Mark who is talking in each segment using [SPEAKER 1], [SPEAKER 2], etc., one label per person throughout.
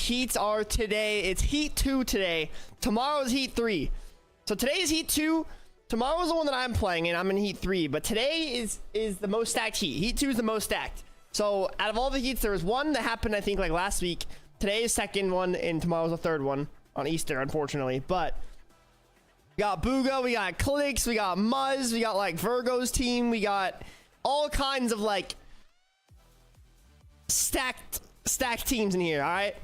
[SPEAKER 1] heats are today. It's Heat 2 today. Tomorrow's Heat 3. So today is Heat 2. Tomorrow's the one that I'm playing, and I'm in Heat 3. But today is the most stacked Heat. Heat 2 is the most stacked. So out of all the Heats, there was one that happened, I think, like last week. Today is second one, and tomorrow's the third one on Easter, unfortunately. But we got Booga, we got Clicks, we got Muzz, we got like Virgo's team, we got all kinds of like stacked teams in here. All right,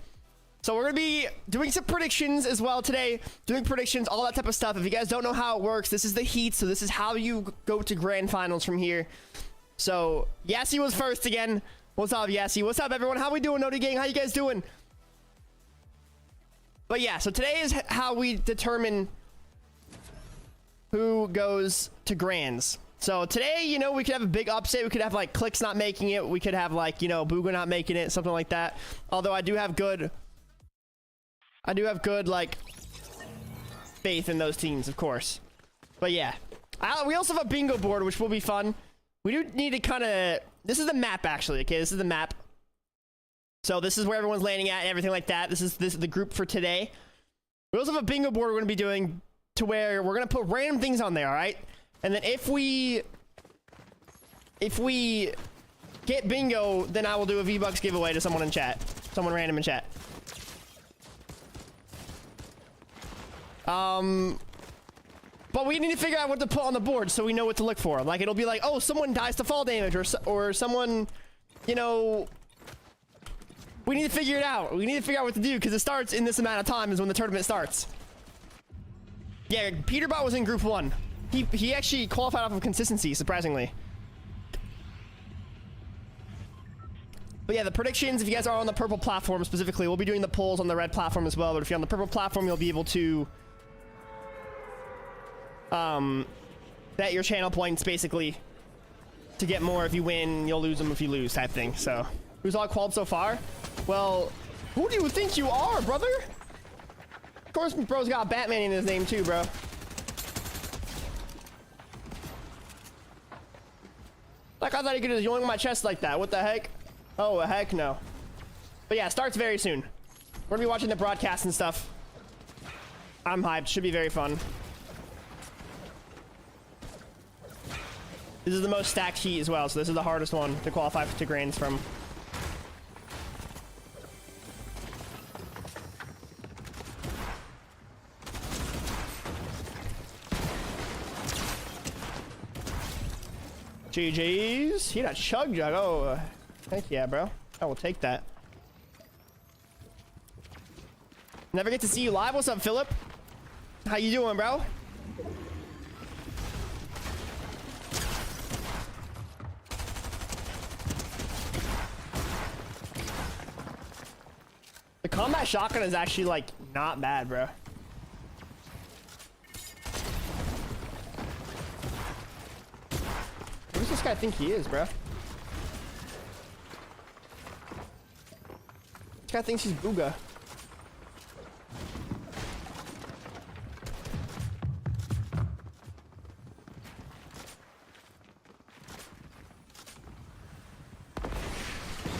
[SPEAKER 1] so we're gonna be doing some predictions as well today, doing predictions, all that type of stuff. If you guys don't know how it works, this is the Heat, so this is how you go to grand finals from here. So Yassi was first again. What's up, Yassi? What's up, everyone? How we doing, Noti Gang? How you guys doing? But yeah, so today is how we determine who goes to grands. So today, you know, we could have a big upset. We could have like Clicks not making it. We could have like, you know, Booga not making it, something like that. Although I do have good like faith in those teams, of course. But yeah, we also have a bingo board, which will be fun. We do need to kind of, this is the map actually. Okay, this is the map. So this is where everyone's landing at and everything like that. This is the group for today. We also have a bingo board we're going to be doing to where we're going to put random things on there, all right? And then if we get bingo, then I will do a V-Bucks giveaway to someone in chat. Someone random in chat. But we need to figure out what to put on the board so we know what to look for. Like, it'll be like, oh, someone dies to fall damage, or someone, you know, we need to figure it out. We need to figure out what to do because it starts in this amount of time is when the tournament starts. Yeah, Peterbot was in group 1. He actually qualified off of consistency, surprisingly. But yeah, the predictions, if you guys are on the purple platform specifically, we'll be doing the polls on the red platform as well. But if you're on the purple platform, you'll be able to bet your channel points basically to get more. If you win, you'll lose them if you lose, type thing. So who's all qualified so far? Well, who do you think you are, brother? Of course, bro's got Batman in his name too, bro. Like, I thought he could just yoink my chest like that. What the heck? Oh, heck no. But yeah, it starts very soon. We're gonna be watching the broadcast and stuff. I'm hyped. Should be very fun. This is the most stacked Heat as well, so this is the hardest one to qualify to grands from. GG's. He got chug jug. Oh, heck yeah, bro. I will take that. Never get to see you live. What's up, Philip? How you doing, bro? The combat shotgun is actually like not bad, bro. Who does this guy think he is, bro? This guy thinks he's Booga.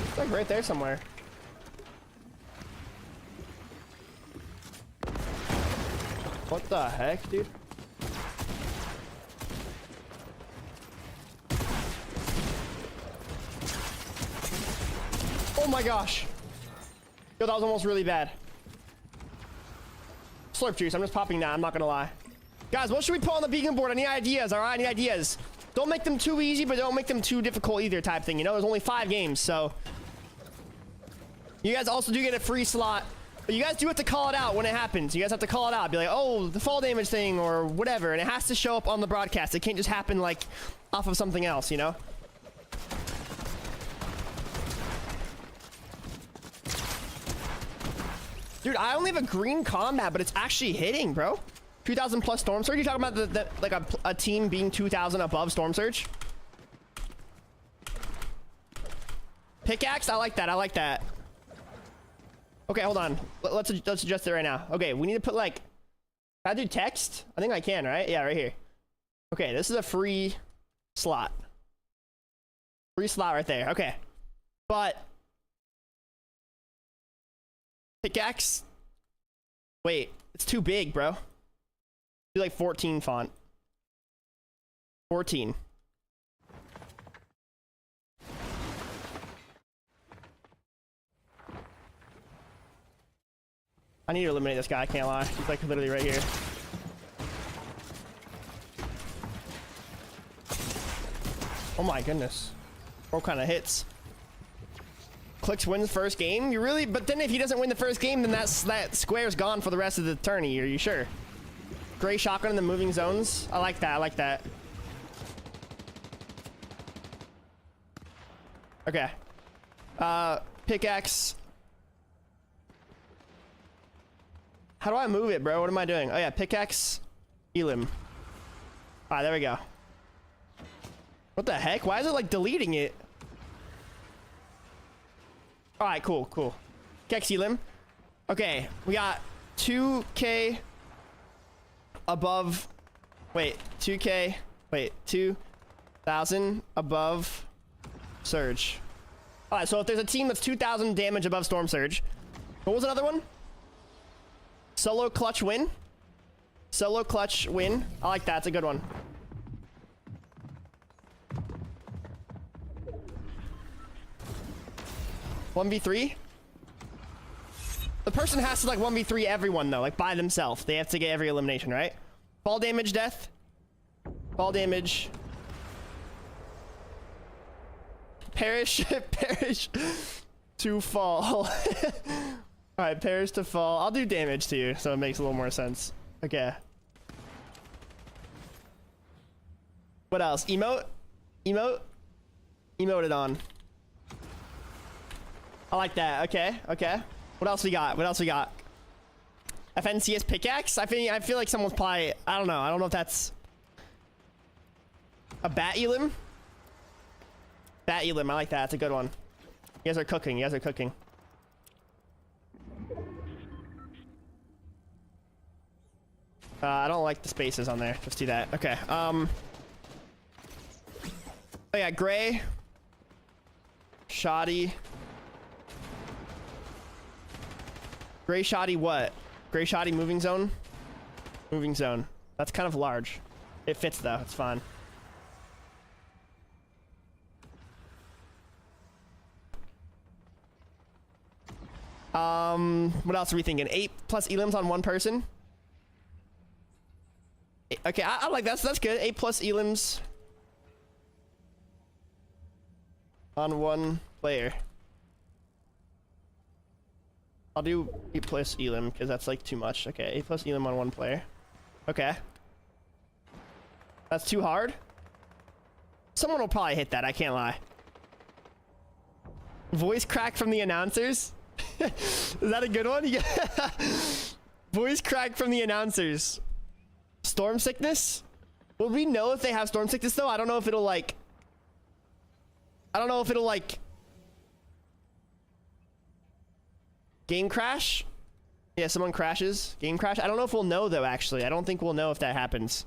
[SPEAKER 1] It's like right there somewhere. What the heck, dude? Oh my gosh. Yo, that was almost really bad. Slurp juice. I'm just popping now. I'm not gonna lie. Guys, what should we put on the beacon board? Any ideas? All right, any ideas? Don't make them too easy, but don't make them too difficult either type thing. You know, there's only 5 games, so. You guys also do get a free slot. But you guys do have to call it out when it happens. You guys have to call it out. Be like, oh, the fall damage thing or whatever. And it has to show up on the broadcast. It can't just happen, like, off of something else, you know? Dude, I only have a green combat, but it's actually hitting, bro. 2,000 plus Storm Surge? You talking about like a team being 2,000 above Storm Surge? Pickaxe? I like that. I like that. Okay, hold on. Let's adjust it right now. Okay, we need to put like... Can I do text? I think I can, right? Yeah, right here. Okay, this is a free slot. Free slot right there. Okay. But Pickaxe. Wait, it's too big, bro. Do like 14 font. 14. I need to eliminate this guy, I can't lie. He's like literally right here. Oh my goodness. What kind of hits? Clicks wins first game? You really? But then if he doesn't win the first game, then that square's gone for the rest of the tourney. Are you sure? Gray shotgun in the moving zones. I like that. I like that. Okay. Pickaxe. How do I move it, bro? What am I doing? Oh yeah, pickaxe. Elim. Alright, there we go. What the heck? Why is it like deleting it? Alright, cool, cool. Pickaxe Elim. Okay, we got 2K above. Wait, 2K. Wait, 2,000 above Surge. Alright, so if there's a team that's 2,000 damage above Storm Surge. What was another one? Solo clutch win. Solo clutch win. I like that. It's a good one. (1v3). The person has to like 1v3 everyone though, like by themselves. They have to get every elimination, right? Fall damage, death. Fall damage. Perish. Perish to fall. Alright, perish to fall. I'll do damage to you, so it makes a little more sense. Okay. What else? Emote? Emote? Emote it on. I like that. Okay, okay. What else we got? What else we got? FNCS pickaxe? I feel like someone's probably... I don't know. I don't know if that's... a bat elim? Bat elim. I like that. That's a good one. You guys are cooking. You guys are cooking. I don't like the spaces on there. Just do that. Okay. Oh yeah, gray. Shoddy. Gray shoddy what? Gray shoddy moving zone? Moving zone. That's kind of large. It fits though. It's fine. What else are we thinking? 8 plus elims on one person? Okay, I like that. So that's good. 8 plus elims on one player. I'll do 8 plus elim because that's like too much. Okay, 8 plus elim on one player. Okay. That's too hard. Someone will probably hit that. I can't lie. Voice crack from the announcers. Is that a good one? Yeah. Voice crack from the announcers. Storm sickness? Will we know if they have storm sickness though? I don't know if it'll like... I don't know if it'll like... Game crash? Yeah, someone crashes. Game crash? I don't know if we'll know though, actually. I don't think we'll know if that happens.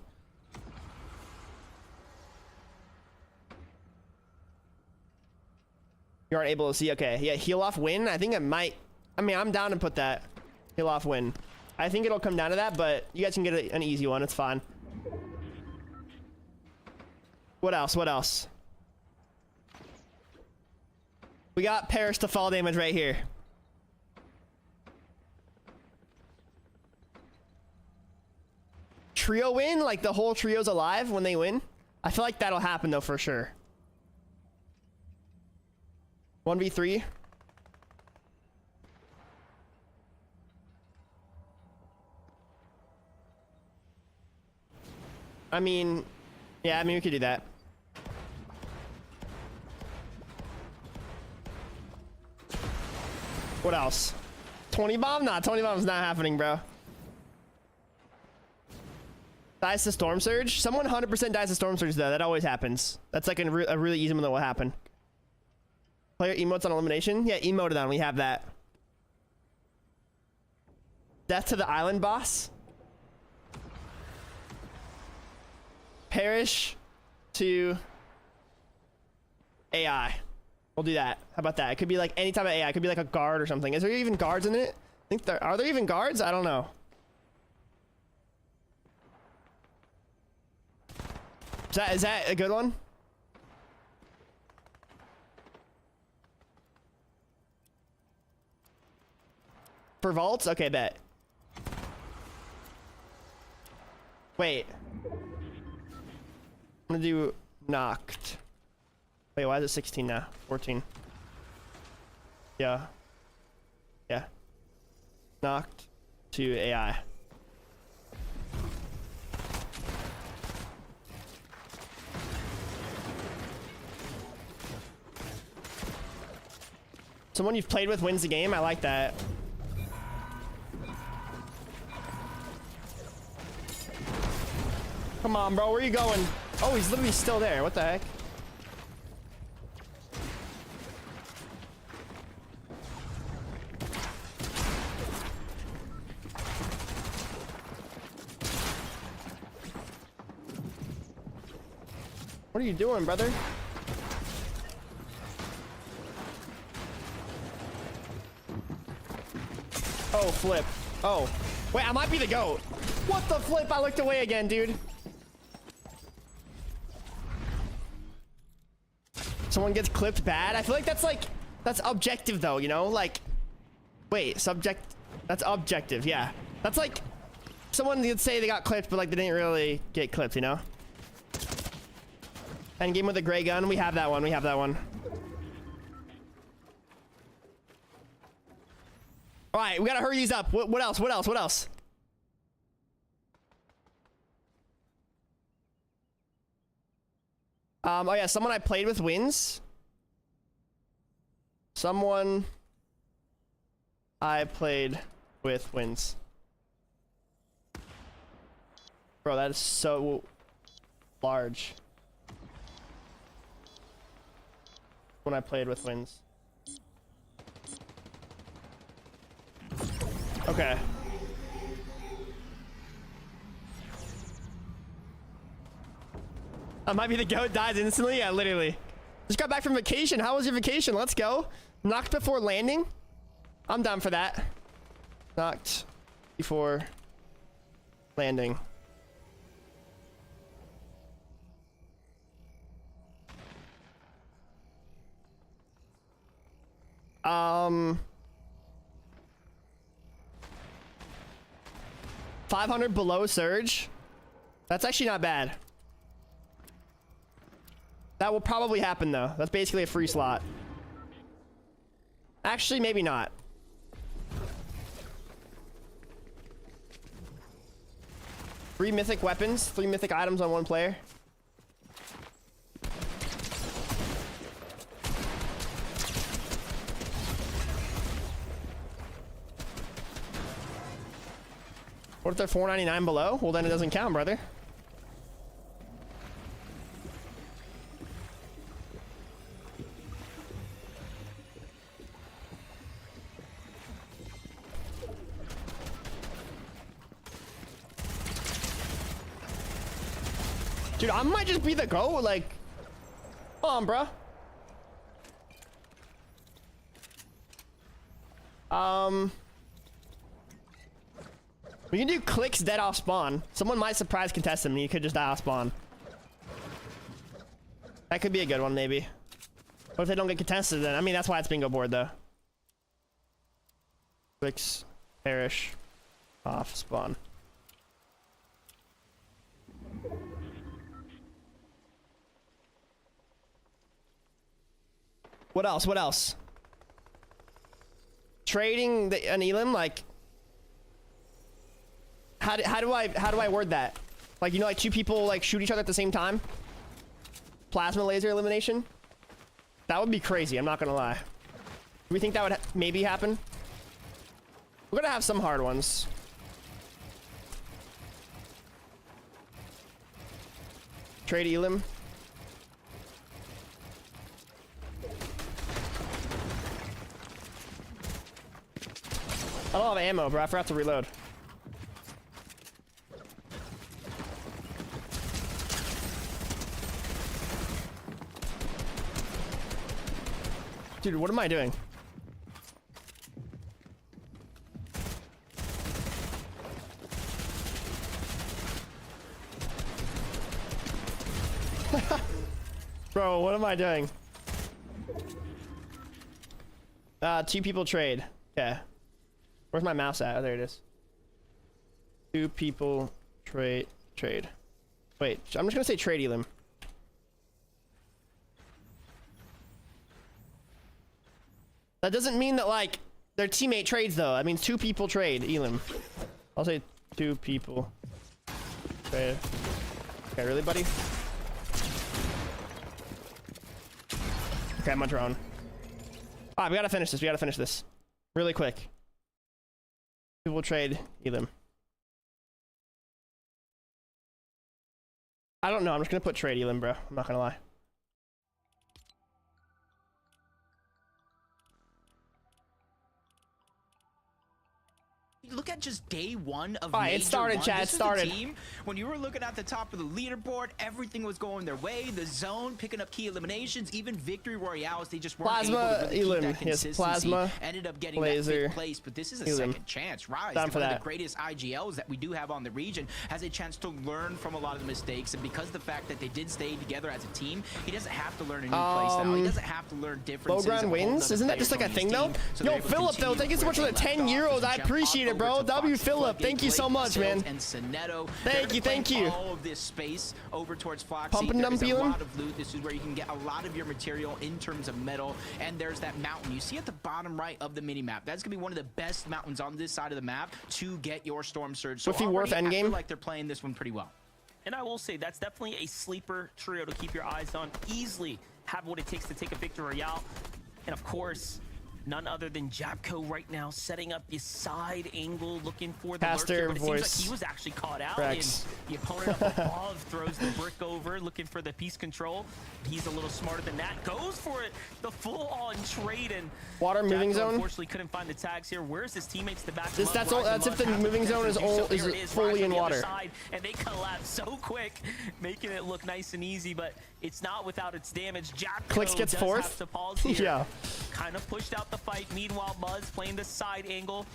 [SPEAKER 1] You aren't able to see? Okay. Yeah, heal off win. I think it might... I mean, I'm down to put that. Heal off win. I think it'll come down to that, but you guys can get an easy one. It's fine. What else? What else? We got perish to fall damage right here. Trio win? Like the whole trio's alive when they win? I feel like that'll happen though for sure. 1v3. I mean, yeah, I mean, we could do that. What else? 20 bomb? Nah, 20 bomb's not happening, bro. Dies to storm surge? Someone 100% dies to storm surge, though. That always happens. That's like a really easy one that will happen. Player emotes on elimination? Yeah, emoted on. We have that. Death to the island boss? Perish to AI. We'll do that. How about that? It could be like any type of AI. It could be like a guard or something. Is there even guards in it? think there are there even guards? I don't know. Is that a good one? For vaults? Okay, bet. Wait. I'm gonna do knocked. Wait, why is it 16 now? 14. Yeah. Yeah. Knocked to AI. Someone you've played with wins the game. I like that. Come on, bro. Where are you going? Oh, he's literally still there. What the heck? What are you doing, brother? Oh, flip. Oh. Wait, I might be the GOAT. What the flip? I looked away again, dude. Someone gets clipped bad? I feel like that's objective though, you know? Like, wait, that's objective, yeah. That's like, someone could say they got clipped, but like they didn't really get clipped, you know? Endgame with a gray gun, we have that one, we have that one. All right, we gotta hurry these up. What else? What else? What else? Oh yeah, someone I played with wins. Someone I played with wins. Bro, that is so large. When I played with wins. Okay. I might be the GOAT, dies instantly. Yeah, literally. Just got back from vacation. How was your vacation? Let's go. Knocked before landing. I'm down for that. Knocked before landing. Um, 500 below surge. That's actually not bad. That will probably happen though. That's basically a free slot. Actually, maybe not. Three mythic weapons, 3 mythic items on 1 player. What if they're $4.99 below? Well, then it doesn't count, brother. Dude, I might just be the GOAT. Like, come on, bro. We can do clicks dead off spawn. Someone might surprise contest him and you could just die off spawn. That could be a good one, maybe. What if they don't get contested then? I mean, that's why it's bingo board, though. Clicks perish off spawn. What else? What else? Trading an elim, like, how do I word that? Like, you know, like 2 people like shoot each other at the same time. Plasma laser elimination. That would be crazy. I'm not gonna lie. Do we think that would maybe happen? We're gonna have some hard ones. Trade elim. I don't have ammo, bro. I forgot to reload. Dude, what am I doing? Bro, what am I doing? 2 people trade. Yeah. Where's my mouse at? Oh, there it is. 2 people trade. Wait, I'm just gonna say trade Elim. That doesn't mean that like their teammate trades though. That means 2 people trade Elim. I'll say 2 people trade. Okay, really, buddy? Okay, I'm on drone. Alright, we gotta finish this. We gotta finish this. Really quick. People trade Elim. I don't know. I'm just gonna put trade Elim, bro. I'm not gonna lie.
[SPEAKER 2] Look at just day 1 of
[SPEAKER 1] Alright, it started, chat. It started.
[SPEAKER 2] Team, when you were looking at the top of the leaderboard, everything was going their way. The zone picking up key eliminations, even victory royales. They just weren't able to really keep that consistency. Yes, Plasma. Ended up getting that 5th place, but this is a second chance. Rise, one of the greatest IGLs that we do have on the region, has a chance to learn from a lot of the mistakes, and because the fact that they did stay together as a team, he doesn't have to learn a new playstyle. He doesn't have to learn differences.
[SPEAKER 1] Bogrand wins? Isn't that just like a thing though? So yo, Philip though, thank you so much for the 10 euros. I appreciate it, bro. W Philip, thank you so much, man. Thank you. All of this space over towards Foxy.
[SPEAKER 2] Pumping them, a lot of loot. This is where you can get a lot of your material in terms of metal. And there's that mountain you see at the bottom right of the mini map. That's gonna be one of the best mountains on this side of the map to get your storm surge. So already, worth Endgame. I feel like they're playing this one pretty well.
[SPEAKER 3] And I will say that's definitely a sleeper trio to keep your eyes on. Easily have what it takes to take a victory royale. And of course, none other than Jabko right now setting up the side angle, looking for the lurker, but it seems like he was actually caught out. And the opponent up above throws the brick over, looking for the piece control. He's a little smarter than that. Goes for it, the full-on trade, and
[SPEAKER 1] water moving
[SPEAKER 3] Jabko
[SPEAKER 1] zone.
[SPEAKER 3] Unfortunately, couldn't find the tags here. Where's his teammates to back
[SPEAKER 1] this? That's all. That's if the moving zone is fully in water.
[SPEAKER 3] And they collapse so quick, making it look nice and easy, but it's not without its damage. Jabko
[SPEAKER 1] Clicks gets 4th.
[SPEAKER 3] To pause here.
[SPEAKER 1] Yeah.
[SPEAKER 3] Kind of pushed out the fight. Meanwhile, Muzz playing the side angle.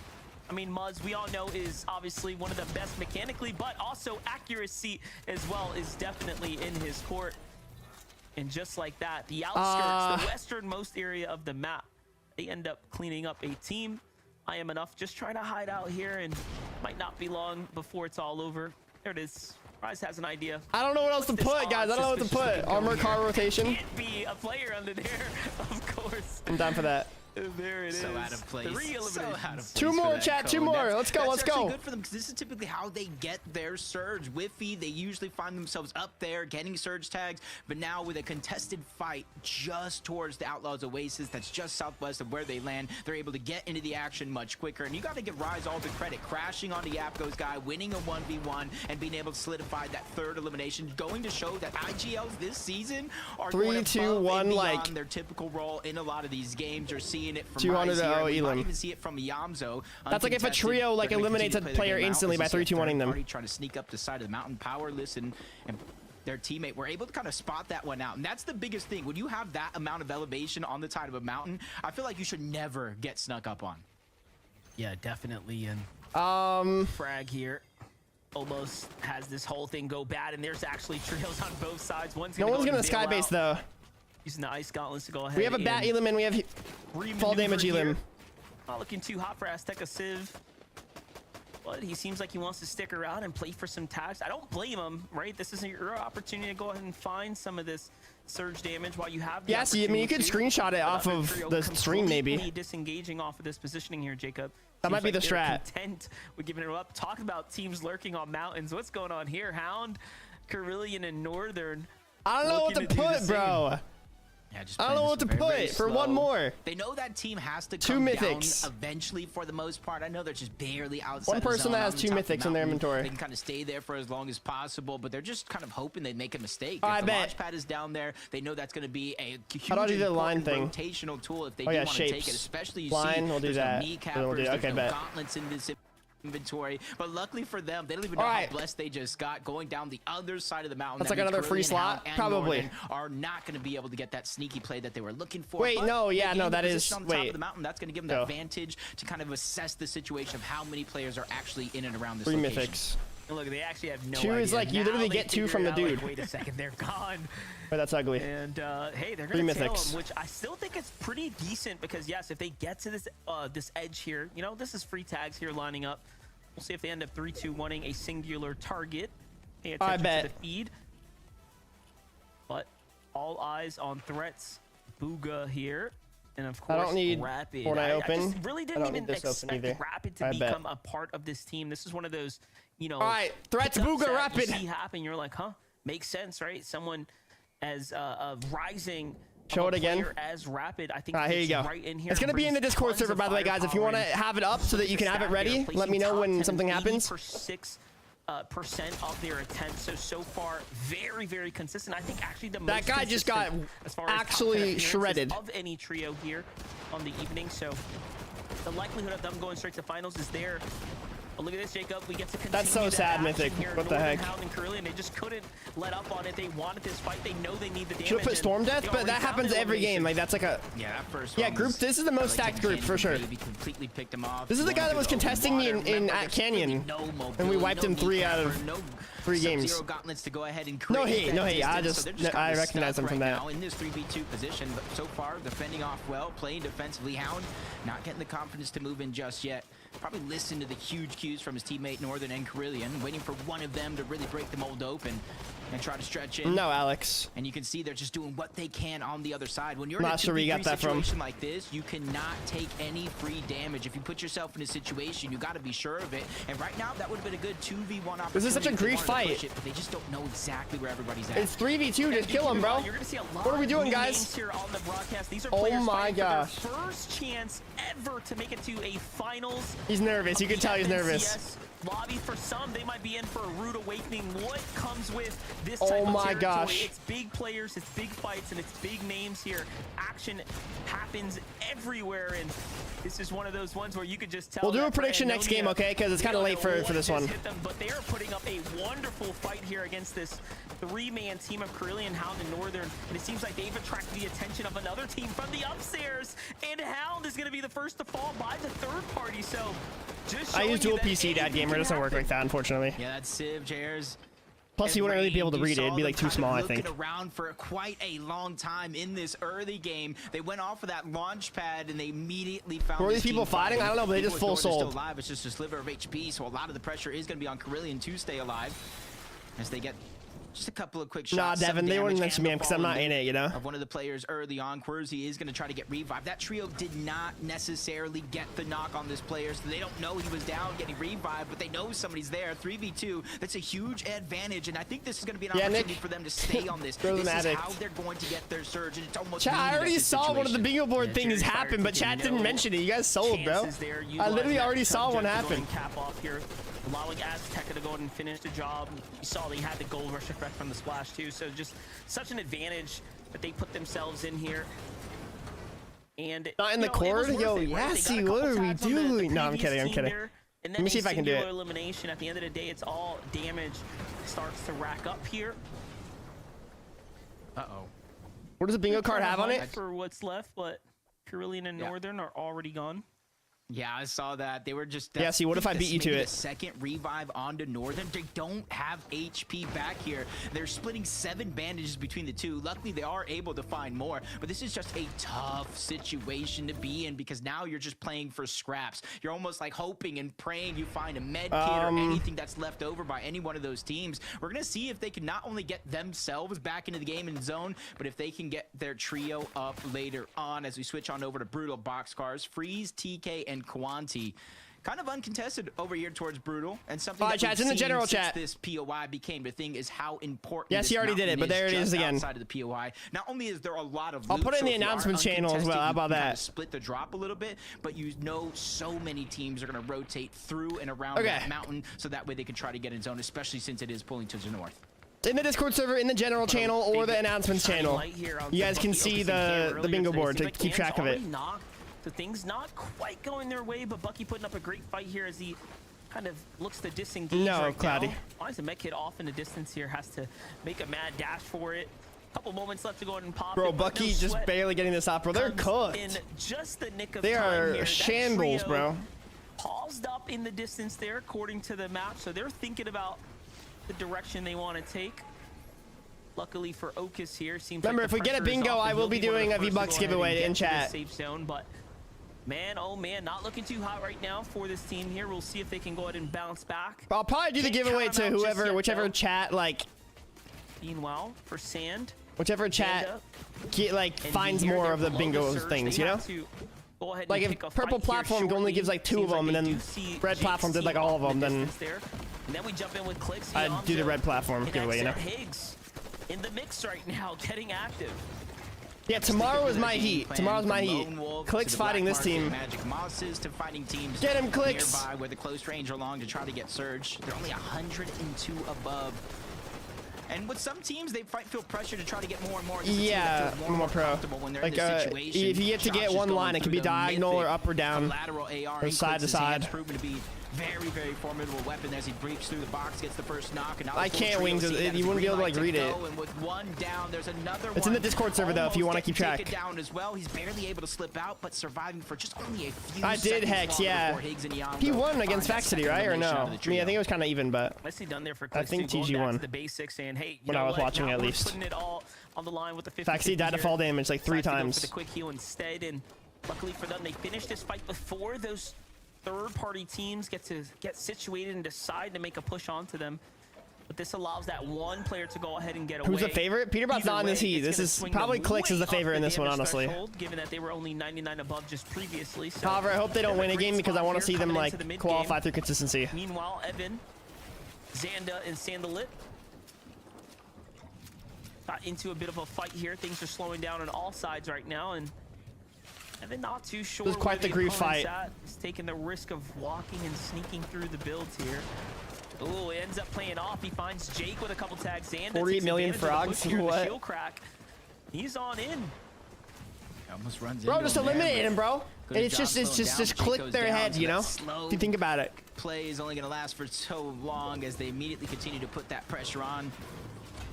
[SPEAKER 3] I mean, Muzz, we all know, is obviously one of the best mechanically, but also accuracy as well is definitely in his court. And just like that, the outskirts, the westernmost area of the map, they end up cleaning up a team. I am enough just trying to hide out here, and might not be long before it's all over. There it is. Rise has an idea.
[SPEAKER 1] I don't know what else to put, guys. I don't know what to put. Armor car rotation.
[SPEAKER 3] Can't be a player under there, of course.
[SPEAKER 1] I'm down for that.
[SPEAKER 3] There it is.
[SPEAKER 2] So out of place.
[SPEAKER 3] 3 eliminations.
[SPEAKER 1] 2 more, chat. 2 more. Let's go. Let's go.
[SPEAKER 2] That's good for them because this is typically how they get their surge. Whiffy, they usually find themselves up there getting surge tags, but now with a contested fight just towards the Outlaws Oasis, that's just southwest of where they land, they're able to get into the action much quicker. And you got to give Rise all the credit, crashing onto Yapko's guy, winning a 1v1, and being able to solidify that 3rd elimination, going to show that IGLs this season are
[SPEAKER 1] 3, 2, 1, like
[SPEAKER 2] their typical role in a lot of these games. You're seeing it from
[SPEAKER 1] 200
[SPEAKER 2] you might even see it from Yamzo.
[SPEAKER 1] That's like if a trio like eliminates a player instantly by 3-2-1ing them.
[SPEAKER 2] Already trying to sneak up the side of the mountain, powerless, and their teammate were able to kind of spot that one out. And that's the biggest thing. When you have that amount of elevation on the side of a mountain, I feel like you should never get snuck up on.
[SPEAKER 3] Yeah, definitely. And frag here almost has this whole thing go bad, and there's actually trios on both sides. No one's
[SPEAKER 1] gonna skybase though.
[SPEAKER 3] Using the ice gauntlets to go ahead.
[SPEAKER 1] We have a bat Elim and we have fall damage Elim.
[SPEAKER 3] Not looking too hot for Azteca Civ, but he seems like he wants to stick around and play for some tags. I don't blame him, right? This is your opportunity to go ahead and find some of this surge damage while you have the
[SPEAKER 1] I mean, you could screenshot it off of the stream maybe.
[SPEAKER 3] Disengaging off of this positioning here, Jacob.
[SPEAKER 1] That might be the strat.
[SPEAKER 3] Content with giving it up. Talk about teams lurking on mountains. What's going on here? Hound, Carillion, and Northern.
[SPEAKER 1] I don't know what to put, bro.
[SPEAKER 2] Yeah, just
[SPEAKER 1] I don't know what to put for one more.
[SPEAKER 2] They know that team has to come down eventually for the most part. I know they're just barely outside.
[SPEAKER 1] One person that has 2 mythics in their inventory.
[SPEAKER 2] They can kind of stay there for as long as possible, but they're just kind of hoping they make a mistake.
[SPEAKER 1] I
[SPEAKER 2] if the
[SPEAKER 1] bet.
[SPEAKER 2] launch pad is down there, they know that's going to be a huge rotational tool if they do want to take it. Especially you
[SPEAKER 1] line,
[SPEAKER 2] see
[SPEAKER 1] we'll do that.
[SPEAKER 2] There's no gauntlets in this inventory, but luckily for them, they don't even know how blessed they just got going down the other side of the mountain.
[SPEAKER 1] That's like another free slot, probably.
[SPEAKER 2] Are not going to be able to get that sneaky play that they were looking for.
[SPEAKER 1] Wait, no, yeah, no, that is.
[SPEAKER 2] On top of the mountain, that's going to give them the advantage to kind of assess the situation of how many players are actually in and around this location.
[SPEAKER 1] Mythics.
[SPEAKER 3] And look, they actually have no
[SPEAKER 1] Two
[SPEAKER 3] idea.
[SPEAKER 1] is like you
[SPEAKER 3] Now
[SPEAKER 1] literally
[SPEAKER 3] they
[SPEAKER 1] get two
[SPEAKER 3] figure
[SPEAKER 1] from
[SPEAKER 3] it
[SPEAKER 1] the
[SPEAKER 3] out,
[SPEAKER 1] dude.
[SPEAKER 3] like, wait a second, they're gone.
[SPEAKER 1] But that's ugly.
[SPEAKER 3] And hey, they're
[SPEAKER 1] Three
[SPEAKER 3] gonna tail
[SPEAKER 1] mythics.
[SPEAKER 3] them, which I still think it's pretty decent because yes, if they get to this this edge here, you know, this is free tags here lining up. We'll see if they end up 3-2-1ing a singular target. Pay attention to the feed. But all eyes on threats. Booga here. And of course,
[SPEAKER 1] I don't need
[SPEAKER 3] Rapid.
[SPEAKER 1] Fortnite open.
[SPEAKER 3] I just really didn't even expect Rapid to become a part of this team. This is one of those, you know,
[SPEAKER 1] all right, threats Booga Rapid.
[SPEAKER 3] You see happen, you're like, huh? Makes sense, right? Someone as a rising
[SPEAKER 1] show it again
[SPEAKER 3] as Rapid. I think
[SPEAKER 1] here you go.
[SPEAKER 3] Right in here.
[SPEAKER 1] It's gonna be in the Discord server, by the way, guys. If you want to have it up so that you can have it ready, let me know when something happens.
[SPEAKER 3] Percent of their attempts, so far very, very consistent. I think actually the
[SPEAKER 1] that
[SPEAKER 3] most
[SPEAKER 1] guy just got
[SPEAKER 3] as far as
[SPEAKER 1] actually shredded
[SPEAKER 3] of any trio here on the evening. So the likelihood of them going straight to finals is there. But look at this, Jacob. We get to continue.
[SPEAKER 1] That's so sad, Mythic. What the heck?
[SPEAKER 3] And Curly, and they just couldn't let up on it. They wanted this fight. They know they need the damage.
[SPEAKER 1] Should have put Storm Death, but that happens every game. Like that's like a
[SPEAKER 2] that first
[SPEAKER 1] group. This is the most stacked group for sure.
[SPEAKER 2] Completely picked him off.
[SPEAKER 1] This is the guy that was contesting me in at Canyon, and we wiped him 3 out of 3 games.
[SPEAKER 2] Zero gauntlets to go ahead and
[SPEAKER 1] no hate. I recognize him from that.
[SPEAKER 2] In this 3v2 position, but so far defending off well, playing defensively. Hound not getting the confidence to move in just yet. Probably listen to the huge cues from his teammate Northern and Carillion, waiting for one of them to really break the mold open and try to stretch in.
[SPEAKER 1] No, Alex.
[SPEAKER 2] And you can see they're just doing what they can on the other side. When you're
[SPEAKER 1] not
[SPEAKER 2] in a
[SPEAKER 1] sure we got that
[SPEAKER 2] situation like this, you cannot take any free damage. If you put yourself in a situation, you got to be sure of it. And right now, that would have been a good 2v1 opportunity.
[SPEAKER 1] This is such a grief fight.
[SPEAKER 2] But they just don't know exactly where everybody's at.
[SPEAKER 1] It's 3v2. Just kill him, bro.
[SPEAKER 3] You're gonna see a lot
[SPEAKER 1] what are we doing, guys?
[SPEAKER 3] Here on the broadcast. These are
[SPEAKER 1] oh my gosh!
[SPEAKER 3] For their first chance ever to make it to a finals.
[SPEAKER 1] He's nervous. You can tell he's nervous.
[SPEAKER 3] Lobby for some, they might be in for a rude awakening. What comes with this type
[SPEAKER 1] oh
[SPEAKER 3] of
[SPEAKER 1] my
[SPEAKER 3] territory?
[SPEAKER 1] Gosh.
[SPEAKER 3] It's big players, it's big fights, and it's big names here. Action happens everywhere, and this is one of those ones where you could just tell.
[SPEAKER 1] We'll do a prediction next game, okay? Because it's kind of late for this one.
[SPEAKER 3] But they are putting up a wonderful fight here against this 3-man team of Carillion, Hound, and Northern. And it seems like they've attracted the attention of another team from the upstairs. And Hound is going to be the first to fall by the third party. So just
[SPEAKER 1] I use dual PC, Dad Gamer. It doesn't work like that, unfortunately.
[SPEAKER 2] Yeah, that's Civ, Jairs.
[SPEAKER 1] Plus, you wouldn't really be able to read it. It'd be like too small, I think.
[SPEAKER 2] Around for quite a long time in this early game. They went off of that launch pad and they immediately found.
[SPEAKER 1] Were these people fighting? I don't know, but they just full sold.
[SPEAKER 2] Still alive. It's just a sliver of HP, so a lot of the pressure is going to be on Carillion to stay alive as they get just a couple of quick shots.
[SPEAKER 1] Nah, Devin, they wouldn't mention me because I'm not in it, you know?
[SPEAKER 2] Of one of the players early on, Quersy is going to try to get revived. That trio did not necessarily get the knock on this player, so they don't know he was down getting revived, but they know somebody's there. 3v2, that's a huge advantage, and I think this is going to be an opportunity for them to stay on this. This is how they're going to get their surge, and it's almost
[SPEAKER 1] Chat, I already saw one of the bingo board things happen, but chat didn't mention it. You guys sold, bro. I literally already saw one happen.
[SPEAKER 3] Cap off here, allowing Azteca to go ahead and finish the job. You saw they had the gold rush effect from the splash too, so just such an advantage that they put themselves in here. And
[SPEAKER 1] not in the cord, yo, Yassi, what are we doing? No, I'm kidding. I'm kidding.
[SPEAKER 3] And
[SPEAKER 1] let me see if I can do it.
[SPEAKER 3] Elimination. At the end of the day, it's all damage starts to rack up here.
[SPEAKER 2] Uh-oh.
[SPEAKER 1] What does the bingo card have on it?
[SPEAKER 3] For what's left, but Carillion and Northern are already gone.
[SPEAKER 2] Yeah, I saw that. They were just...
[SPEAKER 1] Yeah, see, what if I beat you to it?
[SPEAKER 2] Second revive onto Northern. They don't have HP back here. They're splitting 7 bandages between the two. Luckily, they are able to find more, but this is just a tough situation to be in because now you're just playing for scraps. You're almost like hoping and praying you find a med kit or anything that's left over by any one of those teams. We're going to see if they can not only get themselves back into the game in zone, but if they can get their trio up later on as we switch on over to Brutal Boxcars. Freeze, TK, and Quanti. Kind of uncontested over here towards Brutal, and something that
[SPEAKER 1] chat, in the general chat.
[SPEAKER 2] This POI became the thing is how important.
[SPEAKER 1] Yes, he already did it, but there it is again.
[SPEAKER 2] Outside of the POI, not only is there a lot of.
[SPEAKER 1] I'll put it in the announcement channel as well. How about that?
[SPEAKER 2] Split the drop a little bit, but you know so many teams are going to rotate through and around that mountain, so that way they can try to get in zone, especially since it is pulling to the north.
[SPEAKER 1] In the Discord server, in the general channel, or the announcements channel, you guys can see the bingo board to keep track of it.
[SPEAKER 3] So things not quite going their way, but Bucky putting up a great fight here as he kind of looks to disengage right
[SPEAKER 1] Cloudy.
[SPEAKER 3] now. Finds a med kit off in the distance here, has to make a mad dash for it. Couple moments left to go ahead and pop.
[SPEAKER 1] Bro, Bucky just barely getting this off, bro. They're cooked.
[SPEAKER 3] In just the nick of
[SPEAKER 1] they
[SPEAKER 3] time
[SPEAKER 1] are
[SPEAKER 3] here.
[SPEAKER 1] shambles, bro.
[SPEAKER 3] Paused up in the distance there, according to the map. So they're thinking about the direction they want to take. Luckily for Okus here, seems
[SPEAKER 1] remember,
[SPEAKER 3] like
[SPEAKER 1] if we get a bingo, I will be doing a V-Bucks giveaway in chat.
[SPEAKER 3] Safe zone, but man, oh man, not looking too hot right now for this team here. We'll see if they can go ahead and bounce back.
[SPEAKER 1] I'll probably do the giveaway to whoever, whichever chat, like.
[SPEAKER 3] Meanwhile, for Sand,
[SPEAKER 1] whichever chat finds more of the bingo things, you know? Like if purple platform only gives like 2 of them, and then red platform did like all of them, then
[SPEAKER 3] we jump in with clicks.
[SPEAKER 1] I'd do the red platform giveaway, you know?
[SPEAKER 3] HEATS in the mix right now, getting active.
[SPEAKER 1] Yeah, tomorrow is my heat. Tomorrow's my heat. Clicks fighting this team.
[SPEAKER 2] Magic Mosses to fighting teams
[SPEAKER 1] get him, Clicks.
[SPEAKER 2] Nearby where the close range are long to try to get Surge. They're only 102 above. And with some teams, they feel pressure to try to get more and more.
[SPEAKER 1] Yeah, more pro. Like, if you get to get one line, it can be diagonal or up or down, or side to side.
[SPEAKER 2] Proven to be very, very formidable weapon as he breaks through the box, gets the first knock. And
[SPEAKER 1] I can't wings it. You wouldn't be able to like read it.
[SPEAKER 2] And with one down, there's another
[SPEAKER 1] it's in the Discord server though, if you want to keep track.
[SPEAKER 2] Down as well. He's barely able to slip out, but surviving for just only a few
[SPEAKER 1] I did Hex, yeah. He won against Fact City, right? Or no? I mean, I think it was kind of even, but
[SPEAKER 3] nicely done there for
[SPEAKER 1] I think TG won.
[SPEAKER 3] The basics saying, hey,
[SPEAKER 1] when I was watching, at least.
[SPEAKER 3] Putting it all on the line with the 50
[SPEAKER 1] Fact City died to fall damage like 3 times.
[SPEAKER 3] For the quick heal instead, and luckily for them, they finished this fight before those third-party teams get situated and decide to make a push onto them. But this allows that one player to go ahead and get away.
[SPEAKER 1] Who's the favorite? Peterbot's not in this heat. This is probably Clicks is the favorite in this one, honestly.
[SPEAKER 3] Given that they were only 99 above just previously. So
[SPEAKER 1] however, I hope they don't win a game because I want to see them like qualify through consistency.
[SPEAKER 3] Meanwhile, Evan, Xanda, and Sandalit got into a bit of a fight here. Things are slowing down on all sides right now, and Evan not too sure.
[SPEAKER 1] It was quite the grief fight.
[SPEAKER 3] He's taking the risk of walking and sneaking through the builds here. Ooh, ends up playing off. He finds Jake with a couple tags. Xanda
[SPEAKER 1] 48 million frogs. What?
[SPEAKER 3] Shield crack. He's on in.
[SPEAKER 2] Almost runs
[SPEAKER 1] bro, just eliminate him, bro. It's just click their heads, you know? If you think about it.
[SPEAKER 2] Play is only going to last for so long as they immediately continue to put that pressure on.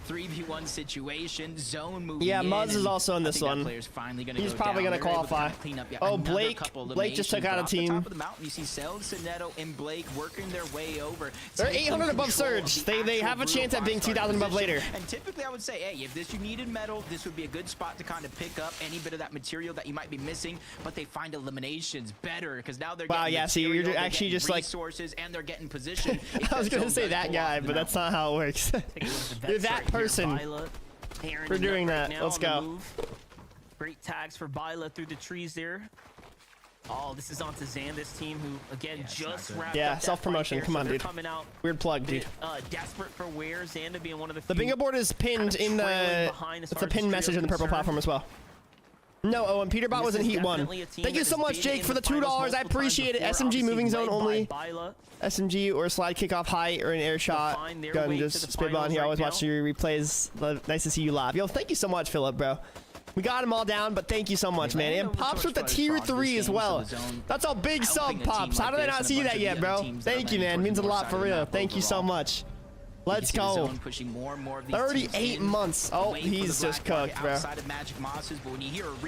[SPEAKER 2] 3v1 situation, zone moving.
[SPEAKER 1] Yeah, Muzz is also in this one. He's probably gonna qualify. Oh, Blake just took out a team.
[SPEAKER 2] Top of the mountain, you see Cell, Sinetto, and Blake working their way over.
[SPEAKER 1] They're 800 above Surge. They have a chance at being 2,000 above later.
[SPEAKER 2] And typically, I would say, hey, if you needed metal, this would be a good spot to kind of pick up any bit of that material that you might be missing. But they find eliminations better because now they're getting
[SPEAKER 1] yeah. See, you're actually just like
[SPEAKER 2] resources and they're getting position.
[SPEAKER 1] I was gonna say that guy, but that's not how it works. You're that person for doing that. Let's go.
[SPEAKER 3] Great tags for Byla through the trees there. Oh, this is onto Xanda's team, who again just wrapped up
[SPEAKER 1] self-promotion. Come on, dude. Weird plug, dude.
[SPEAKER 3] Desperate for where Xanda being one of
[SPEAKER 1] the bingo board is pinned in the. It's a pinned message in the purple platform as well. No, and Peterbot was in Heat 1. Thank you so much, Jake, for the $2. I appreciate it. SMG moving zone only. SMG or slide kickoff height or an air shot. Gun just spitballing here. I always watch your replays. Nice to see you live. Yo, thank you so much, Philip, bro. We got them all down, but thank you so much, man. And Pops with the tier 3 as well. That's a big sub, Pops. How did I not see that yet, bro? Thank you, man. Means a lot for real. Thank you so much. Let's go. 38 months. Oh, he's just cooked, bro.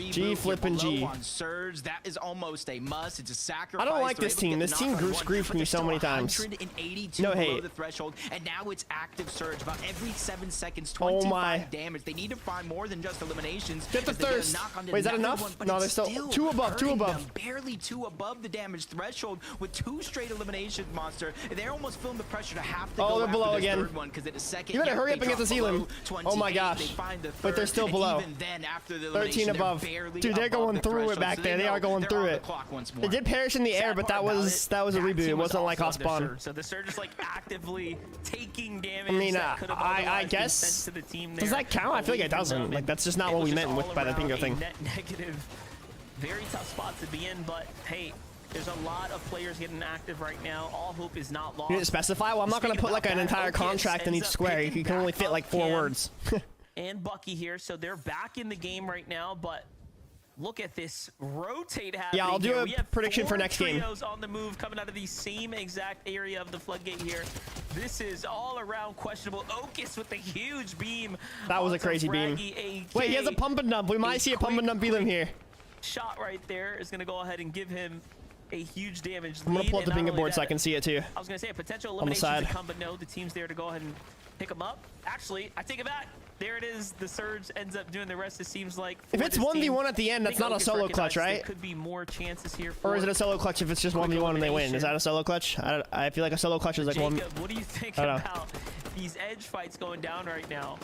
[SPEAKER 1] G flipping G.
[SPEAKER 2] That is almost a must. It's a sacrifice.
[SPEAKER 1] I don't like this team. This team screwed me so many times. No hate.
[SPEAKER 2] And now it's active surge about every 7 seconds. 25 damage. They need to find more than just eliminations.
[SPEAKER 1] Get the thirst. Wait, is that enough? No, there's still 2 above. 2 above.
[SPEAKER 2] Barely 2 above the damage threshold with 2 straight eliminations, Monster. They're almost feeling the pressure to have to go.
[SPEAKER 1] Oh, they're below again.
[SPEAKER 2] One, in a second,
[SPEAKER 1] you better hurry up and get the ceiling. Oh my gosh. But they're still below. 13 above. Dude, they're going through it back there. They are going through it. They did perish in the air, but that was a reboot. It wasn't like off spawn.
[SPEAKER 3] So the Surge is like actively taking damage.
[SPEAKER 1] I mean, I guess. Does that count? I feel like it doesn't. Like, that's just not what we meant by the bingo thing.
[SPEAKER 3] Net negative. Very tough spot to be in, but hey. There's a lot of players getting active right now. All hope is not lost.
[SPEAKER 1] You didn't specify? Well, I'm not going to put like an entire contract in each square. You can only fit like 4 words.
[SPEAKER 3] And Bucky here, so they're back in the game right now, but look at this rotate happening.
[SPEAKER 1] Yeah, I'll do a prediction for next game.
[SPEAKER 3] Trios on the move coming out of the same exact area of the floodgate here. This is all around questionable. Okus with the huge beam.
[SPEAKER 1] That was a crazy beam. Wait, he has a pump and dump. We might see a pump and dump beam here.
[SPEAKER 3] Shot right there is going to go ahead and give him a huge damage lead.
[SPEAKER 1] I'm gonna pull up the bingo board so I can see it too.
[SPEAKER 3] I was gonna say a potential elimination to come, but no, the team's there to go ahead and pick them up. Actually, I take it back. There it is. The Surge ends up doing the rest. It seems like
[SPEAKER 1] if it's 1v1 at the end, that's not a solo clutch, right?
[SPEAKER 3] There could be more chances here.
[SPEAKER 1] Or is it a solo clutch if it's just 1v1 and they win? Is that a solo clutch? I feel like a solo clutch is like
[SPEAKER 3] Jacob,
[SPEAKER 1] one.
[SPEAKER 3] What do you think about these edge fights going down right now?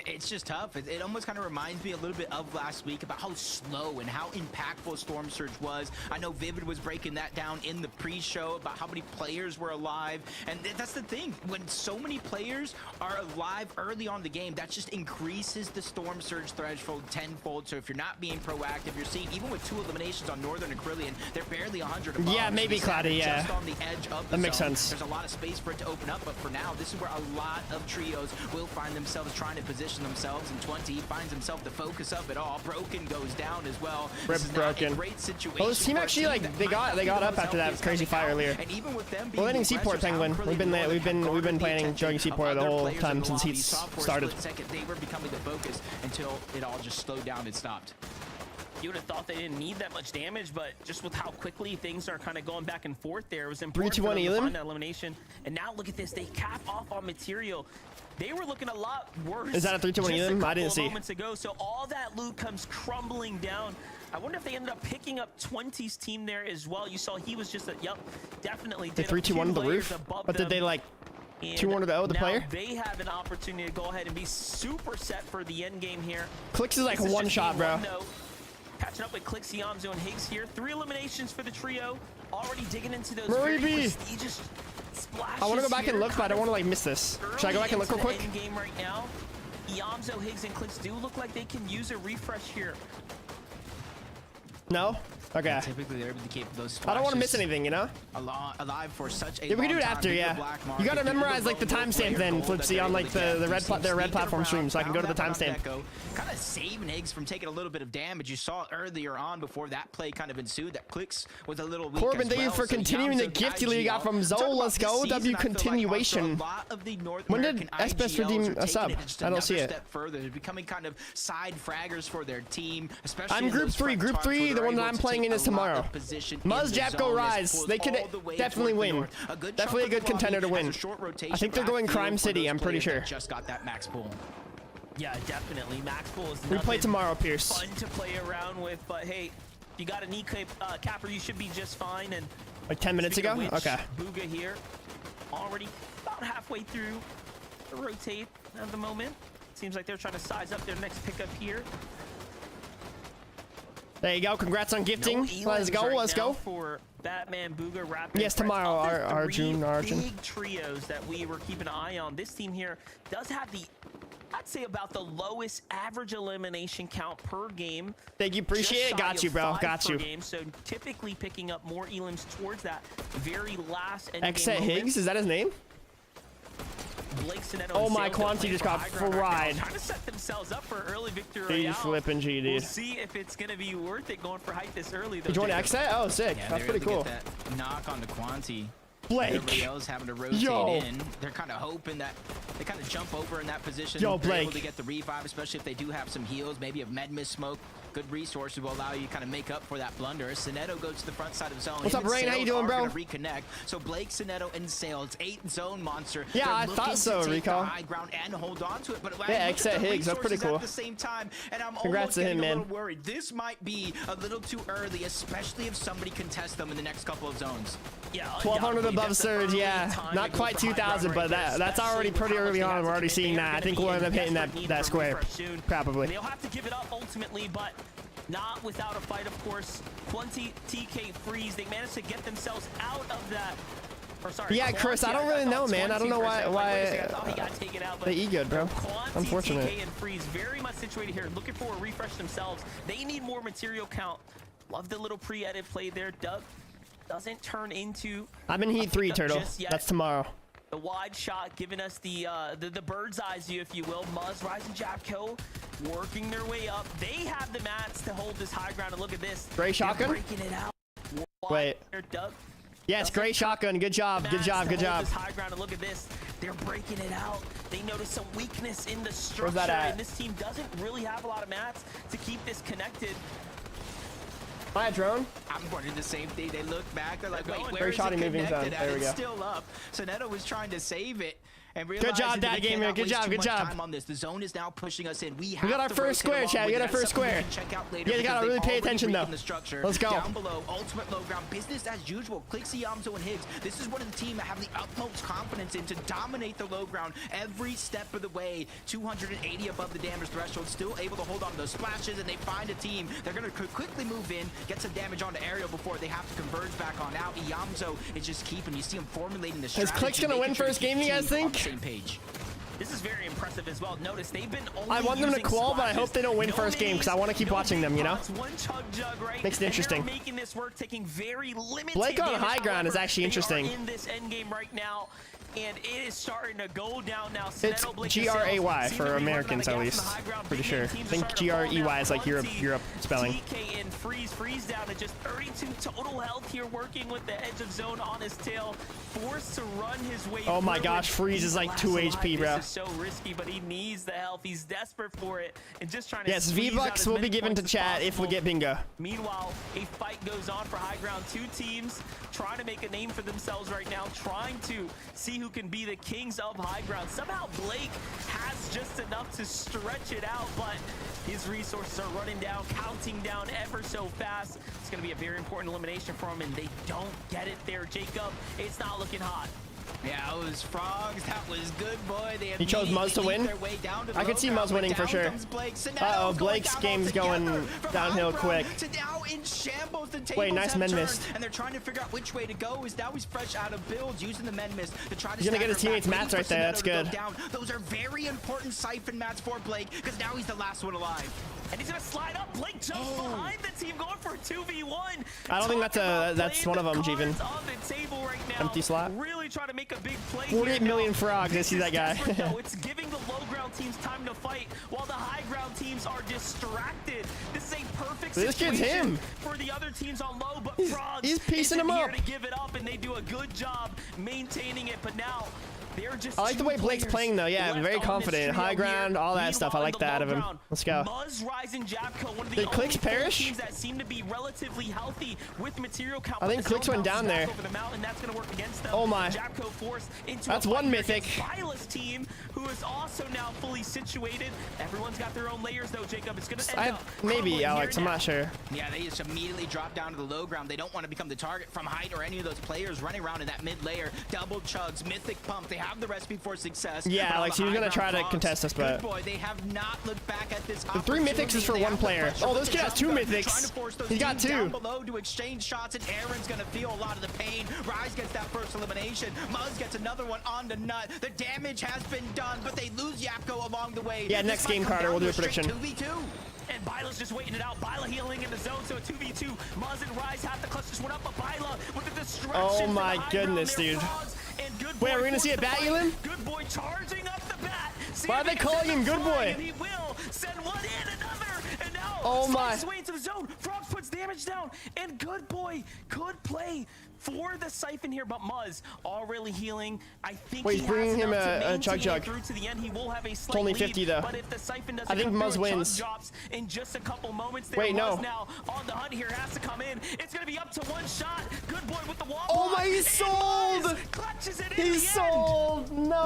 [SPEAKER 2] It's just tough. It almost kind of reminds me a little bit of last week about how slow and how impactful Storm Surge was. I know Vivid was breaking that down in the pre-show about how many players were alive. And that's the thing. When so many players are alive early on the game, that just increases the Storm Surge threshold tenfold. So if you're not being proactive, you're seeing, even with 2 eliminations on Northern and Carillion, they're barely 100 above.
[SPEAKER 1] Yeah, maybe Cloudy, yeah.
[SPEAKER 2] Just on the edge of the
[SPEAKER 1] that makes
[SPEAKER 2] zone.
[SPEAKER 1] sense.
[SPEAKER 2] There's a lot of space for it to open up, but for now, this is where a lot of trios will find themselves trying to position themselves, and 20 finds himself the focus of it all. Broken goes down as well.
[SPEAKER 1] Rip Broken.
[SPEAKER 2] Great situation.
[SPEAKER 1] Well, this team actually they got up after that crazy fight earlier.
[SPEAKER 2] And even with them
[SPEAKER 1] we're letting Seaport Penguin. We've been playing joining Seaport the whole time since Heats started.
[SPEAKER 2] They were becoming the focus until it all just slowed down and stopped.
[SPEAKER 3] You would have thought they didn't need that much damage, but just with how quickly things are kind of going back and forth there, it was important
[SPEAKER 1] 3-2-1
[SPEAKER 3] for them to
[SPEAKER 1] Elim.
[SPEAKER 3] find that elimination. And now look at this, they cap off on material. They were looking a lot worse.
[SPEAKER 1] Is that a 3-2-1 Elim? I didn't see.
[SPEAKER 3] Moments ago, so all that loot comes crumbling down. I wonder if they ended up picking up 20's team there as well. You saw he was just a, yep, definitely.
[SPEAKER 1] They 3-2-1 the roof, but did they like 2-1 the player?
[SPEAKER 3] They have an opportunity to go ahead and be super set for the end game here.
[SPEAKER 1] Clicks is like a one shot, bro.
[SPEAKER 3] Catching up with Clicks, Yamzo, and Higgs here. 3 eliminations for the trio. Already digging into those
[SPEAKER 1] Murray
[SPEAKER 3] very
[SPEAKER 1] B.
[SPEAKER 3] prestigious splashes.
[SPEAKER 1] I want to go back
[SPEAKER 3] here,
[SPEAKER 1] and look, but I don't want to like miss this. Should I go back and look real quick?
[SPEAKER 3] Game right now. Yamzo, Higgs, and Clicks do look like they can use a refresh here.
[SPEAKER 1] No? Okay.
[SPEAKER 2] And typically they're able to keep those
[SPEAKER 1] I don't want to miss anything, you know?
[SPEAKER 2] Alive for such a
[SPEAKER 1] yeah, we can do it after, yeah. You gotta memorize like the timestamp then, Flipsy, on like their red platform stream, so I can go to the timestamp.
[SPEAKER 2] Kind of saving Higgs from taking a little bit of damage. You saw earlier on before that play kind of ensued that Clicks was a little weak.
[SPEAKER 1] Corbin, thank you for continuing the gift you got from Zoe. Let's go. W continuation. When did Espes redeem a sub? I don't see it.
[SPEAKER 2] They're becoming kind of side fraggers for their team, especially
[SPEAKER 1] I'm group 3. Group 3, the one that I'm playing in is tomorrow. Muzz, Japco, Rise. They could definitely win. Definitely a good contender to win. I think they're going Crime City, I'm pretty sure.
[SPEAKER 2] Just got that max pool.
[SPEAKER 3] Yeah, definitely. Max pool is
[SPEAKER 1] we play tomorrow, Pierce.
[SPEAKER 3] Fun to play around with, but hey, you got a knee capper, you should be just fine. And
[SPEAKER 1] like 10 minutes ago? Okay.
[SPEAKER 3] Booga here, already about halfway through the rotate at the moment. Seems like they're trying to size up their next pickup here.
[SPEAKER 1] There you go. Congrats on gifting. Let's go. Let's go.
[SPEAKER 3] For Batman, Booga, Rapid.
[SPEAKER 1] Yes, tomorrow. Arjun.
[SPEAKER 3] Big trios that we were keeping an eye on. This team here does have the, I'd say, about the lowest average elimination count per game.
[SPEAKER 1] Thank you. Appreciate it. Got you, bro. Got you.
[SPEAKER 3] Game, so typically picking up more elims towards that very last end
[SPEAKER 1] Exit Higgs. Is that his name? Oh my, Quanti just got fried.
[SPEAKER 3] Trying to set themselves up for early victory.
[SPEAKER 1] He's flipping G, dude.
[SPEAKER 3] We'll see if it's gonna be worth it going for height this early. Though,
[SPEAKER 1] did you want to exit? Oh, sick.
[SPEAKER 2] Yeah,
[SPEAKER 1] that's pretty cool.
[SPEAKER 2] That knock on the Quanti.
[SPEAKER 1] Blake.
[SPEAKER 2] Everybody else having to rotate in. They're kind of hoping that they kind of jump over in that position.
[SPEAKER 1] Yo,
[SPEAKER 2] They're
[SPEAKER 1] Blake.
[SPEAKER 2] able to get the revive, especially if they do have some heals, maybe a med miss smoke. Good resources will allow you to kind of make up for that blunder. Sinetto goes to the front side of zone.
[SPEAKER 1] What's up, Rain? How you doing, bro?
[SPEAKER 2] Reconnect. So Blake, Sinetto, and Sales, 8 zone monster.
[SPEAKER 1] Yeah, I thought so, Rico.
[SPEAKER 2] High ground and hold on to it, but
[SPEAKER 1] yeah, exit Higgs. That's pretty cool.
[SPEAKER 2] At the same time, and I'm
[SPEAKER 1] Congrats to him, man.
[SPEAKER 2] a little worried. This might be a little too early, especially if somebody contests them in the next couple of zones.
[SPEAKER 3] Yeah,
[SPEAKER 1] 1200 above surge, yeah. Not quite 2000, but that's already pretty early on. We're already seeing that. I think we'll end up hitting that square, probably.
[SPEAKER 3] They'll have to give it up ultimately, but not without a fight, of course. 20 TK freeze. They managed to get themselves out of that. Or sorry,
[SPEAKER 1] yeah, Chris, I don't really know, man. I don't know why they E-good, bro. Unfortunate.
[SPEAKER 3] TK and freeze very much situated here, looking for a refresh themselves. They need more material count. Love the little pre-edit play there. Doug doesn't turn into.
[SPEAKER 1] I'm in Heat 3, Turtle. That's tomorrow.
[SPEAKER 3] The wide shot giving us the bird's eye view, if you will. Muzz, Rise, and Japco working their way up. They have the mats to hold this high ground, and look at this.
[SPEAKER 1] Great shotgun.
[SPEAKER 3] Breaking it out.
[SPEAKER 1] Wait.
[SPEAKER 3] Doug.
[SPEAKER 1] Yes, great shotgun. Good job. Good job. Good job.
[SPEAKER 3] This high ground, and look at this. They're breaking it out. They notice some weakness in the structure,
[SPEAKER 1] Where's that at?
[SPEAKER 3] and this team doesn't really have a lot of mats to keep this connected.
[SPEAKER 1] My drone.
[SPEAKER 2] I'm wondering the same thing. They look back. They're like, wait, where
[SPEAKER 1] very
[SPEAKER 2] is
[SPEAKER 1] shoddy
[SPEAKER 2] it
[SPEAKER 1] moving zone.
[SPEAKER 2] connected at?
[SPEAKER 1] There we
[SPEAKER 2] It's
[SPEAKER 1] go.
[SPEAKER 2] still up. So Neto was trying to save it. And
[SPEAKER 1] Good job, Dad Gamer. Good job. Good job.
[SPEAKER 2] Time on this. The zone is now pushing us in. We
[SPEAKER 1] got our first square, Chad. We got our first square. Yeah, you gotta really pay attention though. Let's go.
[SPEAKER 2] Down below, ultimate low ground, business as usual. Clixie, Yamzo, and Higgs. This is one of the team that have the utmost confidence in to dominate the low ground every step of the way. 280 above the damage threshold, still able to hold on to those splashes, and they find a team. They're gonna quickly move in, get some damage onto Aerial before they have to converge back on out. Yamzo is just keeping. You see him formulating the strategy.
[SPEAKER 1] Is Clix gonna win first game, you guys think?
[SPEAKER 2] Same page.
[SPEAKER 3] This is very impressive as well. Notice they've been only
[SPEAKER 1] I want them to
[SPEAKER 3] using
[SPEAKER 1] qual, but I hope they don't win
[SPEAKER 3] no
[SPEAKER 1] first game because I want to keep
[SPEAKER 3] no
[SPEAKER 1] watching them, you know?
[SPEAKER 3] One chug jug, right?
[SPEAKER 1] Makes it interesting.
[SPEAKER 3] And they're making this work, taking very limited
[SPEAKER 1] Blake on
[SPEAKER 3] damage.
[SPEAKER 1] high ground is
[SPEAKER 3] However,
[SPEAKER 1] actually
[SPEAKER 3] they
[SPEAKER 1] interesting.
[SPEAKER 3] are in this end game right now, and it is starting to go down now.
[SPEAKER 1] It's G-R-A-Y for Americans at least. Pretty sure. I think G-R-E-Y is like Europe spelling.
[SPEAKER 3] DK and Freeze down to just 32 total health here, working with the edge of zone on his tail, forced to run his way.
[SPEAKER 1] Oh my
[SPEAKER 3] through
[SPEAKER 1] gosh,
[SPEAKER 3] it.
[SPEAKER 1] Freeze
[SPEAKER 3] He's
[SPEAKER 1] is like
[SPEAKER 3] last
[SPEAKER 1] 2
[SPEAKER 3] alive.
[SPEAKER 1] HP, bro.
[SPEAKER 3] This is so risky, but he needs the health. He's desperate for it, and just trying to.
[SPEAKER 1] Yes,
[SPEAKER 3] squeeze out
[SPEAKER 1] V-Bucks
[SPEAKER 3] as
[SPEAKER 1] will
[SPEAKER 3] many
[SPEAKER 1] be given to
[SPEAKER 3] points as
[SPEAKER 1] chat if we
[SPEAKER 3] possible.
[SPEAKER 1] get bingo.
[SPEAKER 3] Meanwhile, a fight goes on for high ground. Two teams trying to make a name for themselves right now, trying to see who can be the kings of high ground. Somehow Blake has just enough to stretch it out, but his resources are running down, counting down ever so fast. It's going to be a very important elimination for him, and they don't get it there, Jacob. It's not looking hot.
[SPEAKER 2] Yeah, it was Frogs. That was good, boy. They
[SPEAKER 1] He chose Muzz to win. I could see Muzz winning for sure. Uh-oh, Blake's game's going downhill quick. Wait, nice men mist.
[SPEAKER 2] And they're trying to figure out which way to go. Is now he's fresh out of builds using the men mist to try to.
[SPEAKER 1] He's gonna get his teammates mats right there. That's good.
[SPEAKER 2] Those are very important siphon mats for Blake because now he's the last one alive.
[SPEAKER 3] And he's gonna slide up. Blake jumps behind the team, going for a 2v1.
[SPEAKER 1] I don't think that's one of them, Jeevan.
[SPEAKER 3] On the table right now.
[SPEAKER 1] Empty slot.
[SPEAKER 3] Really trying to make a big play.
[SPEAKER 1] 48
[SPEAKER 3] here.
[SPEAKER 1] million frogs. I see that guy.
[SPEAKER 3] It's giving the low ground teams time to fight while the high ground teams are distracted. This is a perfect
[SPEAKER 1] This kid's
[SPEAKER 3] situation
[SPEAKER 1] him.
[SPEAKER 3] for the other teams on low, but Frogs
[SPEAKER 1] he's piecing
[SPEAKER 3] isn't
[SPEAKER 1] him
[SPEAKER 3] here
[SPEAKER 1] up.
[SPEAKER 3] to give it up, and they do a good job maintaining it. But now they're just.
[SPEAKER 1] I like the way Blake's playing though. Yeah,
[SPEAKER 3] left
[SPEAKER 1] very
[SPEAKER 3] on this
[SPEAKER 1] confident.
[SPEAKER 3] trio
[SPEAKER 1] High ground,
[SPEAKER 3] here.
[SPEAKER 1] all that stuff. I
[SPEAKER 3] Meanwhile,
[SPEAKER 1] like
[SPEAKER 3] in the
[SPEAKER 1] that out of
[SPEAKER 3] low
[SPEAKER 1] him.
[SPEAKER 3] ground,
[SPEAKER 1] Let's go.
[SPEAKER 3] Muzz, Rise, and Jabco, one of the
[SPEAKER 1] Did Clix
[SPEAKER 3] only four
[SPEAKER 1] perish?
[SPEAKER 3] teams that seem to be relatively healthy with material count.
[SPEAKER 1] I think Clix went down there.
[SPEAKER 3] Over the mountain, that's going to work against them.
[SPEAKER 1] Oh my.
[SPEAKER 3] Jabco forced into
[SPEAKER 1] That's
[SPEAKER 3] a
[SPEAKER 1] one
[SPEAKER 3] fight
[SPEAKER 1] mythic.
[SPEAKER 3] against Viola's team, who is also now fully situated. Everyone's got their own layers though, Jacob. It's going to end up
[SPEAKER 1] Maybe,
[SPEAKER 3] crumbling here
[SPEAKER 1] Alex. I'm
[SPEAKER 3] now.
[SPEAKER 1] not sure.
[SPEAKER 2] Yeah, they just immediately drop down to the low ground. They don't want to become the target from height or any of those players running around in that mid layer. Double chugs, mythic pump. They have the recipe for success.
[SPEAKER 1] Yeah,
[SPEAKER 2] But on
[SPEAKER 1] Alex,
[SPEAKER 2] the
[SPEAKER 1] he was
[SPEAKER 2] high
[SPEAKER 1] gonna try
[SPEAKER 2] ground,
[SPEAKER 1] to contest us,
[SPEAKER 2] Good
[SPEAKER 1] but
[SPEAKER 2] boy, they have not looked back at this.
[SPEAKER 1] the 3 mythics is for one player. Oh, this kid has 2 mythics. He got 2.
[SPEAKER 2] Down below to exchange shots, and Aaron's gonna feel a lot of the pain. Rise gets that first elimination. Muzz gets another one on the nut. The damage has been done, but they lose Yapko along the way.
[SPEAKER 1] Yeah,
[SPEAKER 2] This
[SPEAKER 1] next
[SPEAKER 2] might
[SPEAKER 1] game,
[SPEAKER 2] come
[SPEAKER 1] Carter,
[SPEAKER 2] down
[SPEAKER 1] we'll
[SPEAKER 2] to
[SPEAKER 1] do a prediction.
[SPEAKER 2] 2v2.
[SPEAKER 3] And Byla's just waiting it out. Byla healing in the zone, so a 2v2. Muzz and Rise have to clutch this one up, but Byla with the distraction.
[SPEAKER 1] Oh my goodness, dude. Wait, are we gonna see a bat, Elan?
[SPEAKER 3] Good boy charging up the bat.
[SPEAKER 1] Why are they calling him Good Boy?
[SPEAKER 3] And he will send one in, another, and now
[SPEAKER 1] Oh my.
[SPEAKER 3] slides his way into the zone. Frogs puts damage down, and Good Boy could play for the siphon here, but Muzz already healing. I think
[SPEAKER 1] Wait,
[SPEAKER 3] he
[SPEAKER 1] he's bringing
[SPEAKER 3] has
[SPEAKER 1] him
[SPEAKER 3] enough to
[SPEAKER 1] a
[SPEAKER 3] maintain
[SPEAKER 1] chug
[SPEAKER 3] it
[SPEAKER 1] jug.
[SPEAKER 3] through to the end. He will have a slight
[SPEAKER 1] only
[SPEAKER 3] lead,
[SPEAKER 1] 50 though.
[SPEAKER 3] But if the siphon doesn't
[SPEAKER 1] I think
[SPEAKER 3] come
[SPEAKER 1] Muzz
[SPEAKER 3] through, a chug
[SPEAKER 1] wins.
[SPEAKER 3] drops in just a couple moments. There
[SPEAKER 1] Wait, no.
[SPEAKER 3] Muzz now on the hunt here has to come in. It's gonna be up to one shot. Good Boy with the wall.
[SPEAKER 1] Oh
[SPEAKER 3] block,
[SPEAKER 1] my, he's
[SPEAKER 3] and
[SPEAKER 1] sold!
[SPEAKER 3] Muzz clutches it in
[SPEAKER 1] He's
[SPEAKER 3] the end.
[SPEAKER 1] sold. No.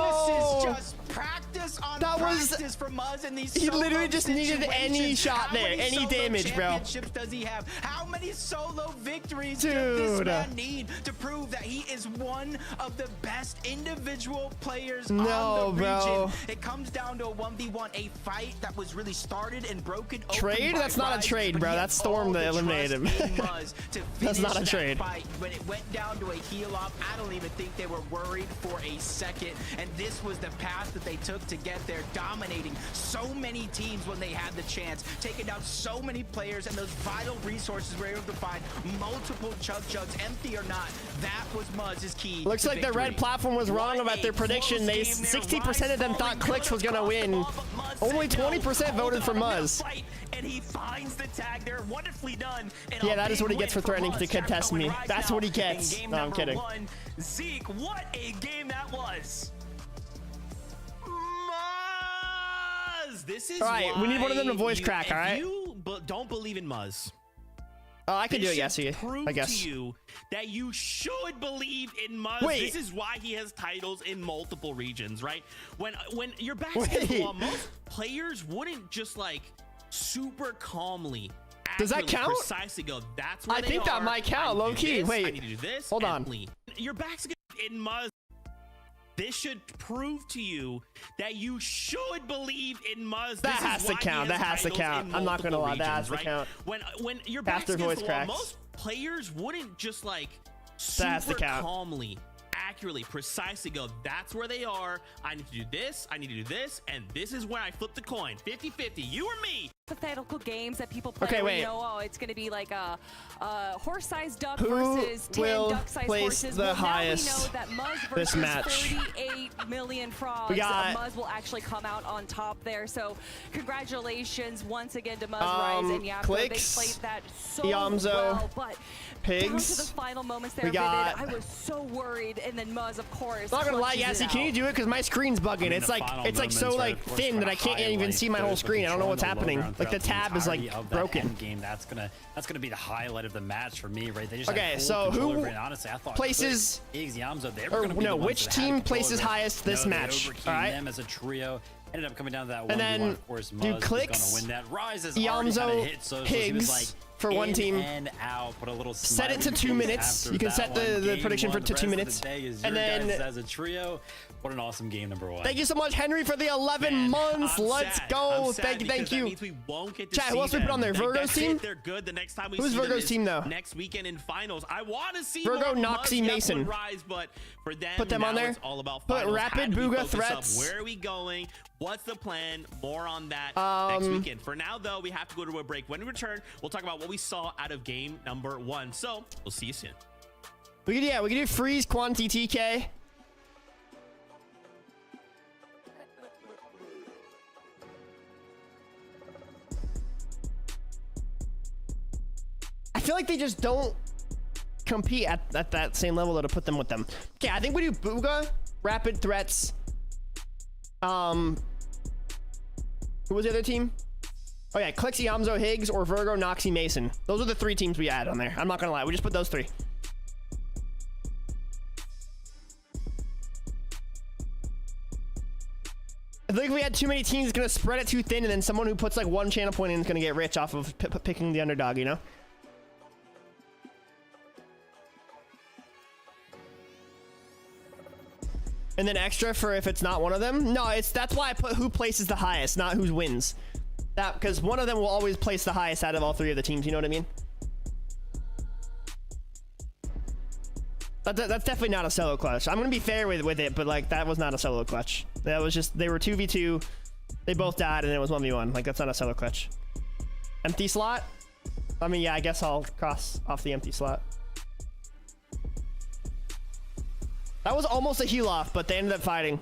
[SPEAKER 2] This is just practice on
[SPEAKER 1] That was-
[SPEAKER 2] practice for Muzz in these
[SPEAKER 1] he
[SPEAKER 2] solo
[SPEAKER 1] literally just needed any
[SPEAKER 2] situations.
[SPEAKER 1] shot
[SPEAKER 2] How
[SPEAKER 1] there,
[SPEAKER 2] many
[SPEAKER 1] any
[SPEAKER 2] solo
[SPEAKER 1] damage, bro.
[SPEAKER 2] championships does he have? How many solo victories does
[SPEAKER 1] Dude.
[SPEAKER 2] this man need to prove that he is one of the best individual players
[SPEAKER 1] No,
[SPEAKER 2] on the
[SPEAKER 1] bro.
[SPEAKER 2] region? It comes down to a 1v1, a fight that was really started and broken open
[SPEAKER 1] Trade?
[SPEAKER 2] by
[SPEAKER 1] That's not a
[SPEAKER 2] Rise,
[SPEAKER 1] trade,
[SPEAKER 2] but
[SPEAKER 1] bro.
[SPEAKER 2] he had
[SPEAKER 1] That's Storm
[SPEAKER 2] all
[SPEAKER 1] that
[SPEAKER 2] the
[SPEAKER 1] eliminated
[SPEAKER 2] trust
[SPEAKER 1] him.
[SPEAKER 2] in Muzz to
[SPEAKER 1] That's not a
[SPEAKER 2] finish that
[SPEAKER 1] trade.
[SPEAKER 2] fight. When it went down to a heal off, I don't even think they were worried for a second. And this was the path that they took to get there, dominating so many teams when they had the chance, taking down so many players, and those vital resources were able to find multiple chug chugs, empty or not. That was Muzz's key.
[SPEAKER 1] Looks
[SPEAKER 2] to
[SPEAKER 1] like the red
[SPEAKER 2] victory.
[SPEAKER 1] platform was wrong about their prediction. They 60% of them thought Clix was gonna win. Only 20% voted for Muzz.
[SPEAKER 3] And he finds the tag there, wonderfully done. And
[SPEAKER 1] Yeah,
[SPEAKER 3] a
[SPEAKER 1] that is what he
[SPEAKER 3] big
[SPEAKER 1] gets for
[SPEAKER 3] win
[SPEAKER 1] threatening
[SPEAKER 3] Muzz.
[SPEAKER 1] to contest
[SPEAKER 3] Jabco and
[SPEAKER 1] me.
[SPEAKER 3] Rise
[SPEAKER 1] That's
[SPEAKER 3] now
[SPEAKER 1] what he
[SPEAKER 3] in
[SPEAKER 1] gets.
[SPEAKER 3] game
[SPEAKER 1] No, I'm
[SPEAKER 3] number
[SPEAKER 1] kidding.
[SPEAKER 3] 1. Zeke, what a game that was.
[SPEAKER 4] Muzz! This is
[SPEAKER 1] All right, we need one of them to
[SPEAKER 4] why
[SPEAKER 1] voice crack,
[SPEAKER 4] if
[SPEAKER 1] all right?
[SPEAKER 4] you don't believe in Muzz,
[SPEAKER 1] Oh, I can do it, yes, I guess.
[SPEAKER 4] To you that you should believe in Muzz.
[SPEAKER 1] Wait.
[SPEAKER 4] This is why he has titles in multiple regions, right? When your back's against the wall, most players wouldn't just like super calmly.
[SPEAKER 1] Does that count?
[SPEAKER 4] Precisely go. That's where
[SPEAKER 1] I think that might count, low key. Wait,
[SPEAKER 4] I need to do this.
[SPEAKER 1] Hold on.
[SPEAKER 4] Your back's against in Muzz. This should prove to you that you should believe in Muzz.
[SPEAKER 1] That has to count. That has to count. I'm not gonna lie. That has to count.
[SPEAKER 4] When your back's against the wall, most players wouldn't just like super calmly, accurately, precisely go, that's where they are. I need to do this. I need to do this. And this is where I flip the coin. 50-50. You or me.
[SPEAKER 5] Hypothetical games that people play.
[SPEAKER 1] Okay, wait.
[SPEAKER 5] You know, oh, it's going to be like a horse-sized duck versus 10 duck-sized horses.
[SPEAKER 1] The highest
[SPEAKER 5] now we know that Muzz
[SPEAKER 1] this
[SPEAKER 5] versus
[SPEAKER 1] match.
[SPEAKER 5] 38 million frogs. Muzz will actually come out on top there. So congratulations once again to Muzz Rise and Yapko. They played that so well, but
[SPEAKER 1] Pigs.
[SPEAKER 5] down to the final moments there, I was so worried, and then Muzz, of course.
[SPEAKER 1] Not gonna lie, Yassi, can you do it? Because my screen's bugging. It's like so like thin that I can't even see my whole screen. I don't know what's happening. Like the tab is like broken.
[SPEAKER 6] Endgame, that's gonna be the highlight of the match for me, right? They just
[SPEAKER 1] okay, so who
[SPEAKER 6] honestly, I thought
[SPEAKER 1] places? Which team places highest this match? All right.
[SPEAKER 6] Them as a trio. Ended up coming down to that 1v1.
[SPEAKER 1] And then
[SPEAKER 6] of course, Muzz
[SPEAKER 1] clicks.
[SPEAKER 6] Gonna win that. Rise is
[SPEAKER 1] Yamzo,
[SPEAKER 6] hit, so
[SPEAKER 1] Higgs
[SPEAKER 6] like
[SPEAKER 1] for one team.
[SPEAKER 6] And out, put a little
[SPEAKER 1] set it to 2 minutes. You can set the prediction for 2 minutes.
[SPEAKER 6] And then as a trio, what an awesome game, number one.
[SPEAKER 1] Thank you so much, Henry, for the 11 months. Let's go. Thank you. Chat, who else we put on there? Virgo's team?
[SPEAKER 4] They're good. The next time we
[SPEAKER 1] Who's Virgo's team though?
[SPEAKER 4] Next weekend in finals. I want to see
[SPEAKER 1] Virgo, Noxy, Mason.
[SPEAKER 4] Rise, but for them,
[SPEAKER 1] put them on there.
[SPEAKER 4] It's all about
[SPEAKER 1] put Rapid, Booga, Threats.
[SPEAKER 4] Where are we going? What's the plan? More on that next weekend. For now, though, we have to go to a break. When we return, we'll talk about what we saw out of game number 1. So we'll see you soon.
[SPEAKER 1] We can do Freeze, Quanti, TK. I feel like they just don't compete at that same level though, to put them with them. Okay, I think we do Booga, Rapid, Threats. Who was the other team? Oh yeah, Clixy, Yamzo, Higgs, or Virgo, Noxy, Mason. Those are the 3 teams we add on there. I'm not gonna lie, we just put those 3. I think if we had too many teams, it's gonna spread it too thin, and then someone who puts like 1 channel point in is gonna get rich off of picking the underdog, you know? And then extra for if it's not one of them. No, that's why I put who places the highest, not who wins. That because one of them will always place the highest out of all 3 of the teams. You know what I mean? That's definitely not a solo clutch. I'm gonna be fair with it, but like that was not a solo clutch. That was just they were 2v2. They both died, and it was 1v1. Like that's not a solo clutch. Empty slot. I mean, yeah, I guess I'll cross off the empty slot. That was almost a heal off, but they ended up fighting.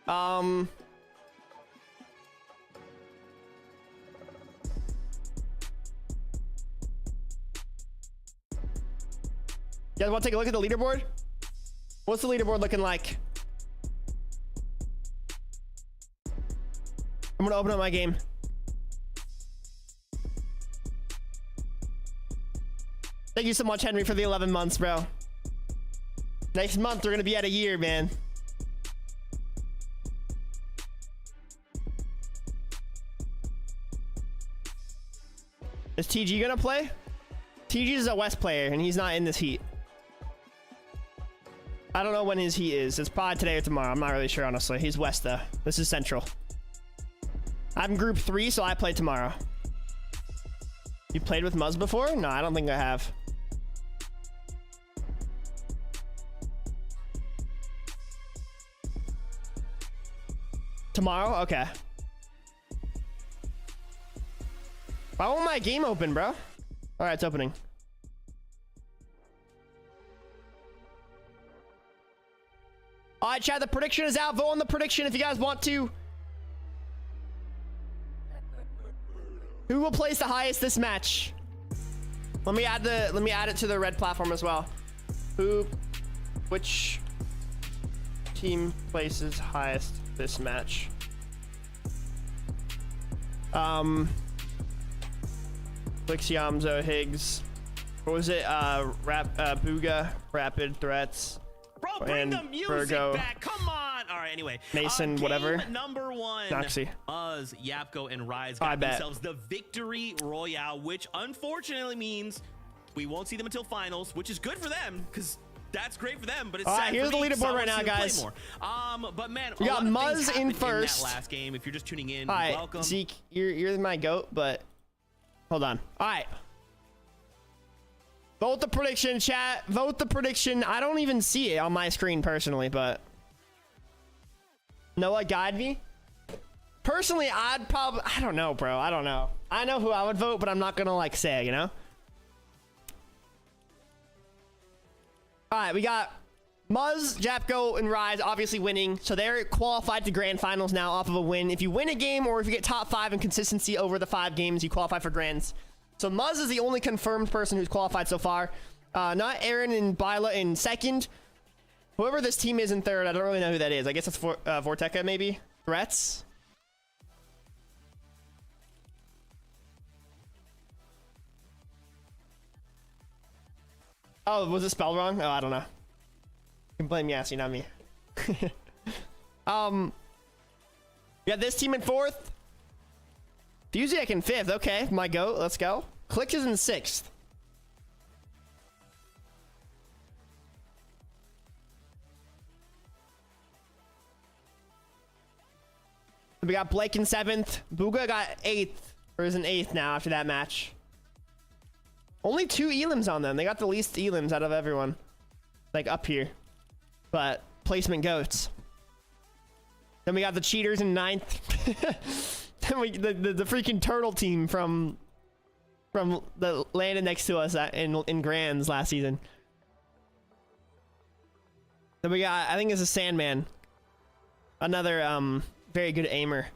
[SPEAKER 1] You guys want to take a look at the leaderboard? What's the leaderboard looking like? I'm gonna open up my game. Thank you so much, Henry, for the 11 months, bro. Next month, we're gonna be at a year, man. Is TG gonna play? TG is a West player, and he's not in this heat. I don't know when his heat is. It's probably today or tomorrow. I'm not really sure, honestly. He's West, though. This is Central. I'm Group 3, so I play tomorrow. You played with Muzz before? No, I don't think I have. Tomorrow? Okay. Why won't my game open, bro? All right, it's opening. All right, chat, the prediction is out. Vote on the prediction if you guys want to. Who will place the highest this match? Let me add it to the red platform as well. Which team places highest this match? Yamzo, Higgs. What was it? Booga, Rapid Threats.
[SPEAKER 4] Bro, bring the music
[SPEAKER 1] Virgo,
[SPEAKER 4] back. Come on. All right, anyway.
[SPEAKER 1] Mason, whatever.
[SPEAKER 4] Number 1.
[SPEAKER 1] Noxy.
[SPEAKER 4] Muzz, Yapko, and Rise got themselves the Victory Royale, which unfortunately means we won't see them until finals, which is good for them because that's great for them. But it's sad
[SPEAKER 1] here's
[SPEAKER 4] for me,
[SPEAKER 1] the leaderboard right now, guys.
[SPEAKER 4] But man,
[SPEAKER 1] we got Muzz in first.
[SPEAKER 4] In that last game. If you're just tuning in,
[SPEAKER 1] all right,
[SPEAKER 4] welcome.
[SPEAKER 1] Zeke, you're my goat, but hold on. All right. Vote the prediction, chat. Vote the prediction. I don't even see it on my screen personally, but Noah, guide me. Personally, I'd probably, I don't know, bro. I don't know. I know who I would vote, but I'm not gonna like say, you know. All right, we got Muzz, Japko, and Rise obviously winning, so they're qualified to grand finals now off of a win. If you win a game or if you get top 5 in consistency over the 5 games, you qualify for grands. So Muzz is the only confirmed person who's qualified so far. Not Aaron and Bila in second. Whoever this team is in third, I don't really know who that is. I guess it's Vorteca maybe? Threats? Oh, was it spelled wrong? Oh, I don't know. You can blame Yassi, not me. We got this team in fourth. Fusiak in fifth. Okay, my goat. Let's go. Click is in sixth. We got Blake in seventh. Booga got eighth, or is in eighth now after that match. Only 2 elims on them. They got the least elims out of everyone, like up here. But placement goats. Then we got the cheaters in ninth. Then we the freaking turtle team from the landed next to us in Grands last season. Then we got, I think it's a Sandman, another very good aimer.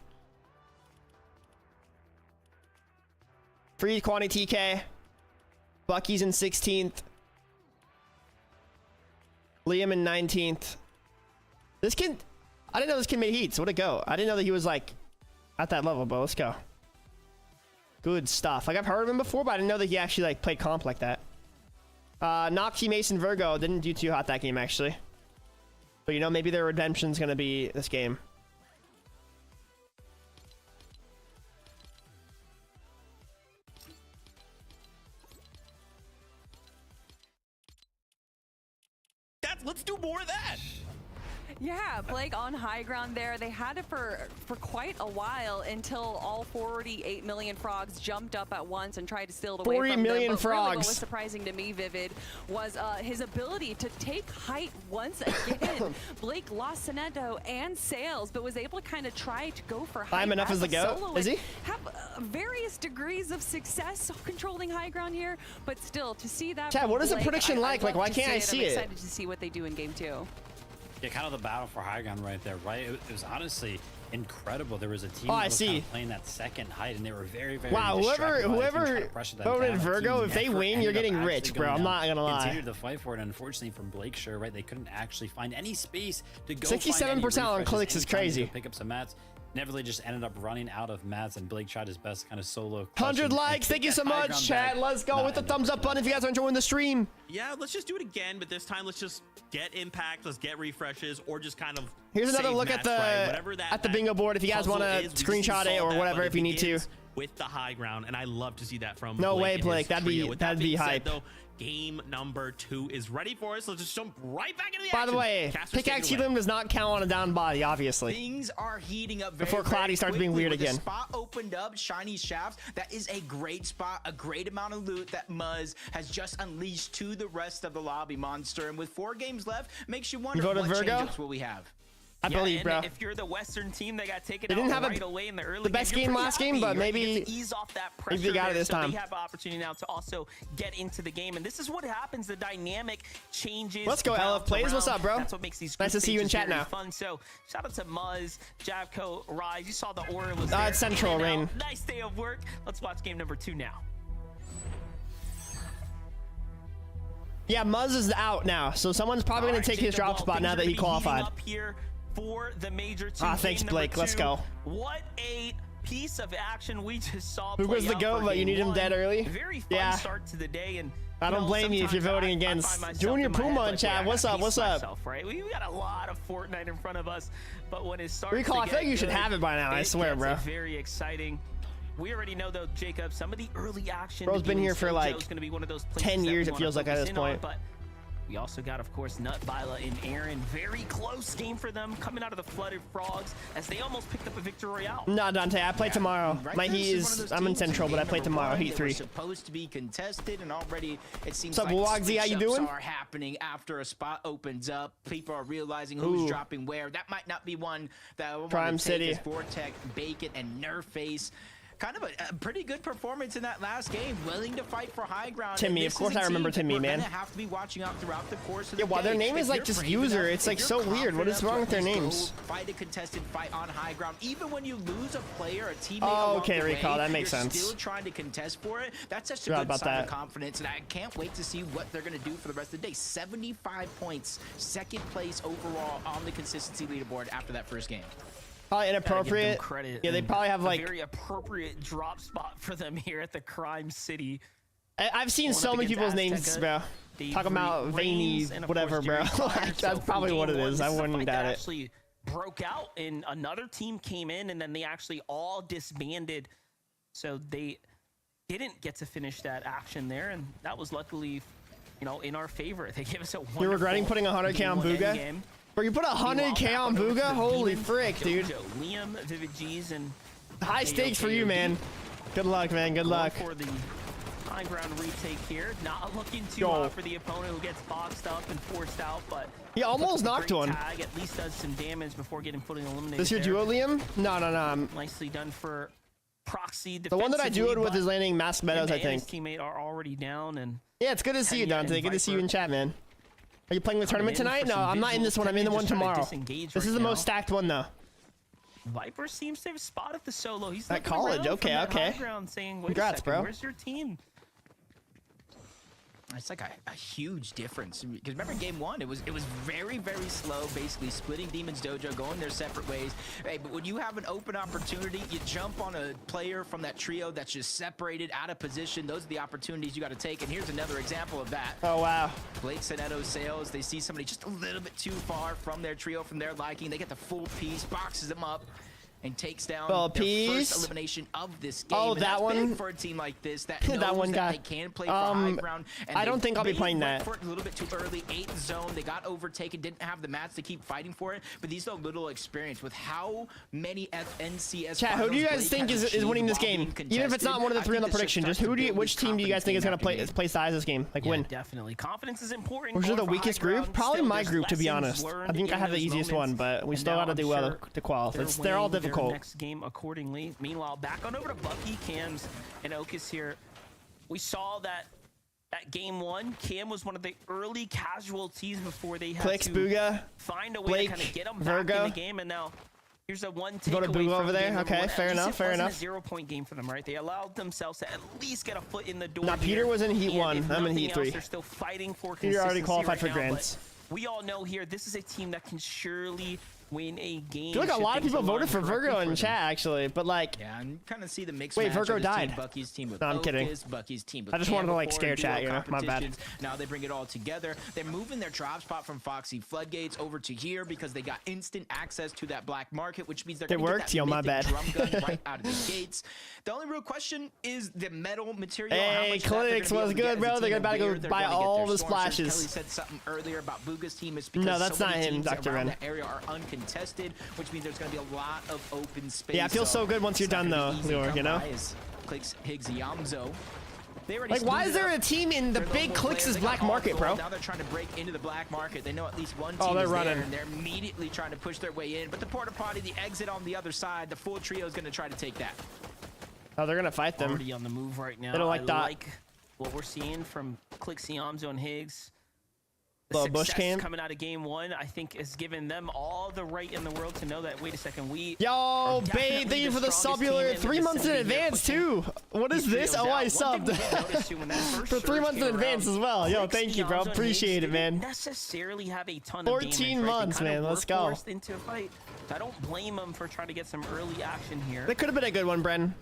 [SPEAKER 1] Free Quantity TK. Bucky's in 16th. Liam in 19th. This kid, I didn't know this kid made heats. What'd it go? I didn't know that he was like at that level, but let's go. Good stuff. Like I've heard of him before, but I didn't know that he actually like played comp like that. Noxy, Mason, Virgo didn't do too hot that game actually. But you know, maybe their redemption's gonna be this game.
[SPEAKER 4] Let's do more of that.
[SPEAKER 5] Yeah, Blake on high ground there. They had it for quite a while until all 48 million frogs jumped up at once and tried to steal it away from them.
[SPEAKER 1] 40 million
[SPEAKER 5] but
[SPEAKER 1] frogs.
[SPEAKER 5] Really what was surprising to me, Vivid, was his ability to take height once again. Blake lost Soneto and Sales, but was able to kind of try to go for height.
[SPEAKER 1] I'm enough as the goat. Is he?
[SPEAKER 5] Have various degrees of success controlling high ground here, but still to see that.
[SPEAKER 1] Chad, what is the
[SPEAKER 5] Blake,
[SPEAKER 1] prediction like? Like, why can't I see it?
[SPEAKER 5] I'm excited to see what they do in game 2.
[SPEAKER 6] Yeah, kind of the battle for high ground right there, right? It was honestly incredible. There was a team
[SPEAKER 1] that
[SPEAKER 6] was
[SPEAKER 1] see.
[SPEAKER 6] Kind of playing that second height, and they were very, very
[SPEAKER 1] wow. Whoever voted Virgo, if they win, you're getting rich, bro. I'm not gonna lie.
[SPEAKER 6] Continued to fight for it, and unfortunately from Blake, sure, right? They couldn't actually find any space to go.
[SPEAKER 1] 67% on clicks is crazy.
[SPEAKER 6] Pick up some mats. Nevertheless, just ended up running out of mats, and Blake tried his best kind of solo.
[SPEAKER 1] 100 likes. Thank you so much, chat. Let's go with the thumbs up button if you guys are enjoying the stream.
[SPEAKER 4] Yeah, let's just do it again, but this time let's just get impact, let's get refreshes, or just kind of.
[SPEAKER 1] Here's another look at the bingo board if you guys want to screenshot it or whatever if you need to.
[SPEAKER 4] With the high ground, and I love to see that from.
[SPEAKER 1] No way, Blake. That'd be hype.
[SPEAKER 4] Though, game number 2 is ready for us. Let's just jump right back into the
[SPEAKER 1] action. By the way, pickaxe healing does not count on a down body, obviously.
[SPEAKER 2] Things are heating up
[SPEAKER 1] before Cloudy starts being weird again.
[SPEAKER 2] The spot opened up, shiny shafts. That is a great spot, a great amount of loot that Muzz has just unleashed to the rest of the lobby monster. And with 4 games left, makes you wonder what change-ups will we have.
[SPEAKER 1] I believe, bro.
[SPEAKER 3] If you're the Western team, they got taken out right away in the early
[SPEAKER 1] best game last game, but maybe
[SPEAKER 3] ease off that pressure.
[SPEAKER 1] Maybe they got it this time.
[SPEAKER 3] They have an opportunity now to also get into the game, and this is what happens. The dynamic changes.
[SPEAKER 1] Let's go, NoahWPlays. What's up, bro?
[SPEAKER 3] That's what makes these
[SPEAKER 1] nice to see you in chat now.
[SPEAKER 3] Fun. So shout out to Muzz, Javco, Rise. You saw the aura was
[SPEAKER 1] it's Central Rain.
[SPEAKER 3] Nice day of work. Let's watch game number 2 now.
[SPEAKER 1] Yeah, Muzz is out now, so someone's probably going to take his drop spot now that he qualified.
[SPEAKER 3] Up here for the major team.
[SPEAKER 1] Thanks, Blake. Let's go.
[SPEAKER 3] What a piece of action we just saw.
[SPEAKER 1] Who was the GOAT, but you need him dead early?
[SPEAKER 3] Very fun start to the day, and
[SPEAKER 1] I don't blame you if you're voting against Junior Puma in chat. What's up? What's up?
[SPEAKER 3] Right? We got a lot of Fortnite in front of us, but when it starts,
[SPEAKER 1] Recall, I feel like you should have it by now. I swear, bro.
[SPEAKER 3] Very exciting. We already know though, Jacob, some of the early action.
[SPEAKER 1] Bro's been here for like 10 years. It feels like at this point.
[SPEAKER 3] But we also got, of course, Nut, Vila, and Aaron. Very close game for them coming out of the Flooded Frogs as they almost picked up a victory royale.
[SPEAKER 1] No, Dante, I play tomorrow. My Heat is, I'm in Central, but I play tomorrow. Heat 3.
[SPEAKER 2] Supposed to be contested, and already it seems
[SPEAKER 1] like
[SPEAKER 2] switch
[SPEAKER 1] how you doing?
[SPEAKER 2] are happening after a spot opens up. People are realizing who's dropping where. That might not be one that will
[SPEAKER 1] Prime City.
[SPEAKER 2] Vortex, Bacon, and Nerface. Kind of a pretty good performance in that last game, willing to fight for high ground.
[SPEAKER 1] Timmy, of course I remember Timmy, man.
[SPEAKER 2] Have to be watching out throughout the course of the
[SPEAKER 1] well, their name is like just user. It's like so weird. What is wrong with their names?
[SPEAKER 2] Fight a contested fight on high ground. Even when you lose a player, a teammate.
[SPEAKER 1] Oh, okay, Recall. That makes sense.
[SPEAKER 2] Still trying to contest for it. That's such a good sign of confidence, and I can't wait to see what they're going to do for the rest of the day. 75 points, second place overall on the consistency leaderboard after that first game.
[SPEAKER 1] Probably inappropriate. Yeah, they probably have like
[SPEAKER 3] a very appropriate drop spot for them here at the Crime City.
[SPEAKER 1] I've seen so many people's names, bro. Talking about veiny, whatever, bro. That's probably what it is. I wouldn't doubt it.
[SPEAKER 3] Actually broke out, and another team came in, and then they actually all disbanded. So they didn't get to finish that action there, and that was luckily, you know, in our favor. They gave us a wonderful.
[SPEAKER 1] You're regretting putting 100K on Booga? Bro, you put 100K on Booga? Holy frick, dude.
[SPEAKER 3] Liam, Vivid G's, and
[SPEAKER 1] high stakes for you, man. Good luck, man. Good luck.
[SPEAKER 3] For the high ground retake here. Not looking too hot for the opponent who gets boxed up and forced out, but
[SPEAKER 1] he almost knocked one.
[SPEAKER 3] Tag at least does some damage before getting fully eliminated.
[SPEAKER 1] This your duo, Liam? No.
[SPEAKER 3] Nicely done for Proxy.
[SPEAKER 1] The one that I duoed with is landing Mask Meadows, I think.
[SPEAKER 3] His teammate are already down, and
[SPEAKER 1] yeah, it's good to see you, Dante. Good to see you in chat, man. Are you playing the tournament tonight? No, I'm not in this one. I'm in the one tomorrow. This is the most stacked one, though.
[SPEAKER 3] Viper seems to have spotted the solo. He's
[SPEAKER 1] at college. Okay.
[SPEAKER 3] Saying,
[SPEAKER 1] congrats, bro.
[SPEAKER 3] Where's your team?
[SPEAKER 2] It's like a huge difference, because remember game one, it was very, very slow, basically splitting Demon's Dojo, going their separate ways. Hey, but when you have an open opportunity, you jump on a player from that trio that's just separated, out of position. Those are the opportunities you got to take, and here's another example of that.
[SPEAKER 1] Oh wow.
[SPEAKER 2] Blake Sonetto sails, they see somebody just a little bit too far from their trio, from their liking. They get the full piece, boxes them up, and takes down the first elimination of this game.
[SPEAKER 1] Oh, that one
[SPEAKER 2] big for a team like this that knows that
[SPEAKER 1] one guy.
[SPEAKER 2] They can play for high ground. And
[SPEAKER 1] I don't think I'll be playing that.
[SPEAKER 2] For it a little bit too early, 8th zone. They got overtaken, didn't have the mats to keep fighting for it. But these are little experience with how many NCS.
[SPEAKER 1] Chat, who do you guys think is winning this game? Even if it's not one of the three on the prediction, just which team do you guys think is gonna play size this game? Like win?
[SPEAKER 3] Definitely, confidence is important.
[SPEAKER 1] Which is the weakest group? Probably my group, to be honest. I think I have the easiest one, but we still gotta do well to qualify. They're all difficult.
[SPEAKER 3] Next game accordingly. Meanwhile, back on over to Bucky, Cams, and Okus here. We saw that at game one, Cam was one of the early casualties before they had to
[SPEAKER 1] Booga,
[SPEAKER 3] find a way
[SPEAKER 1] Blake,
[SPEAKER 3] to kind of get them
[SPEAKER 1] Virgo.
[SPEAKER 3] back in the game. And now here's a one takeaway.
[SPEAKER 1] Go to Booga over there. Okay, fair enough. Fair enough.
[SPEAKER 3] A 0-point game for them, right? They allowed themselves to at least get a foot in the door.
[SPEAKER 1] Now Peter was in Heat 1. I'm in Heat 3.
[SPEAKER 3] They're still fighting for
[SPEAKER 1] Peter already qualified for grants.
[SPEAKER 3] We all know here this is a team that can surely win a game.
[SPEAKER 1] I feel like a lot of people voted for Virgo in chat, actually, but like,
[SPEAKER 2] yeah, and kind of see the mix.
[SPEAKER 1] Wait, Virgo died.
[SPEAKER 2] Team, Bucky's team with
[SPEAKER 1] no, I'm kidding.
[SPEAKER 2] Bucky's team with
[SPEAKER 1] I just wanted to like scare chat, you know. My bad.
[SPEAKER 2] Now they bring it all together. They're moving their drop spot from Foxy Floodgates over to here because they got instant access to that black market, which means they're going to get that
[SPEAKER 1] my bad.
[SPEAKER 2] drum gun right out of the gates. The only real question is the metal material.
[SPEAKER 1] Hey, Clicks was good, bro. They're about to go buy all the splashes.
[SPEAKER 2] Kelly said something earlier about Booga's team is because
[SPEAKER 1] no, that's
[SPEAKER 2] so
[SPEAKER 1] not him, Dr. Ren.
[SPEAKER 2] That area are uncontested, which means there's going to be a lot of open space.
[SPEAKER 1] Yeah, it feels so good once you're done, though, Lure, you know?
[SPEAKER 2] Clicks, Higgs, Yamzo.
[SPEAKER 1] Like, why is there a team in the big Clicks' black market, bro?
[SPEAKER 2] Now they're trying to break into the black market. They know at least one team
[SPEAKER 1] they're
[SPEAKER 2] is
[SPEAKER 1] running.
[SPEAKER 2] there, and they're immediately trying to push their way in. But the porta potty, the exit on the other side, the full trio is going to try to take that.
[SPEAKER 1] Oh, they're going to fight them.
[SPEAKER 3] Already on the move right now.
[SPEAKER 1] They don't like that.
[SPEAKER 3] Like what we're seeing from Clicks, Yamzo, and Higgs. success coming out of game 1, I think, has given them all the right in the world to know that, wait a second,
[SPEAKER 1] Yo, Bane, thank you for the subular 3 months in advance, too. What is this? Oh, I subbed. For 3 months in advance as well. Yo, thank you, bro. Appreciate it, man.
[SPEAKER 3] Necessarily have a ton
[SPEAKER 1] 14 months, man. Let's go.
[SPEAKER 3] Into a fight. So I don't blame them for trying to get some early action here.
[SPEAKER 1] That could have been a good one, Bren.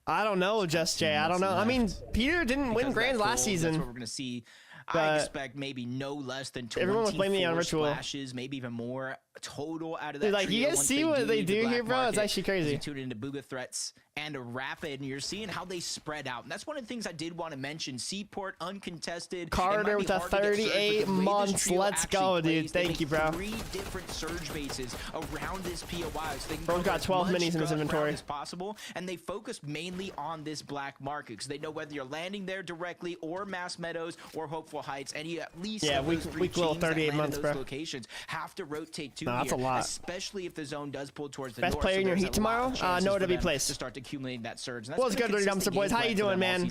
[SPEAKER 1] I don't know, Just Jay. I don't know. I mean, Peter didn't win Grands last season.
[SPEAKER 2] That's what we're gonna see. I expect maybe no less than 24 splashes, maybe even more total out of that.
[SPEAKER 1] Dude, like, you guys see what they do here, bro? It's actually crazy.
[SPEAKER 2] You tune into Booga threats and a rapid, and you're seeing how they spread out. And that's one of the things I did want to mention. Seaport uncontested.
[SPEAKER 1] Carter with a 38 months. Let's go, dude. Thank you, bro.
[SPEAKER 2] 3 different surge bases around this POI. So they can
[SPEAKER 1] Bro's got 12 minis in his inventory
[SPEAKER 2] as possible, and they focus mainly on this black market because they know whether you're landing there directly or Mass Meadows or Hopeful Heights, and you at least
[SPEAKER 1] weak little 38 months, bro.
[SPEAKER 2] Locations have to rotate to
[SPEAKER 1] that's a lot.
[SPEAKER 2] Especially if the zone does pull towards the
[SPEAKER 1] best
[SPEAKER 2] north.
[SPEAKER 1] Player in your heat tomorrow? NoahWPlays.
[SPEAKER 2] To start accumulating that surge.
[SPEAKER 1] What's good, Dirty Dumpster Boys? How you doing, man?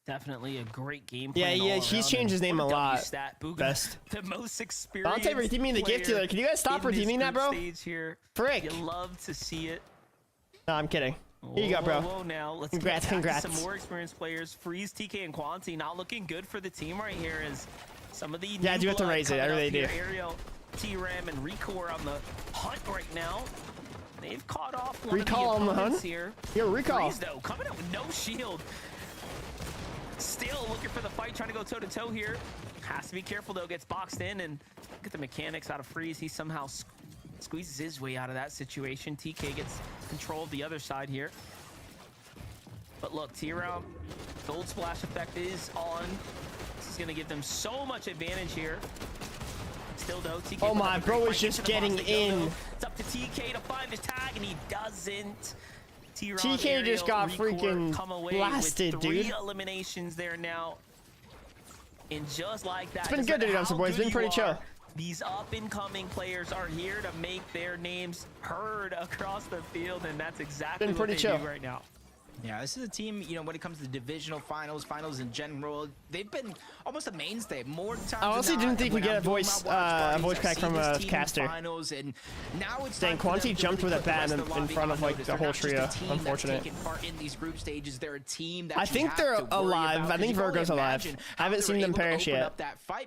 [SPEAKER 3] Definitely a great game.
[SPEAKER 1] Yeah, he's changed his name a lot. Best.
[SPEAKER 3] The most experienced.
[SPEAKER 1] Dante redeeming the gift dealer. Can you guys stop redeeming that, bro? Frick.
[SPEAKER 3] You love to see it.
[SPEAKER 1] No, I'm kidding. Here you go, bro.
[SPEAKER 3] Whoa, now let's
[SPEAKER 1] congrats.
[SPEAKER 3] some more experienced players. Freeze, TK, and Quanti not looking good for the team right here. As some of the
[SPEAKER 1] I do have to raise it. I really do.
[SPEAKER 3] Ariel, T-Ram, and Rico are on the hunt right now. They've caught off one
[SPEAKER 1] recall
[SPEAKER 3] of the
[SPEAKER 1] on the hunt
[SPEAKER 3] here.
[SPEAKER 1] Yo, recall.
[SPEAKER 3] Freeze, though, coming out with no shield. Still looking for the fight, trying to go toe-to-toe here. Has to be careful, though. Gets boxed in, and look at the mechanics out of Freeze. He somehow squeezes his way out of that situation. TK gets control of the other side here. But look, T-Round, gold splash effect is on. This is going to give them so much advantage here. Still, though, TK.
[SPEAKER 1] Oh my, bro is just getting in.
[SPEAKER 3] It's up to TK to find his tag, and he doesn't.
[SPEAKER 1] TK just got freaking blasted, dude.
[SPEAKER 3] 3 eliminations there now. And just like that,
[SPEAKER 1] it's been good, dude. Boys. It's been pretty chill.
[SPEAKER 3] These up-and-coming players are here to make their names heard across the field, and that's exactly what they do right now.
[SPEAKER 2] Yeah, this is a team, you know, when it comes to the divisional finals in general, they've been almost a mainstay. More times
[SPEAKER 1] I honestly didn't think we get a voice crack from a caster.
[SPEAKER 2] And now it's
[SPEAKER 1] dang, Quanti jumped with a bat in front of like the whole trio. Unfortunate.
[SPEAKER 2] In these group stages, they're a team that
[SPEAKER 1] I think they're alive. I think Virgo's alive. I haven't seen them perish yet. By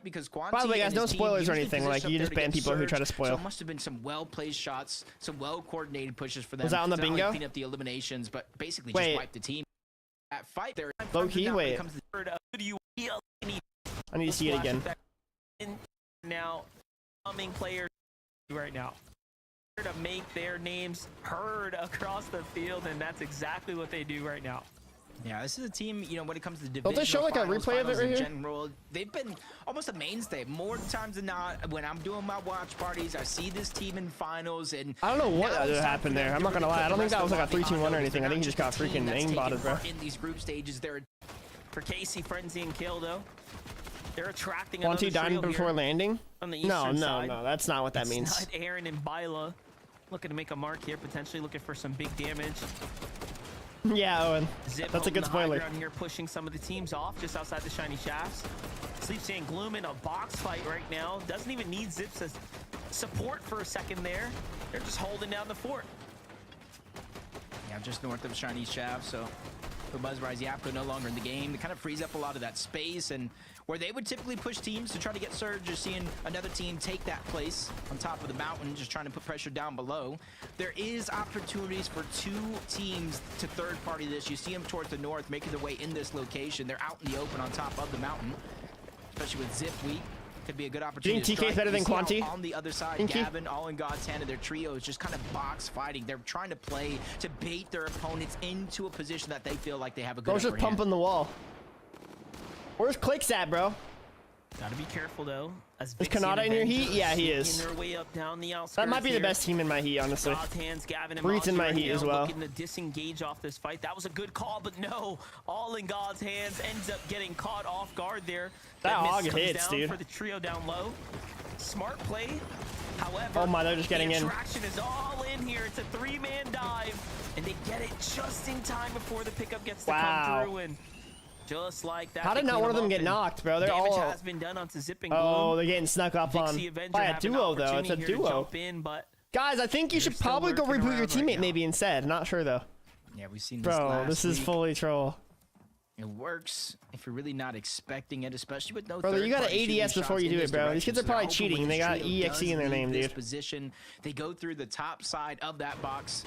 [SPEAKER 1] the way, guys, no spoilers or anything. Like, you just ban people who try to spoil.
[SPEAKER 2] So it must have been some well-placed shots, some well-coordinated pushes for them.
[SPEAKER 1] Was that on the bingo?
[SPEAKER 2] Clean up the eliminations, but basically just wipe the team. That fight there.
[SPEAKER 1] Low key, wait. I need to see it again.
[SPEAKER 3] Now, coming players right now to make their names heard across the field, and that's exactly what they do right now.
[SPEAKER 2] Yeah, this is a team, you know, when it comes to the
[SPEAKER 1] division. Don't they show like a replay of it right here?
[SPEAKER 2] General, they've been almost a mainstay. More times than not, when I'm doing my watch parties, I see this team in finals, and
[SPEAKER 1] I don't know what happened there. I'm not gonna lie. I don't think that was like a 3-2-1 or anything. I think he just got freaking aimbotted, bro.
[SPEAKER 2] In these group stages, they're
[SPEAKER 3] for Casey, Frenzy, and Kill though. They're attracting.
[SPEAKER 1] Quanti died before landing?
[SPEAKER 3] On the eastern side.
[SPEAKER 1] No, that's not what that means.
[SPEAKER 3] Not Aaron and Byla looking to make a mark here, potentially looking for some big damage.
[SPEAKER 1] Yeah, Owen.
[SPEAKER 3] Zip
[SPEAKER 1] that's a good spoiler.
[SPEAKER 3] Here pushing some of the teams off just outside the shiny shafts. Sleepsy and Gloom in a box fight right now. Doesn't even need Zip's support for a second there. They're just holding down the fort.
[SPEAKER 2] Yeah, just north of shiny shaft, so for Buzzrise, Yapko no longer in the game. They kind of frees up a lot of that space, and where they would typically push teams to try to get Surge, you're seeing another team take that place on top of the mountain, just trying to put pressure down below. There is opportunities for 2 teams to third party this. You see them towards the north, making their way in this location. They're out in the open on top of the mountain, especially with Zip weak. Could be a good opportunity.
[SPEAKER 1] Do you think TK is better than Quanti?
[SPEAKER 2] On the other side, Gavin, all in God's hand, and their trio is just kind of box fighting. They're trying to play to bait their opponents into a position that they feel like they have a good
[SPEAKER 1] Bro's just pumping the wall. Where's Clicks at, bro?
[SPEAKER 3] Gotta be careful though.
[SPEAKER 1] Is Kanata in your heat? Yeah, he is.
[SPEAKER 3] Their way up down the outskirts.
[SPEAKER 1] That might be the best team in my heat, honestly. Breed's in my heat as well.
[SPEAKER 3] Looking to disengage off this fight. That was a good call, but no. All in God's hands. Ends up getting caught off guard there.
[SPEAKER 1] That hog hits, dude.
[SPEAKER 3] For the trio down low. Smart play. However,
[SPEAKER 1] oh my, they're just getting in.
[SPEAKER 3] The attraction is all in here. It's a 3-man dive, and they get it just in time before the pickup gets to come through. And Just like that.
[SPEAKER 1] How did not one of them get knocked, bro? They're all...
[SPEAKER 3] Damage has been done onto Zip and
[SPEAKER 1] Oh, they're getting snuck up on by a duo, though. It's a duo. Guys, I think you should probably go reboot your teammate maybe instead. Not sure, though.
[SPEAKER 2] Yeah, we've seen this
[SPEAKER 1] Bro, this is fully troll.
[SPEAKER 2] It works if you're really not expecting it, especially with no.
[SPEAKER 1] Bro, you got an ADS before you do it, bro. These kids are probably cheating. They got EXE in their name, dude.
[SPEAKER 2] Position. They go through the top side of that box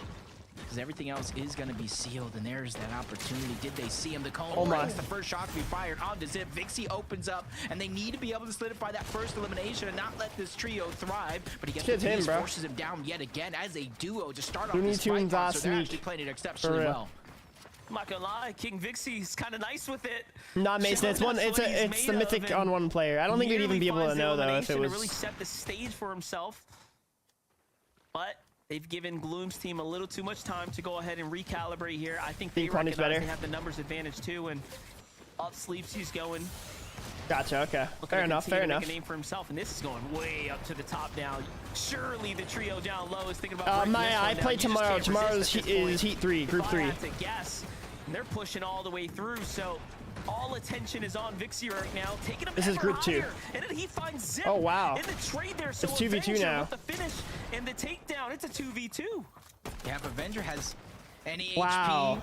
[SPEAKER 2] because everything else is going to be sealed, and there's that opportunity. Did they see him? The cone breaks. The first shot to be fired onto Zip. Vixie opens up, and they need to be able to solidify that first elimination and not let this trio thrive. But he gets the piece, forces him down yet again as a duo to start off this fight. So they're actually playing it exceptionally well.
[SPEAKER 3] I'm not gonna lie, King Vixie's kind of nice with it.
[SPEAKER 1] Not Mason. It's one. It's the mythic on one player. I don't think you'd even be able to know though if it was.
[SPEAKER 3] Really set the stage for himself, but they've given Gloom's team a little too much time to go ahead and recalibrate here. I think they recognize they have the numbers advantage too, and up sleeps he's going.
[SPEAKER 1] Gotcha. Okay. Fair enough. Fair enough.
[SPEAKER 3] Make a name for himself, and this is going way up to the top now. Surely the trio down low is thinking about.
[SPEAKER 1] I play tomorrow. Tomorrow's is Heat 3, Group 3.
[SPEAKER 3] And they're pushing all the way through, so all attention is on Vixie right now, taking him.
[SPEAKER 1] This is Group 2.
[SPEAKER 3] And then he finds Zip.
[SPEAKER 1] Oh wow!
[SPEAKER 3] In the trade there, so
[SPEAKER 1] it's 2v2 now.
[SPEAKER 3] With the finish and the takedown, it's a 2v2.
[SPEAKER 2] Yeah, if Avenger has any HP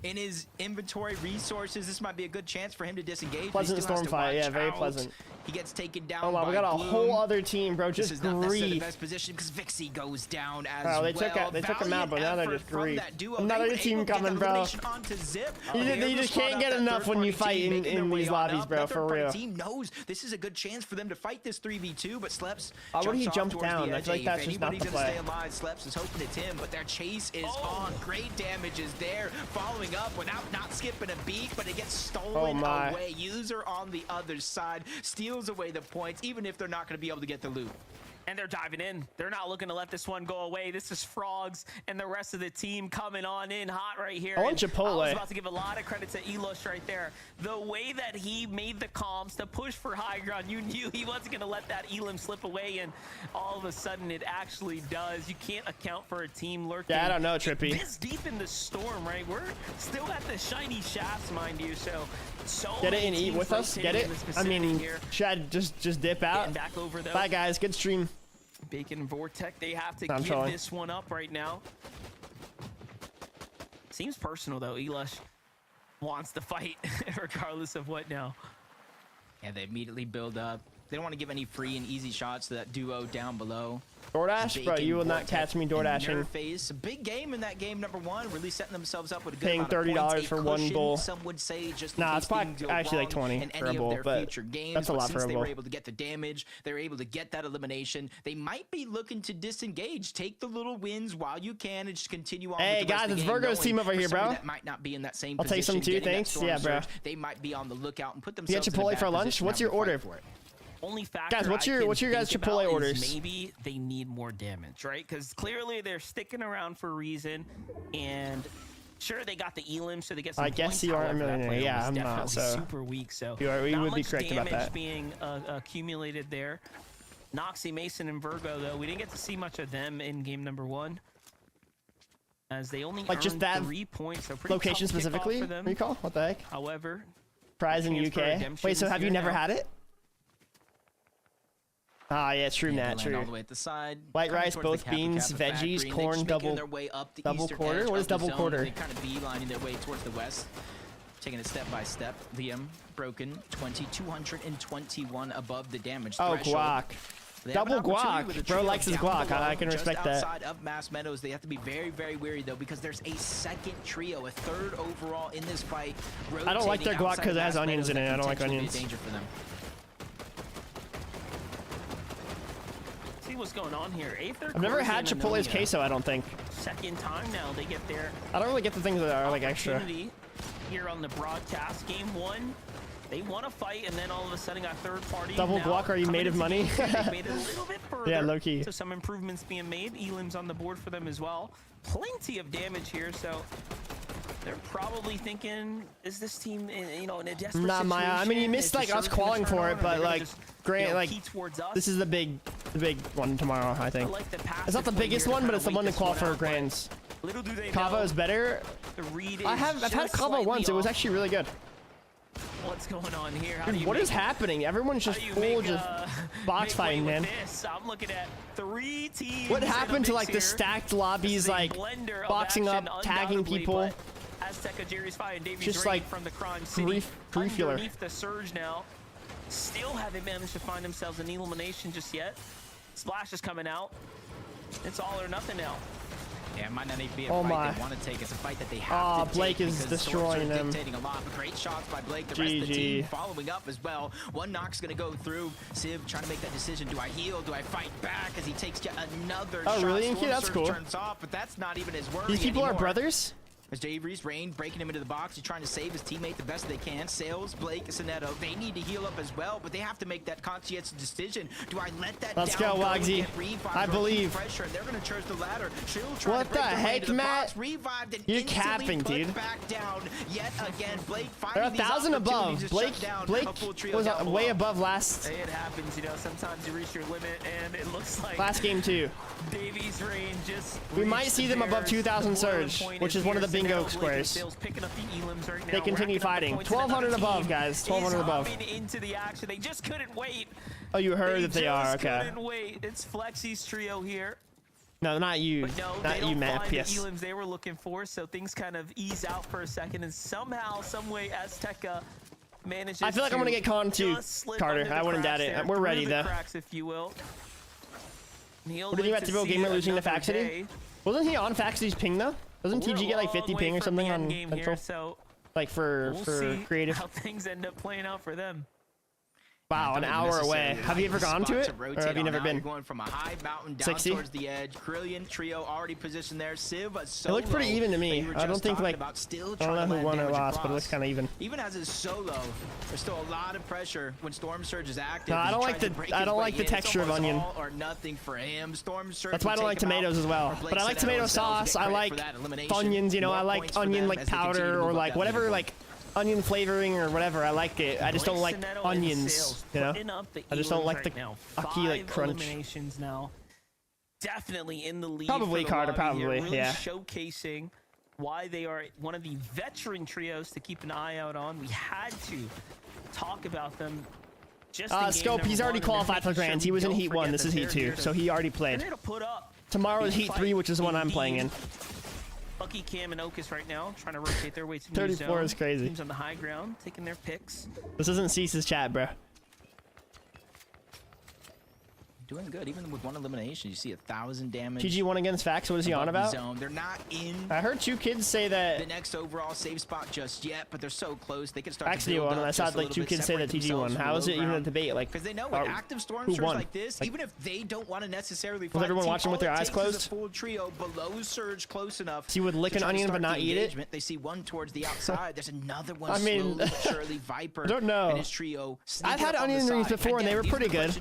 [SPEAKER 2] in his inventory resources, this might be a good chance for him to disengage.
[SPEAKER 1] Pleasant storm fight, yeah, very pleasant.
[SPEAKER 2] He gets taken down.
[SPEAKER 1] Oh wow, we got a whole other team, bro. Just
[SPEAKER 2] this is not necessarily the best position because Vixie goes down as well.
[SPEAKER 1] They took him out, but now they're just grief. Another team coming, bro. You just can't get enough when you fight in these lobbies, bro. For real.
[SPEAKER 2] The team knows this is a good chance for them to fight this 3v2, but Sleps.
[SPEAKER 1] Why would he jump down? I feel like that's just not the play.
[SPEAKER 2] Stay alive, Sleps is hoping it's him, but their chase is on. Great damage is there, following up without not skipping a beat, but it gets stolen away. User on the other side steals away the points, even if they're not going to be able to get the loot.
[SPEAKER 3] And they're diving in. They're not looking to let this one go away. This is Frogs and the rest of the team coming on in hot right here.
[SPEAKER 1] I want Chipotle.
[SPEAKER 3] I was about to give a lot of credit to Elush right there. The way that he made the comms to push for high ground, you knew he wasn't going to let that Elim slip away, and all of a sudden it actually does. You can't account for a team lurking.
[SPEAKER 1] Yeah, I don't know, Trippy.
[SPEAKER 3] This deep in the storm, right? We're still at the shiny shafts, mind you, so
[SPEAKER 1] get it and eat with us. Get it? I mean, should I just dip out?
[SPEAKER 3] Back over, though.
[SPEAKER 1] Bye, guys. Good stream.
[SPEAKER 3] Bacon and Vortec, they have to give this one up right now. Seems personal, though. Elush wants to fight regardless of what now.
[SPEAKER 2] Yeah, they immediately build up. They don't want to give any free and easy shots to that duo down below.
[SPEAKER 1] DoorDash, bro, you will not catch me DoorDashing.
[SPEAKER 2] Face. A big game in that game, number one. Really setting themselves up with a good
[SPEAKER 1] paying $30 for one bowl.
[SPEAKER 2] Some would say just
[SPEAKER 1] nah, it's probably actually like 20 for a bowl, but that's a lot for a bowl.
[SPEAKER 2] They were able to get the damage, they were able to get that elimination. They might be looking to disengage, take the little wins while you can, and just continue on.
[SPEAKER 1] Hey guys, it's Virgo's team over here, bro.
[SPEAKER 2] That might not be in that same
[SPEAKER 1] I'll take some too, thanks. Yeah, bro.
[SPEAKER 2] They might be on the lookout and put themselves.
[SPEAKER 1] You get Chipotle for lunch? What's your order?
[SPEAKER 3] Only factor
[SPEAKER 1] guys, what's your guys' Chipotle orders?
[SPEAKER 3] Maybe they need more damage, right? Because clearly they're sticking around for a reason, and sure they got the Elim, so they get some
[SPEAKER 1] I guess you are a millionaire. Yeah, I'm not. So
[SPEAKER 3] super weak. So
[SPEAKER 1] you would be correct about that.
[SPEAKER 3] Being accumulated there. Noxy, Mason, and Virgo, though, we didn't get to see much of them in game number 1, as they only
[SPEAKER 1] like just that
[SPEAKER 3] 3 points. So
[SPEAKER 1] location specifically. Recall? What the heck?
[SPEAKER 3] However,
[SPEAKER 1] prize in UK. Wait, so have you never had it? Ah, yeah, true, Nat, true.
[SPEAKER 2] All the way at the side.
[SPEAKER 1] White rice, both beans, veggies, corn, double quarter? What is double quarter?
[SPEAKER 2] They're kind of beelining their way towards the west. Taking it step by step. Liam, broken, 221 above the damage threshold.
[SPEAKER 1] Oh, guac. Double guac. Bro likes his guac. I can respect that.
[SPEAKER 2] Outside of Mass Meadows, they have to be very, very wary, though, because there's a second trio, a third overall in this fight.
[SPEAKER 1] I don't like their guac because it has onions in it. I don't like onions.
[SPEAKER 2] Danger for them.
[SPEAKER 3] What's going on here?
[SPEAKER 1] I've never had Chipotle's queso, I don't think.
[SPEAKER 3] Second time now they get there.
[SPEAKER 1] I don't really get the things that are like extra.
[SPEAKER 3] Here on the broadcast, game 1, they want to fight, and then all of a sudden got third party.
[SPEAKER 1] Double guac, are you made of money?
[SPEAKER 3] They made it a little bit further.
[SPEAKER 1] Yeah, low key.
[SPEAKER 3] So some improvements being made. Elim's on the board for them as well. Plenty of damage here, so they're probably thinking, is this team in, you know, in a desperate situation?
[SPEAKER 1] I mean, you missed like us calling for it, but like, great, like, this is the big one tomorrow, I think. It's not the biggest one, but it's the one to call for grands. Kava is better. I've had Kava once. It was actually really good.
[SPEAKER 3] what's going on here.
[SPEAKER 1] Dude, what is happening? Everyone's just full just box fighting, man.
[SPEAKER 3] I'm looking at 3 teams.
[SPEAKER 1] What happened to like the stacked lobbies, like boxing up, tagging people?
[SPEAKER 3] Azteca, Jerry's Fire, and Davies
[SPEAKER 1] just
[SPEAKER 3] Rain
[SPEAKER 1] like
[SPEAKER 3] from the Crime City
[SPEAKER 1] grief-fueler.
[SPEAKER 3] Underneath the surge now. Still haven't managed to find themselves an elimination just yet. Splash is coming out. It's all or nothing now.
[SPEAKER 2] Yeah, it might not even be a fight they want to take. It's a fight that they have to
[SPEAKER 1] Blake
[SPEAKER 2] take
[SPEAKER 1] is destroying them.
[SPEAKER 2] Dictating a lot, but great shots by Blake. The rest of the team following up as well. One knock's going to go through. Civ trying to make that decision. Do I heal? Do I fight back? As he takes yet another shot.
[SPEAKER 1] Oh, really? That's cool.
[SPEAKER 2] Turns off, but that's not even his worry
[SPEAKER 1] These people
[SPEAKER 2] anymore.
[SPEAKER 1] are brothers?
[SPEAKER 2] As Davies Rain breaking him into the box, he's trying to save his teammate the best they can. Sales, Blake, Sinetto, they need to heal up as well, but they have to make that conscientious decision. Do I let that
[SPEAKER 1] Let's go, Wagsy. I believe.
[SPEAKER 2] Pressure, and they're going to charge the ladder.
[SPEAKER 1] What the heck, Matt?
[SPEAKER 2] Revived and
[SPEAKER 1] you're capping, dude.
[SPEAKER 2] Back down yet again. Blake
[SPEAKER 1] they're 1,000 above. Blake was way above last.
[SPEAKER 3] It happens, you know. Sometimes you reach your limit, and it looks like
[SPEAKER 1] last game too.
[SPEAKER 3] Davies Rain just.
[SPEAKER 1] We might see them above 2,000 surge, which is one of the bingo squares.
[SPEAKER 3] Right,
[SPEAKER 1] they continue fighting. 1,200 above, guys. 1,200 above.
[SPEAKER 3] Into the action. They just couldn't wait.
[SPEAKER 1] Oh, you heard that they are. Okay.
[SPEAKER 3] Couldn't wait. It's Flexi's trio here.
[SPEAKER 1] No, not you.
[SPEAKER 3] No,
[SPEAKER 1] not you, Matt.
[SPEAKER 3] Yes. The elims they were looking for, so things kind of ease out for a second, and somehow, some way, Azteca manages.
[SPEAKER 1] I feel like I'm gonna get conned too, Carter. I wouldn't doubt it. We're ready though.
[SPEAKER 3] Cracks, if you will.
[SPEAKER 1] What did you at Typical Gamer losing to Faxity? Wasn't he on Faxity's ping though? Doesn't TG get like 50 ping or something on Central?
[SPEAKER 3] So
[SPEAKER 1] like for creative.
[SPEAKER 3] How things end up playing out for them.
[SPEAKER 1] Wow, an hour away. Have you ever gone to it? Or have you never been?
[SPEAKER 2] Going from a high mountain down
[SPEAKER 1] 60?
[SPEAKER 2] Towards the edge. Krillian trio already positioned there. Civ
[SPEAKER 1] it looked pretty even to me. I don't think like I don't know who won or lost, but it looks kind of even.
[SPEAKER 2] Even as his solo, there's still a lot of pressure when Storm Surge is active.
[SPEAKER 1] No, I don't like the texture of onion.
[SPEAKER 2] All or nothing for him. Storm Surge.
[SPEAKER 1] That's why I don't like tomatoes as well. But I like tomato sauce. I like onions. You know, I like onion like powder or like whatever like. Onion flavoring or whatever, I like it. I just don't like onions, you know? I just don't like the aki like crunch.
[SPEAKER 3] Eliminations now. Definitely in the lead.
[SPEAKER 1] Probably Carter, probably,
[SPEAKER 3] really
[SPEAKER 1] yeah.
[SPEAKER 3] Showcasing why they are one of the veteran trios to keep an eye out on. We had to talk about them.
[SPEAKER 1] Scope, he's already qualified for Grands. He was in Heat 1, this is Heat 2, so he already played. Tomorrow is Heat 3, which is the one I'm playing in.
[SPEAKER 3] Bucky, Cam, and Okus right now trying to rotate their way to the
[SPEAKER 1] 34 is crazy.
[SPEAKER 3] Teams on the high ground taking their picks.
[SPEAKER 1] This isn't Cease's chat, bro.
[SPEAKER 2] Doing good, even with one elimination, you see 1,000 damage.
[SPEAKER 1] TG won against Fax. What is he on about?
[SPEAKER 2] They're not in.
[SPEAKER 1] I heard 2 kids say that
[SPEAKER 2] the next overall save spot just yet, but they're so close they can start.
[SPEAKER 1] Actually, won. I saw like 2 kids say that TG won. How is it even a debate? Like,
[SPEAKER 2] because they know with active storm surge like this, even if they don't want to necessarily.
[SPEAKER 1] Was everyone watching with their eyes closed?
[SPEAKER 2] Full trio below surge close enough.
[SPEAKER 1] So you would lick an onion but not eat it.
[SPEAKER 2] They see one towards the outside. There's another one.
[SPEAKER 1] I mean,
[SPEAKER 2] Shirley Viper.
[SPEAKER 1] I don't know.
[SPEAKER 2] And his trio.
[SPEAKER 1] I've had onion rings before and they were pretty good.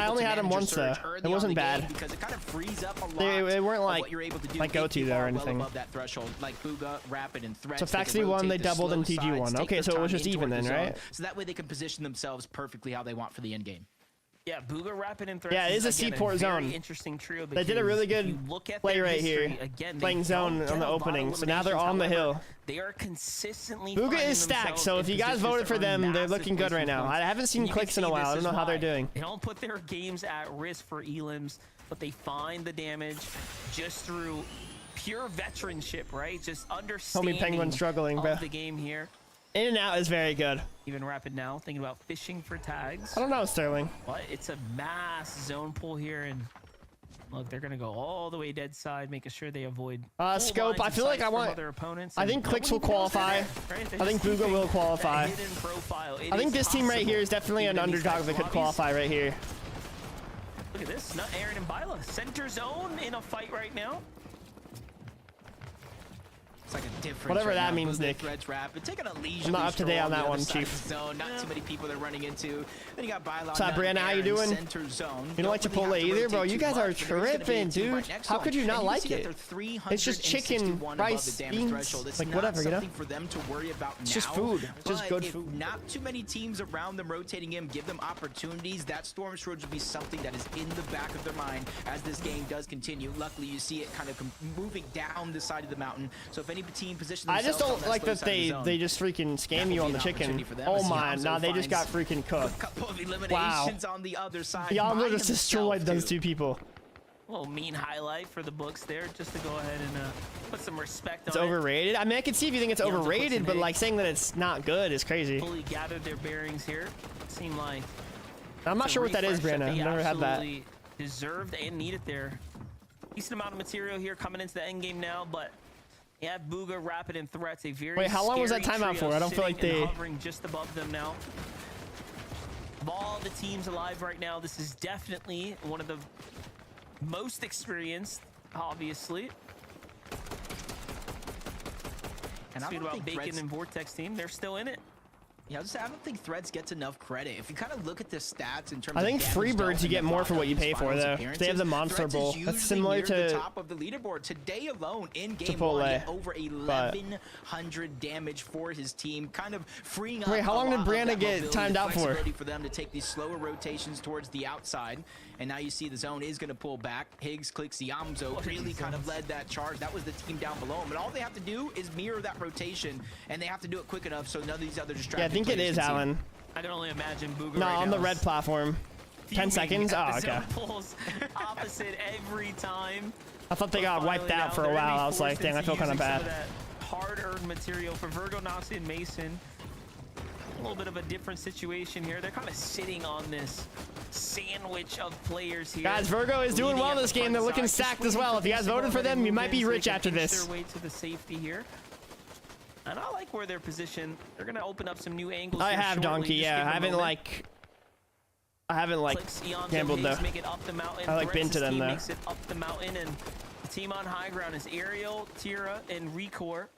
[SPEAKER 1] I only had them once though. It wasn't bad.
[SPEAKER 2] Because it kind of frees up a lot.
[SPEAKER 1] They weren't like go-to though or anything.
[SPEAKER 2] Above that threshold, like Booga, Rapid, and Threats.
[SPEAKER 1] So Faxity won, they doubled, and TG won. Okay, so it was just even then, right?
[SPEAKER 2] So that way they can position themselves perfectly how they want for the end game.
[SPEAKER 3] Yeah, Booga, Rapid, and Threats.
[SPEAKER 1] Yeah, it is a Seaport zone.
[SPEAKER 3] Interesting trio.
[SPEAKER 1] They did a really good play right here, playing zone on the opening. So now they're on the hill.
[SPEAKER 3] They are consistently.
[SPEAKER 1] Booga is stacked, so if you guys voted for them, they're looking good right now. I haven't seen clicks in a while. I don't know how they're doing.
[SPEAKER 3] They don't put their games at risk for elims, but they find the damage just through pure veteranship, right? Just understanding.
[SPEAKER 1] Homie Penguin struggling, bro.
[SPEAKER 3] The game here.
[SPEAKER 1] In and out is very good.
[SPEAKER 3] Even Rapid now thinking about fishing for tags.
[SPEAKER 1] I don't know, Sterling.
[SPEAKER 3] But it's a mass zone pull here, and look, they're gonna go all the way dead side, making sure they avoid.
[SPEAKER 1] Scope. I feel like I want.
[SPEAKER 3] Other opponents.
[SPEAKER 1] I think Clicks will qualify. I think Booga will qualify. I think this team right here is definitely an underdog that could qualify right here.
[SPEAKER 3] Look at this. Not Aaron and Bila. Center zone in a fight right now.
[SPEAKER 2] It's like a difference.
[SPEAKER 1] Whatever that means, Nick.
[SPEAKER 2] I'm
[SPEAKER 1] not up to date on that one, Chief.
[SPEAKER 2] Zone. Not too many people they're running into. Then you got Bylon.
[SPEAKER 1] What's up, Brianna? How you doing? You don't like Chipotle either, bro? You guys are tripping, dude. How could you not like it? It's just chicken, rice, beans, like whatever, you know? It's just food. It's just good food.
[SPEAKER 2] Not too many teams around them rotating him, give them opportunities. That Storm Surge will be something that is in the back of their mind as this game does continue. Luckily, you see it kind of moving down the side of the mountain. So if anybody the team position
[SPEAKER 1] I just
[SPEAKER 2] themselves
[SPEAKER 1] don't like that they just freaking scam you on the chicken. Oh my, nah, they just got freaking cooked.
[SPEAKER 2] Couple of eliminations on the other side.
[SPEAKER 1] Yamzo just destroyed those two people.
[SPEAKER 3] A little mean highlight for the books there, just to go ahead and put some respect on it.
[SPEAKER 1] It's overrated. I mean, I can see if you think it's overrated, but like saying that it's not good is crazy.
[SPEAKER 3] Fully gathered their bearings here. Seemed like
[SPEAKER 1] I'm not sure what that is, Brianna. I've never had that.
[SPEAKER 3] Deserved and needed there. Decent amount of material here coming into the end game now, but yeah, Bugha, Rapid, and Threats, a very
[SPEAKER 1] Wait, how long was that timeout for? I don't feel like they
[SPEAKER 3] hovering just above them now. Of all the teams alive right now, this is definitely one of the most experienced, obviously.
[SPEAKER 2] And I
[SPEAKER 3] don't
[SPEAKER 2] don't
[SPEAKER 3] about
[SPEAKER 2] think
[SPEAKER 3] Bacon and Vortex team, they're still in it.
[SPEAKER 2] Yeah, I don't think Threads gets enough credit. If you kind of look at the stats in terms
[SPEAKER 1] I think
[SPEAKER 2] of
[SPEAKER 1] Freebirds you get more for what you pay for though. They have the Monster Bowl. That's similar to
[SPEAKER 2] the top of the leaderboard. Today alone in game one, he had over 1100 damage for his team, kind of freeing up.
[SPEAKER 1] Wait, how long did Brianna get timed out for?
[SPEAKER 2] For them to take these slower rotations towards the outside. And now you see the zone is going to pull back. Higgs clicks Yamzo, really kind of led that charge. That was the team down below him. And all they have to do is mirror that rotation, and they have to do it quick enough so none of these other distractions.
[SPEAKER 1] Yeah, I think it is, Alan.
[SPEAKER 3] I can only imagine Bugha
[SPEAKER 1] No,
[SPEAKER 3] right
[SPEAKER 1] on the
[SPEAKER 3] now
[SPEAKER 1] red platform. 10 seconds? Oh, okay.
[SPEAKER 3] Pulls opposite every time.
[SPEAKER 1] I thought they got wiped out for a while. I was like, dang, I feel kind of bad.
[SPEAKER 3] Hard-earned material for Virgo, Noxy, and Mason. A little bit of a different situation here. They're kind of sitting on this sandwich of players here.
[SPEAKER 1] Guys, Virgo is doing well this game. They're looking stacked as well. If you guys voted for them, you might be rich after this.
[SPEAKER 3] Their way to the safety here. And I like where they're positioned. They're gonna open up some new angles.
[SPEAKER 1] I have Donkey, yeah. I haven't like gambled though. I like been to them though.
[SPEAKER 3] Makes it up the mountain, and the team on high ground is Ariel, Tira, and Recor.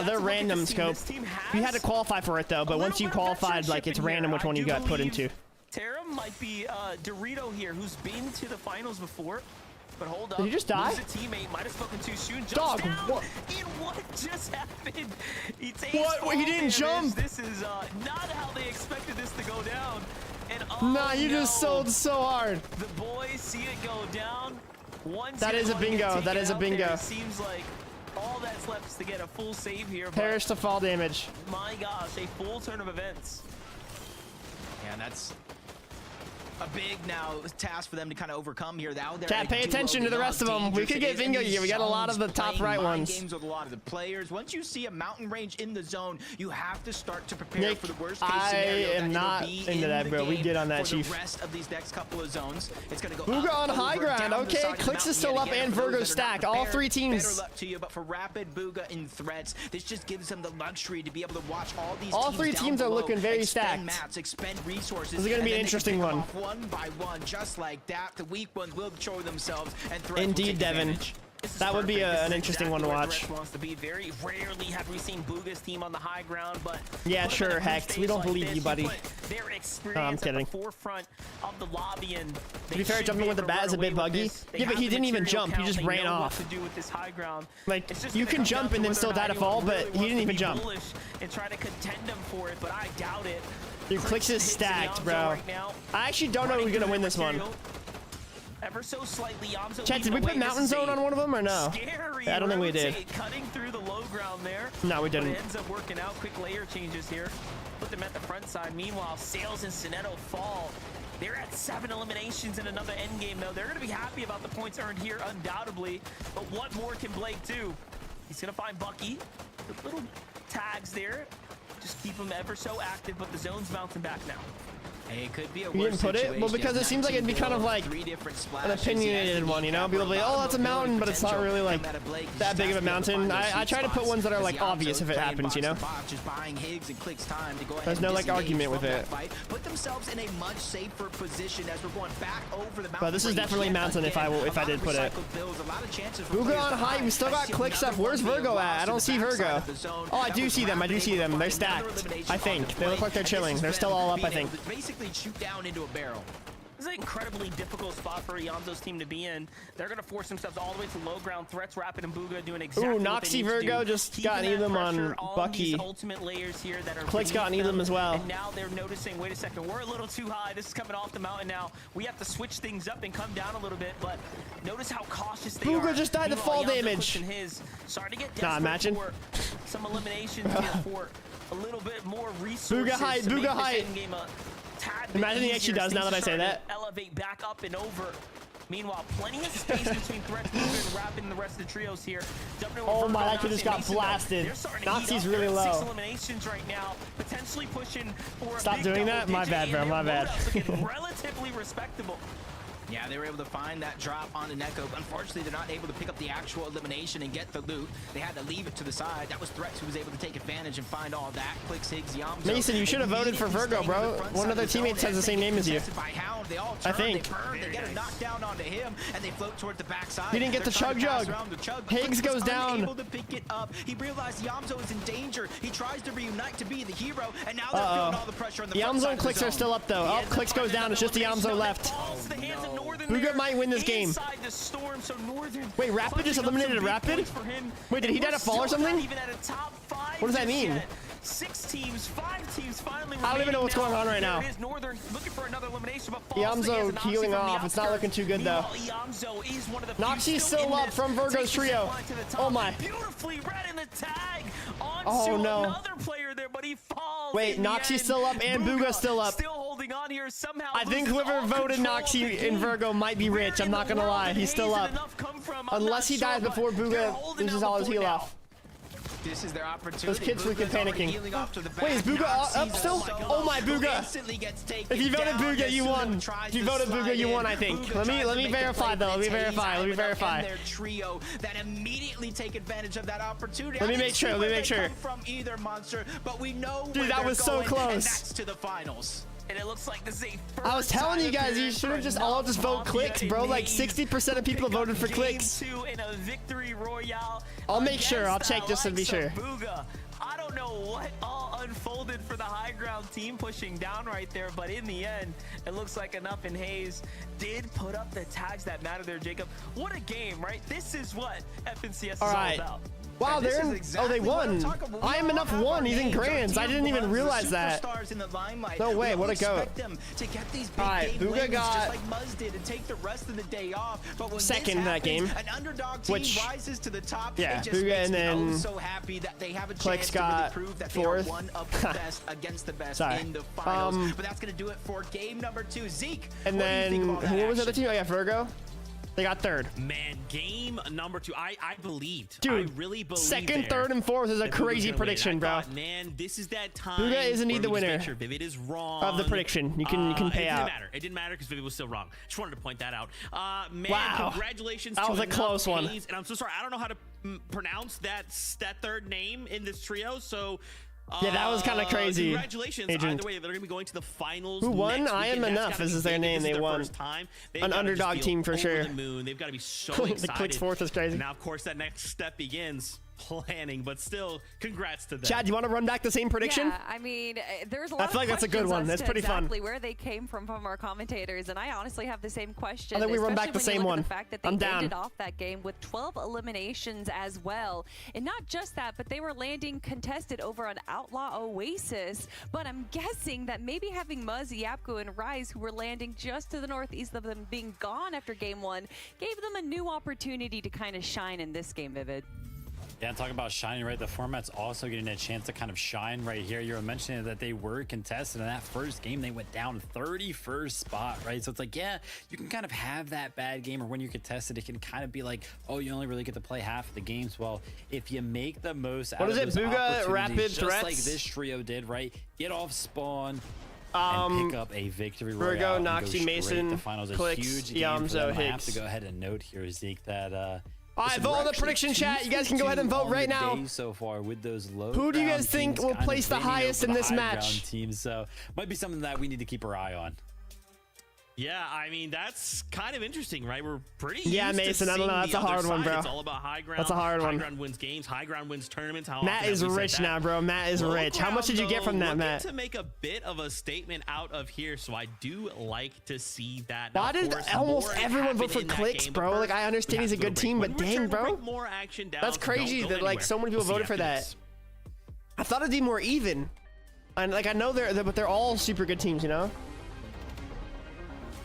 [SPEAKER 1] They're random scope. You had to qualify for it though, but once you qualified, like it's random which one you got put into.
[SPEAKER 3] Tara might be Dorito here, who's been to the finals before. But hold up.
[SPEAKER 1] Did you just die?
[SPEAKER 3] Lose a teammate, might have spoken too soon.
[SPEAKER 1] Dog, what?
[SPEAKER 3] What just happened? He takes
[SPEAKER 1] what? He didn't jump.
[SPEAKER 3] This is not how they expected this to go down. And
[SPEAKER 1] nah, you just sold so hard.
[SPEAKER 3] The boys see it go down.
[SPEAKER 1] That is a bingo. That is a bingo.
[SPEAKER 3] It seems like all that's left is to get a full save here.
[SPEAKER 1] Perish to fall damage.
[SPEAKER 3] My gosh, a full turn of events.
[SPEAKER 2] Yeah, that's a big now task for them to kind of overcome here. Now
[SPEAKER 1] Chat, pay attention to the rest of them. We could get bingo here. We got a lot of the top right ones.
[SPEAKER 2] Games with a lot of the players. Once you see a mountain range in the zone, you have to start to prepare
[SPEAKER 1] Nick,
[SPEAKER 2] for the worst case scenario.
[SPEAKER 1] I am not into that, bro. We get on that, Chief.
[SPEAKER 2] The rest of these next couple of zones, it's gonna go.
[SPEAKER 1] Bugha on high ground. Okay, Clicks is still up and Virgo stacked. All three teams.
[SPEAKER 2] Better luck to you, but for Rapid, Bugha, and Threats, this just gives them the luxury to be able to watch all these.
[SPEAKER 1] All three teams are looking very stacked.
[SPEAKER 2] Expend resources.
[SPEAKER 1] This is gonna be an interesting one.
[SPEAKER 2] One by one. Just like that, the weak ones will show themselves, and
[SPEAKER 1] indeed, Devin. That would be an interesting one to watch.
[SPEAKER 3] Wants to be. Very rarely have we seen Bugha's team on the high ground, but
[SPEAKER 1] yeah, sure, Hex. We don't believe you, buddy.
[SPEAKER 3] Their experience
[SPEAKER 1] I'm kidding.
[SPEAKER 3] at the forefront of the lobby, and
[SPEAKER 1] to be fair, jumping with the bat is a bit buggy. Yeah, but he didn't even jump. He just ran off.
[SPEAKER 3] To do with this high ground.
[SPEAKER 1] Like you can jump and then still die to fall, but he didn't even jump.
[SPEAKER 3] And try to contend him for it, but I doubt it.
[SPEAKER 1] Dude, Clicks is stacked, bro. I actually don't know who's gonna win this one.
[SPEAKER 3] Ever so slightly,
[SPEAKER 1] Chat, did we put Mountain Zone on one of them or no? I don't think we did.
[SPEAKER 3] Cutting through the low ground there.
[SPEAKER 1] No, we didn't.
[SPEAKER 3] But it ends up working out. Quick layer changes here. Put them at the front side. Meanwhile, Sales and Sinetto fall. They're at 7 eliminations in another endgame, though. They're going to be happy about the points earned here, undoubtedly. But what more can Blake do? He's going to find Bucky. The little tags there. Just keep him ever so active, but the zone's bouncing back now.
[SPEAKER 2] Hey, it could be a
[SPEAKER 1] you didn't put it? Well, because it seems like it'd be kind of like an opinionated one, you know? People be like, oh, that's a mountain, but it's not really like that big of a mountain. I try to put ones that are like obvious if it happens, you know? There's no like argument with it.
[SPEAKER 2] Put themselves in a much safer position as we're going back over the mountain.
[SPEAKER 1] But this is definitely mountain if I did put it. Bugha on high, we still got Click stuff. Where's Virgo at? I don't see Virgo. Oh, I do see them. I do see them. They're stacked. I think. They look like they're chilling. They're still all up, I think.
[SPEAKER 2] Shoot down into a barrel.
[SPEAKER 3] This is an incredibly difficult spot for Yamzo's team to be in. They're going to force themselves all the way to low ground. Threats, Rapid, and Bugha doing exactly what they need
[SPEAKER 1] Virgo
[SPEAKER 3] to do.
[SPEAKER 1] just got an Elam on Bucky.
[SPEAKER 3] Ultimate layers here that are
[SPEAKER 1] Click's got an Elam as well.
[SPEAKER 3] And now they're noticing, wait a second, we're a little too high. This is coming off the mountain now. We have to switch things up and come down a little bit, but notice how cautious they are.
[SPEAKER 1] Bugha just died to fall damage.
[SPEAKER 3] Starting to get desperate for some eliminations here for a little bit more resources.
[SPEAKER 1] Bugha height. Imagine he actually does now that I say that.
[SPEAKER 3] Elevate back up and over. Meanwhile, plenty of space between Threats, Bugha, and Rapid and the rest of the trios here.
[SPEAKER 1] Oh my, that kid just got blasted. Noxie's really low.
[SPEAKER 3] 6 eliminations right now, potentially pushing for
[SPEAKER 1] Stop doing that. My bad, bro. My bad.
[SPEAKER 3] Relatively respectable.
[SPEAKER 2] Yeah, they were able to find that drop on the Neko. Unfortunately, they're not able to pick up the actual elimination and get the loot. They had to leave it to the side. That was Threats who was able to take advantage and find all that. Clicks, Higgs, Yamzo.
[SPEAKER 1] Mason, you should have voted for Virgo, bro. One of their teammates has the same name as you.
[SPEAKER 2] They all turn, they burn, they get a knockdown onto him, and they float toward the backside.
[SPEAKER 1] He didn't get the chug jug. Higgs goes down.
[SPEAKER 2] Able to pick it up. He realized Yamzo is in danger. He tries to reunite to be the hero, and now they're feeling all the pressure on the
[SPEAKER 1] Yamzo and Clicks are still up though. Oh, Clicks goes down. It's just the Yamzo left. Bugha might win this game. Wait, Rapid just eliminated Rapid? Wait, did he die to fall or something? What does that mean?
[SPEAKER 3] 6 teams, 5 teams finally.
[SPEAKER 1] I don't even know what's going on right now.
[SPEAKER 3] Northern looking for another elimination, but
[SPEAKER 1] Yamzo healing off. It's not looking too good though. Noxie's still up from Virgo's trio. Oh my.
[SPEAKER 3] Beautifully read in the tag.
[SPEAKER 1] Oh no.
[SPEAKER 3] Another player there, but he falls.
[SPEAKER 1] Wait, Noxie's still up and Bugha's still up.
[SPEAKER 3] Still holding on here somehow.
[SPEAKER 1] I think whoever voted Noxie in Virgo might be rich. I'm not gonna lie. He's still up. Unless he dies before Bugha loses all his heal off.
[SPEAKER 2] This is their opportunity.
[SPEAKER 1] Those kids freaking panicking. Wait, is Bugha up still? Oh my, Bugha! If you voted Bugha, you won. If you voted Bugha, you won, I think. Let me verify though. Let me verify.
[SPEAKER 2] Their trio that immediately take advantage of that opportunity.
[SPEAKER 1] Let me make sure.
[SPEAKER 2] From either monster, but we know.
[SPEAKER 1] Dude, that was so close.
[SPEAKER 2] And that's to the finals.
[SPEAKER 3] And it looks like this is
[SPEAKER 1] I was telling you guys, you should have just all just vote Clicks, bro. Like 60% of people voted for Clicks.
[SPEAKER 3] In a victory royale.
[SPEAKER 1] I'll make sure. I'll check just to be sure.
[SPEAKER 3] I don't know what all unfolded for the high ground team pushing down right there, but in the end, it looks like Enough and Hayes did put up the tags that matter there, Jacob. What a game, right? This is what FNCS is all about.
[SPEAKER 1] Wow, they're in, they won. I am Enough won. He's in Grands. I didn't even realize that. No way, what a go. Alright, Bugha got second in that game. Which, yeah, Bugha and then Clicks got fourth. Sorry.
[SPEAKER 2] But that's going to do it for game number 2. Zeke,
[SPEAKER 1] and then, what was the other team? Oh yeah, Virgo. They got third.
[SPEAKER 4] Man, game number 2. I believed.
[SPEAKER 1] Dude,
[SPEAKER 4] I really believed
[SPEAKER 1] second, third, and fourth is a crazy prediction, bro.
[SPEAKER 4] Man, this is that time.
[SPEAKER 1] Bugha is indeed the winner.
[SPEAKER 4] Sure Vivid is wrong
[SPEAKER 1] of the prediction. You can pay out.
[SPEAKER 4] It didn't matter because Vivid was still wrong. Just wanted to point that out. Man,
[SPEAKER 1] wow.
[SPEAKER 4] Congratulations.
[SPEAKER 1] That was a close one.
[SPEAKER 4] And I'm so sorry. I don't know how to pronounce that third name in this trio. So.
[SPEAKER 1] Yeah, that was kind of crazy.
[SPEAKER 4] Congratulations.
[SPEAKER 1] Agent.
[SPEAKER 4] Either way, they're going to be going to the finals.
[SPEAKER 1] Who won?
[SPEAKER 4] I
[SPEAKER 1] Am Enough. This is their name. They won. An underdog team for sure.
[SPEAKER 4] They've got to be so excited.
[SPEAKER 1] The Clicks fourth is crazy.
[SPEAKER 4] Now, of course, that next step begins. Planning, but still, congrats to them.
[SPEAKER 1] Chad, do you want to run back the same prediction?
[SPEAKER 5] Yeah, I mean, there's a lot.
[SPEAKER 1] I feel like that's a good one. That's pretty fun.
[SPEAKER 5] Exactly where they came from our commentators, and I honestly have the same question.
[SPEAKER 1] I think we run back the same one.
[SPEAKER 5] The fact that they ended off that game with 12 eliminations as well, and not just that, but they were landing contested over on Outlaw Oasis. But I'm guessing that maybe having Muzz, Yapko, and Rise, who were landing just to the northeast of them being gone after game 1, gave them a new opportunity to kind of shine in this game, Vivid.
[SPEAKER 6] Yeah, I'm talking about shining, right? The format's also getting a chance to kind of shine right here. You're mentioning that they were contested in that first game. They went down 31st spot, right? So it's like, yeah, you can kind of have that bad game, or when you're contested, it can kind of be like, oh, you only really get to play half of the games. Well, if you make the most out of those
[SPEAKER 1] Bugha, Rapid,
[SPEAKER 6] just
[SPEAKER 1] Threats?
[SPEAKER 6] like this trio did, right? Get off spawn. And pick up a victory
[SPEAKER 1] Virgo,
[SPEAKER 6] royale
[SPEAKER 1] Noxie, Mason,
[SPEAKER 6] the finals.
[SPEAKER 1] Clicks,
[SPEAKER 6] a huge game for them.
[SPEAKER 1] Higgs.
[SPEAKER 6] I have to go ahead and note here, Zeke, that
[SPEAKER 1] all right, vote on the prediction chat. You guys can go ahead and vote right now.
[SPEAKER 6] So far with those low
[SPEAKER 1] Who do you guys think will place the highest in this match?
[SPEAKER 6] Team, so might be something that we need to keep our eye on.
[SPEAKER 4] Yeah, I mean, that's kind of interesting, right? We're pretty
[SPEAKER 1] Yeah,
[SPEAKER 4] used
[SPEAKER 1] Mason,
[SPEAKER 4] to
[SPEAKER 1] I don't know.
[SPEAKER 4] seeing
[SPEAKER 1] That's
[SPEAKER 4] the
[SPEAKER 1] a hard
[SPEAKER 4] other
[SPEAKER 1] one,
[SPEAKER 4] side.
[SPEAKER 1] bro.
[SPEAKER 4] It's all about high ground.
[SPEAKER 1] That's a hard one.
[SPEAKER 4] High ground wins games. High ground wins tournaments. How
[SPEAKER 1] Matt
[SPEAKER 4] often
[SPEAKER 1] is
[SPEAKER 4] have we said
[SPEAKER 1] rich
[SPEAKER 4] that?
[SPEAKER 1] now, bro. Matt is
[SPEAKER 4] Low
[SPEAKER 1] rich. How much did you get from that,
[SPEAKER 4] ground, though,
[SPEAKER 1] Matt?
[SPEAKER 4] looking to make a bit of a statement out of here, so I do like to see that.
[SPEAKER 1] Why did almost everyone vote for Clicks, bro? Like, I understand he's a good team, but dang, bro.
[SPEAKER 4] More action down,
[SPEAKER 1] That's crazy that like so many people voted for that. I thought it'd be more even. And like I know but they're all super good teams, you know.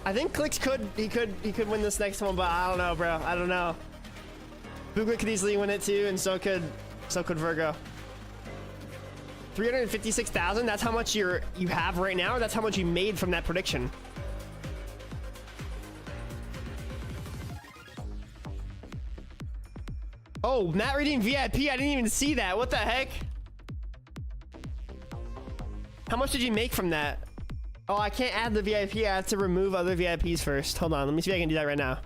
[SPEAKER 1] I think Clicks could win this next one, but I don't know, bro. I don't know. Booga could easily win it too, and so could Virgo. 356,000. That's how much you have right now. Or that's how much you made from that prediction. Oh, Matt reading VIP. I didn't even see that. What the heck? How much did you make from that? Oh, I can't add the VIP. I have to remove other VIPs first. Hold on. Let me see if I can do that right now.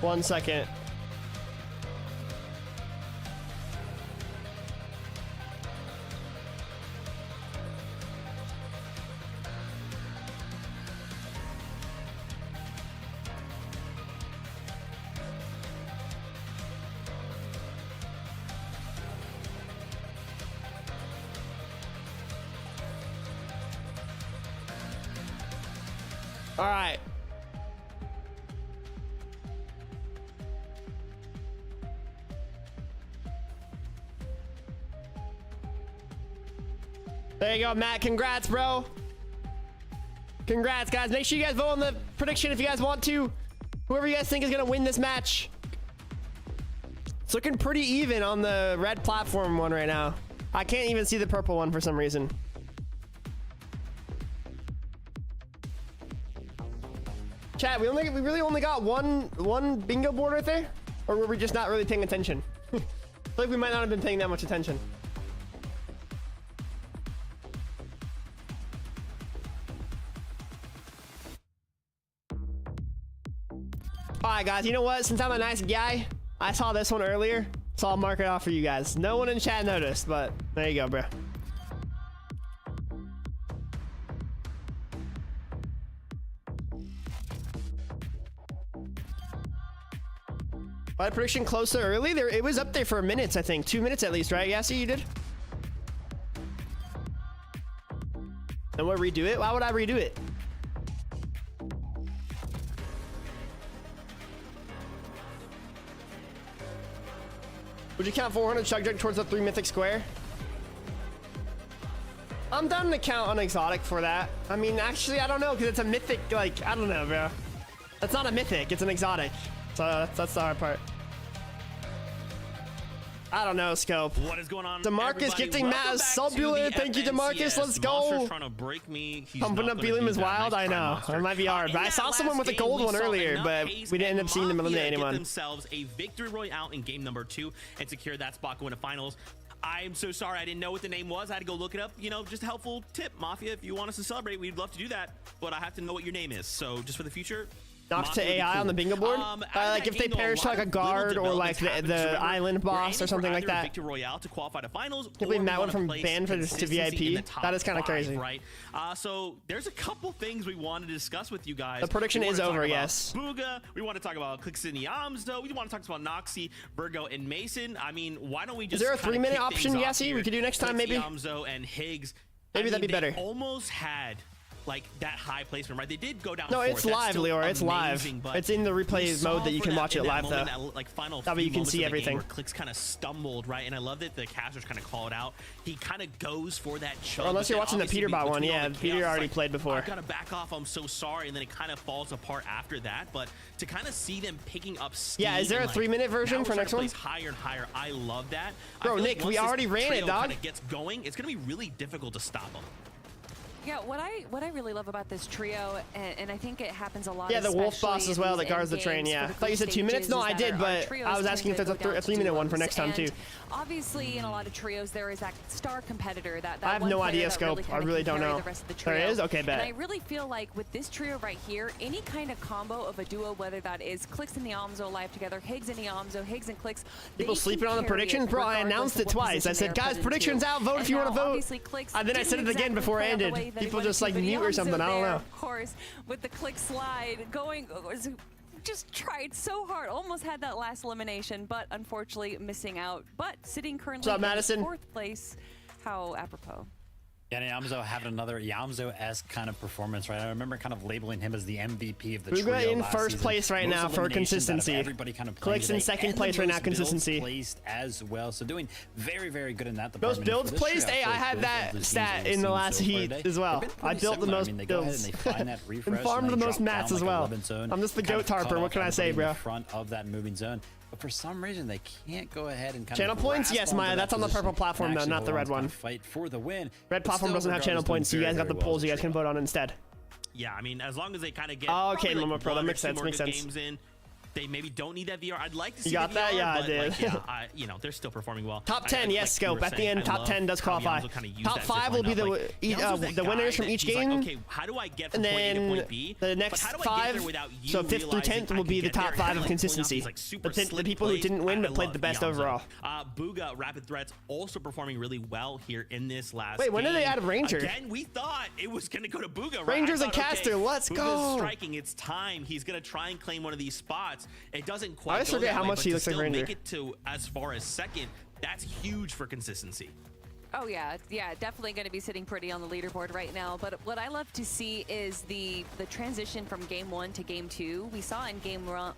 [SPEAKER 1] One second. All right. There you go, Matt. Congrats, bro. Congrats, guys. Make sure you guys vote on the prediction if you guys want to. Whoever you guys think is going to win this match. It's looking pretty even on the red platform one right now. I can't even see the purple one for some reason. Chat, we really only got one bingo board right there? Or were we just not really paying attention? I feel like we might not have been paying that much attention. Alright guys, you know what? Since I'm a nice guy, I saw this one earlier, so I'll mark it off for you guys. No one in chat noticed, but there you go, bro. My prediction closer early there. It was up there for minutes, I think 2 minutes at least, right? Yeah, see, you did. And we'll redo it. Why would I redo it? Would you count 400 Chug Jug towards the 3 mythic square? I'm down to count an exotic for that. I mean, actually, I don't know, because it's a mythic, like, I don't know, bro. That's not a mythic, it's an exotic. So that's the hard part. I don't know, Scope.
[SPEAKER 4] What is going on?
[SPEAKER 1] DeMarcus gifting Matt a Subula. Thank you, DeMarcus. Let's go.
[SPEAKER 4] Trying to break me.
[SPEAKER 1] Pumping up Belim is wild. I know. It might be hard, but I saw someone with a gold one earlier, but we didn't end up seeing them eliminate anyone.
[SPEAKER 4] Themselves a victory royale in game number 2 and secure that spot going to finals. I'm so sorry I didn't know what the name was. I had to go look it up. You know, just a helpful tip, Mafia. If you want us to celebrate, we'd love to do that, but I have to know what your name is. So just for the future.
[SPEAKER 1] Knock to AI cool. On the bingo board. Like if they perish to like a guard or like the island boss or something like that.
[SPEAKER 4] Victory Royale to qualify to finals.
[SPEAKER 1] Can't believe Matt went from banned to VIP. That is kind of crazy.
[SPEAKER 4] Right. So there's a couple things we wanted to discuss with you guys.
[SPEAKER 1] The prediction is over. Yes.
[SPEAKER 4] Booga. We want to talk about Clicks and Yamzo. We want to talk about Noxie, Virgo, and Mason. I mean, why don't we just?
[SPEAKER 1] Is there a 3-minute option, Yassi? We could do next time, maybe.
[SPEAKER 4] Yamzo and Higgs.
[SPEAKER 1] Maybe that'd be better.
[SPEAKER 4] Almost had. Like that high placement, right? They did go down.
[SPEAKER 1] No, it's live, Leora. It's live. It's in the replay mode that you can watch it live,
[SPEAKER 4] moment,
[SPEAKER 1] though.
[SPEAKER 4] Like final
[SPEAKER 1] that way you can see everything.
[SPEAKER 4] Where Clicks kind of stumbled, right? And I love that the casters kind of call it out. He kind of goes for that chug.
[SPEAKER 1] Unless you're watching the Peterbot one, yeah. Peter already played before.
[SPEAKER 4] I gotta back off. I'm so sorry, and then it kind of falls apart after that. But to kind of see them picking up steam.
[SPEAKER 1] Yeah, is there a 3-minute version for next one?
[SPEAKER 4] Higher and higher. I love that.
[SPEAKER 1] Bro, Nick, we already ran it, dog.
[SPEAKER 4] Gets going. It's gonna be really difficult to stop them.
[SPEAKER 5] Yeah, what I really love about this trio, and I think it happens a lot.
[SPEAKER 1] Yeah, the wolf boss as well that guards the train. Yeah, I thought you said 2 minutes. No, I did, but I was asking if there's a 3-minute one for next time too.
[SPEAKER 5] Obviously, in a lot of trios, there is that star competitor. That
[SPEAKER 1] I have no idea, Scope. I really don't know. There is? Okay, bet.
[SPEAKER 5] And I really feel like with this trio right here, any kind of combo of a duo, whether that is Clix and the Almzo live together, Higgs and the Almzo, Higgs and Clix.
[SPEAKER 1] People sleeping on the predictions, bro. I announced it twice. I said, guys, predictions out. Vote if you want to vote. And then I said it again before it ended. People just like mute or something. I don't know.
[SPEAKER 5] Of course, with the Clix slide going, just tried so hard, almost had that last elimination, but unfortunately missing out. But sitting currently in 4th place. How apropos.
[SPEAKER 6] Yeah, and Yamzo having another Yamzo-esque kind of performance, right? I remember kind of labeling him as the MVP of the trio.
[SPEAKER 1] We're in first place right now for consistency.
[SPEAKER 6] Everybody kind of
[SPEAKER 1] Clicks in second place right now, consistency.
[SPEAKER 6] Placed as well, so doing very, very good in that
[SPEAKER 1] most
[SPEAKER 6] department.
[SPEAKER 1] builds placed. Hey, I had that stat in the last heat as well. I built the most builds and farmed the most mats as well. I'm just the goat tarper. What can I say, bro?
[SPEAKER 6] In front of that moving zone. But for some reason, they can't go ahead and kind
[SPEAKER 1] channel
[SPEAKER 6] of
[SPEAKER 1] points. Yes, Maya, that's on the purple platform though, not the red one.
[SPEAKER 6] Fight for the win.
[SPEAKER 1] Red platform doesn't have channel points, so you guys got the polls you guys can vote on instead.
[SPEAKER 4] Yeah, I mean, as long as they kind of get.
[SPEAKER 1] Oh, okay, Momo Pro, that makes sense. Makes sense.
[SPEAKER 4] Games in, they maybe don't need that VR. I'd like to see.
[SPEAKER 1] You got that? Yeah, I did.
[SPEAKER 4] Like, yeah, you know, they're still performing well.
[SPEAKER 1] Top 10, yes, Scope. At the end, top 10 does qualify. Top 5 will be the winners from each game.
[SPEAKER 4] Okay, how do I get from
[SPEAKER 1] and then
[SPEAKER 4] point A to point B?
[SPEAKER 1] The next 5, so 5th through 10th, will be the top 5 of consistency. The people who didn't win but played the best overall.
[SPEAKER 4] Booga, Rapid Threats also performing really well here in this last.
[SPEAKER 1] Wait, when did they add Ranger?
[SPEAKER 4] Again, we thought it was going to go to Booga.
[SPEAKER 1] Ranger's a caster. Let's go.
[SPEAKER 4] Striking. It's time. He's going to try and claim one of these spots. It doesn't.
[SPEAKER 1] I always forget how much he looks like Ranger.
[SPEAKER 4] Make it to as far as second. That's huge for consistency.
[SPEAKER 5] Oh yeah, definitely going to be sitting pretty on the leaderboard right now. But what I love to see is the transition from game 1 to game 2. We saw in game 1,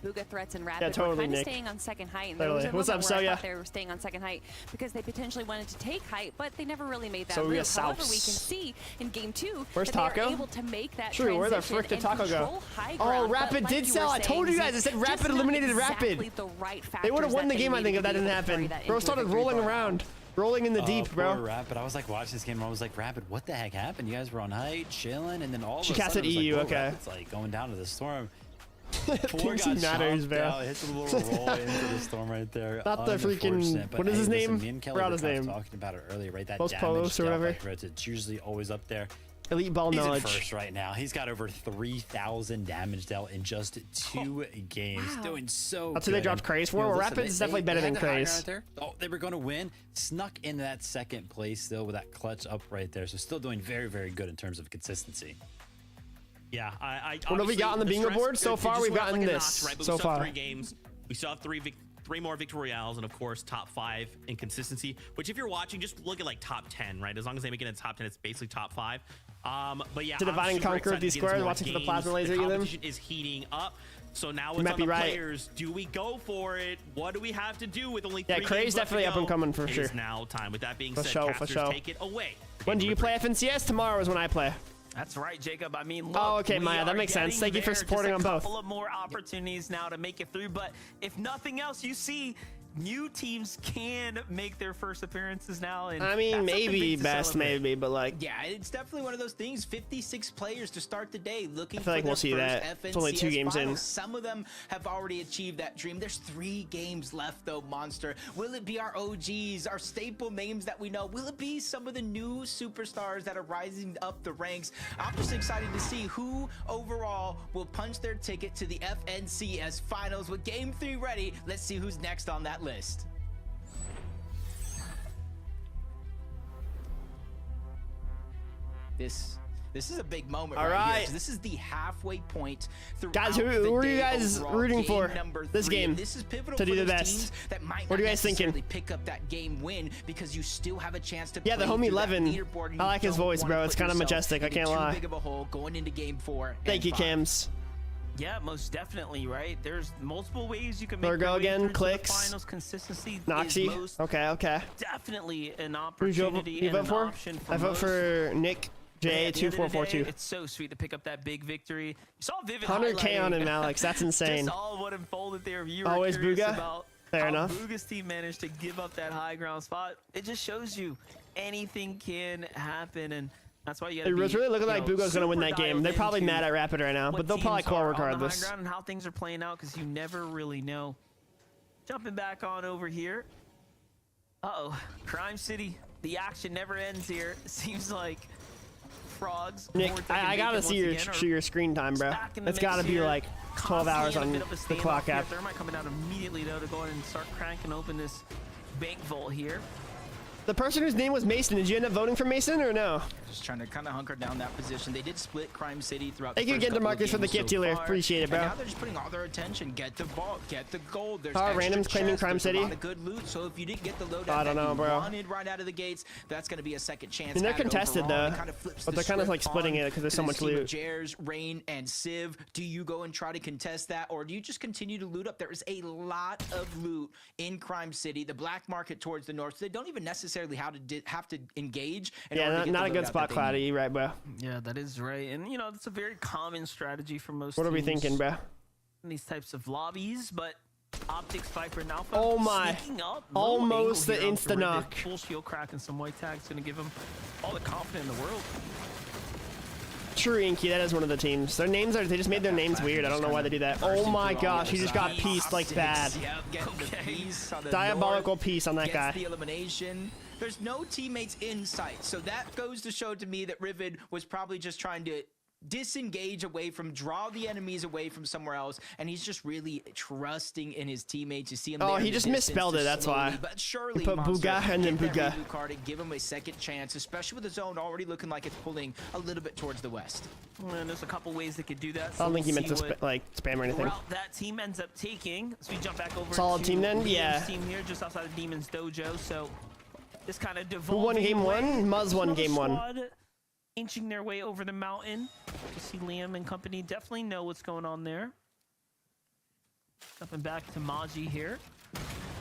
[SPEAKER 5] Booga, Threats, and Rapid were kind of staying on second height. And
[SPEAKER 1] what's up, Soya?
[SPEAKER 5] They were staying on second height because they potentially wanted to take height, but they never really made that
[SPEAKER 1] so
[SPEAKER 5] move. However, we can see in game 2
[SPEAKER 1] where's
[SPEAKER 5] that
[SPEAKER 1] Taco?
[SPEAKER 5] They're able to make that
[SPEAKER 1] True, where the frick did Taco go? Oh, Rapid did sell. I told you guys. I said Rapid eliminated Rapid. They would have won the game, I think, if that didn't happen. Bro started rolling around. Rolling in the deep, bro.
[SPEAKER 6] Rapid. I was like watching this game and I was like, Rapid, what the heck happened? You guys were on height, chilling, and then all of a sudden,
[SPEAKER 1] casted EU,
[SPEAKER 6] like,
[SPEAKER 1] okay.
[SPEAKER 6] Rapid's like going down to the storm.
[SPEAKER 1] Thinks he matters, bro.
[SPEAKER 6] Hits a little roll into the storm right there.
[SPEAKER 1] Not the freaking. What is his name?
[SPEAKER 6] Me and Kelly were talking about it earlier, right? That
[SPEAKER 1] Post or whatever.
[SPEAKER 6] It's usually always up there.
[SPEAKER 1] Elite ball knowledge.
[SPEAKER 6] He's in first right now. He's got over 3,000 damage dealt in just 2 games. Wow. Doing so
[SPEAKER 1] That's who they dropped Craze for. Rapid is definitely better than Craze.
[SPEAKER 6] Oh, they were going to win. Snuck into that second place still with that clutch up right there. So still doing very, very good in terms of consistency.
[SPEAKER 4] Yeah,
[SPEAKER 1] what have we got on the bingo board? So far, we've gotten this. So far.
[SPEAKER 4] 3 games. We still have 3 more victory royales, and of course top 5 in consistency, which if you're watching, just look at like top 10, right? As long as they make it in top 10, it's basically top 5. But yeah,
[SPEAKER 1] to divide and conquer with these squares, watching for the plasma laser.
[SPEAKER 4] The competition is heating up. So now it's on the players. Do we go for it? What do we have to do with only 3 games
[SPEAKER 1] Craze definitely up and coming for sure.
[SPEAKER 4] It's now time. With that being said, casters, take it away.
[SPEAKER 1] When do you play FNCS? Tomorrow is when I play.
[SPEAKER 3] That's right, Jacob. I mean, look,
[SPEAKER 1] oh, okay, Maya, that makes sense. Thank you for supporting on both.
[SPEAKER 3] A couple of more opportunities now to make it through, but if nothing else, you see new teams can make their first appearances now. And
[SPEAKER 1] I mean, maybe best, maybe, but like,
[SPEAKER 2] yeah, it's definitely one of those things. 56 players to start the day, looking
[SPEAKER 1] I feel like
[SPEAKER 2] for
[SPEAKER 1] we'll see that. It's only 2 games
[SPEAKER 2] finals.
[SPEAKER 1] in.
[SPEAKER 2] Some of them have already achieved that dream. There's 3 games left, though, Monster. Will it be our OGs, our staple names that we know? Will it be some of the new superstars that are rising up the ranks? I'm just excited to see who overall will punch their ticket to the FNCS finals. With game 3 ready, let's see who's next on that list. This is a big moment.
[SPEAKER 1] All right.
[SPEAKER 2] Here. So this is the halfway point.
[SPEAKER 1] Guys, who are you guys rooting for this game?
[SPEAKER 2] This is pivotal
[SPEAKER 1] to do the best.
[SPEAKER 2] That might
[SPEAKER 1] what are you guys thinking?
[SPEAKER 2] Pick up that game win because you still have a chance to.
[SPEAKER 1] Yeah, the homie 11. I like his voice, bro. It's kind of majestic. I can't lie.
[SPEAKER 2] Big of a hole going into game 4.
[SPEAKER 1] Thank you, Cams.
[SPEAKER 3] Yeah, most definitely, right? There's multiple ways you can make
[SPEAKER 1] your way
[SPEAKER 3] again,
[SPEAKER 1] Clicks.
[SPEAKER 3] Finals. Consistency
[SPEAKER 1] Noxy. Okay.
[SPEAKER 3] Definitely an opportunity.
[SPEAKER 1] Who you vote for? I vote for Nick J2442.
[SPEAKER 3] It's so sweet to pick up that big victory. You saw Vivid
[SPEAKER 1] 100K on him, Alex. That's insane.
[SPEAKER 3] Just all what unfolded there. You were
[SPEAKER 1] always Booga.
[SPEAKER 3] About
[SPEAKER 1] Fair
[SPEAKER 3] how
[SPEAKER 1] enough.
[SPEAKER 3] Booga's team managed to give up that high ground spot. It just shows you anything can happen. And That's why you
[SPEAKER 1] It was really looking like Bugo's gonna win that game. They're probably mad at Rapid right now, but they'll probably call regardless.
[SPEAKER 3] On the high ground and how things are playing out, because you never really know. Jumping back on over here. Uh-oh, Crime City. The action never ends here. Seems like frogs.
[SPEAKER 1] Nick, I gotta see your screen time, bro. It's gotta be like 12 hours on the clock app.
[SPEAKER 3] Thermite coming out immediately though to go ahead and start cranking open this bank vault here.
[SPEAKER 1] The person whose name was Mason, did you end up voting for Mason or no?
[SPEAKER 2] Just trying to kind of hunker down that position. They did split Crime City throughout.
[SPEAKER 1] Thank you again to Marcus for the gift dealer. Appreciate it, bro.
[SPEAKER 2] And now they're just putting all their attention. Get the vault, get the gold. There's
[SPEAKER 1] randoms claiming Crime City.
[SPEAKER 2] A lot of good loot. So if you didn't get the loadout
[SPEAKER 1] I don't know, bro.
[SPEAKER 2] wanted right out of the gates, that's going to be a second chance.
[SPEAKER 1] And they're contested though, but they're kind of like splitting it because there's so much loot.
[SPEAKER 2] Jers, Rain, and Civ. Do you go and try to contest that, or do you just continue to loot up? There is a lot of loot in Crime City. The black market towards the north. So they don't even necessarily have to engage.
[SPEAKER 1] Yeah, not a good spot, Cloudy, right, bro?
[SPEAKER 3] Yeah, that is right. And, you know, it's a very common strategy for most
[SPEAKER 1] What are we thinking, bro?
[SPEAKER 3] In these types of lobbies, but Optics, Viper, and Alpha
[SPEAKER 1] oh my,
[SPEAKER 3] up,
[SPEAKER 1] almost the insta-knock.
[SPEAKER 3] Full shield crack and some white tags going to give him all the confidence in the world.
[SPEAKER 1] True, Inky, that is one of the teams. Their names are, they just made their names weird. I don't know why they do that. Oh my gosh, he just got pieced like bad. Diabolical piece on that guy.
[SPEAKER 2] The elimination. There's no teammates in sight, so that goes to show to me that Riven was probably just trying to disengage away from, draw the enemies away from somewhere else, and he's just really trusting in his teammates. You see him.
[SPEAKER 1] Oh, he just misspelled it. That's why.
[SPEAKER 2] But surely,
[SPEAKER 1] he put Buga and then Buga.
[SPEAKER 2] Give him a second chance, especially with the zone already looking like it's pulling a little bit towards the west.
[SPEAKER 3] And there's a couple ways they could do that.
[SPEAKER 1] So I don't think he meant to like spam or anything.
[SPEAKER 3] Route that team ends up taking. So we jump back over.
[SPEAKER 1] Solid team then. Yeah.
[SPEAKER 3] Team here just outside of Demon's Dojo. So this kind of devolving.
[SPEAKER 1] Who won game one? Muzz won game one.
[SPEAKER 3] Inching their way over the mountain. You see Liam and company definitely know what's going on there. Jumping back to Maji here.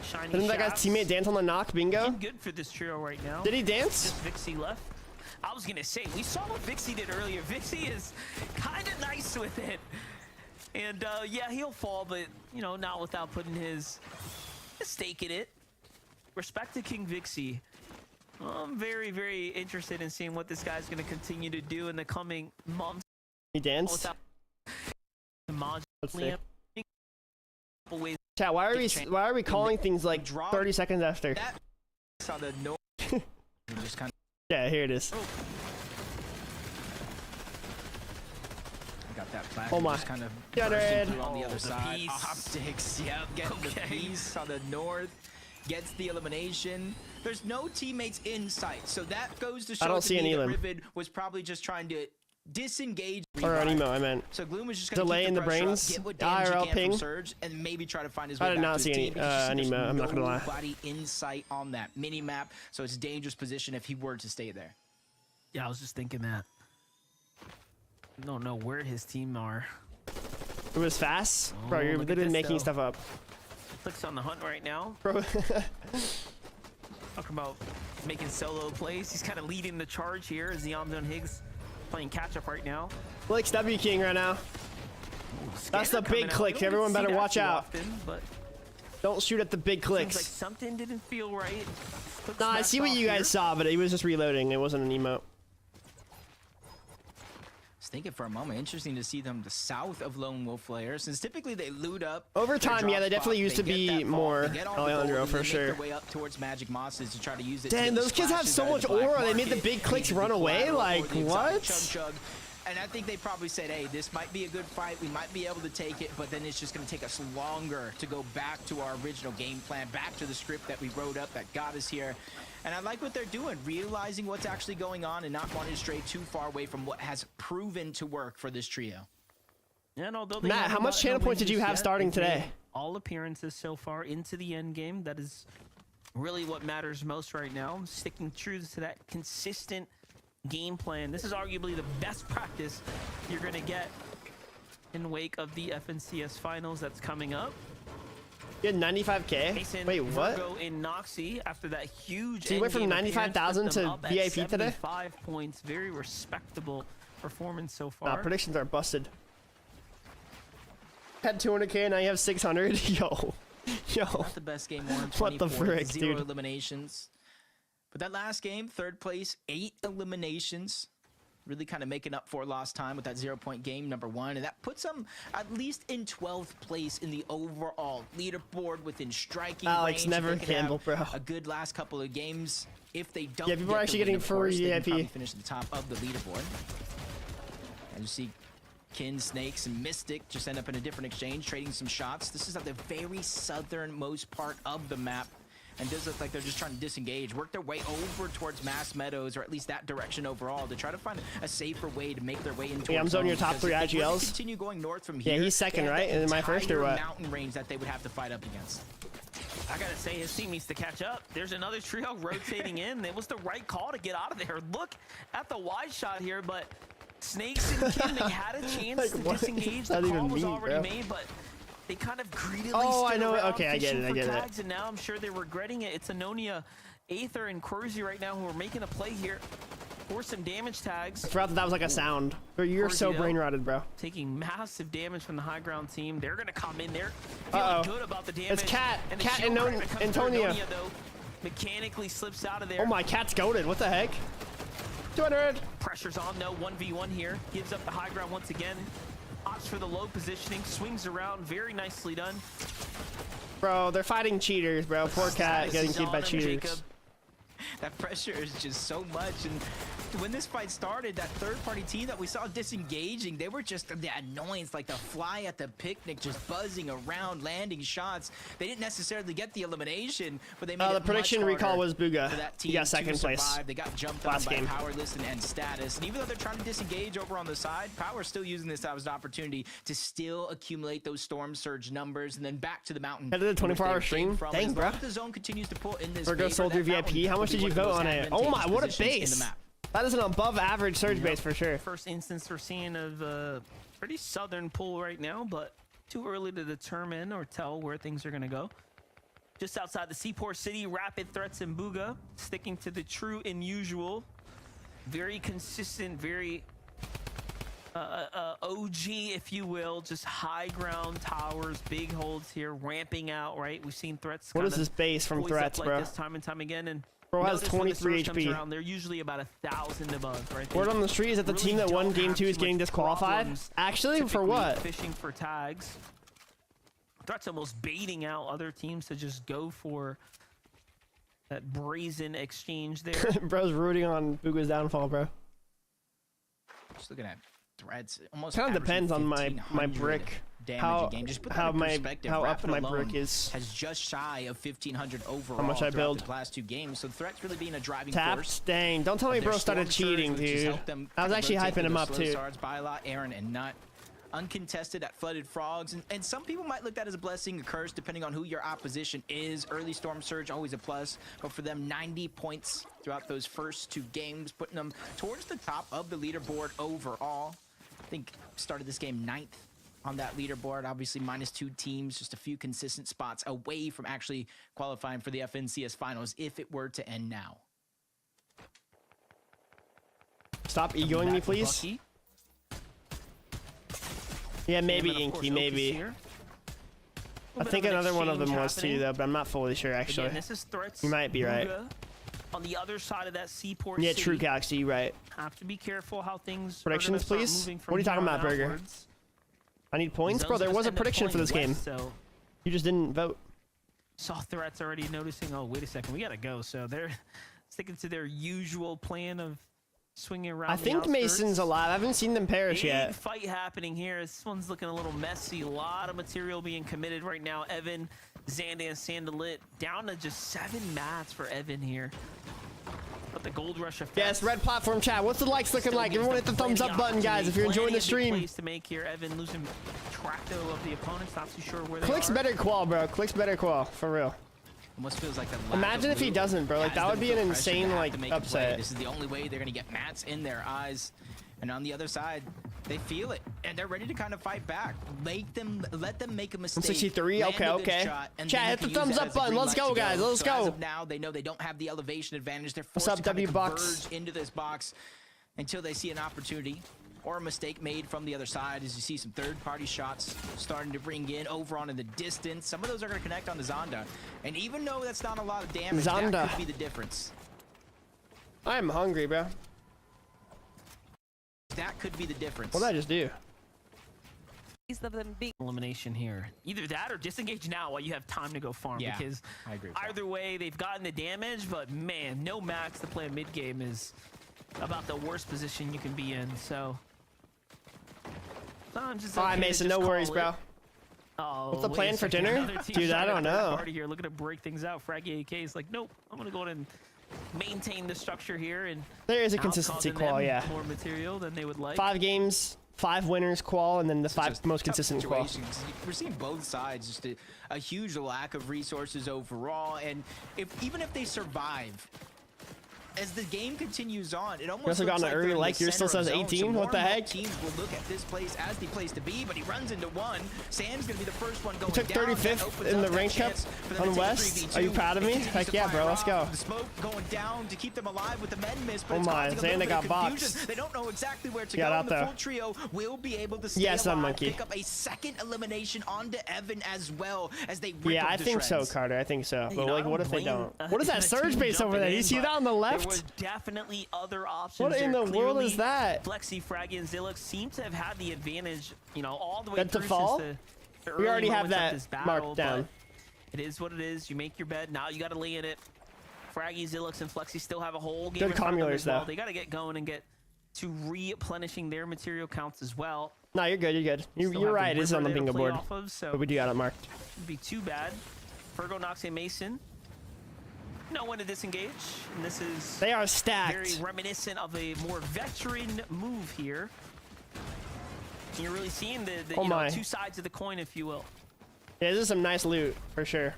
[SPEAKER 3] Shiny
[SPEAKER 1] Didn't that guy's teammate dance on the knock? Bingo.
[SPEAKER 3] Good for this trio right now.
[SPEAKER 1] Did he dance?
[SPEAKER 3] Just Vixie left. I was gonna say, we saw what Vixie did earlier. Vixie is kind of nice with it. And yeah, he'll fall, but you know, not without putting his stake in it. Respect to King Vixie. I'm very, very interested in seeing what this guy's going to continue to do in the coming months.
[SPEAKER 1] He danced. Let's see. Chat, why are we calling things like 30 seconds after? Yeah, here it is.
[SPEAKER 2] Got that flag.
[SPEAKER 1] Oh my.
[SPEAKER 2] Just kind of
[SPEAKER 1] on
[SPEAKER 2] the other side. Optics, yeah, getting the piece on the north. Gets the elimination. There's no teammates in sight, so that goes to show to me that Riven was probably just trying to disengage.
[SPEAKER 1] Or an emo, I meant.
[SPEAKER 2] So Gloom was just going to
[SPEAKER 1] delay in the brains. IRL ping.
[SPEAKER 2] Surge, and maybe try to find his way
[SPEAKER 1] I did
[SPEAKER 2] back
[SPEAKER 1] not
[SPEAKER 2] to
[SPEAKER 1] see
[SPEAKER 2] his
[SPEAKER 1] any emo. I'm not gonna lie.
[SPEAKER 2] Nobody in sight on that mini map, so it's a dangerous position if he were to stay there.
[SPEAKER 3] Yeah, I was just thinking that. I don't know where his team are.
[SPEAKER 1] It was fast, bro. You're literally making stuff up.
[SPEAKER 3] Clicks on the hunt right now.
[SPEAKER 1] Bro.
[SPEAKER 3] Talking about making solo plays. He's kind of leading the charge here as Yamzo and Higgs playing catch up right now.
[SPEAKER 1] Blake's W King right now. That's the big click. Everyone better watch out.
[SPEAKER 3] But
[SPEAKER 1] don't shoot at the big clicks.
[SPEAKER 3] Seems like something didn't feel right.
[SPEAKER 1] Nah, I see what you guys saw, but he was just reloading. It wasn't an emote.
[SPEAKER 2] Thinking for a moment, interesting to see them the south of Lone Wolf Lair, since typically they loot up
[SPEAKER 1] over time. Yeah, they definitely used to be more Alejandro for sure.
[SPEAKER 2] Their way up towards Magic Mosses to try to use it.
[SPEAKER 1] Damn, those kids have so much aura. They made the big clicks run away. Like what?
[SPEAKER 2] Chug. And I think they probably said, hey, this might be a good fight. We might be able to take it, but then it's just going to take us longer to go back to our original game plan, back to the script that we wrote up that got us here. And I like what they're doing, realizing what's actually going on and not wanting to stray too far away from what has proven to work for this trio.
[SPEAKER 3] And although
[SPEAKER 1] Matt, how much channel points did you have starting today?
[SPEAKER 3] All appearances so far into the end game. That is really what matters most right now. Sticking true to that consistent game plan. This is arguably the best practice you're going to get in wake of the FNCS finals that's coming up.
[SPEAKER 1] You had 95K? Wait, what?
[SPEAKER 3] Virgo in Noxie after that huge.
[SPEAKER 1] So you went from 95,000 to VIP today?
[SPEAKER 3] 5 points, very respectable performance so far.
[SPEAKER 1] Nah, predictions are busted. Had 200K, now you have 600. Yo.
[SPEAKER 2] Not the best game won.
[SPEAKER 1] What the frick,
[SPEAKER 2] Zero
[SPEAKER 1] dude?
[SPEAKER 2] eliminations. But that last game, third place, 8 eliminations. really kind of making up for lost time with that 0-point game #1, and that puts them at least in 12th place in the overall leaderboard within striking
[SPEAKER 1] Alex,
[SPEAKER 2] range.
[SPEAKER 1] never gamble, bro.
[SPEAKER 2] A good last couple of games. If they don't,
[SPEAKER 1] yeah, people are actually getting free VIP.
[SPEAKER 2] Finish at the top of the leaderboard, and you see Kin, Snakes, and Mystic just end up in a different exchange, trading some shots. This is at the very southernmost part of the map, and does look like they're just trying to disengage, work their way over towards Mass Meadows, or at least that direction overall, to try to find a safer way to make their way into.
[SPEAKER 1] Yeah, I'm zoning your top 3 IGLs.
[SPEAKER 2] Continue going north from here.
[SPEAKER 1] Yeah, he's second, right? In my first or what?
[SPEAKER 2] Mountain range that they would have to fight up against.
[SPEAKER 3] I gotta say, his team needs to catch up. There's another trio rotating in. It was the right call to get out of there. Look at the wide shot here, but Snakes and Kim, they had a chance to disengage. The call was already made, but they kind of greedily
[SPEAKER 1] I know. Okay, I get it. I get
[SPEAKER 3] it. And now I'm sure they're regretting it. It's Anonia, Aether, and Corsi right now who are making a play here for some damage tags.
[SPEAKER 1] I forgot that was like a sound. Bro, you're so brain rotted, bro.
[SPEAKER 3] Taking massive damage from the high ground team. They're gonna come in there feeling good about the damage.
[SPEAKER 1] It's Cat and
[SPEAKER 3] Antonia. Though, mechanically slips out of there.
[SPEAKER 1] Oh my, Cat's goated. What the heck? 200.
[SPEAKER 3] Pressure's on, no 1v1 here. Gives up the high ground once again. Opts for the low positioning, swings around, very nicely done.
[SPEAKER 1] Bro, they're fighting cheaters, bro. Poor Cat getting killed by cheaters.
[SPEAKER 3] Jacob.
[SPEAKER 2] That pressure is just so much, and when this fight started, that third-party team that we saw disengaging, they were just the annoyance, like the fly at the picnic, just buzzing around, landing shots. They didn't necessarily get the elimination, but they made
[SPEAKER 1] the prediction recall was Booga.
[SPEAKER 2] He
[SPEAKER 1] got second place.
[SPEAKER 2] They got jumped on by Powerless and Status, and even though they're trying to disengage over on the side, Power's still using this as an opportunity to still accumulate those Storm Surge numbers, and then back to the mountain.
[SPEAKER 1] Headed to the 24-hour stream. Dang, bro.
[SPEAKER 2] The zone continues to pull in this.
[SPEAKER 1] Virgo Soldier VIP. How much did you vote on it? Oh my, what a base! That is an above average surge base for sure.
[SPEAKER 3] First instance we're seeing of a pretty southern pool right now, but too early to determine or tell where things are going to go. Just outside the Seaport City, Rapid Threats and Booga, sticking to the true and usual. Very consistent, very OG, if you will, just high ground towers, big holds here, ramping out, right? We've seen Threats.
[SPEAKER 1] What is this base from Threats, bro?
[SPEAKER 3] Like this time and time again, and
[SPEAKER 1] bro has 23 HP.
[SPEAKER 3] Around, they're usually about 1,000 above, right?
[SPEAKER 1] Word on the street is that the team that won Game 2 is getting disqualified. Actually, for what?
[SPEAKER 3] Fishing for tags. Threats almost baiting out other teams to just go for that brazen exchange there.
[SPEAKER 1] Bro's rooting on Booga's downfall, bro.
[SPEAKER 2] Just looking at Threats, almost
[SPEAKER 1] kind of depends on my brick. How up my brick is.
[SPEAKER 2] Has just shy of 1,500 overall.
[SPEAKER 1] How much I build
[SPEAKER 2] the last 2 games, so Threats really being a driving
[SPEAKER 1] force. Dang, don't tell me bro started cheating, dude. I was actually hyping him up too.
[SPEAKER 2] Aaron and Nut. Uncontested at Flooded Frogs, and some people might look at as a blessing, a curse, depending on who your opposition is. Early Storm Surge, always a plus, but for them, 90 points throughout those first 2 games, putting them towards the top of the leaderboard overall. I think started this game 9th on that leaderboard, obviously -2 teams, just a few consistent spots away from actually qualifying for the FNCS finals if it were to end now.
[SPEAKER 1] Stop egoing me, please.
[SPEAKER 2] Bucky.
[SPEAKER 1] Yeah, maybe Inky, maybe. I think another one of them was too, though, but I'm not fully sure, actually.
[SPEAKER 3] Again, this is Threats.
[SPEAKER 1] You might be right.
[SPEAKER 3] On the other side of that Seaport
[SPEAKER 1] yeah,
[SPEAKER 3] City.
[SPEAKER 1] True Galaxy, you're right.
[SPEAKER 3] Have to be careful how things
[SPEAKER 1] predictions, please. What are you talking about, Burger? I need points, bro. There was a prediction for this game.
[SPEAKER 3] So
[SPEAKER 1] you just didn't vote.
[SPEAKER 3] Saw Threats already noticing. Oh, wait a second, we gotta go. So they're sticking to their usual plan of swinging around.
[SPEAKER 1] I think Mason's alive. I haven't seen them perish yet.
[SPEAKER 3] Fight happening here. This one's looking a little messy. A lot of material being committed right now. Evan, Xanda, and Sandalit down to just 7 mats for Evan here. But the gold rush effect.
[SPEAKER 1] Yes, red platform chat. What's the likes looking like? Everyone hit the thumbs up button, guys, if you're enjoying the stream.
[SPEAKER 3] Plays to make here. Evan losing track though of the opponents. Not too sure where they
[SPEAKER 1] Clicks
[SPEAKER 3] are.
[SPEAKER 1] better qual, bro. Clicks better qual, for real.
[SPEAKER 2] Almost feels like the
[SPEAKER 1] imagine if he doesn't, bro. Like that would be an insane like upset.
[SPEAKER 2] This is the only way they're gonna get mats in their eyes, and on the other side, they feel it and they're ready to kind of fight back. Let them make a mistake.
[SPEAKER 1] 63. Okay. Chat, hit the thumbs up button. Let's go, guys. Let's go.
[SPEAKER 2] As of now, they know they don't have the elevation advantage. They're forced to
[SPEAKER 1] converge
[SPEAKER 2] into this box until they see an opportunity or a mistake made from the other side. As you see some third-party shots starting to ring in over on in the distance. Some of those are going to connect on the Xanda, and even though that's not a lot of damage, that could be the difference.
[SPEAKER 1] I'm hungry, bro.
[SPEAKER 2] That could be the difference.
[SPEAKER 1] What did I just do?
[SPEAKER 5] Of them being
[SPEAKER 3] elimination here. Either that or disengage now while you have time to go farm.
[SPEAKER 2] Yeah,
[SPEAKER 3] because
[SPEAKER 2] I agree with
[SPEAKER 3] either way, they've gotten the damage, but man, no max to play mid game is about the worst position you can be in. So sometimes it's
[SPEAKER 1] All right,
[SPEAKER 3] okay to
[SPEAKER 1] Mason,
[SPEAKER 3] just
[SPEAKER 1] no worries,
[SPEAKER 3] call
[SPEAKER 1] bro.
[SPEAKER 3] it. Oh,
[SPEAKER 1] What's the
[SPEAKER 3] wait a
[SPEAKER 1] plan for
[SPEAKER 3] second.
[SPEAKER 1] dinner?
[SPEAKER 3] Another team
[SPEAKER 1] Dude, I
[SPEAKER 3] trying to
[SPEAKER 1] don't
[SPEAKER 3] throw a
[SPEAKER 1] know.
[SPEAKER 3] party here, looking to break things out. Fraggy AK is like, nope, I'm gonna go ahead and maintain the structure here, and
[SPEAKER 1] There is a
[SPEAKER 3] now
[SPEAKER 1] consistency
[SPEAKER 3] causing
[SPEAKER 1] qual,
[SPEAKER 3] them
[SPEAKER 1] yeah.
[SPEAKER 3] more material than they would like.
[SPEAKER 1] 5 games, 5 winners qual, and then the 5
[SPEAKER 2] Just
[SPEAKER 1] most
[SPEAKER 2] tough
[SPEAKER 1] consistent qual.
[SPEAKER 2] situations. We're seeing both sides, just a huge lack of resources overall, and even if they survive, as the game continues on, it almost
[SPEAKER 1] also got
[SPEAKER 2] looks
[SPEAKER 1] an
[SPEAKER 2] like
[SPEAKER 1] early
[SPEAKER 2] they're in
[SPEAKER 1] like
[SPEAKER 2] the
[SPEAKER 1] yours still
[SPEAKER 2] center of
[SPEAKER 1] says
[SPEAKER 2] zone,
[SPEAKER 1] 18.
[SPEAKER 2] so
[SPEAKER 1] What
[SPEAKER 2] more
[SPEAKER 1] the
[SPEAKER 2] and more
[SPEAKER 1] heck?
[SPEAKER 2] Teams will look at this place as the place to be, but he runs into one. Sam's gonna be the first one going
[SPEAKER 1] took
[SPEAKER 2] down. That
[SPEAKER 1] 35th
[SPEAKER 2] opens
[SPEAKER 1] in
[SPEAKER 2] up
[SPEAKER 1] the
[SPEAKER 2] that
[SPEAKER 1] rank cup
[SPEAKER 2] chance for them
[SPEAKER 1] on
[SPEAKER 2] to take
[SPEAKER 1] West.
[SPEAKER 2] 3v2.
[SPEAKER 1] Are you proud of me?
[SPEAKER 2] Continues
[SPEAKER 1] Heck
[SPEAKER 2] to
[SPEAKER 1] yeah,
[SPEAKER 2] fire
[SPEAKER 1] bro. Let's
[SPEAKER 2] off.
[SPEAKER 1] go.
[SPEAKER 2] The smoke going down to keep them alive with the men miss, but
[SPEAKER 1] Oh
[SPEAKER 2] it's
[SPEAKER 1] my,
[SPEAKER 2] causing a little
[SPEAKER 1] Xander
[SPEAKER 2] bit
[SPEAKER 1] got
[SPEAKER 2] of confusion.
[SPEAKER 1] boxed.
[SPEAKER 2] They don't know exactly where to
[SPEAKER 1] Got
[SPEAKER 2] go,
[SPEAKER 1] out
[SPEAKER 2] and the
[SPEAKER 1] there.
[SPEAKER 2] full trio will be able to stay
[SPEAKER 1] Yeah, son,
[SPEAKER 2] alive,
[SPEAKER 1] monkey.
[SPEAKER 2] pick up a second elimination onto Evan as well as they rip
[SPEAKER 1] Yeah,
[SPEAKER 2] him
[SPEAKER 1] I
[SPEAKER 2] to
[SPEAKER 1] think so,
[SPEAKER 2] shreds.
[SPEAKER 1] Carter. I think so.
[SPEAKER 3] You
[SPEAKER 1] But
[SPEAKER 3] know,
[SPEAKER 1] like,
[SPEAKER 3] I
[SPEAKER 1] what if they
[SPEAKER 3] blame,
[SPEAKER 1] don't? What is that
[SPEAKER 3] the
[SPEAKER 1] surge
[SPEAKER 3] team
[SPEAKER 1] base over
[SPEAKER 3] jumping
[SPEAKER 1] there? You
[SPEAKER 3] in,
[SPEAKER 1] see
[SPEAKER 3] but
[SPEAKER 1] that on the
[SPEAKER 3] There
[SPEAKER 1] left?
[SPEAKER 3] was definitely other options.
[SPEAKER 1] What in
[SPEAKER 3] there.
[SPEAKER 1] the world is
[SPEAKER 3] Clearly,
[SPEAKER 1] that?
[SPEAKER 3] Flexi, Fraggy, and Zilix seem to have had the advantage, you know, all the way
[SPEAKER 1] That to
[SPEAKER 3] through
[SPEAKER 1] fall?
[SPEAKER 3] since the
[SPEAKER 1] We already
[SPEAKER 3] early
[SPEAKER 1] have
[SPEAKER 3] moments of
[SPEAKER 1] that
[SPEAKER 3] this battle,
[SPEAKER 1] marked down.
[SPEAKER 3] but it is what it is. You make your bed. Now you got to lay in it. Fraggy, Zilix, and Flexi still have a whole game
[SPEAKER 1] Good
[SPEAKER 3] in front of them
[SPEAKER 1] commulars,
[SPEAKER 3] as well.
[SPEAKER 1] though.
[SPEAKER 3] They got to get going and get to replenishing their material counts as well.
[SPEAKER 1] No, you're good. You're good.
[SPEAKER 3] Still
[SPEAKER 1] You're
[SPEAKER 3] have
[SPEAKER 1] right. It is on the
[SPEAKER 3] river there to
[SPEAKER 1] bingo
[SPEAKER 3] play
[SPEAKER 1] board.
[SPEAKER 3] off of, so
[SPEAKER 1] But we do got it marked.
[SPEAKER 3] shouldn't be too bad. Fergo knocks a Mason. Know when to disengage, and this is
[SPEAKER 1] They are
[SPEAKER 3] very
[SPEAKER 1] stacked.
[SPEAKER 3] reminiscent of a more veteran move here. And you're really seeing the
[SPEAKER 1] Oh
[SPEAKER 3] you know,
[SPEAKER 1] my.
[SPEAKER 3] 2 sides of the coin, if you will.
[SPEAKER 1] Yeah, this is some nice loot for sure.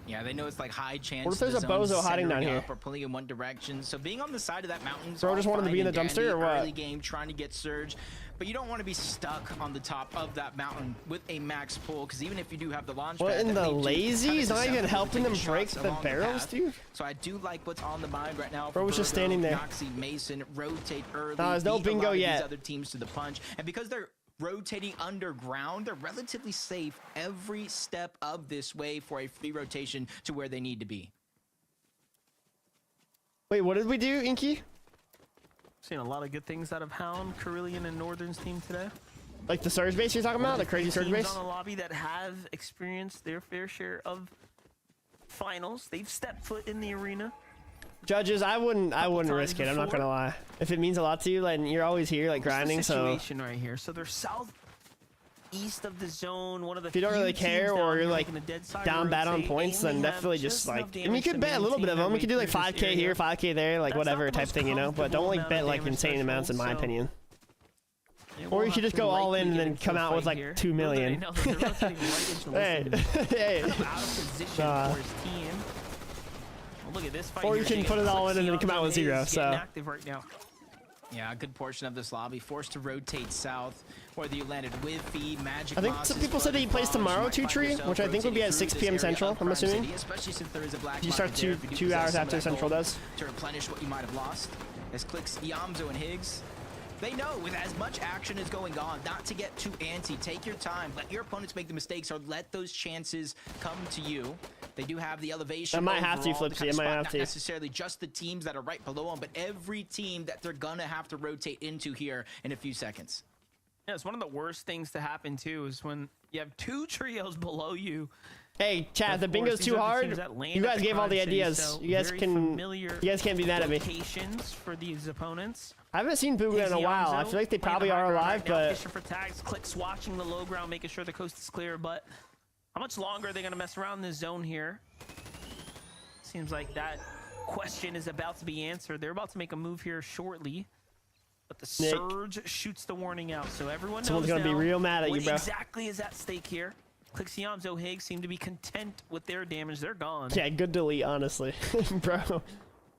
[SPEAKER 2] Yeah, they know it's like high chance.
[SPEAKER 1] What if there's
[SPEAKER 2] the
[SPEAKER 1] a
[SPEAKER 2] zone's
[SPEAKER 1] bozo hiding down
[SPEAKER 2] centering
[SPEAKER 1] here?
[SPEAKER 2] up or pulling in one direction. So being on the side of that mountain.
[SPEAKER 1] Bro just wanted to be in the dumpster or what?
[SPEAKER 2] Early game trying to get surge, but you don't want to be stuck on the top of that mountain with a max pull, because even if you do have the launch
[SPEAKER 1] What
[SPEAKER 2] pad,
[SPEAKER 1] in
[SPEAKER 2] that
[SPEAKER 1] the
[SPEAKER 2] leaves you
[SPEAKER 1] lazy?
[SPEAKER 2] kinda
[SPEAKER 1] He's not even
[SPEAKER 2] susceptible to
[SPEAKER 1] helping them
[SPEAKER 2] taking
[SPEAKER 1] break
[SPEAKER 2] shots
[SPEAKER 1] the
[SPEAKER 2] along
[SPEAKER 1] barrels,
[SPEAKER 2] path.
[SPEAKER 1] dude.
[SPEAKER 2] So I do like what's on the mind right now.
[SPEAKER 1] Bro
[SPEAKER 2] for
[SPEAKER 1] was just
[SPEAKER 2] Virgo,
[SPEAKER 1] standing there.
[SPEAKER 2] Noxie, Mason rotate early.
[SPEAKER 1] No, there's no
[SPEAKER 2] beat a lot
[SPEAKER 1] bingo
[SPEAKER 2] of
[SPEAKER 1] yet.
[SPEAKER 2] These other teams to the punch, and because they're rotating underground, they're relatively safe every step of this way for a free rotation to where they need to be.
[SPEAKER 1] Wait, what did we do, Inky?
[SPEAKER 3] Seeing a lot of good things out of Hound, Carillion, and Northern's team today.
[SPEAKER 1] Like the surge base you're talking about? The crazy surge
[SPEAKER 3] Teams
[SPEAKER 1] base?
[SPEAKER 3] on the lobby that have experienced their fair share of finals. They've stepped foot in the arena.
[SPEAKER 1] Judges, I wouldn't
[SPEAKER 3] times
[SPEAKER 1] risk it. I'm not
[SPEAKER 3] before.
[SPEAKER 1] gonna lie. If it means a lot to you, like you're always here, like grinding.
[SPEAKER 3] What's the
[SPEAKER 1] So
[SPEAKER 3] situation right here. So they're southeast of the zone. One of the
[SPEAKER 1] if you don't really
[SPEAKER 3] few
[SPEAKER 1] care
[SPEAKER 3] teams
[SPEAKER 1] or
[SPEAKER 3] down
[SPEAKER 1] you're
[SPEAKER 3] here
[SPEAKER 1] like
[SPEAKER 3] making a dead side
[SPEAKER 1] down bad on
[SPEAKER 3] rotate.
[SPEAKER 1] points,
[SPEAKER 3] They
[SPEAKER 1] then
[SPEAKER 3] only
[SPEAKER 1] definitely
[SPEAKER 3] have
[SPEAKER 1] just like.
[SPEAKER 3] enough
[SPEAKER 1] I mean, you
[SPEAKER 3] damage
[SPEAKER 1] could
[SPEAKER 3] to
[SPEAKER 1] bet a little bit of
[SPEAKER 3] maintain
[SPEAKER 1] them.
[SPEAKER 3] their
[SPEAKER 1] We could do
[SPEAKER 3] way
[SPEAKER 1] like
[SPEAKER 3] through this
[SPEAKER 1] 5K here,
[SPEAKER 3] area.
[SPEAKER 1] 5K there, like
[SPEAKER 3] That's not
[SPEAKER 1] whatever
[SPEAKER 3] the
[SPEAKER 1] type
[SPEAKER 3] most
[SPEAKER 1] thing, you know. But don't
[SPEAKER 3] comfortable
[SPEAKER 1] like
[SPEAKER 3] amount
[SPEAKER 1] bet
[SPEAKER 3] of
[SPEAKER 1] like
[SPEAKER 3] damage
[SPEAKER 1] insane amounts, in my
[SPEAKER 3] threshold, so
[SPEAKER 1] opinion.
[SPEAKER 3] they
[SPEAKER 1] Or
[SPEAKER 3] will
[SPEAKER 1] you should
[SPEAKER 3] have
[SPEAKER 1] just
[SPEAKER 3] to
[SPEAKER 1] go all
[SPEAKER 3] likely
[SPEAKER 1] in and
[SPEAKER 3] get
[SPEAKER 1] then
[SPEAKER 3] into
[SPEAKER 1] come
[SPEAKER 3] a
[SPEAKER 1] out with
[SPEAKER 3] fight
[SPEAKER 1] like
[SPEAKER 3] here.
[SPEAKER 1] 2
[SPEAKER 3] Little do they
[SPEAKER 1] million.
[SPEAKER 3] know that they're rotating right into
[SPEAKER 1] Hey,
[SPEAKER 3] Listen.
[SPEAKER 1] hey.
[SPEAKER 3] Kind of out of position
[SPEAKER 1] Nah.
[SPEAKER 3] for his team. Well, look at this fight.
[SPEAKER 1] Or
[SPEAKER 3] here,
[SPEAKER 1] you can
[SPEAKER 3] Jake.
[SPEAKER 1] put it all in and then come out with
[SPEAKER 3] Xianzhou
[SPEAKER 1] 0,
[SPEAKER 3] is
[SPEAKER 1] so.
[SPEAKER 3] getting active right now.
[SPEAKER 2] Yeah, a good portion of this lobby forced to rotate south, whether you landed with feed, magic.
[SPEAKER 1] I think
[SPEAKER 2] Mosses,
[SPEAKER 1] some people said that he plays
[SPEAKER 2] Flooded Bombs,
[SPEAKER 1] tomorrow,
[SPEAKER 2] you might
[SPEAKER 1] 2
[SPEAKER 2] find
[SPEAKER 1] tree,
[SPEAKER 2] yourself
[SPEAKER 1] which I think would be at
[SPEAKER 2] rotating
[SPEAKER 1] 6
[SPEAKER 2] through
[SPEAKER 1] p.m.
[SPEAKER 2] this area
[SPEAKER 1] Central,
[SPEAKER 2] of
[SPEAKER 1] I'm
[SPEAKER 2] Prime
[SPEAKER 1] assuming.
[SPEAKER 2] City, especially since there is a black
[SPEAKER 1] You start
[SPEAKER 2] market there,
[SPEAKER 1] two-
[SPEAKER 2] if you do
[SPEAKER 1] 2
[SPEAKER 2] possess
[SPEAKER 1] hours
[SPEAKER 2] some of
[SPEAKER 1] after
[SPEAKER 2] that
[SPEAKER 1] Central
[SPEAKER 2] gold
[SPEAKER 1] does.
[SPEAKER 2] to replenish what you might have lost. As clicks Yamzo and Higgs, they know with as much action as going on, not to get too antsy. Take your time, let your opponents make the mistakes, or let those chances come to you. They do have the elevation.
[SPEAKER 1] I might have to,
[SPEAKER 2] overall,
[SPEAKER 1] Flipsy,
[SPEAKER 2] kind
[SPEAKER 1] I
[SPEAKER 2] of
[SPEAKER 1] might
[SPEAKER 2] spot,
[SPEAKER 1] have
[SPEAKER 2] not
[SPEAKER 1] to.
[SPEAKER 2] necessarily just the teams that are right below them, but every team that they're gonna have to rotate into here in a few seconds.
[SPEAKER 3] Yeah, it's one of the worst things to happen too is when you have 2 trios below you.
[SPEAKER 1] Hey, chat,
[SPEAKER 3] Of
[SPEAKER 1] the bingo's
[SPEAKER 3] course, these
[SPEAKER 1] too
[SPEAKER 3] are the
[SPEAKER 1] hard.
[SPEAKER 3] teams that land
[SPEAKER 1] You
[SPEAKER 3] at
[SPEAKER 1] guys
[SPEAKER 3] the
[SPEAKER 1] gave all the
[SPEAKER 3] Prime City,
[SPEAKER 1] ideas.
[SPEAKER 3] so
[SPEAKER 1] You guys
[SPEAKER 3] very
[SPEAKER 1] can.
[SPEAKER 3] familiar
[SPEAKER 1] You guys can't be mad at me.
[SPEAKER 3] locations for these opponents.
[SPEAKER 1] I haven't seen Booga in a while. I feel like they probably are alive, but
[SPEAKER 3] Fishing for tags, clicks watching the low ground, making sure the coast is clear. But how much longer are they going to mess around in this zone here? Seems like that question is about to be answered. They're about to make a move here shortly. But the
[SPEAKER 1] Nick.
[SPEAKER 3] surge shoots the warning out, so everyone
[SPEAKER 1] Someone's
[SPEAKER 3] knows
[SPEAKER 1] gonna be
[SPEAKER 3] now
[SPEAKER 1] real mad at you,
[SPEAKER 3] what
[SPEAKER 1] bro.
[SPEAKER 3] exactly is at stake here. Clixiamzo Higgs seem to be content with their damage. They're gone.
[SPEAKER 1] yeah, good delete, honestly, bro.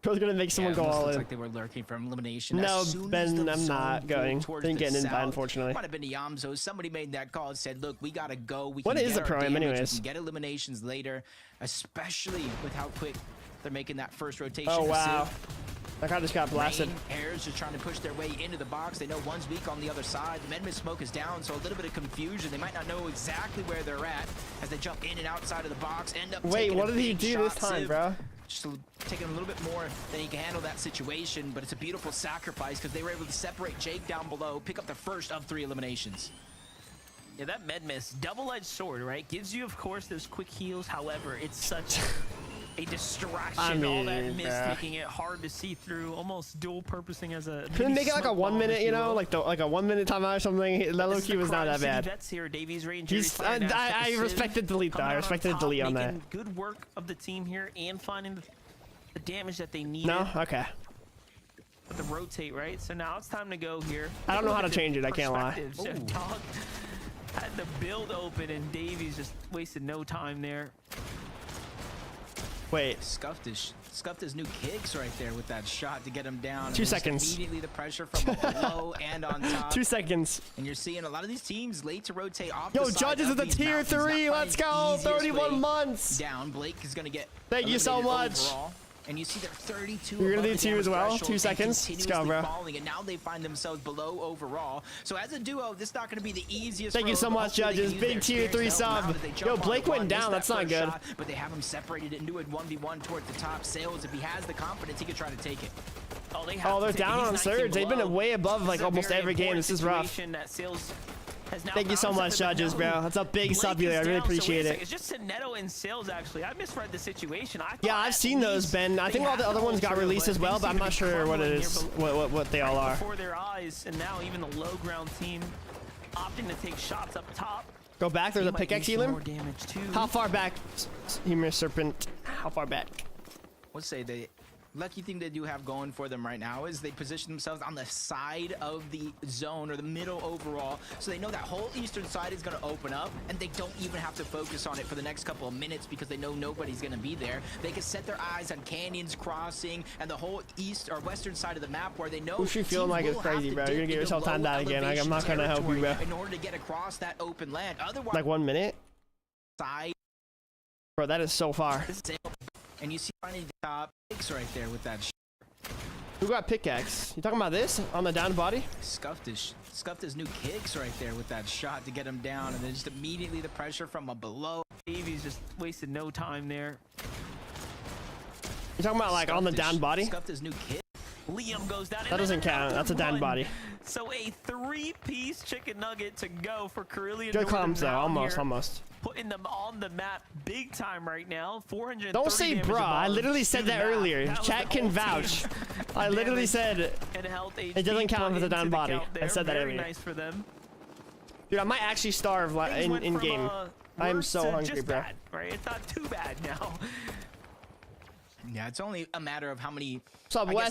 [SPEAKER 1] Bro's gonna make someone
[SPEAKER 2] Yeah,
[SPEAKER 1] go
[SPEAKER 2] almost
[SPEAKER 1] all
[SPEAKER 2] looks
[SPEAKER 1] in.
[SPEAKER 2] like they were lurking from elimination.
[SPEAKER 1] No,
[SPEAKER 2] As soon
[SPEAKER 1] Ben,
[SPEAKER 2] as the
[SPEAKER 1] I'm
[SPEAKER 2] zone
[SPEAKER 1] not
[SPEAKER 2] moved
[SPEAKER 1] going.
[SPEAKER 2] towards
[SPEAKER 1] Didn't
[SPEAKER 2] the
[SPEAKER 1] get an invite,
[SPEAKER 2] south,
[SPEAKER 1] unfortunately.
[SPEAKER 2] Might have been Yamzo. Somebody made that call and said, "Look, we gotta go. We
[SPEAKER 1] What
[SPEAKER 2] can
[SPEAKER 1] is
[SPEAKER 2] get
[SPEAKER 1] the
[SPEAKER 2] our
[SPEAKER 1] pro-am
[SPEAKER 2] damage.
[SPEAKER 1] anyways?
[SPEAKER 2] We can get eliminations later, especially with how quick they're making that first rotation."
[SPEAKER 1] Oh
[SPEAKER 2] for
[SPEAKER 1] wow,
[SPEAKER 2] Civ.
[SPEAKER 1] that guy just got blasted.
[SPEAKER 2] Rain, Airs just trying to push their way into the box. They know one's weak on the other side. The Medmid smoke is down, so a little bit of confusion. They might not know exactly where they're at as they jump in and outside of the box. End up
[SPEAKER 1] Wait,
[SPEAKER 2] taking
[SPEAKER 1] what
[SPEAKER 2] a
[SPEAKER 1] did he
[SPEAKER 2] big
[SPEAKER 1] do
[SPEAKER 2] shot.
[SPEAKER 1] this time,
[SPEAKER 2] Civ
[SPEAKER 1] bro?
[SPEAKER 2] just taking a little bit more than he can handle that situation, but it's a beautiful sacrifice because they were able to separate Jake down below, pick up the first of 3 eliminations.
[SPEAKER 3] Yeah, that med miss, double-edged sword, right? Gives you, of course, those quick heals. However, it's such a distraction.
[SPEAKER 1] I mean,
[SPEAKER 3] all that mist, making it hard to see through, almost dual-purposing as a.
[SPEAKER 1] Couldn't make it like a 1 minute, you know, like a 1 minute timeout or something. That low key was not that bad.
[SPEAKER 3] Here, Davies,
[SPEAKER 1] I respected delete though. I respected delete on that.
[SPEAKER 3] Good work of the team here and finding the damage that they needed.
[SPEAKER 1] No, okay.
[SPEAKER 3] With the rotate, right? So now it's time to go here.
[SPEAKER 1] I don't know how to change it. I can't lie.
[SPEAKER 3] Dog had the build open and Davies just wasted no time there.
[SPEAKER 1] Wait.
[SPEAKER 2] Scuffed his new kicks right there with that shot to get him down.
[SPEAKER 1] 2 seconds.
[SPEAKER 2] Immediately the pressure from below and on top.
[SPEAKER 1] 2 seconds.
[SPEAKER 2] And you're seeing a lot of these teams late to rotate off.
[SPEAKER 1] Yo, judges of the tier 3. Let's go. 31 months.
[SPEAKER 2] Down. Blake is gonna get.
[SPEAKER 1] Thank you so much.
[SPEAKER 2] Overall. And you see they're 32.
[SPEAKER 1] You're gonna do 2 as well. 2 seconds. Let's go, bro.
[SPEAKER 2] Falling, and now they find themselves below overall. So as a duo, this is not gonna be the easiest.
[SPEAKER 1] Thank you so much, judges. Big tier 3 sub. Yo, Blake went down. That's not good.
[SPEAKER 2] But they have him separated into a 1v1 towards the top. Sales, if he has the confidence, he could try to take it.
[SPEAKER 3] Oh,
[SPEAKER 1] they're down on Surge. They've been way above like almost every game. This is rough. Thank you so much, judges, bro. That's a big sub here. I really appreciate it.
[SPEAKER 3] It's just Neto and Sales, actually. I misread the situation.
[SPEAKER 1] Yeah, I've seen those, Ben. I think all the other ones got released as well, but I'm not sure what it is, what they all are.
[SPEAKER 3] Before their eyes, and now even the low ground team opting to take shots up top.
[SPEAKER 1] Go back. There's a pickaxe healer. How far back, Humor Serpent? How far back?
[SPEAKER 2] Let's say the lucky thing they do have going for them right now is they position themselves on the side of the zone or the middle overall, so they know that whole eastern side is going to open up and they don't even have to focus on it for the next couple of minutes because they know nobody's going to be there. They can set their eyes on Canyons Crossing and the whole east or western side of the map where they know.
[SPEAKER 1] Who's you feeling like it's crazy, bro? You're gonna get yourself timed out again. I'm not gonna help you, bro.
[SPEAKER 2] In order to get across that open land, otherwise
[SPEAKER 1] like 1 minute.
[SPEAKER 2] Side.
[SPEAKER 1] Bro, that is so far.
[SPEAKER 2] And you see finding the top picks right there with that.
[SPEAKER 1] Who got pickaxe? You talking about this on the down body?
[SPEAKER 2] Scuffed his new kicks right there with that shot to get him down, and then just immediately the pressure from below.
[SPEAKER 3] Davies just wasted no time there.
[SPEAKER 1] You talking about like on the down body?
[SPEAKER 2] Scuffed his new kick.
[SPEAKER 3] Liam goes down.
[SPEAKER 1] That doesn't count. That's a down body.
[SPEAKER 3] So a 3-piece chicken nugget to go for Carillion.
[SPEAKER 1] Good comms though. Almost.
[SPEAKER 3] Putting them on the map big time right now. 400.
[SPEAKER 1] Don't say bruh. I literally said that earlier. Chat can vouch. I literally said it doesn't count for the down body. I said that earlier.
[SPEAKER 3] Nice for them.
[SPEAKER 1] Dude, I might actually starve in game. I am so hungry, bro.
[SPEAKER 3] Bad, right? It's not too bad now.
[SPEAKER 2] Yeah, it's only a matter of how many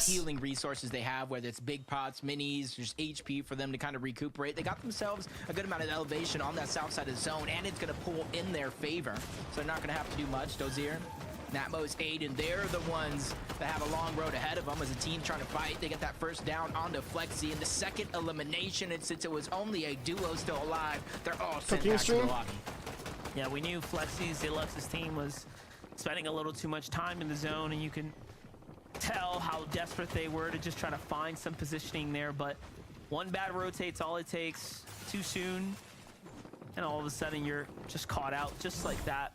[SPEAKER 2] healing resources they have, whether it's big pots, minis, just HP for them to kind of recuperate. They got themselves a good amount of elevation on that south side of the zone, and it's going to pull in their favor. So they're not going to have to do much. Dozier, Natmos, Aiden, they're the ones that have a long road ahead of them as a team trying to fight. They get that first down onto Flexi, and the second elimination, and since it was only a duo still alive, they're all sent back to the lobby.
[SPEAKER 3] Yeah, we knew Flexi's, Deluxe's team was spending a little too much time in the zone, and you can tell how desperate they were to just try to find some positioning there, but one bad rotate's all it takes. Too soon, and all of a sudden you're just caught out just like that.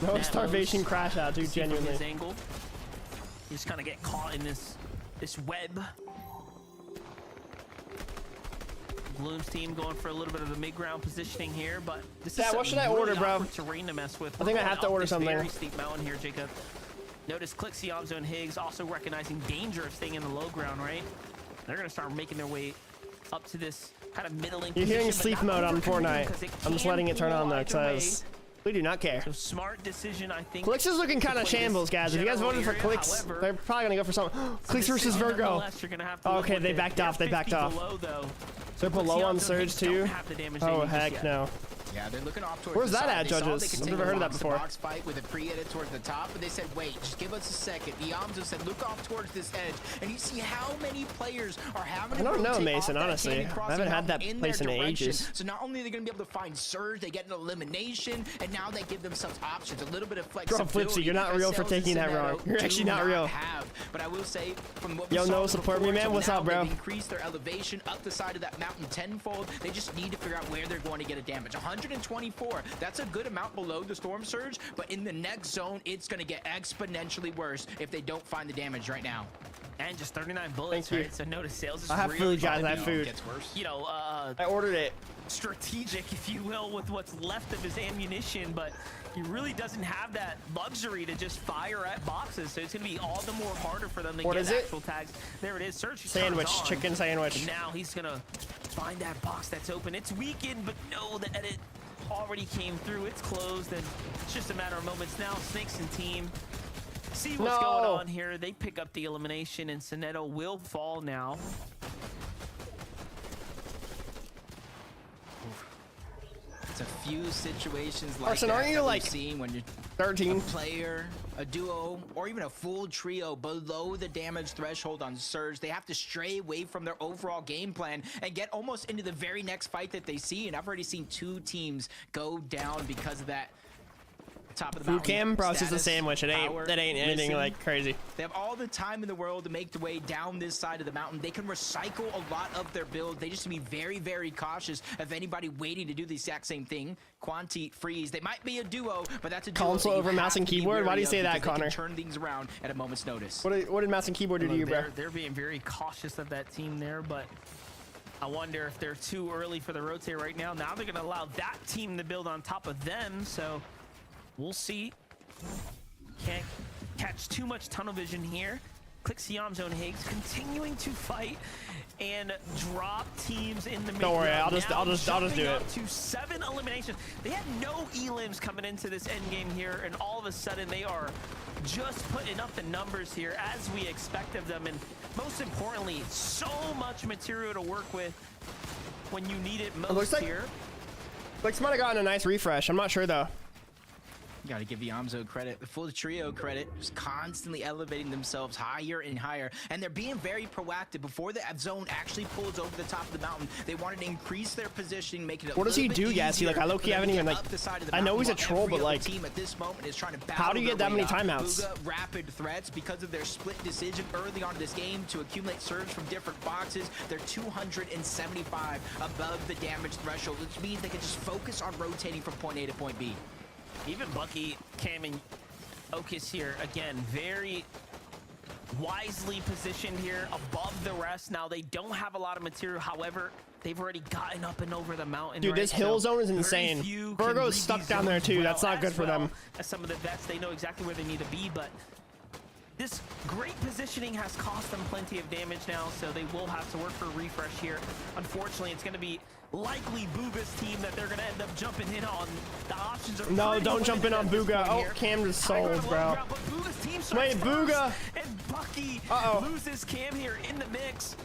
[SPEAKER 1] No starvation crash out, dude, genuinely.
[SPEAKER 3] His angle. You just kind of get caught in this web. Bloom's team going for a little bit of the mid-ground positioning here, but this is
[SPEAKER 1] what should I order, bro?
[SPEAKER 3] Terrain to mess with.
[SPEAKER 1] I think I have to order something.
[SPEAKER 3] Very steep mountain here, Jacob. Notice Clixie, Yamzo, and Higgs also recognizing danger of staying in the low ground, right? They're gonna start making their way up to this kind of middling.
[SPEAKER 1] You're hearing sleep mode on Fortnite. I'm just letting it turn on though, because we do not care.
[SPEAKER 3] So smart decision, I think.
[SPEAKER 1] Clicks is looking kind of shambles, guys. If you guys voted for Clicks, they're probably gonna go for something. Clicks versus Virgo.
[SPEAKER 3] Oh,
[SPEAKER 1] okay, they backed off. They backed off. They're below on Surge too. Oh heck no.
[SPEAKER 2] Yeah, they're looking off towards
[SPEAKER 1] Where's that at, judges? I've never heard of that before.
[SPEAKER 2] Box fight with a pre-edit towards the top, but they said, wait, just give us a second. Yamzo said, look off towards this edge, and you see how many players are having.
[SPEAKER 1] I don't know, Mason. Honestly, I haven't had that place in ages.
[SPEAKER 2] So not only are they going to be able to find Surge, they get an elimination, and now they give themselves options, a little bit of flexibility.
[SPEAKER 1] Bro, Flipsy, you're not real for taking that wrong. You're actually not real.
[SPEAKER 2] But I will say, from what we
[SPEAKER 1] saw,
[SPEAKER 2] Noah,
[SPEAKER 1] support me, man. What's up, bro?
[SPEAKER 2] Increase their elevation up the side of that mountain tenfold. They just need to figure out where they're going to get a damage. 100 124. That's a good amount below the Storm Surge, but in the next zone, it's going to get exponentially worse if they don't find the damage right now.
[SPEAKER 3] And just 39 bullets,
[SPEAKER 1] Thank you.
[SPEAKER 3] right? So notice sales is
[SPEAKER 1] I have
[SPEAKER 3] really
[SPEAKER 1] food, guys. I have food.
[SPEAKER 2] Gets worse.
[SPEAKER 3] You know,
[SPEAKER 1] I ordered it.
[SPEAKER 3] strategic, if you will, with what's left of his ammunition, but he really doesn't have that luxury to just fire at boxes, so it's going to be all the more harder for them to get actual tags. There it is. Search
[SPEAKER 1] sandwich, chicken sandwich.
[SPEAKER 3] And now he's going to find that box that's open. It's weakened, but no, the edit already came through. It's closed, and it's just a matter of moments now. Snakes and team see what's going on here. They pick up the elimination, and Sonetto will fall now.
[SPEAKER 2] It's a few situations like
[SPEAKER 1] Arson,
[SPEAKER 2] that
[SPEAKER 1] aren't you
[SPEAKER 2] that
[SPEAKER 1] like
[SPEAKER 2] we've seen when you're
[SPEAKER 1] 13?
[SPEAKER 2] a player, a duo, or even a full trio below the damage threshold on Surge. They have to stray away from their overall game plan and get almost into the very next fight that they see. And I've already seen 2 teams go down because of that. Top of the
[SPEAKER 1] Food cam, bro, it's just a sandwich. It ain't anything like crazy.
[SPEAKER 2] They have all the time in the world to make the way down this side of the mountain. They can recycle a lot of their build. They just need to be very, very cautious of anybody waiting to do the exact same thing. Quanti, Freeze. They might be a duo, but that's a duo.
[SPEAKER 1] Console over mouse and keyboard? Why do you say that, Connor?
[SPEAKER 2] Turn things around at a moment's notice.
[SPEAKER 1] What did mouse and keyboard do to you, bro?
[SPEAKER 3] They're being very cautious of that team there, but I wonder if they're too early for the rotate right now. Now they're going to allow that team to build on top of them, so we'll see. Can't catch too much tunnel vision here. Click Siam Zone Higgs continuing to fight and drop teams in the middle.
[SPEAKER 1] Don't worry, I'll just do it.
[SPEAKER 3] To 7 eliminations. They had no elims coming into this end game here, and all of a sudden they are just putting up the numbers here as we expect of them, and most importantly, so much material to work with when you need it most. It looks like
[SPEAKER 1] here. Looks might have gotten a nice refresh. I'm not sure though.
[SPEAKER 2] You gotta give Yamzo credit, the full trio credit, just constantly elevating themselves higher and higher, and they're being very proactive. Before the zone actually pulls over the top of the mountain, they wanted to increase their positioning, making it.
[SPEAKER 1] What does he do, Yassy? Like, I low-key haven't even like. I know he's a troll, but like,
[SPEAKER 2] team at this moment is trying to
[SPEAKER 1] how do you get that many timeouts?
[SPEAKER 2] Bugha rapid threats because of their split decision early on in this game to accumulate surge from different boxes. They're 275 above the damage threshold, which means they can just focus on rotating from point A to point B.
[SPEAKER 3] Even Bucky, Cam, and Okus here, again, very wisely positioned here above the rest. Now, they don't have a lot of material. However, they've already gotten up and over the mountain.
[SPEAKER 1] Dude, this hill zone is insane. Virgo's stuck down there, too. That's not good for them.
[SPEAKER 3] As some of the vets, they know exactly where they need to be, but this great positioning has cost them plenty of damage now, so they will have to work for a refresh here. Unfortunately, it's going to be likely Bugha's team that they're going to end up jumping in on. The options are
[SPEAKER 1] no, don't jump in on Bugha. Oh, Cam just sold, bro. Wait, Bugha.
[SPEAKER 3] And Bucky loses Cam here in the mix.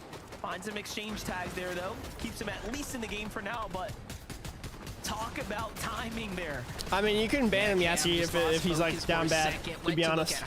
[SPEAKER 3] Finds some exchange tags there, though. Keeps him at least in the game for now, but talk about timing there.
[SPEAKER 1] I mean, you can ban him, Yassy, if he's like down bad, to be honest.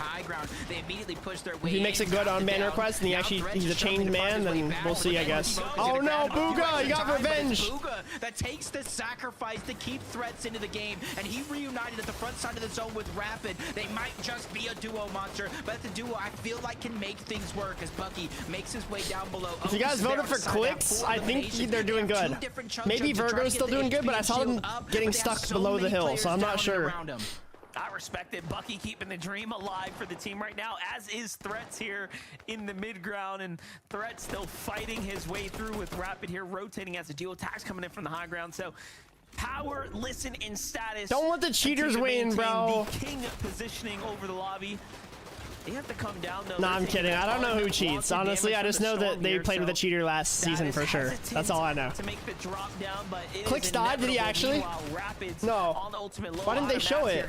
[SPEAKER 2] They immediately push their way
[SPEAKER 1] if he makes a good on-ban request and he's a chained man, then we'll see, I guess. Oh no, Bugha, you got revenge!
[SPEAKER 2] Bugha that takes the sacrifice to keep threats into the game, and he reunited at the front side of the zone with Rapid. They might just be a duo monster, but the duo I feel like can make things work as Bucky makes his way down below.
[SPEAKER 1] If you guys voted for clicks, I think they're doing good. Maybe Virgo's still doing good, but I saw them getting stuck below the hill, so I'm not sure.
[SPEAKER 3] I respect it. Bucky keeping the dream alive for the team right now, as is Threats here in the mid ground, and Threats still fighting his way through with Rapid here, rotating as a duo. Attacks coming in from the high ground, so power, listen, and status.
[SPEAKER 1] Don't let the cheaters win, bro.
[SPEAKER 3] The king positioning over the lobby. They have to come down though.
[SPEAKER 1] Nah, I'm kidding. I don't know who cheats. Honestly, I just know that they played with a cheater last season for sure. That's all I know.
[SPEAKER 3] To make the drop down, but
[SPEAKER 1] Clicks died? Did he actually? No. Why didn't they show it?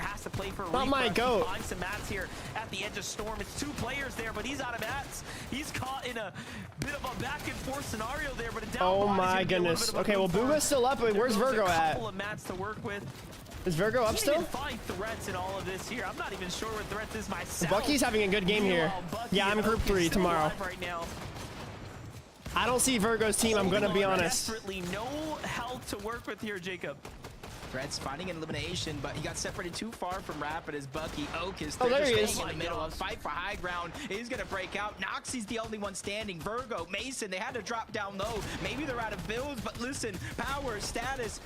[SPEAKER 1] Not my goat.
[SPEAKER 3] Find some mats here at the edge of Storm. It's 2 players there, but he's out of mats. He's caught in a bit of a back and forth scenario there, but
[SPEAKER 1] oh my goodness. Okay, well Bugha's still up, but where's Virgo at?
[SPEAKER 3] A couple of mats to work with.
[SPEAKER 1] Is Virgo up still?
[SPEAKER 3] Find Threats in all of this here. I'm not even sure what Threats is myself.
[SPEAKER 1] Bucky's having a good game here. Yeah, I'm group 3 tomorrow.
[SPEAKER 3] Right now.
[SPEAKER 1] I don't see Virgo's team, I'm gonna be honest.
[SPEAKER 3] Desperately no health to work with here, Jacob.
[SPEAKER 2] Threats finding an elimination, but he got separated too far from Rapid as Bucky. Oak is
[SPEAKER 1] there he is.
[SPEAKER 2] In the middle. A fight for high ground is going to break out. Noxie's the only one standing. Virgo, Mason, they had to drop down low. Maybe they're out of builds, but listen, power, status.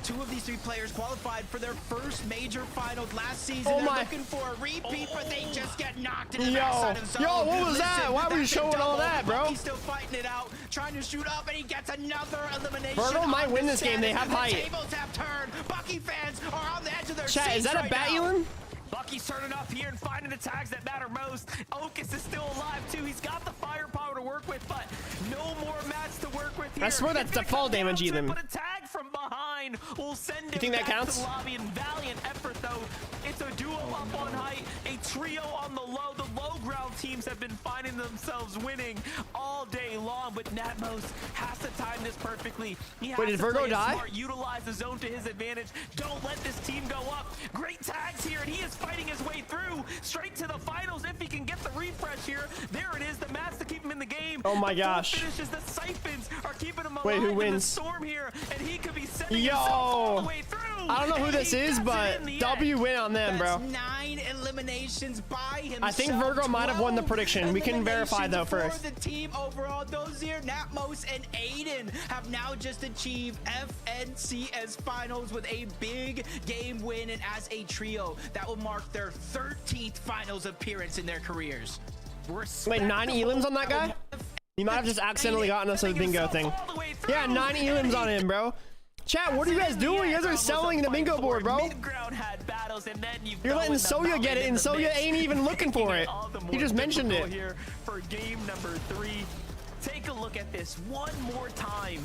[SPEAKER 2] Two of these three players qualified for their first major finals last season.
[SPEAKER 1] Oh
[SPEAKER 2] They're
[SPEAKER 1] my.
[SPEAKER 2] looking for a repeat, but they just get knocked in the
[SPEAKER 1] Yo,
[SPEAKER 2] backside of zone.
[SPEAKER 1] yo, what was that? Why were you
[SPEAKER 2] that's a
[SPEAKER 1] showing all
[SPEAKER 2] double.
[SPEAKER 1] that, bro?
[SPEAKER 2] He's still fighting it out, trying to shoot up, and he gets another elimination.
[SPEAKER 1] Virgo might
[SPEAKER 2] on
[SPEAKER 1] win
[SPEAKER 2] the
[SPEAKER 1] this game. They
[SPEAKER 2] status,
[SPEAKER 1] have
[SPEAKER 2] and
[SPEAKER 1] height.
[SPEAKER 2] The tables have turned. Bucky fans are on the edge of their
[SPEAKER 1] Chat, is
[SPEAKER 2] seats
[SPEAKER 1] that a
[SPEAKER 2] right
[SPEAKER 1] bat
[SPEAKER 2] now.
[SPEAKER 1] Elam?
[SPEAKER 3] Bucky's turning up here and finding the tags that matter most. Okus is still alive too. He's got the firepower to work with, but no more mats to work with here.
[SPEAKER 1] I swear that's default damage, Elam.
[SPEAKER 3] But a tag from behind will send him
[SPEAKER 1] think that
[SPEAKER 3] back
[SPEAKER 1] counts?
[SPEAKER 3] to the lobby. And valiant effort though. It's a duo up on height, a trio on the low. The low ground teams have been finding themselves winning all day long, but Natmos has to time this perfectly. He has
[SPEAKER 1] Wait, did
[SPEAKER 3] to
[SPEAKER 1] Virgo
[SPEAKER 3] play it
[SPEAKER 1] die?
[SPEAKER 3] smart, utilize the zone to his advantage. Don't let this team go up. Great tags here, and he is fighting his way through straight to the finals if he can get the refresh here. There it is, the match to keep him in the game.
[SPEAKER 1] Oh my
[SPEAKER 3] The full
[SPEAKER 1] gosh.
[SPEAKER 3] finishes, the siphons are keeping him alive.
[SPEAKER 1] Wait, who
[SPEAKER 3] in the
[SPEAKER 1] wins?
[SPEAKER 3] storm here, and he could be sending
[SPEAKER 1] Yo.
[SPEAKER 3] himself all the way through.
[SPEAKER 1] I don't know who
[SPEAKER 3] And
[SPEAKER 1] this
[SPEAKER 3] he
[SPEAKER 1] is,
[SPEAKER 3] does it
[SPEAKER 1] but
[SPEAKER 3] in the
[SPEAKER 1] W
[SPEAKER 3] end.
[SPEAKER 1] win on them, bro.
[SPEAKER 2] That's 9 eliminations by himself.
[SPEAKER 1] I think Virgo might have won the prediction. We can verify, though,
[SPEAKER 2] eliminations
[SPEAKER 1] first.
[SPEAKER 2] for the team overall. Dozier, Natmos, and Aiden have now just achieved FNCS finals with a big game win, and as a trio, that will mark their 13th finals appearance in their careers.
[SPEAKER 1] Wait, 9 Elams on that guy? You might have just accidentally gotten us a bingo thing. Yeah, 9 Elams on him, bro. Chat, what are you guys doing? You guys are selling the bingo board, bro. You're letting Soya get it, and Soya ain't even looking for it. He just mentioned it.
[SPEAKER 3] Here for game number 3. Take a look at this one more time.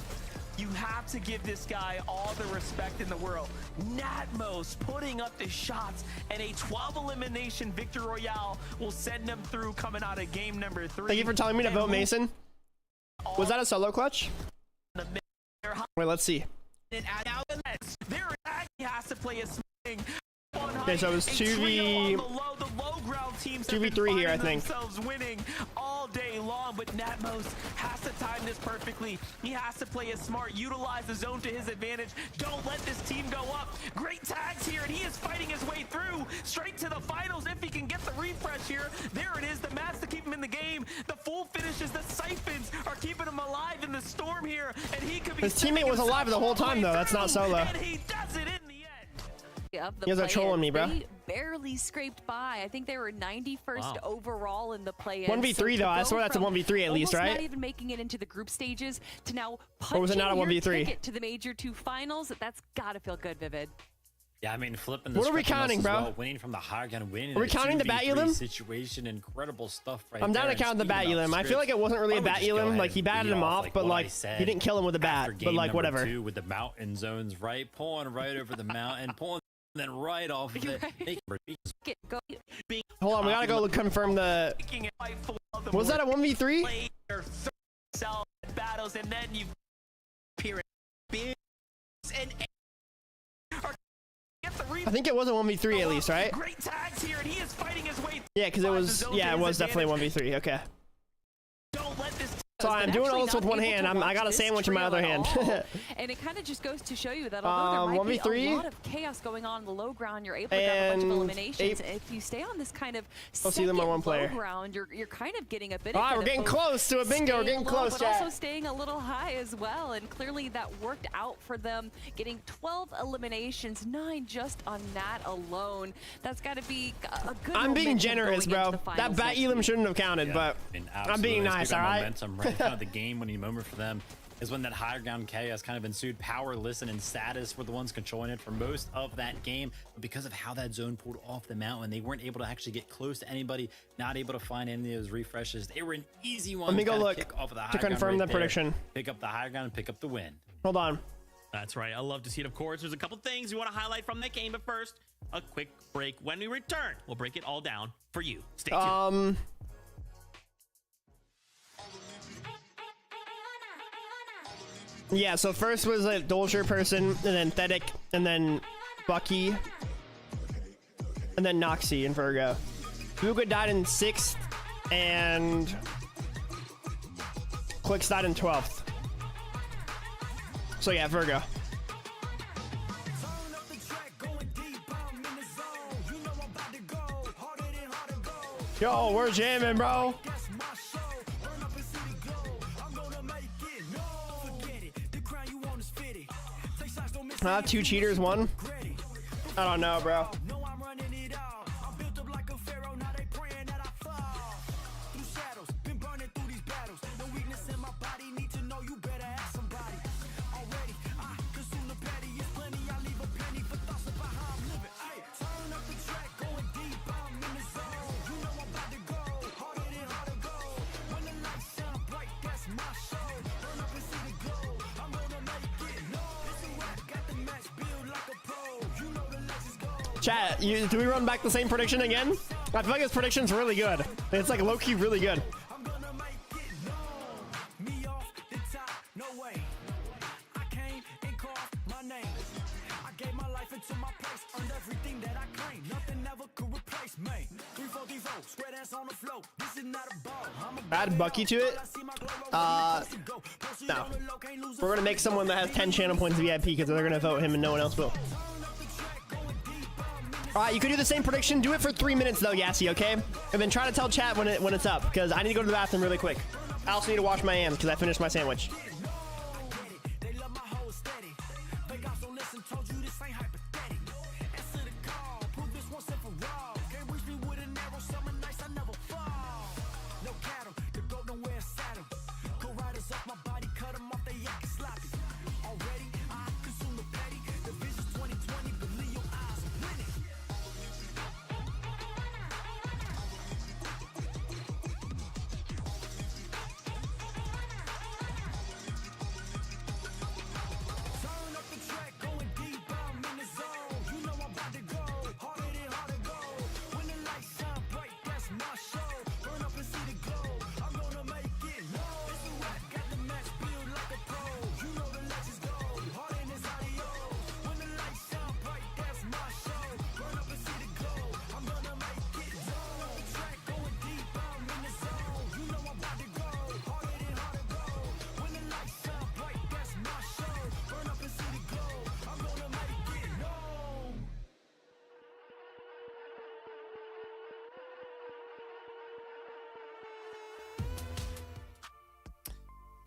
[SPEAKER 3] You have to give this guy all the respect in the world. Natmos putting up the shots, and a 12 elimination victory royale will send him through coming out of game number 3.
[SPEAKER 1] Thank you for telling me to vote Mason. Was that a solo clutch? Wait, let's see.
[SPEAKER 2] And now
[SPEAKER 3] There he has to play a swing.
[SPEAKER 1] Okay, so it was 2v3 here, I think.
[SPEAKER 3] Winning all day long, but Natmos has to time this perfectly. He has to play it smart, utilize the zone to his advantage. Don't let this team go up. Great tags here, and he is fighting his way through straight to the finals if he can get the refresh here. There it is, the mats to keep him in the game. The full finishes, the siphons are keeping him alive in the storm here, and he could be.
[SPEAKER 1] His teammate was alive the whole time, though. That's not solo.
[SPEAKER 3] And he does it in the end.
[SPEAKER 5] Of the
[SPEAKER 1] You guys are trolling me, bro.
[SPEAKER 5] They barely scraped by. I think they were 91st overall in the play-in.
[SPEAKER 1] 1v3 though. I swear that's a 1v3 at least, right?
[SPEAKER 5] Not even making it into the group stages to now
[SPEAKER 1] Or was it not a
[SPEAKER 5] punching your
[SPEAKER 1] 1v3?
[SPEAKER 5] ticket to the major 2 finals. That's gotta feel good, Vivid.
[SPEAKER 6] Yeah, I mean, flipping the
[SPEAKER 1] What are we
[SPEAKER 6] script on us
[SPEAKER 1] counting,
[SPEAKER 6] as
[SPEAKER 1] bro?
[SPEAKER 6] well, winning from the high gun, winning.
[SPEAKER 1] Are we counting the bat Elam?
[SPEAKER 6] Situation, incredible stuff right
[SPEAKER 1] I'm down
[SPEAKER 6] there.
[SPEAKER 1] to count the
[SPEAKER 6] And
[SPEAKER 1] bat
[SPEAKER 6] speaking
[SPEAKER 1] Elam.
[SPEAKER 6] about
[SPEAKER 1] I feel like it wasn't really a
[SPEAKER 6] scripts,
[SPEAKER 1] bat
[SPEAKER 6] I would just go
[SPEAKER 1] Elam.
[SPEAKER 6] ahead
[SPEAKER 1] Like he
[SPEAKER 6] and
[SPEAKER 1] batted
[SPEAKER 6] read
[SPEAKER 1] him off, but
[SPEAKER 6] what I
[SPEAKER 1] like
[SPEAKER 6] said
[SPEAKER 1] he didn't kill him with a bat.
[SPEAKER 6] after
[SPEAKER 1] But
[SPEAKER 6] game
[SPEAKER 1] like
[SPEAKER 6] number
[SPEAKER 1] whatever.
[SPEAKER 6] 2 with the mountain zones, right? Pulling right over the mountain, pulling then right off of it.
[SPEAKER 5] Go.
[SPEAKER 1] Hold on, we gotta go confirm the. Was that a 1v3?
[SPEAKER 3] Battles, and then you
[SPEAKER 1] I think it was a 1v3 at least, right?
[SPEAKER 3] Great tags here, and he is fighting his way.
[SPEAKER 1] Yeah, because it was. Yeah, it was definitely 1v3. Okay.
[SPEAKER 3] Don't let this.
[SPEAKER 1] So I'm doing all this with one hand. I got a sandwich in my other hand.
[SPEAKER 5] And it kind of just goes to show you that although there might be a lot of chaos going on in the low ground, you're able to grab a bunch of eliminations. If you stay on this kind of second low ground, you're kind of getting a bit.
[SPEAKER 1] All right, we're getting close to a bingo. We're getting close,
[SPEAKER 5] but also staying a little high as well. And clearly that worked out for them, getting 12 eliminations, 9 just on that alone. That's got to be a good.
[SPEAKER 1] I'm being generous, bro. That bat Elam shouldn't have counted, but I'm being nice. All right.
[SPEAKER 6] Kind of the game-winning moment for them is when that higher ground chaos kind of ensued. Power, Listen, and Status were the ones controlling it for most of that game, but because of how that zone pulled off the mountain, they weren't able to actually get close to anybody, not able to find any of those refreshes. They were an easy one.
[SPEAKER 1] Let me go look
[SPEAKER 6] off of the high
[SPEAKER 1] to confirm the prediction.
[SPEAKER 6] Pick up the higher ground and pick up the win.
[SPEAKER 1] Hold on.
[SPEAKER 4] That's right. I love to see it. Of course, there's a couple things we want to highlight from that game, but first, a quick break. When we return, we'll break it all down for you. Stay tuned.
[SPEAKER 1] Yeah, so first was a Dolger person, and then Thedic, and then Bucky, and then Noxy and Virgo. Vuga died in 6th, and Clicks died in 12th. So yeah, Virgo. Yo, we're jamming, bro. I have 2 cheaters, 1. I don't know, bro. Chat, do we run back the same prediction again? I feel like this prediction's really good. It's like low-key really good. Add Bucky to it? No. We're gonna make someone that has 10 channel points VIP because they're gonna vote him and no one else will. Alright, you could do the same prediction. Do it for 3 minutes though, Yassi, okay? And then try to tell chat when it's up, because I need to go to the bathroom really quick. I also need to wash my hands because I finished my sandwich.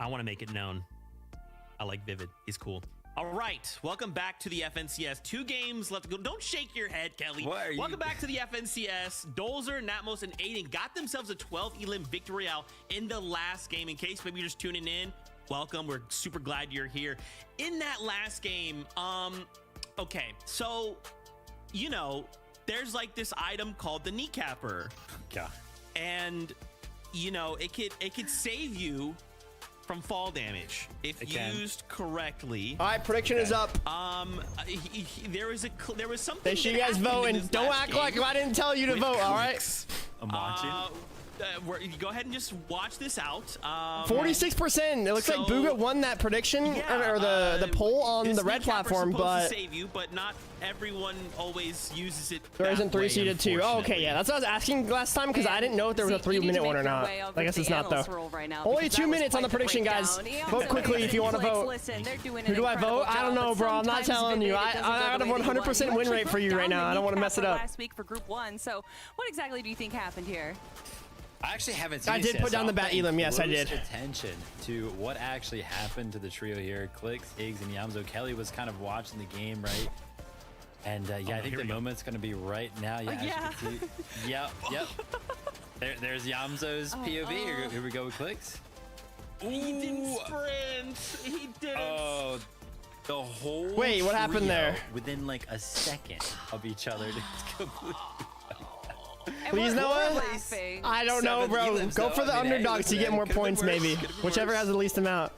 [SPEAKER 4] I want to make it known. I like Vivid. He's cool. All right. Welcome back to the FNCS. 2 games left to go. Don't shake your head, Kelly. Welcome back to the FNCS. Dolzer, Natmos, and Aiden got themselves a 12 elim victory royale in the last game. In case maybe you're just tuning in, welcome. We're super glad you're here. In that last game, okay, so, you know, there's like this item called the kneecapper.
[SPEAKER 6] Yeah.
[SPEAKER 4] And, you know, it could save you from fall damage if used correctly.
[SPEAKER 1] All right, prediction is up.
[SPEAKER 4] There was something.
[SPEAKER 1] Make sure you guys vote and don't act like I didn't tell you to vote. All right.
[SPEAKER 6] I'm watching.
[SPEAKER 4] Go ahead and just watch this out.
[SPEAKER 1] 46%. It looks like Booga won that prediction or the poll on the red platform, but
[SPEAKER 4] to save you, but not everyone always uses it.
[SPEAKER 1] There isn't 3-seeded too. Oh, okay, yeah, that's what I was asking last time because I didn't know if there was a 3-minute one or not. I guess it's not though. Only 2 minutes on the prediction, guys. Vote quickly if you want to vote. Who do I vote? I don't know, bro. I'm not telling you. I got a 100% win rate for you right now. I don't want to mess it up.
[SPEAKER 5] Last week for Group 1. So, what exactly do you think happened here?
[SPEAKER 6] I actually haven't seen
[SPEAKER 1] I did put down the bat elim. Yes, I did.
[SPEAKER 6] Attention to what actually happened to the trio here. Clicks, Iggs, and Yamzo. Kelly was kind of watching the game, right? And yeah, I think the moment's going to be right now. Yeah. As you can see. Yep. There's Yamzo's POV. Here we go with Clicks.
[SPEAKER 4] Ooh. He didn't sprint. He didn't.
[SPEAKER 6] Oh, the whole
[SPEAKER 1] Wait, what happened there?
[SPEAKER 6] Within like a second of each other. It's completely.
[SPEAKER 1] Please, Noah. I don't know, bro. Go for the underdogs to get more points, maybe. Whichever has the least amount.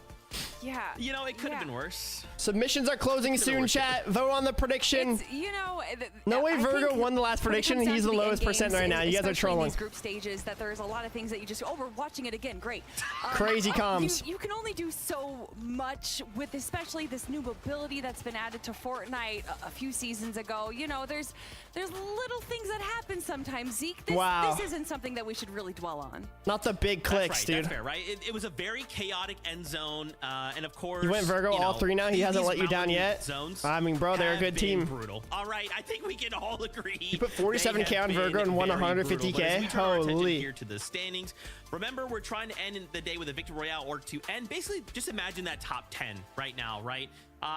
[SPEAKER 5] Yeah.
[SPEAKER 4] You know, it could have been worse.
[SPEAKER 1] Submissions are closing soon, chat. Vote on the prediction.
[SPEAKER 5] It's, you know,
[SPEAKER 1] No way Virgo won the last prediction. He's the lowest percent right now. You guys are trolling.
[SPEAKER 5] These group stages that there's a lot of things that you just, oh, we're watching it again. Great.
[SPEAKER 1] Crazy comms.
[SPEAKER 5] You can only do so much with especially this new mobility that's been added to Fortnite a few seasons ago. You know, there's little things that happen sometimes, Zeke. This isn't something that we should really dwell on.
[SPEAKER 1] Not the big clicks, dude.
[SPEAKER 4] That's fair, right? It was a very chaotic end zone. And of course,
[SPEAKER 1] you went Virgo all 3 now. He hasn't let you down yet. I mean, bro, they're a good team.
[SPEAKER 4] Brutal. All right, I think we can all agree.
[SPEAKER 1] You put 47K on Virgo and won 150K. Holy.
[SPEAKER 4] Here to the standings. Remember, we're trying to end the day with a victory royale or to end. Basically, just imagine that top 10 right now, right?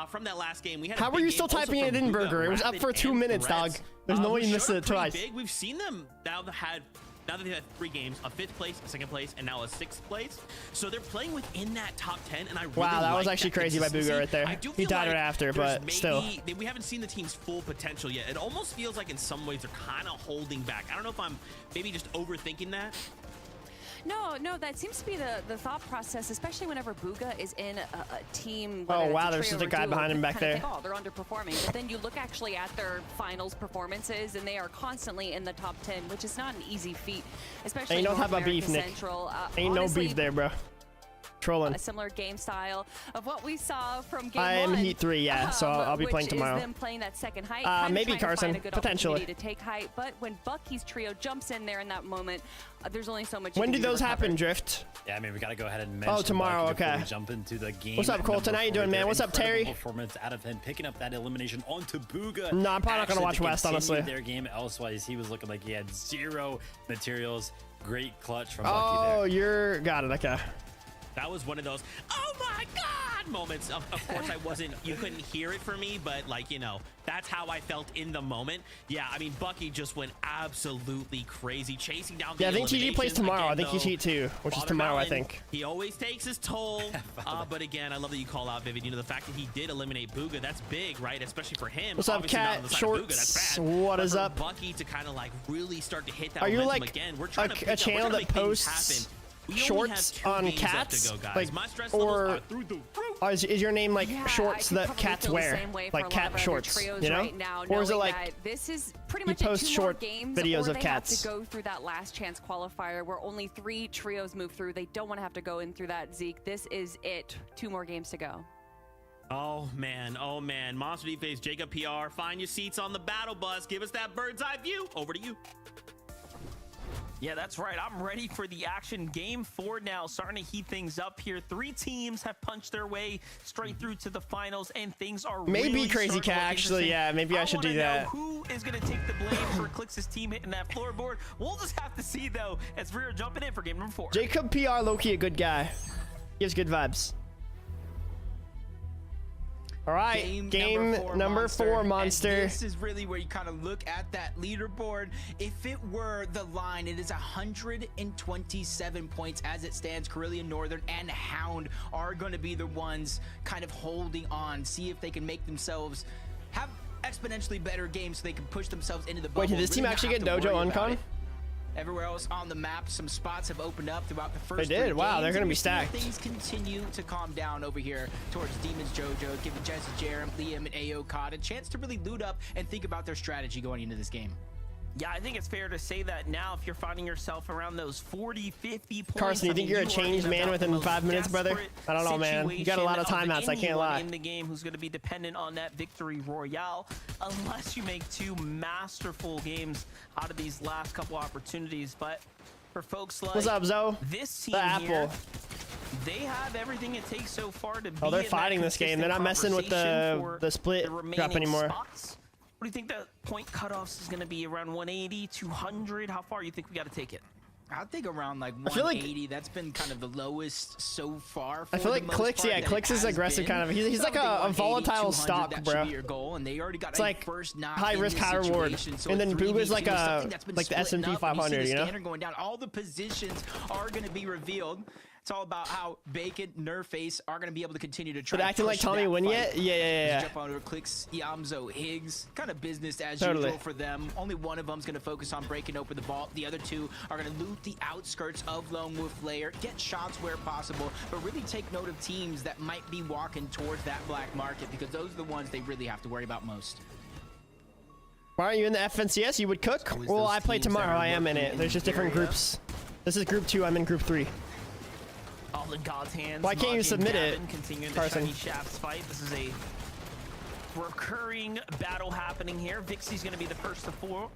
[SPEAKER 4] from that last game. We had
[SPEAKER 1] How were you still typing it in, Burger? It was up for 2 minutes, dog. There's no way you missed it twice.
[SPEAKER 4] Big. We've seen them now that they've had 3 games, a 5th place, a 2nd place, and now a 6th place. So they're playing within that top 10, and I really
[SPEAKER 1] wow, that
[SPEAKER 4] like
[SPEAKER 1] was actually crazy by Booga right there. He died right after, but still.
[SPEAKER 4] We haven't seen the team's full potential yet. It almost feels like in some ways they're kind of holding back. I don't know if I'm maybe just overthinking that.
[SPEAKER 5] No, that seems to be the thought process, especially whenever Booga is in a team.
[SPEAKER 1] Oh wow, there's just a guy behind him back there.
[SPEAKER 5] Think, oh, they're underperforming, but then you look actually at their finals performances, and they are constantly in the top 10, which is not an easy feat, especially.
[SPEAKER 1] Ain't no type of beef, Nick. Ain't no beef there, bro. Trolling.
[SPEAKER 5] A similar game style of what we saw from game 1.
[SPEAKER 1] I am Heat 3, yeah, so I'll be playing tomorrow.
[SPEAKER 5] Is them playing that second height.
[SPEAKER 1] Maybe Carson, potentially.
[SPEAKER 5] To take height, but when Bucky's trio jumps in there in that moment, there's only so much.
[SPEAKER 1] When do those happen, Drift?
[SPEAKER 6] Yeah, I mean, we got to go ahead and mention
[SPEAKER 1] tomorrow, okay.
[SPEAKER 6] Jump into the game.
[SPEAKER 1] What's up, Colton? How you doing, man? What's up, Terry?
[SPEAKER 6] Performance out of him, picking up that elimination onto Booga.
[SPEAKER 1] No, I'm probably not going to watch West, honestly.
[SPEAKER 6] Their game elsewise, he was looking like he had 0 materials. Great clutch from Bucky there.
[SPEAKER 1] Oh, you're... Got it, okay.
[SPEAKER 4] That was one of those, oh my God moments. Of course, you couldn't hear it for me, but like, you know, that's how I felt in the moment. Yeah, I mean, Bucky just went absolutely crazy, chasing down the
[SPEAKER 1] I think TG plays tomorrow. Again, I think he's Heat 2, which is tomorrow, I think.
[SPEAKER 4] He always takes his toll. But again, I love that you call out Vivid. You know, the fact that he did eliminate Booga, that's big, right? Especially for him.
[SPEAKER 1] What's up, Cat? Shorts. What is up?
[SPEAKER 4] Bucky to kind of like really start to hit that
[SPEAKER 1] Are you
[SPEAKER 4] momentum
[SPEAKER 1] like
[SPEAKER 4] again. We're trying to
[SPEAKER 1] a channel that posts shorts on cats, like, or is your name like shorts that cats wear, like cat shorts, you know? Or is it like
[SPEAKER 5] this is pretty much
[SPEAKER 1] you post short videos of cats?
[SPEAKER 5] Have to go through that last chance qualifier where only 3 trios move through. They don't want to have to go in through that, Zeke. This is it. 2 more games to go.
[SPEAKER 4] Oh man, Monster D-Face, Jacob PR, find your seats on the battle bus. Give us that bird's eye view. Over to you.
[SPEAKER 3] Yeah, that's right. I'm ready for the action. Game 4 now, starting to heat things up here. 3 teams have punched their way straight through to the finals, and things are
[SPEAKER 1] maybe Crazy Cat, actually. Yeah, maybe I should do that.
[SPEAKER 3] Who is going to take the blame for Clix's team hitting that floorboard? We'll just have to see, though, as we're jumping in for game number 4.
[SPEAKER 1] Jacob PR, low-key a good guy. Gives good vibes. All right, game number four, Monster.
[SPEAKER 2] And this is really where you kind of look at that leaderboard. If it were the line, it is 127 points as it stands. Carillion Northern and Hound are going to be the ones kind of holding on, see if they can make themselves have exponentially better games so they can push themselves into the bubble.
[SPEAKER 1] Wait, did this team actually get Dojo Uncon?
[SPEAKER 2] Everywhere else on the map, some spots have opened up throughout the first.
[SPEAKER 1] They did. Wow, they're going to be stacked.
[SPEAKER 2] Things continue to calm down over here towards Demons Jojo, giving Jesse, Jerem, Liam, and Ayo Cod a chance to really loot up and think about their strategy going into this game.
[SPEAKER 3] Yeah, I think it's fair to say that now if you're finding yourself around those 40, 50 points.
[SPEAKER 1] Carson, you think you're a changed man within 5 minutes, brother? I don't know, man. You got a lot of timeouts, I can't lie.
[SPEAKER 3] In the game who's going to be dependent on that victory royale unless you make 2 masterful games out of these last couple opportunities. But for folks like
[SPEAKER 1] what's up, Zoe?
[SPEAKER 3] This team here, they have everything it takes so far to be
[SPEAKER 1] they're fighting this game. They're not messing with the split drop anymore.
[SPEAKER 3] Spots. What do you think the point cutoffs is going to be? Around 180, 200? How far do you think we got to take it?
[SPEAKER 2] I think around like 180. That's been kind of the lowest so far.
[SPEAKER 1] I feel like Clix, Clix is aggressive kind of. He's like a volatile stock, bro.
[SPEAKER 2] Your goal, and they already got
[SPEAKER 1] it's like first high risk, high reward. So and then Booga's like the S&P 500, you know?
[SPEAKER 2] Going down. All the positions are going to be revealed. It's all about how Bacon, Nerface are going to be able to continue to try.
[SPEAKER 1] But acting like Tommy win yet? Yeah.
[SPEAKER 2] Jump on over Clicks, Yamzo, Higgs. Kind of business as usual for them. Only one of them's going to focus on breaking open the vault. The other 2 are going to loot the outskirts of Lone Wolf Lair, get shots where possible, but really take note of teams that might be walking towards that black market because those are the ones they really have to worry about most.
[SPEAKER 1] Why aren't you in the FNCS? You would cook? Well, I play tomorrow. I am in it. There's just different groups. This is group 2. I'm in group 3.
[SPEAKER 3] All in God's hands.
[SPEAKER 1] Why can't you submit it,
[SPEAKER 3] Carson? Shafts fight. This is a recurring battle happening here. Vixie's going to be the first to fall.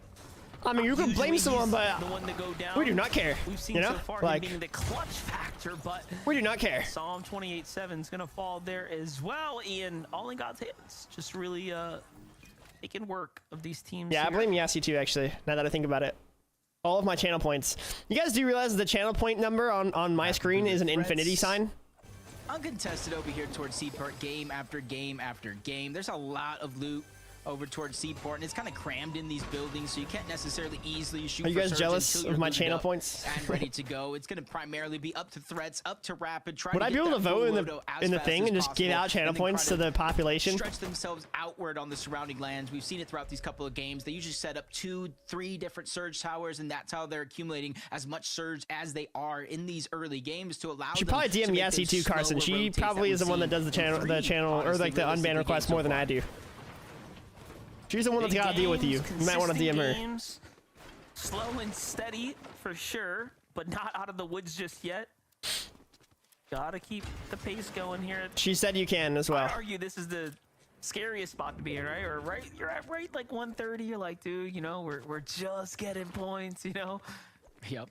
[SPEAKER 1] I mean, you can blame someone, but
[SPEAKER 3] the one to go down.
[SPEAKER 1] We do not care.
[SPEAKER 3] We've seen
[SPEAKER 1] you know?
[SPEAKER 3] so far
[SPEAKER 1] like,
[SPEAKER 3] him being the clutch factor, but
[SPEAKER 1] we do not care.
[SPEAKER 3] Psalm 28:7 is going to fall there as well. Ian, all in God's hands. Just really making work of these teams.
[SPEAKER 1] Yeah,
[SPEAKER 3] here.
[SPEAKER 1] I blame Yassi too, actually, now that I think about it. All of my channel points. You guys do realize the channel point number on my screen is an infinity sign?
[SPEAKER 2] uncontested over here towards Seaport, game after game after game. There's a lot of loot over towards Seaport, and it's kind of crammed in these buildings, so you can't necessarily easily shoot.
[SPEAKER 1] Are you guys jealous of my channel points?
[SPEAKER 2] And ready to go. It's going to primarily be up to threats, up to rapid.
[SPEAKER 1] Would I be able to vote in the thing and just give out channel points to the population?
[SPEAKER 2] Stretch themselves outward on the surrounding lands. We've seen it throughout these couple of games. They usually set up 2-3 different surge towers, and that's how they're accumulating as much surge as they are in these early games to allow.
[SPEAKER 1] She probably DM Yassi too, Carson. She probably is the one that does the channel or like the unban request more than I do. She's the one that's got to deal with you. You might want to DM her.
[SPEAKER 3] Slow and steady for sure, but not out of the woods just yet. Gotta keep the pace going here.
[SPEAKER 1] She said you can as well.
[SPEAKER 3] I'd argue this is the scariest spot to be in, right? Or right, you're at right like 130. You're like, dude, you know, we're just getting points, you know.
[SPEAKER 2] Yep.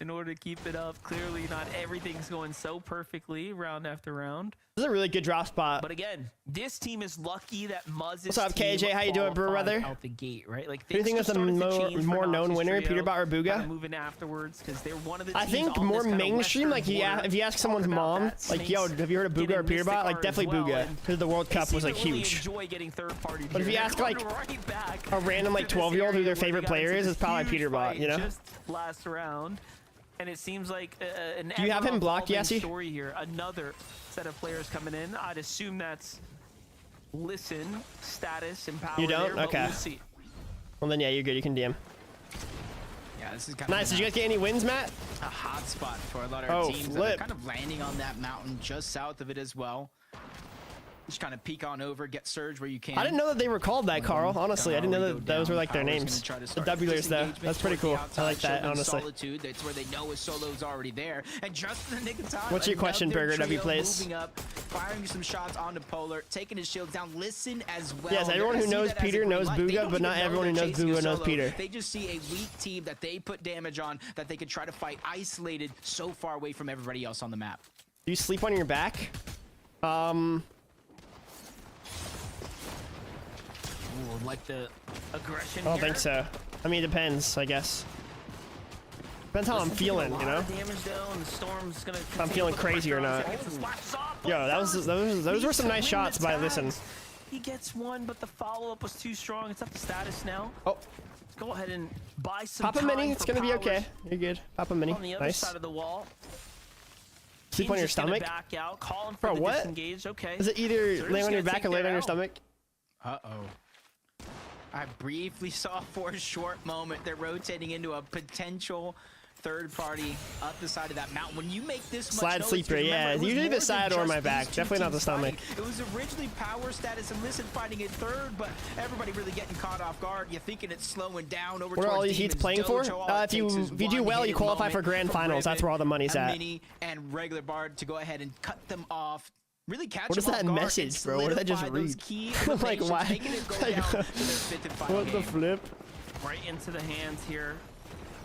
[SPEAKER 3] In order to keep it up, clearly not everything's going so perfectly round after round.
[SPEAKER 1] This is a really good drop spot.
[SPEAKER 3] But again, this team is lucky that Muzz.
[SPEAKER 1] What's up, KJ? How you doing, bro, brother?
[SPEAKER 3] Out the gate, right? Like,
[SPEAKER 1] do you think that's a more known winner, Peterbot or Booga?
[SPEAKER 3] Moving afterwards because they're one of the.
[SPEAKER 1] I think more mainstream. Like, if you ask someone's mom, like, yo, have you heard of Booga or Peterbot? Like, definitely Booga, because the World Cup was like huge. But if you ask like a random like 12-year-old who their favorite player is, it's probably Peterbot. You know.
[SPEAKER 3] Just last round. And it seems like an
[SPEAKER 1] do you have him blocked, Yassi?
[SPEAKER 3] Story here. Another set of players coming in. I'd assume that's Listen, Status, and Power.
[SPEAKER 1] You don't?
[SPEAKER 3] There,
[SPEAKER 1] okay.
[SPEAKER 3] We'll see.
[SPEAKER 1] Well then, yeah, you're good. You can DM.
[SPEAKER 2] Yeah, this is kind
[SPEAKER 1] nice. Did you guys get any wins, Matt?
[SPEAKER 2] A hot spot for a lot of our teams that are kind of landing on that mountain just south of it as well. Just kind of peek on over, get surge where you can.
[SPEAKER 1] I didn't know that they were called that, Carl. Honestly, I didn't know that those were like their names. The W-lers, though. That's pretty cool. I like that, honestly.
[SPEAKER 2] Solitude. That's where they know his solo's already there. And just in the nick of time.
[SPEAKER 1] What's your question, Burger WPlays?
[SPEAKER 2] Moving up, firing some shots onto Polar, taking his shield down. Listen as well.
[SPEAKER 1] Yes, everyone who knows Peter knows Booga, but not everyone who knows Booga knows Peter.
[SPEAKER 2] They just see a weak team that they put damage on, that they could try to fight isolated so far away from everybody else on the map.
[SPEAKER 1] Do you sleep on your back?
[SPEAKER 3] Ooh, like the aggression.
[SPEAKER 1] I don't think so. I mean, it depends, I guess. Depends how I'm feeling, you know. If I'm feeling crazy or not. Yo, those were some nice shots by Listen.
[SPEAKER 3] He gets one, but the follow-up was too strong. It's up to Status now.
[SPEAKER 1] Oh.
[SPEAKER 3] Let's go ahead and buy some.
[SPEAKER 1] Pop a mini. It's gonna be okay. You're good. Pop a mini.
[SPEAKER 3] On the other
[SPEAKER 1] nice.
[SPEAKER 3] side of the wall.
[SPEAKER 1] Sleep on your stomach.
[SPEAKER 3] Back out, calling for
[SPEAKER 1] Bro,
[SPEAKER 3] the
[SPEAKER 1] what?
[SPEAKER 3] disengage. Okay.
[SPEAKER 1] Is it either lay on your back or lay on your stomach?
[SPEAKER 2] Uh-oh. I briefly saw for a short moment they're rotating into a potential third party up the side of that mountain. When you make this much
[SPEAKER 1] slide
[SPEAKER 2] noise,
[SPEAKER 1] sleeper, yeah, usually the side or my back, definitely not the stomach.
[SPEAKER 2] It was originally Power, Status, and Listen fighting in third, but everybody really getting caught off guard. You're thinking it's slowing down over.
[SPEAKER 1] What are all these heats playing for? If you do well, you qualify for grand finals. That's where all the money's at.
[SPEAKER 2] Mini and regular Bard to go ahead and cut them off. Really catch
[SPEAKER 1] what is that message, bro? What did I just read? Like, why? What the flip?
[SPEAKER 3] Right into the hands here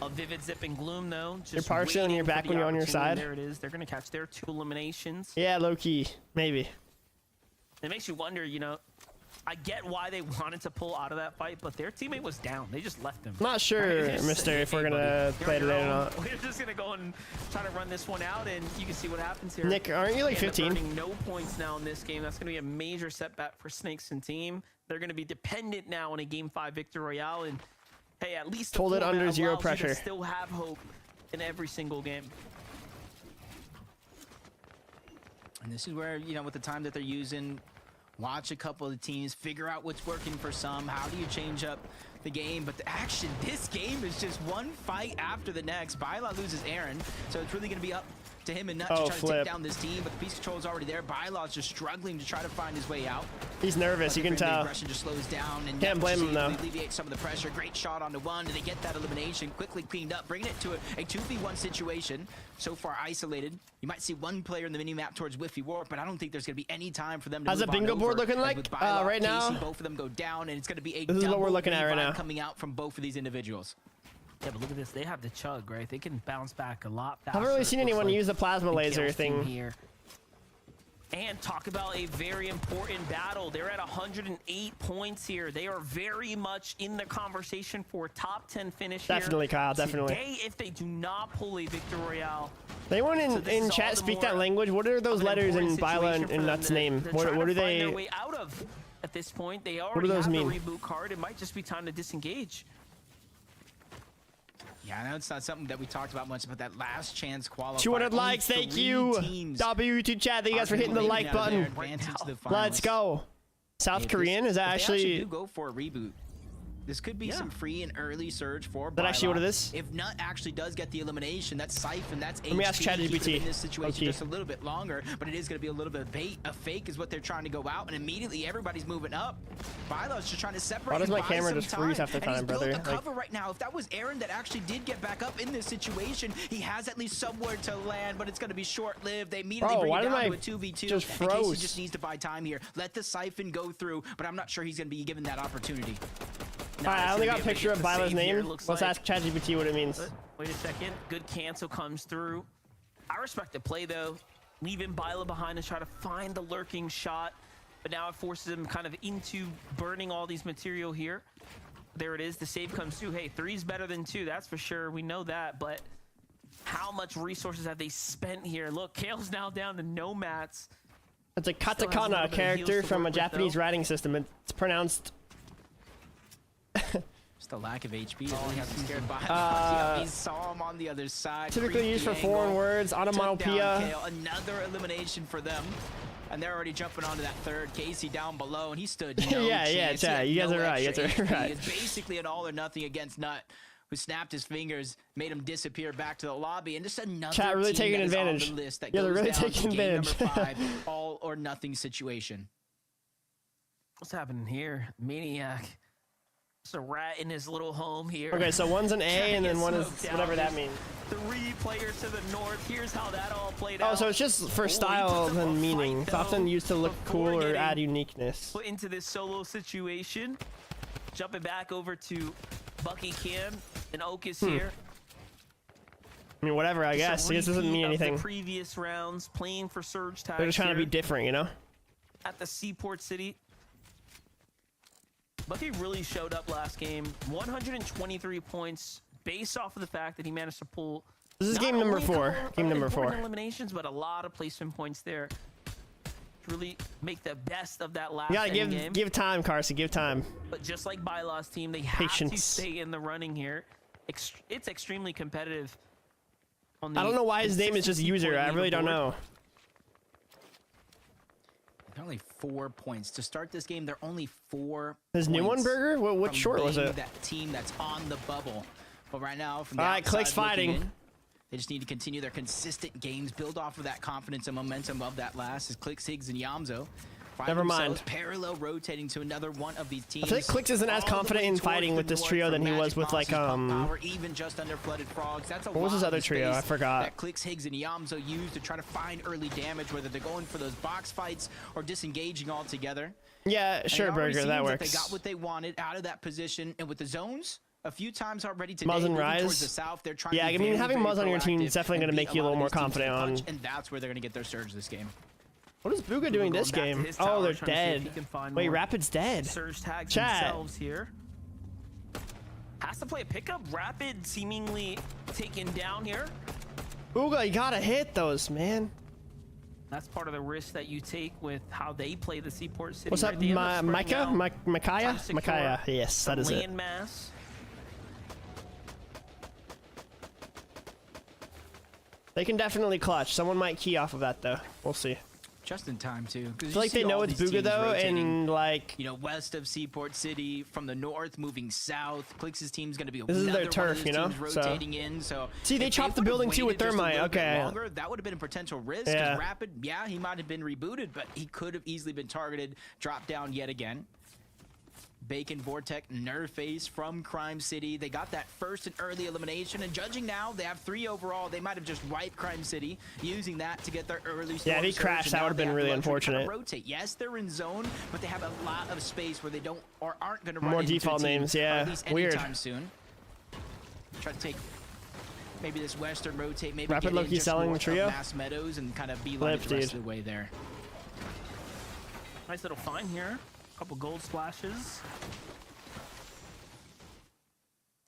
[SPEAKER 3] of Vivid, Zip, and Gloom, though. Just
[SPEAKER 1] you're partially on your back when you're on your side.
[SPEAKER 3] There it is. They're going to catch their 2 eliminations.
[SPEAKER 1] Yeah, low key. Maybe.
[SPEAKER 3] It makes you wonder, you know, I get why they wanted to pull out of that fight, but their teammate was down. They just left him.
[SPEAKER 1] Not sure, mister, if we're going to play today or not.
[SPEAKER 3] We're just going to go and try to run this one out, and you can see what happens here.
[SPEAKER 1] Nick, aren't you like 15?
[SPEAKER 3] No points now in this game. That's going to be a major setback for Snakes and team. They're going to be dependent now on a Game 5 Victory Royale, and hey, at least
[SPEAKER 1] hold it under zero pressure.
[SPEAKER 3] Still have hope in every single game.
[SPEAKER 2] And this is where, you know, with the time that they're using, watch a couple of the teams, figure out what's working for some. How do you change up the game? But the action, this game is just one fight after the next. Byla loses Aaron, so it's really going to be up to him and Nut to try to take down this team. But the piece control is already there. Bylaw's just struggling to try to find his way out.
[SPEAKER 1] He's nervous, you can tell.
[SPEAKER 2] Aggression just slows down and
[SPEAKER 1] can't blame him though.
[SPEAKER 2] Alleviate some of the pressure. Great shot onto one. They get that elimination quickly cleaned up, bringing it to a 2v1 situation. So far isolated. You might see one player in the mini map towards Whiffy Warp, but I don't think there's going to be any time for them to.
[SPEAKER 1] How's the bingo board looking like right now?
[SPEAKER 2] Both of them go down, and it's going to be a
[SPEAKER 1] this is what we're looking at right now.
[SPEAKER 2] Coming out from both of these individuals.
[SPEAKER 3] Yeah, but look at this. They have the chug, right? They can bounce back a lot faster.
[SPEAKER 1] I haven't really seen anyone use the plasma laser thing
[SPEAKER 3] here. And talk about a very important battle. They're at 108 points here. They are very much in the conversation for a top 10 finish
[SPEAKER 1] definitely,
[SPEAKER 3] here.
[SPEAKER 1] Kyle, definitely.
[SPEAKER 3] Today, if they do not pull a victory royale.
[SPEAKER 1] Anyone in chat speak that language? What are those letters in Byla and Nut's name? What do they?
[SPEAKER 3] Their way out of at this point. They already
[SPEAKER 1] what do those
[SPEAKER 3] have
[SPEAKER 1] mean?
[SPEAKER 3] the reboot card. It might just be time to disengage.
[SPEAKER 2] Yeah, I know it's not something that we talked about much, but that last chance qualifier.
[SPEAKER 1] 200 likes, thank you. YouTube chat, thank you guys for hitting the like button. Let's go. South Korean is that actually?
[SPEAKER 2] Do go for a reboot. This could be some free and early surge for.
[SPEAKER 1] That actually what it is?
[SPEAKER 2] If Nut actually does get the elimination, that's Siphon, that's
[SPEAKER 1] Let me ask ChatGPT.
[SPEAKER 2] In this situation just a little bit longer, but it is going to be a little bit of bait. A fake is what they're trying to go out, and immediately everybody's moving up. Bilo's just trying to separate.
[SPEAKER 1] Why does my camera just freeze half the time, brother?
[SPEAKER 2] Built a cover right now. If that was Aaron that actually did get back up in this situation, he has at least somewhere to land, but it's going to be short-lived. They immediately bring it down to a 2v2.
[SPEAKER 1] Just froze.
[SPEAKER 2] In case he just needs to buy time here. Let the Siphon go through, but I'm not sure he's going to be given that opportunity.
[SPEAKER 1] Alright, I only got a picture of Bila's name. Let's ask ChatGPT what it means.
[SPEAKER 3] Wait a second. Good cancel comes through. I respect the play, though. Leaving Bila behind and try to find the lurking shot. But now it forces him kind of into burning all these material here. There it is. The save comes through. Hey, 3's better than 2. That's for sure. We know that. But how much resources have they spent here? Look, Kale's now down to no mats.
[SPEAKER 1] It's a katakana, a character from a Japanese writing system. It's pronounced...
[SPEAKER 2] Just a lack of HP. Really has him scared by he saw him on the other side.
[SPEAKER 1] Typically used for foreign words, onomatopoeia.
[SPEAKER 2] Another elimination for them. And they're already jumping onto that third. Casey down below, and he stood
[SPEAKER 1] yeah, chat. You guys are right. You guys are right.
[SPEAKER 2] It's basically an all or nothing against Nut, who snapped his fingers, made him disappear back to the lobby, and just another
[SPEAKER 1] chat really
[SPEAKER 2] team
[SPEAKER 1] taking advantage.
[SPEAKER 2] On the list that
[SPEAKER 1] they're
[SPEAKER 2] goes
[SPEAKER 1] really
[SPEAKER 2] down
[SPEAKER 1] taking
[SPEAKER 2] to game
[SPEAKER 1] advantage.
[SPEAKER 2] number 5, all or nothing situation.
[SPEAKER 3] What's happening here? Maniac. Just a rat in his little home here.
[SPEAKER 1] Okay, so one's an A and then one is whatever that means.
[SPEAKER 3] 3 players to the north. Here's how that all played out.
[SPEAKER 1] Oh, so it's just for style than meaning. It's often used to look cool or add uniqueness.
[SPEAKER 3] Put into this solo situation. Jumping back over to Bucky Kim and Okus here.
[SPEAKER 1] I mean, whatever, I guess. I guess it doesn't mean anything.
[SPEAKER 3] The previous rounds, playing for Surge Tags.
[SPEAKER 1] They're just trying to be different, you know?
[SPEAKER 3] At the Seaport City. Bucky really showed up last game. 123 points based off of the fact that he managed to pull.
[SPEAKER 1] This is game number 4. Game number 4.
[SPEAKER 3] Eliminations, but a lot of placement points there. To really make the best of that last
[SPEAKER 1] You gotta give time, Carson. Give time.
[SPEAKER 3] But just like Byla's team, they have to stay in the running here. It's extremely competitive. I
[SPEAKER 1] don't know why his name is just user. I really don't know.
[SPEAKER 2] They're only 4 points to start this game. They're only 4.
[SPEAKER 1] His new one, Burger. What short was it?
[SPEAKER 2] That team that's on the bubble. But right now, from
[SPEAKER 1] the outside, Click's fighting.
[SPEAKER 2] They just need to continue their consistent games, build off of that confidence and momentum of that last. As Click, Higgs, and Yamzo.
[SPEAKER 1] Never mind.
[SPEAKER 2] Parallel rotating to another one of these teams.
[SPEAKER 1] I think Clicks isn't as confident in fighting with this trio than he was with like
[SPEAKER 2] even just under flooded frogs. That's a
[SPEAKER 1] what was his other trio? I forgot.
[SPEAKER 2] That Clicks, Higgs, and Yamzo use to try to find early damage, whether they're going for those box fights or disengaging altogether.
[SPEAKER 1] Yeah, sure, Burger, that works.
[SPEAKER 2] They got what they wanted out of that position, and with the zones a few times already today,
[SPEAKER 1] Muzz and Rise.
[SPEAKER 2] towards the south, they're trying
[SPEAKER 1] yeah,
[SPEAKER 2] to
[SPEAKER 1] I mean, having Muzz on your team is definitely going to make you a little more confident on.
[SPEAKER 2] And that's where they're going to get their surge this game.
[SPEAKER 1] What is Booga doing this game? Oh, they're dead. Wait, Rapid's dead.
[SPEAKER 3] Surge tags themselves here. Has to play a pickup. Rapid seemingly taken down here.
[SPEAKER 1] Booga, you gotta hit those, man.
[SPEAKER 3] That's part of the risk that you take with how they play the Seaport City.
[SPEAKER 1] What's up, Micah? Micaiah? Yes, that is it.
[SPEAKER 3] Landmass.
[SPEAKER 1] They can definitely clutch. Someone might key off of that, though. We'll see.
[SPEAKER 2] Just in time, too.
[SPEAKER 1] I feel like they know it's Booga, though, and, like...
[SPEAKER 2] You know, west of Seaport City, from the north, moving south. Clicks' team's going to be
[SPEAKER 1] this is their turf, you know?
[SPEAKER 2] Rotating in, so...
[SPEAKER 1] See, they chopped the building, too, with Thermite. Okay.
[SPEAKER 2] Longer, that would have been a potential risk. Yeah. Rapid, yeah, he might have been rebooted, but he could have easily been targeted, dropped down yet again. Bacon, Vortec, Nerface from Crime City. They got that first and early elimination, and judging now, they have 3 overall. They might have just wiped Crime City, using that to get their early start.
[SPEAKER 1] Yeah, if he crashed, that would have been really unfortunate.
[SPEAKER 2] Rotate. Yes, they're in zone, but they have a lot of space where they don't or aren't going to run
[SPEAKER 1] more
[SPEAKER 2] into
[SPEAKER 1] default names. Yeah,
[SPEAKER 2] at least anytime soon. Try to take maybe this western rotate. Maybe
[SPEAKER 1] Rapid Loki selling the trio.
[SPEAKER 2] Mass Meadows and kind of be like the rest of the way there.
[SPEAKER 3] Nice little find here. A couple gold splashes.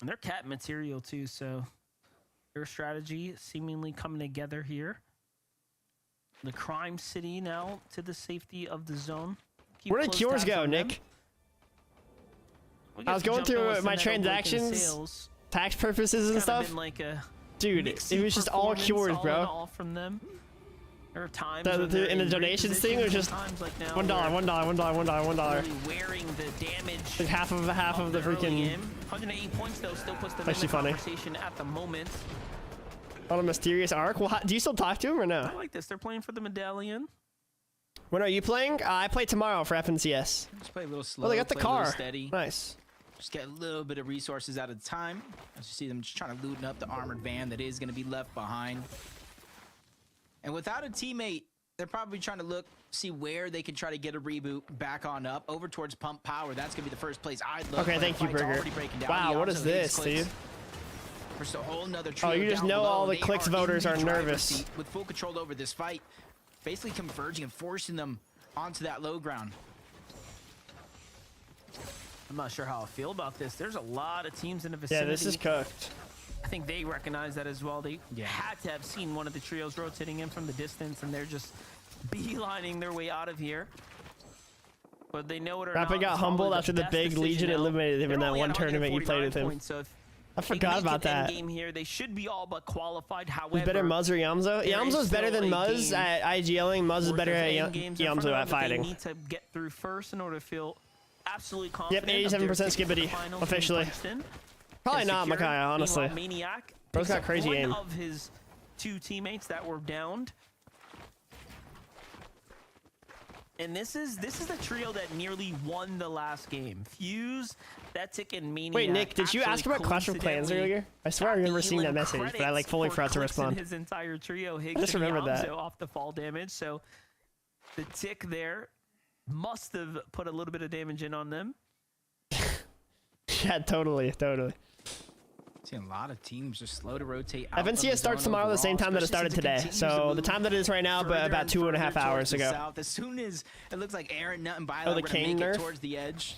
[SPEAKER 3] And they're cat material too, so their strategy seemingly coming together here. The crime city now to the safety of the zone.
[SPEAKER 1] Where did cures go, Nick? I was going through my transactions, tax purposes and stuff.
[SPEAKER 3] Like
[SPEAKER 1] dude, it was just all cures, bro.
[SPEAKER 3] All from them. There are times
[SPEAKER 1] in the donations thing, it was just
[SPEAKER 3] like now
[SPEAKER 1] $1, $1, $1, $1.
[SPEAKER 3] Really wearing the damage.
[SPEAKER 1] Like half of the freaking.
[SPEAKER 3] 180 points though still puts them
[SPEAKER 1] actually
[SPEAKER 3] in the
[SPEAKER 1] funny.
[SPEAKER 3] conversation at the moment.
[SPEAKER 1] On a mysterious arc. Well, do you still talk to him or no?
[SPEAKER 3] I like this. They're playing for the medallion.
[SPEAKER 1] When are you playing? I play tomorrow for FNCS.
[SPEAKER 2] Just play a little slow.
[SPEAKER 1] Oh, they got the car.
[SPEAKER 2] Steady.
[SPEAKER 1] Nice.
[SPEAKER 2] Just get a little bit of resources at a time. As you see them just trying to looten up the armored van that is going to be left behind. And without a teammate, they're probably trying to see where they can try to get a reboot back on up over towards Pump Power. That's going to be the first place I'd look.
[SPEAKER 1] Okay, thank you, Burger. Wow, what is this, dude?
[SPEAKER 2] A whole nother
[SPEAKER 1] oh, you just know all the clicks voters are nervous.
[SPEAKER 2] With full control over this fight, basically converging and forcing them onto that low ground.
[SPEAKER 3] I'm not sure how I feel about this. There's a lot of teams in the vicinity.
[SPEAKER 1] Yeah, this is cooked.
[SPEAKER 3] I think they recognize that as well. They had to have seen one of the trios rotating in from the distance, and they're just beelining their way out of here. But they know it or not.
[SPEAKER 1] Rapid got humbled after the big Legion eliminated him in that one tournament you played with him.
[SPEAKER 3] So
[SPEAKER 1] I forgot about that.
[SPEAKER 3] Endgame here, they should be all but qualified. However,
[SPEAKER 1] who's better, Muzz or Yamzo? Yamzo's better than Muzz at IGLing. Muzz is better at Yamzo at fighting.
[SPEAKER 3] They need to get through first in order to feel absolutely confident.
[SPEAKER 1] Yep, 87% skippity officially. Probably not Makai, honestly.
[SPEAKER 3] Maniac
[SPEAKER 1] bro's got crazy aim.
[SPEAKER 3] One of his two teammates that were downed. And this is the trio that nearly won the last game. Fuse, Thetic, and Maniac.
[SPEAKER 1] Wait, Nick, did you ask about Clash of Clans earlier? I swear I remember seeing that message, but I like fully forgot to respond.
[SPEAKER 3] His entire trio,
[SPEAKER 1] I just remembered that.
[SPEAKER 3] Off the fall damage, so the tick there must have put a little bit of damage in on them.
[SPEAKER 1] Yeah, totally.
[SPEAKER 2] Seeing a lot of teams just slow to rotate.
[SPEAKER 1] FNCS starts tomorrow the same time that it started today. So the time that it is right now, but about 2.5 hours ago.
[SPEAKER 2] South. As soon as it looks like Aaron, Nut, and Bilo
[SPEAKER 1] the Kane nerf
[SPEAKER 2] towards the edge.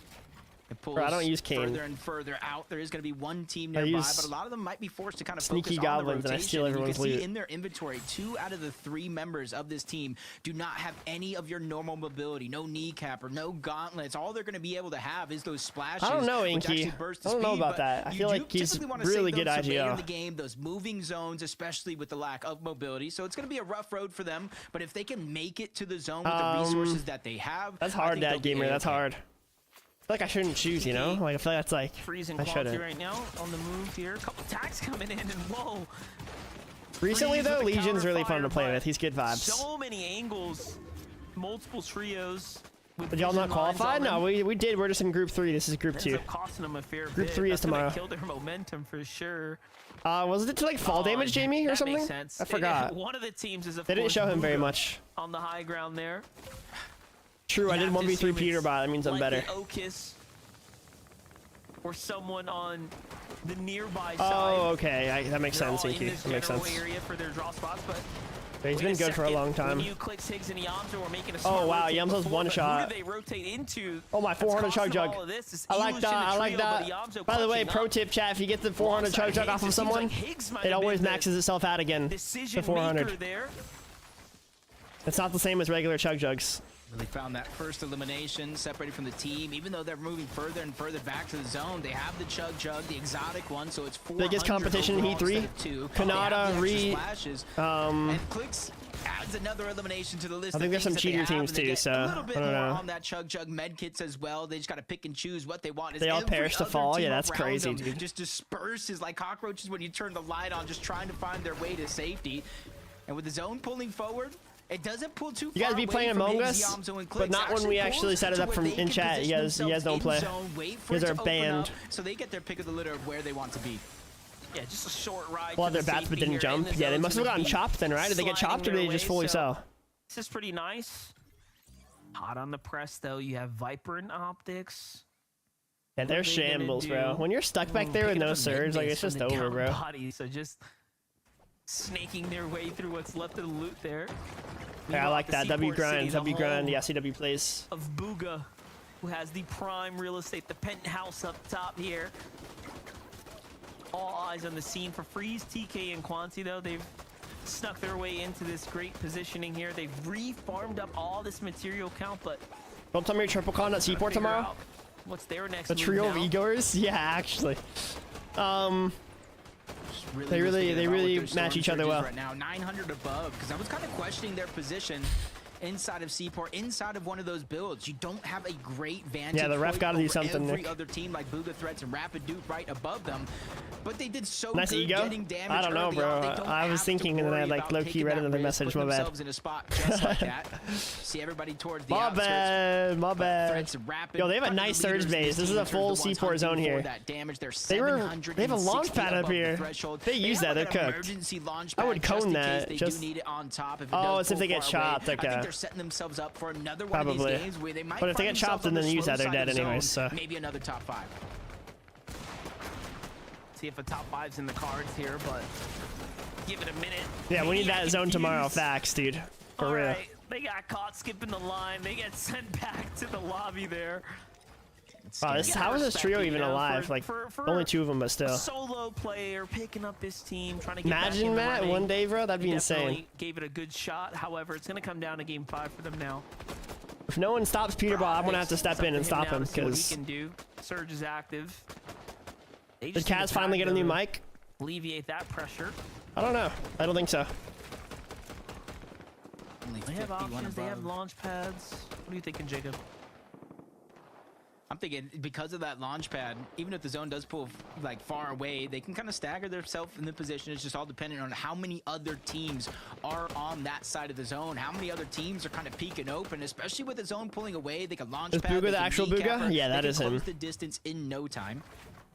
[SPEAKER 2] It pulls
[SPEAKER 1] I don't use Kane.
[SPEAKER 2] further and further out. There is going to be one team nearby, but a lot of them might be forced to kind of
[SPEAKER 1] sneaky
[SPEAKER 2] focus
[SPEAKER 1] goblins
[SPEAKER 2] on the rotation.
[SPEAKER 1] and I steal everyone's loot.
[SPEAKER 2] You can see in their inventory, 2 out of the 3 members of this team do not have any of your normal mobility. No kneecap or no gauntlets. All they're going to be able to have is those splashes.
[SPEAKER 1] I don't know, Inky. I don't know about that. I feel like he's really good IGL.
[SPEAKER 2] In the game, those moving zones, especially with the lack of mobility. So it's going to be a rough road for them. But if they can make it to the zone with the resources that they have,
[SPEAKER 1] that's hard, Dad Gamer. That's hard. I feel like I shouldn't choose, you know? Like, I feel like that's like,
[SPEAKER 3] freezing
[SPEAKER 1] I shouldn't.
[SPEAKER 3] right now on the move here. A couple attacks coming in, and whoa.
[SPEAKER 1] Recently, though, Legion's really fun to play with. He's good vibes.
[SPEAKER 3] So many angles, multiple trios.
[SPEAKER 1] Did y'all not qualify? No, we did. We're just in Group 3. This is Group 2.
[SPEAKER 3] Costing them a fair
[SPEAKER 1] Group
[SPEAKER 3] bit.
[SPEAKER 1] 3 is tomorrow.
[SPEAKER 3] Kill their momentum for sure.
[SPEAKER 1] Was it to like fall damage, Jamie, or something?
[SPEAKER 3] Makes sense.
[SPEAKER 1] I forgot.
[SPEAKER 3] One of the teams is
[SPEAKER 1] they didn't show him very much
[SPEAKER 3] on the high ground there.
[SPEAKER 1] True, I did 1v3 Peter bot. That means I'm better.
[SPEAKER 3] Okis or someone on the nearby side.
[SPEAKER 1] Oh, okay. That makes sense, Inky. That makes sense.
[SPEAKER 3] Area for their draw spots, but
[SPEAKER 1] he's been good for a long time. Oh wow, Yamzo's one shot.
[SPEAKER 3] Who do they rotate into?
[SPEAKER 1] Oh my, 400 chug jug. I like that. I like that. By the way, pro tip, chat: if you get the 400 chug jug off of someone, it always maxes itself out again to 400. It's not the same as regular chug jugs.
[SPEAKER 2] Really found that first elimination, separated from the team. Even though they're moving further and further back to the zone, they have the chug jug, the exotic one, so it's 400
[SPEAKER 1] biggest competition in Heat 3. Kanata, Reed,
[SPEAKER 2] and Clicks adds another elimination to the list.
[SPEAKER 1] I think there's some cheater teams too, so
[SPEAKER 2] a little bit
[SPEAKER 1] I don't know.
[SPEAKER 2] more on that chug jug med kits as well. They just got to pick and choose what they want.
[SPEAKER 1] They all perish to fall. Yeah, that's crazy, dude.
[SPEAKER 2] Just disperses like cockroaches when you turn the light on, just trying to find their way to safety. And with the zone pulling forward, it doesn't pull too far.
[SPEAKER 1] You guys be playing Among Us, but not when we actually set it up from in chat. You guys don't play. You guys are banned.
[SPEAKER 2] So they get their pick of the litter of where they want to be.
[SPEAKER 3] Yeah, just a short ride.
[SPEAKER 1] Well, their bats but didn't jump. Yeah, they must have gotten chopped then, right? Did they get chopped or did they just fully sell?
[SPEAKER 3] This is pretty nice. Hot on the press though. You have Viper and Optics.
[SPEAKER 1] Yeah, they're shambles, bro. When you're stuck back there with no surge, like it's just over, bro.
[SPEAKER 3] So just snaking their way through what's left of the loot there.
[SPEAKER 1] Yeah, I like that. W grind, W grind. Yeah, CW plays.
[SPEAKER 3] Of Booga, who has the prime real estate, the penthouse up top here. All eyes on the scene for Freeze, TK, and Quanti, though. They've snuck their way into this great positioning here. They've re-farmed up all this material count, but...
[SPEAKER 1] Don't tell me you're triple con at Seaport tomorrow?
[SPEAKER 3] What's their next
[SPEAKER 1] The trio of Igors? Yeah, actually. They really match each other well.
[SPEAKER 2] Right now, 900 above, because I was kind of questioning their position inside of Seaport, inside of one of those builds. You don't have a great vantage.
[SPEAKER 1] Yeah, the ref got to do something.
[SPEAKER 2] Every other team like Booga Threats and Rapid Duke right above them, but they did so
[SPEAKER 1] nice
[SPEAKER 2] good
[SPEAKER 1] ego.
[SPEAKER 2] getting damage.
[SPEAKER 1] I don't know, bro. I was thinking and then I like low-key read another message. My bad.
[SPEAKER 2] In a spot just like that. See everybody towards the
[SPEAKER 1] my bad. My bad.
[SPEAKER 2] Threats and Rapid.
[SPEAKER 1] Yo, they have a nice surge base. This is a full Seaport zone here. They have a launch pad up here. They use that. They're cooked. I would cone that. Just oh, it's if they get chopped. Okay.
[SPEAKER 2] I think they're setting themselves up for another one of these games where they might.
[SPEAKER 1] But if they get chopped and then use that, they're dead anyways. So
[SPEAKER 2] maybe another top 5.
[SPEAKER 3] See if a top 5's in the cards here, but give it a minute.
[SPEAKER 1] Yeah,
[SPEAKER 3] maybe
[SPEAKER 1] we need that zone tomorrow. Facts, dude. For real.
[SPEAKER 3] Right. They got caught skipping the line. They get sent back to the lobby there.
[SPEAKER 1] Wow, how is this trio even alive? Like, only 2 of them, but still.
[SPEAKER 3] Solo player picking up this team, trying to get
[SPEAKER 1] imagine
[SPEAKER 3] back in
[SPEAKER 1] Matt one day, bro. That'd be insane.
[SPEAKER 3] Gave it a good shot. However, it's going to come down to game 5 for them now.
[SPEAKER 1] If no one stops Peterball, I'm gonna have to step in and stop him because
[SPEAKER 3] he can do. Surge is active.
[SPEAKER 1] Did Kaz finally get a new mic?
[SPEAKER 3] Alleviate that pressure.
[SPEAKER 1] I don't know. I don't think so.
[SPEAKER 3] They have options. They have launch pads. What are you thinking, Jacob?
[SPEAKER 2] I'm thinking because of that launch pad, even if the zone does pull like far away, they can kind of stagger themselves in the position. It's just all dependent on how many other teams are on that side of the zone. How many other teams are kind of peeking open, especially with the zone pulling away. They can launch pad.
[SPEAKER 1] Is Booga the actual Booga? Yeah, that is him.
[SPEAKER 2] Close the distance in no time.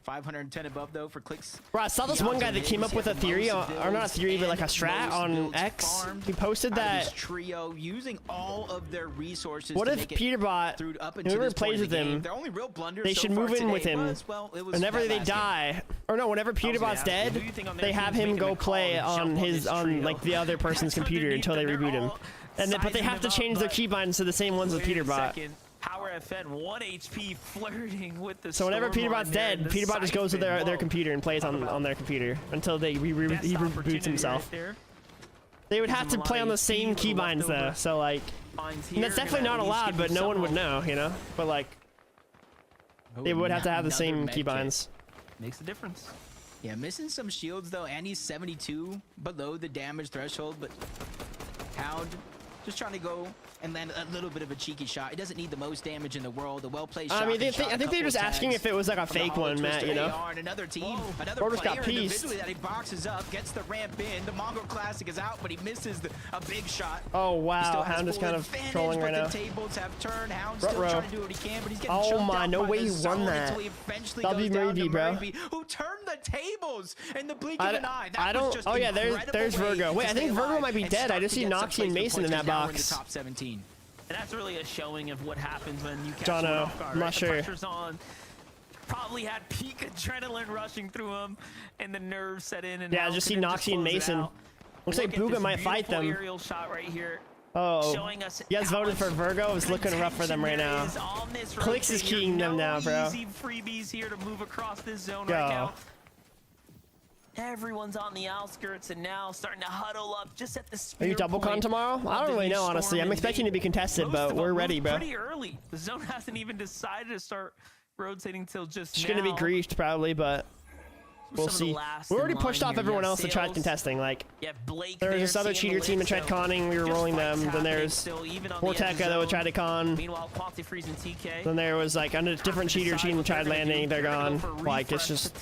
[SPEAKER 2] 510 above though for clicks.
[SPEAKER 1] Bro, I saw this one guy that came up with a theory, or not a theory, but like a strat on X. He posted that
[SPEAKER 2] trio using all of their resources.
[SPEAKER 1] What if Peterbot, whoever plays with him, they should move in with him. Whenever they die, or no, whenever Peterbot's dead, they have him go play on like the other person's computer until they reboot him. And but they have to change their keybinds to the same ones as Peterbot.
[SPEAKER 3] Power FN 1 HP flirting with the
[SPEAKER 1] so whenever Peterbot's dead, Peterbot just goes to their computer and plays on their computer until he reboots himself. Right, they would have to play on the same keybinds though, so like that's definitely not allowed, but no one would know, you know. But like they would have to have the same keybinds.
[SPEAKER 3] Makes a difference.
[SPEAKER 2] Yeah, missing some shields though, and he's 72 below the damage threshold, but Hound just trying to go and land a little bit of a cheeky shot. It doesn't need the most damage in the world. The well-placed shot.
[SPEAKER 1] I mean, I think they're just asking if it was like a fake one, Matt, you know?
[SPEAKER 2] Another team, another player individually that he boxes up, gets the ramp in. The Mongol Classic is out, but he misses a big shot.
[SPEAKER 1] Oh, wow. Hound is kind of trolling right now.
[SPEAKER 2] The tables have turned. Hound still trying to do what he can, but he's getting
[SPEAKER 1] oh my, no way he won that. That'll be Murdy, bro.
[SPEAKER 2] Who turned the tables in the blink of an eye.
[SPEAKER 1] I don't. Oh, yeah, there's Virgo. Wait, I think Virgo might be dead. I just see Noxie and Mason in that box.
[SPEAKER 3] And that's really a showing of what happens when you catch
[SPEAKER 1] John
[SPEAKER 3] one off guard.
[SPEAKER 1] I'm not sure.
[SPEAKER 3] The pressure's on. Probably had peak adrenaline rushing through him, and the nerves set in. And
[SPEAKER 1] yeah, I just see Noxie and Mason. Looks like Booga might fight them.
[SPEAKER 3] Aerial shot right here.
[SPEAKER 1] Oh, you guys voted for Virgo. It's looking rough for them right now. Clicks is keying them now, bro.
[SPEAKER 3] Easy freebies here to move across this zone right now. Everyone's on the outskirts and now starting to huddle up just at the spear.
[SPEAKER 1] Are you double con tomorrow? I don't really know, honestly. I'm expecting to be contested, but we're ready, bro.
[SPEAKER 3] Pretty early. The zone hasn't even decided to start rotating till just now.
[SPEAKER 1] It's gonna be griefed probably, but we'll see. We already pushed off everyone else that tried contesting. Like, there was this other cheater team that tried conning. We were rolling them. Then there's Vorteca that would try to con. Then there was like a different cheater team that tried landing. They're gone. Like, it's just.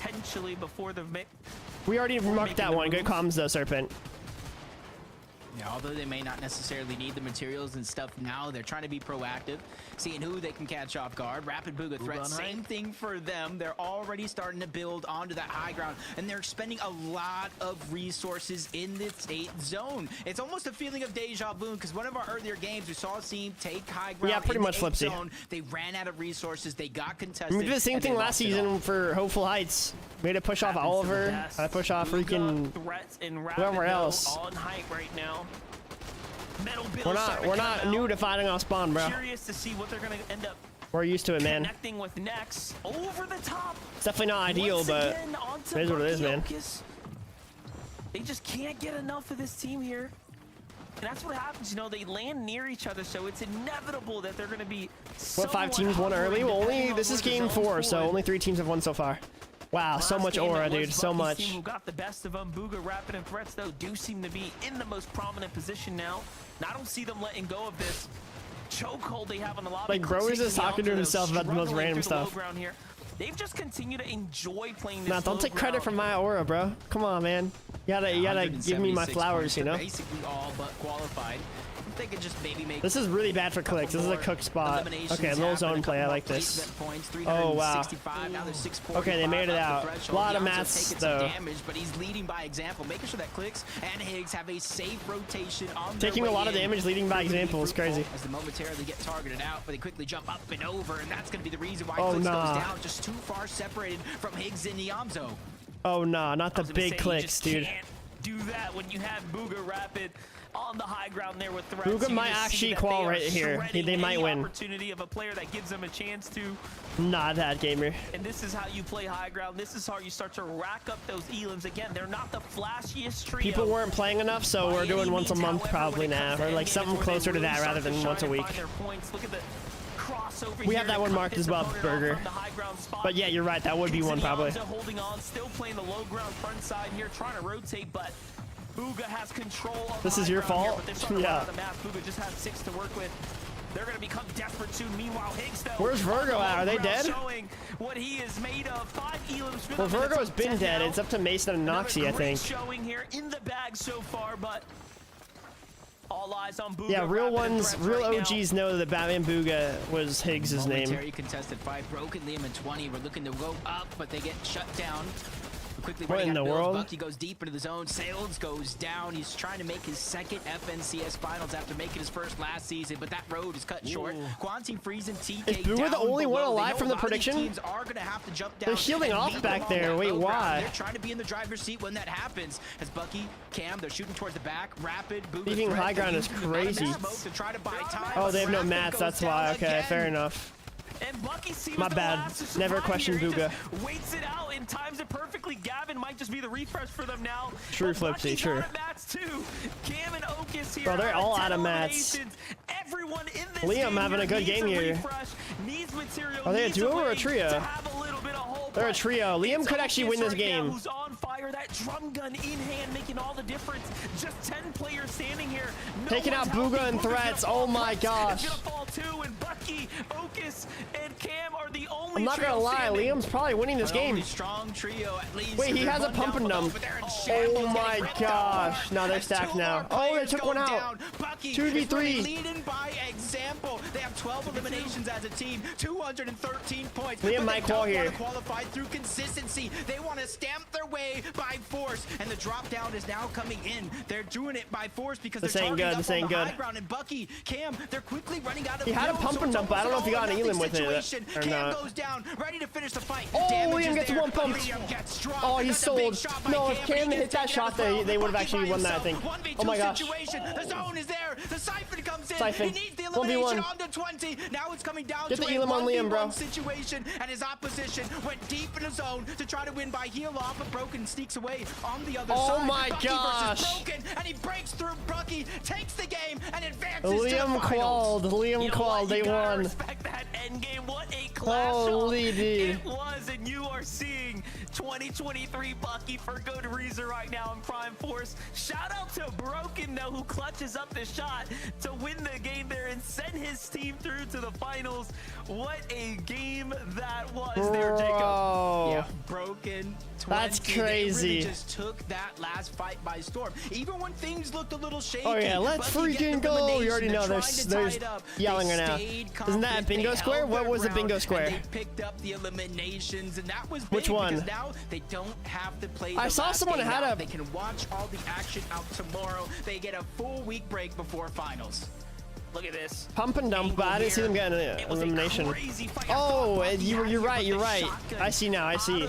[SPEAKER 1] We already marked that one. Good comms though, Serpent.
[SPEAKER 2] Yeah, although they may not necessarily need the materials and stuff now, they're trying to be proactive, seeing who they can catch off guard. Rapid Booga threat, same thing for them. They're already starting to build onto that high ground, and they're expending a lot of resources in this 8th zone. It's almost a feeling of deja vu, because one of our earlier games, we saw a team take high ground.
[SPEAKER 1] Yeah, pretty much Flipsy.
[SPEAKER 2] Zone. They ran out of resources. They got contested.
[SPEAKER 1] We did the same thing last season for Hopeful Heights. We had to push off Oliver. I push off freaking whoever else.
[SPEAKER 3] On hype right now.
[SPEAKER 1] We're not new to fighting off spawn, bro.
[SPEAKER 3] Curious to see what they're gonna end up.
[SPEAKER 1] We're used to it, man.
[SPEAKER 3] Connecting with next over the top.
[SPEAKER 1] It's definitely not ideal, but it is what it is, man.
[SPEAKER 3] They just can't get enough of this team here. And that's what happens, you know, they land near each other, so it's inevitable that they're going to be
[SPEAKER 1] what, 5 teams won early? Well, this is game 4, so only 3 teams have won so far. Wow, so much aura, dude, so much.
[SPEAKER 3] Team who got the best of them. Bugha, Rapid, and Threats, though, do seem to be in the most prominent position now. And I don't see them letting go of this chokehold they have on the lobby.
[SPEAKER 1] Like, bro is just talking to himself about the most random stuff.
[SPEAKER 3] Here. They've just continued to enjoy playing this.
[SPEAKER 1] Nah, don't take credit for my aura, bro. Come on, man. You gotta give me my flowers, you know?
[SPEAKER 2] Basically all but qualified. They could just maybe make
[SPEAKER 1] this is really bad for clicks. This is a cook spot. Okay, little zone play. I like this. Oh, wow. Okay, they made it out. A lot of mats, though.
[SPEAKER 2] But he's leading by example, making sure that Clicks and HEATS have a safe rotation on
[SPEAKER 1] taking a lot of damage, leading by example is crazy.
[SPEAKER 2] As they momentarily get targeted out, but they quickly jump up and over, and that's going to be the reason why Clicks goes down, just too far separated from HEATS and Niamzo.
[SPEAKER 1] Oh, nah, not the big Clicks, dude.
[SPEAKER 3] Can't do that when you have Bugha, Rapid on the high ground there with Threats.
[SPEAKER 1] Bugha might actually qual right here. They might win.
[SPEAKER 3] Opportunity of a player that gives them a chance to.
[SPEAKER 1] Not that gamer.
[SPEAKER 3] And this is how you play high ground. This is how you start to rack up those elims. Again, they're not the flashiest trio.
[SPEAKER 1] People weren't playing enough, so we're doing once a month probably now, or like something closer to that rather than once a week. We have that one marked as well, Burger. But yeah, you're right. That would be one probably.
[SPEAKER 3] Holding on, still playing the low ground front side here, trying to rotate, but Bugha has control of
[SPEAKER 1] this is your fault. Yeah.
[SPEAKER 3] Bugha just has 6 to work with. They're going to become desperate soon. Meanwhile, HEATS, though,
[SPEAKER 1] where's Virgo at? Are they dead?
[SPEAKER 3] Showing what he is made of. 5 elims.
[SPEAKER 1] Well, Virgo's been dead. It's up to Mason and Noxy, I think.
[SPEAKER 3] Showing here in the bag so far, but all eyes on Bugha.
[SPEAKER 1] Yeah, real ones, real OGs know that Batman Bugha was Higgs' name.
[SPEAKER 2] Contested fight, broken. Liam and 20 were looking to go up, but they get shut down. Quickly
[SPEAKER 1] what in the world?
[SPEAKER 2] Bucky goes deep into the zone. Sales goes down. He's trying to make his second FNCS finals after making his first last season, but that road is cut short. Quanti freezing TK.
[SPEAKER 1] Is Bugha the only one alive from the prediction?
[SPEAKER 2] Teams are gonna have to jump down.
[SPEAKER 1] They're shielding off back there. Wait, why?
[SPEAKER 2] They're trying to be in the driver's seat when that happens. As Bucky, Cam, they're shooting towards the back. Rapid, Bugha.
[SPEAKER 1] Leaving high ground is crazy. Oh, they have no mats. That's why. Okay, fair enough.
[SPEAKER 3] And Bucky
[SPEAKER 1] my bad. Never questioned Bugha.
[SPEAKER 3] Waits it out and times it perfectly. Gavin might just be the refresh for them now.
[SPEAKER 1] True, Flipsy, true.
[SPEAKER 3] Cam and Okus here.
[SPEAKER 1] Bro, they're all out of mats.
[SPEAKER 3] Everyone in this
[SPEAKER 1] Liam having a good game here. Are they a duo or a trio? They're a trio. Liam could actually win this game.
[SPEAKER 3] Who's on fire? That drum gun in hand making all the difference. Just 10 players standing here.
[SPEAKER 1] Taking out Bugha and Threats. Oh my gosh.
[SPEAKER 3] It's gonna fall too, and Bucky, Okus, and Cam are the only.
[SPEAKER 1] I'm not gonna lie, Liam's probably winning this game.
[SPEAKER 2] Strong trio at least.
[SPEAKER 1] Wait, he has a pump and dump. Oh my gosh. No, they're stacked now. Oh, they took one out. 2v3.
[SPEAKER 2] Leading by example. They have 12 eliminations as a team. 213 points.
[SPEAKER 1] Liam might qual here.
[SPEAKER 2] Qualified through consistency. They want to stamp their way by force, and the drop down is now coming in. They're doing it by force because they're targeting up on the high ground. And Bucky, Cam, they're quickly running out of.
[SPEAKER 1] He had a pump and dump, but I don't know if he got an elim with it or
[SPEAKER 2] Cam
[SPEAKER 1] not.
[SPEAKER 2] goes down, ready to finish the fight.
[SPEAKER 1] Oh, Liam gets one pump. Oh, he's sold. No, if Cam hit that shot, they would have actually won that, I think. Oh my gosh.
[SPEAKER 2] The zone is there. The Siphon comes in.
[SPEAKER 1] Siphon.
[SPEAKER 2] He needs the elimination on the 20. Now it's coming down
[SPEAKER 1] get
[SPEAKER 2] to
[SPEAKER 1] the
[SPEAKER 2] a
[SPEAKER 1] elim on Liam, bro.
[SPEAKER 2] situation, and his opposition went deep in the zone to try to win by heal off, but Broken sneaks away on the other side.
[SPEAKER 1] Oh my
[SPEAKER 2] Bucky
[SPEAKER 1] gosh.
[SPEAKER 2] versus Broken, and he breaks through. Bucky takes the game and advances
[SPEAKER 1] Liam
[SPEAKER 2] to the
[SPEAKER 1] qualled.
[SPEAKER 2] finals.
[SPEAKER 1] Liam qualled. They won.
[SPEAKER 3] Respect that Endgame. What a clash
[SPEAKER 1] Holy dude.
[SPEAKER 3] it was, and you are seeing 2023 Bucky for good reason right now in prime force. Shout out to Broken though, who clutches up the shot to win the game there and send his team through to the finals. What a game that was there, Jacob.
[SPEAKER 2] Yeah, Broken. 20.
[SPEAKER 1] That's crazy.
[SPEAKER 2] They really just took that last fight by storm. Even when things looked a little shaky.
[SPEAKER 1] Oh yeah, let's freaking go. You already know there's yelling right now. Isn't that a bingo square? What was the bingo square?
[SPEAKER 2] They picked up the eliminations, and that was big.
[SPEAKER 1] Which one?
[SPEAKER 2] Because now they don't have to play.
[SPEAKER 1] I saw someone had a.
[SPEAKER 2] They can watch all the action out tomorrow. They get a full week break before finals.
[SPEAKER 3] Look at this.
[SPEAKER 1] Pump and dump, but I didn't see them get an elimination. Oh, you're right. You're right. I see now. I see.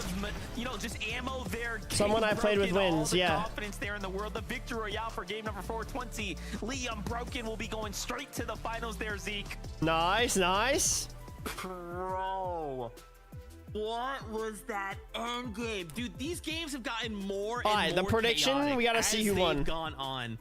[SPEAKER 3] You know, just ammo there.
[SPEAKER 1] Someone I played with wins. Yeah.
[SPEAKER 3] Confidence there in the world. The victory royale for game number 420. Liam Broken will be going straight to the finals there, Zeke.
[SPEAKER 1] Nice, nice.
[SPEAKER 4] Bro, what was that end game, dude? These games have gotten more and more
[SPEAKER 1] the prediction, we gotta see who won.
[SPEAKER 4] Gone on.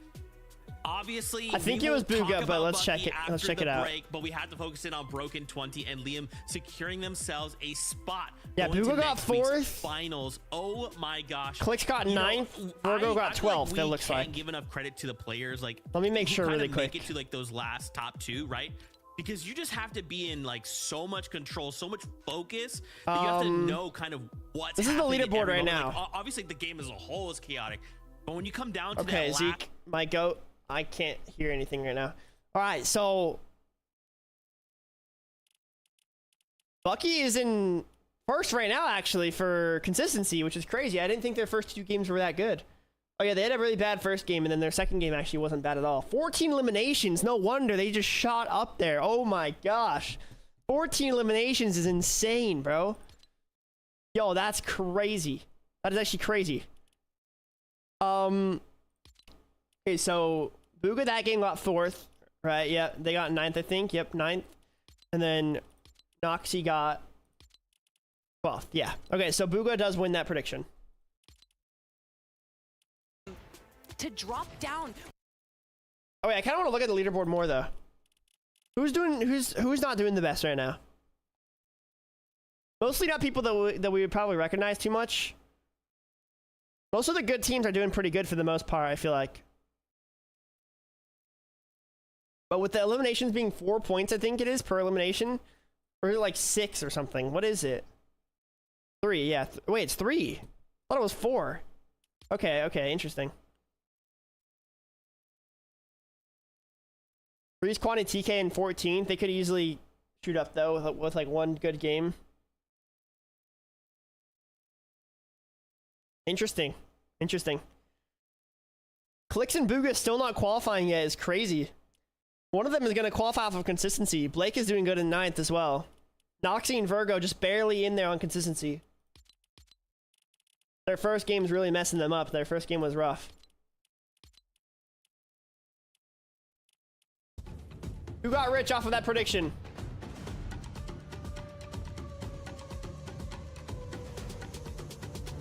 [SPEAKER 4] Obviously,
[SPEAKER 1] I think it was Booga, but let's check it. Let's check it out.
[SPEAKER 4] But we had to focus in on Broken 20 and Liam securing themselves a spot.
[SPEAKER 1] Yeah, Booga got 4th.
[SPEAKER 4] Finals. Oh my gosh.
[SPEAKER 1] Clicks got 9th. Virgo got 12th. It looks like.
[SPEAKER 4] Give enough credit to the players. Like,
[SPEAKER 1] let me make sure really quick.
[SPEAKER 4] Make it to like those last top 2, right? Because you just have to be in like so much control, so much focus that you have to know kind of what's
[SPEAKER 1] This is the leaderboard right now.
[SPEAKER 4] Like, obviously, the game as a whole is chaotic, but when you come down to
[SPEAKER 1] okay,
[SPEAKER 4] that
[SPEAKER 1] Zeke, my goat. I can't hear anything right now. All right, so Bucky is in first right now, actually, for consistency, which is crazy. I didn't think their first 2 games were that good. Oh yeah, they had a really bad first game, and then their second game actually wasn't bad at all. 14 eliminations. No wonder they just shot up there. Oh my gosh. 14 eliminations is insane, bro. Yo, that's crazy. That is actually crazy. Okay, so Booga that game got 4th, right? Yeah, they got 9th, I think. Yep, 9th. And then Noxy got 12th. Yeah. Okay, so Booga does win that prediction.
[SPEAKER 5] To drop down.
[SPEAKER 1] Oh, yeah, I kind of want to look at the leaderboard more, though. Who's not doing the best right now? Mostly not people that we would probably recognize too much. Most of the good teams are doing pretty good for the most part, I feel like. But with the eliminations being 4 points, I think it is per elimination. Or like 6 or something. What is it? 3, yeah. Wait, it's 3. I thought it was 4. Okay, okay, interesting. Freeze, Quantity, TK, and 14th. They could easily shoot up, though, with like one good game. Interesting. Interesting. Clicks and Booga still not qualifying yet is crazy. One of them is going to qualify off of consistency. Blake is doing good in 9th as well. Noxy and Virgo just barely in there on consistency. Their first game's really messing them up. Their first game was rough. Who got rich off of that prediction?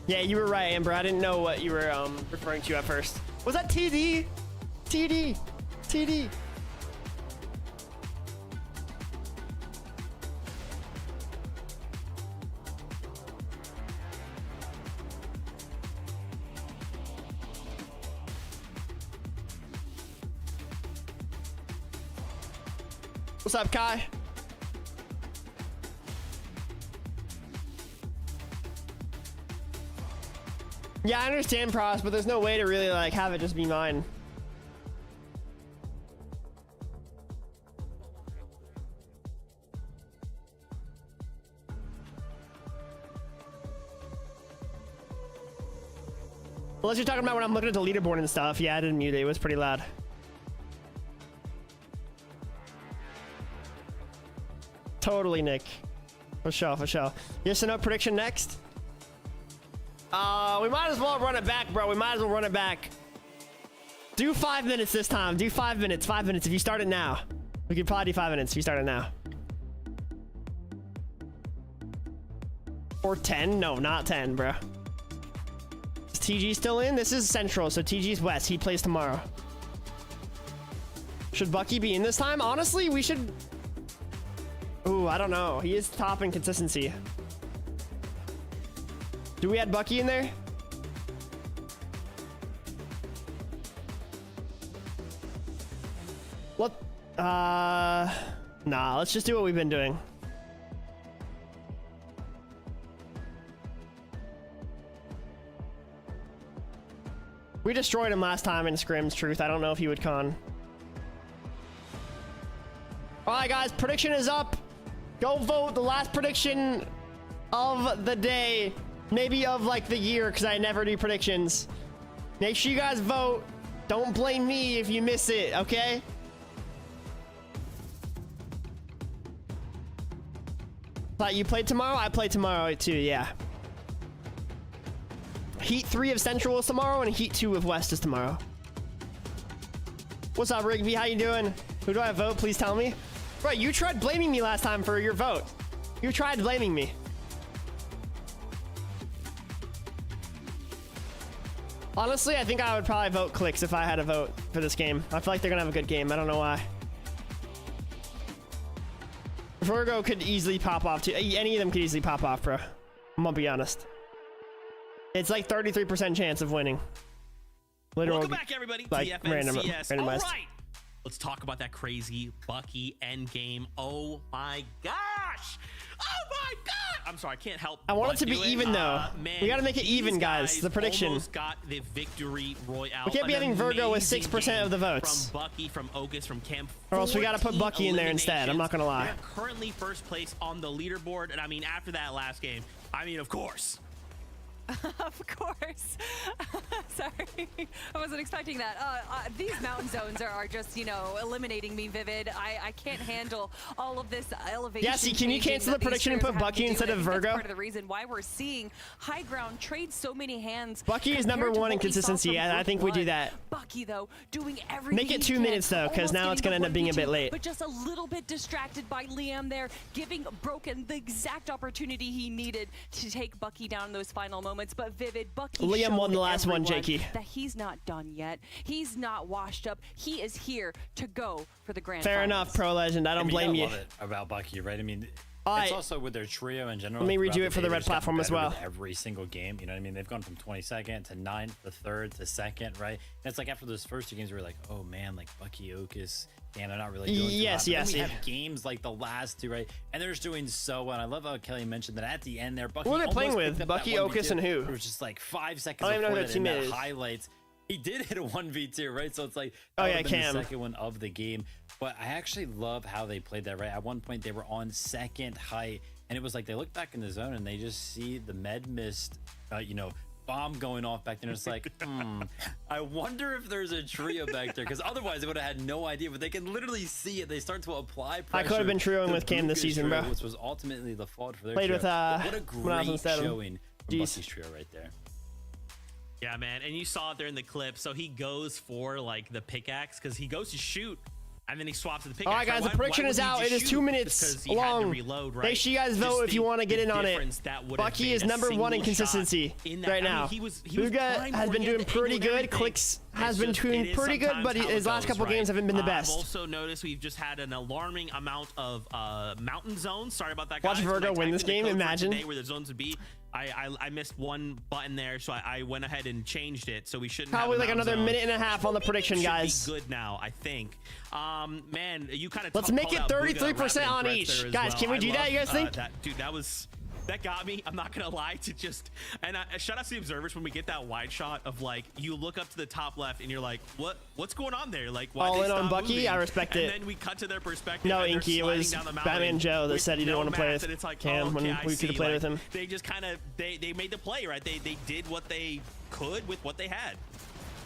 [SPEAKER 1] Yeah, you were right, Amber. I didn't know what you were referring to at first. Was that TD? TD. TD. What's up, Kai? Yeah, I understand Pros, but there's no way to really like have it just be mine. Unless you're talking about when I'm looking at the leaderboard and stuff. Yeah, I didn't mute it. It was pretty loud. Totally, Nick. For sure, for sure. Yes or no prediction next? We might as well run it back, bro. We might as well run it back. Do 5 minutes this time. Do 5 minutes. 5 minutes if you start it now. We could probably do 5 minutes if you start it now. Or 10? No, not 10, bro. Is TG still in? This is Central, so TG's West. He plays tomorrow. Should Bucky be in this time? Honestly, we should... Ooh, I don't know. He is top in consistency. Do we add Bucky in there? What? Nah, let's just do what we've been doing. We destroyed him last time in scrims, truth. I don't know if he would con. All right, guys, prediction is up. Go vote. The last prediction of the day, maybe of like the year, because I never do predictions. Make sure you guys vote. Don't blame me if you miss it, okay? You played tomorrow? I play tomorrow too, yeah. Heat 3 of Central is tomorrow, and Heat 2 of West is tomorrow. What's up, Rigby? How you doing? Who do I vote? Please tell me. Bro, you tried blaming me last time for your vote. You tried blaming me. Honestly, I think I would probably vote Clicks if I had a vote for this game. I feel like they're gonna have a good game. I don't know why. Virgo could easily pop off too. Any of them could easily pop off, bro. I'm gonna be honest. It's like 33% chance of winning. Literal,
[SPEAKER 4] welcome back, everybody.
[SPEAKER 1] Like
[SPEAKER 4] randomized.
[SPEAKER 1] randomized.
[SPEAKER 4] All right. Let's talk about that crazy Bucky Endgame. Oh my gosh. Oh my god. I'm sorry, I can't help.
[SPEAKER 1] I want it to be even though.
[SPEAKER 4] Man,
[SPEAKER 1] we gotta make it even, guys. The prediction.
[SPEAKER 4] Almost got the victory royale.
[SPEAKER 1] We can't be having Virgo with 6% of the votes.
[SPEAKER 4] From Bucky, from Ogus, from Cam.
[SPEAKER 1] Or else we gotta put Bucky in there instead. I'm not gonna lie.
[SPEAKER 4] They're currently first place on the leaderboard, and I mean after that last game, I mean of course.
[SPEAKER 5] Of course. Sorry, I wasn't expecting that. These mountain zones are just, you know, eliminating me, Vivid. I can't handle all of this elevation.
[SPEAKER 1] Yessie, can you cancel the prediction and put Bucky instead of Virgo?
[SPEAKER 5] That's part of the reason why we're seeing high ground trade so many hands.
[SPEAKER 1] Bucky is number 1 in consistency. I think we do that.
[SPEAKER 5] Bucky, though, doing everything.
[SPEAKER 1] Make it 2 minutes though, because now it's gonna end up being a bit late.
[SPEAKER 5] But just a little bit distracted by Liam there, giving Broken the exact opportunity he needed to take Bucky down in those final moments. But Vivid, Bucky
[SPEAKER 1] Liam won the last one,
[SPEAKER 5] everyone
[SPEAKER 1] Jakey.
[SPEAKER 5] that he's not done yet. He's not washed up. He is here to go for the grand
[SPEAKER 1] Fair
[SPEAKER 5] finals.
[SPEAKER 1] enough, Pro Legend. I don't blame you.
[SPEAKER 6] Love it about Bucky, right? I mean,
[SPEAKER 1] Alright.
[SPEAKER 6] it's also with their trio in general.
[SPEAKER 1] Let me redo
[SPEAKER 6] throughout
[SPEAKER 1] it for the
[SPEAKER 6] day,
[SPEAKER 1] red
[SPEAKER 6] they've gotten
[SPEAKER 1] platform as
[SPEAKER 6] better
[SPEAKER 1] well.
[SPEAKER 6] with every single game, you know what I mean? They've gone from 22nd to 9th to 3rd to 2nd, right? And it's like after those first 2 games, we were like, oh man, like Bucky, Okus, damn, they're not really doing
[SPEAKER 1] Yes,
[SPEAKER 6] too hot.
[SPEAKER 1] yes.
[SPEAKER 6] But then we have games like the last 2, right? And they're just doing so well. And I love how Kelly mentioned that at the end there, Bucky.
[SPEAKER 1] Who are they playing
[SPEAKER 6] almost
[SPEAKER 1] with?
[SPEAKER 6] picked up
[SPEAKER 1] Bucky,
[SPEAKER 6] that
[SPEAKER 1] Okus,
[SPEAKER 6] 1v2.
[SPEAKER 1] and who?
[SPEAKER 6] It was just like 5 seconds
[SPEAKER 1] I don't even know
[SPEAKER 6] before
[SPEAKER 1] who
[SPEAKER 6] that
[SPEAKER 1] their
[SPEAKER 6] in
[SPEAKER 1] teammate
[SPEAKER 6] that
[SPEAKER 1] is.
[SPEAKER 6] highlights. He did hit a 1v2, right? So it's like,
[SPEAKER 1] Oh,
[SPEAKER 6] that
[SPEAKER 1] yeah,
[SPEAKER 6] would've been
[SPEAKER 1] Cam.
[SPEAKER 6] the second one of the game. But I actually love how they played that, right? At one point, they were on 2nd height, and it was like they look back in the zone and they just see the med mist, you know, bomb going off back there. And it's like, I wonder if there's a trio back there, because otherwise they would have had no idea. But they can literally see it. They start to apply pressure.
[SPEAKER 1] I could have been trioing with Cam this season, bro.
[SPEAKER 6] Which was ultimately the fault for their
[SPEAKER 1] Played
[SPEAKER 6] trio.
[SPEAKER 1] with,
[SPEAKER 6] But what a
[SPEAKER 1] when I was
[SPEAKER 6] great
[SPEAKER 1] instead of him.
[SPEAKER 6] showing from Bucky's trio right there.
[SPEAKER 4] Yeah, man, and you saw it there in the clip. So he goes for like the pickaxe because he goes to shoot, and then he swaps to the pickaxe.
[SPEAKER 1] All right, guys, the prediction is out. It is 2 minutes long. Make sure you guys vote if you want to get in on it. Bucky is number 1 in consistency right now. Buga has been doing pretty good. Clicks has been doing pretty good, but his last couple games haven't been the best.
[SPEAKER 4] I've also noticed we've just had an alarming amount of mountain zones. Sorry about that, guys.
[SPEAKER 1] Watch Virgo win this game. Imagine
[SPEAKER 4] where the zones would be. I missed one button there, so I went ahead and changed it. So we shouldn't
[SPEAKER 1] probably
[SPEAKER 4] have
[SPEAKER 1] like another
[SPEAKER 4] zone.
[SPEAKER 1] minute and a half on the prediction, guys.
[SPEAKER 4] Be good now, I think. Man, you kind of
[SPEAKER 1] let's make it 33% on each, guys. Can we do that? You guys think?
[SPEAKER 4] Dude, that got me. I'm not gonna lie to just shout out to the observers when we get that wide shot of like you look up to the top left and you're like, what's going on there? Like, why
[SPEAKER 1] all
[SPEAKER 4] they
[SPEAKER 1] in on
[SPEAKER 4] stop
[SPEAKER 1] Bucky.
[SPEAKER 4] moving?
[SPEAKER 1] I respect it.
[SPEAKER 4] And then we cut to their perspective.
[SPEAKER 1] No,
[SPEAKER 4] and
[SPEAKER 1] Inky, it was Batman Joe that said he didn't want to play with Cam when we could have played with him.
[SPEAKER 4] They just kind of they made the play, right? They did what they could with what they had.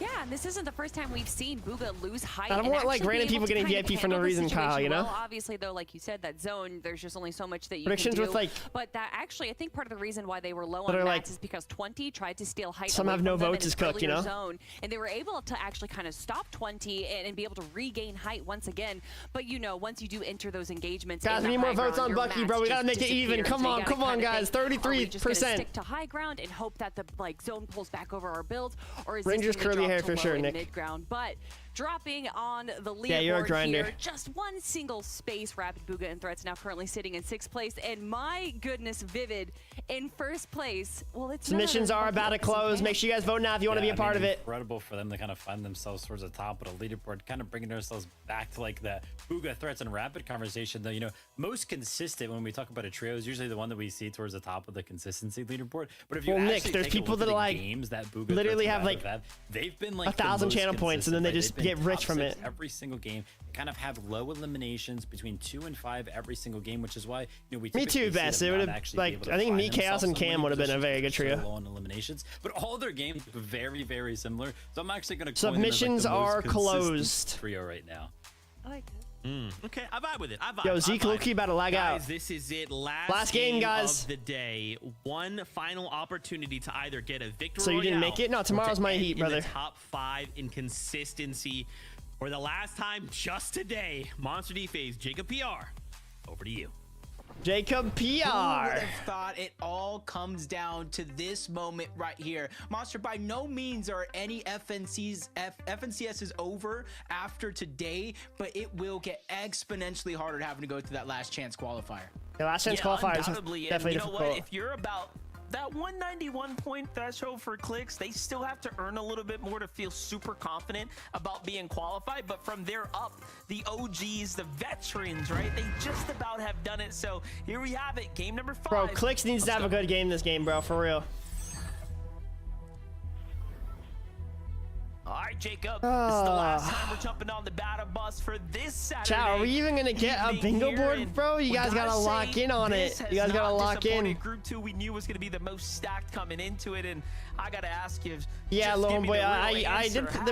[SPEAKER 5] Yeah, and this isn't the first time we've seen Bugha lose height.
[SPEAKER 1] I don't want like random people getting VIP for no reason, Kyle, you know?
[SPEAKER 5] Well, obviously, though, like you said, that zone, there's just only so much that you
[SPEAKER 1] predictions
[SPEAKER 5] can do.
[SPEAKER 1] with like,
[SPEAKER 5] but that actually, I think part of the reason why they were low on mats is because 20 tried to steal height.
[SPEAKER 1] Some have no votes as cook, you know?
[SPEAKER 5] Zone, and they were able to actually kind of stop 20 and be able to regain height once again. But you know, once you do enter those engagements,
[SPEAKER 1] guys, we need more votes on Bucky, bro. We gotta make it even. Come on, guys. 33%.
[SPEAKER 5] Stick to high ground and hope that the zone pulls back over our build, or is
[SPEAKER 1] Rangers curly hair for sure, Nick.
[SPEAKER 5] Ground, but dropping on the leaderboard
[SPEAKER 1] you're a grinder.
[SPEAKER 5] here, just one single space. Rapid Bugha and Threats now currently sitting in 6th place, and my goodness, Vivid in 1st place. Well, it's
[SPEAKER 1] submissions are about to close. Make sure you guys vote now if you want to be a part of it.
[SPEAKER 6] Incredible for them to kind of find themselves towards the top of the leaderboard, kind of bringing themselves back to like the Bugha, Threats, and Rapid conversation. Though, you know, most consistent when we talk about a trio is usually the one that we see towards the top of the consistency leaderboard. But if you
[SPEAKER 1] Nick, there's people that are like
[SPEAKER 6] games that Bugha,
[SPEAKER 1] literally have like
[SPEAKER 6] they've been like
[SPEAKER 1] 1,000 channel points, and then they just get rich from it.
[SPEAKER 6] Every single game, they kind of have low eliminations between 2 and 5 every single game, which is why, you know, we
[SPEAKER 1] me too, Bess. It would have like I think me, Chaos, and Cam would have been a very good trio.
[SPEAKER 6] Low on eliminations, but all their games are very, very similar. So I'm actually going to
[SPEAKER 1] submissions are closed.
[SPEAKER 6] Trio right now.
[SPEAKER 5] I like it.
[SPEAKER 4] Okay, I vibe with it.
[SPEAKER 1] Yo, Zeke Loki about to lag out.
[SPEAKER 4] Guys, this is it. Last
[SPEAKER 1] game, guys.
[SPEAKER 4] Of the day. One final opportunity to either get a victory.
[SPEAKER 1] So you didn't make it? No, tomorrow's my heat, brother.
[SPEAKER 4] In the top 5 in consistency. For the last time, just today, Monster D phase, Jacob PR. Over to you.
[SPEAKER 1] Jacob PR.
[SPEAKER 2] Who would have thought it all comes down to this moment right here? Monster, by no means are any FNCSs over after today, but it will get exponentially harder having to go through that last chance qualifier.
[SPEAKER 1] The last chance qualifier is definitely difficult.
[SPEAKER 3] What? If you're about that 191 point threshold for clicks, they still have to earn a little bit more to feel super confident about being qualified. But from there up, the OGs, the veterans, right? They just about have done it. So here we have it, game number 5.
[SPEAKER 1] Bro, Clicks needs to have a good game this game, bro, for real.
[SPEAKER 3] All right, Jacob, this is the last time we're jumping on the battle bus for this Saturday.
[SPEAKER 1] Chat, are we even gonna get a bingo board, bro? You guys gotta lock in on it. You guys gotta lock in.
[SPEAKER 3] Group 2, we knew was gonna be the most stacked coming into it, and I gotta ask you.
[SPEAKER 1] Yeah, Lone Boy,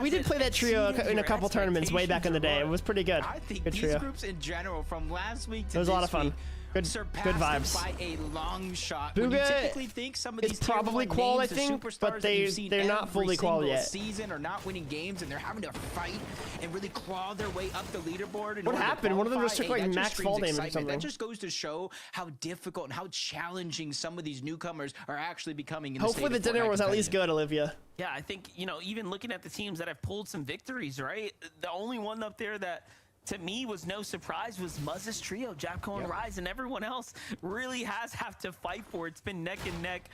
[SPEAKER 1] we did play that trio in a couple tournaments way back in the day. It was pretty good.
[SPEAKER 2] I think
[SPEAKER 1] good
[SPEAKER 2] these
[SPEAKER 1] trio.
[SPEAKER 2] groups in general, from last week to
[SPEAKER 1] it was a lot of fun. Good vibes.
[SPEAKER 2] By a long shot.
[SPEAKER 1] Bugha
[SPEAKER 2] Think some of these
[SPEAKER 1] is probably qual, I think, but they're not fully qual yet.
[SPEAKER 2] Season are not winning games, and they're having to fight and really claw their way up the leaderboard.
[SPEAKER 1] What happened? One of them just took like max fall damage or something.
[SPEAKER 2] That just goes to show how difficult and how challenging some of these newcomers are actually becoming. In Hopefully,
[SPEAKER 1] the dinner was at least good, Olivia.
[SPEAKER 3] Yeah, I think, you know, even looking at the teams that have pulled some victories, right? The only one up there that, to me, was no surprise was Muzz's trio, Japco and Rise, and everyone else really has to fight for it. It's been neck and neck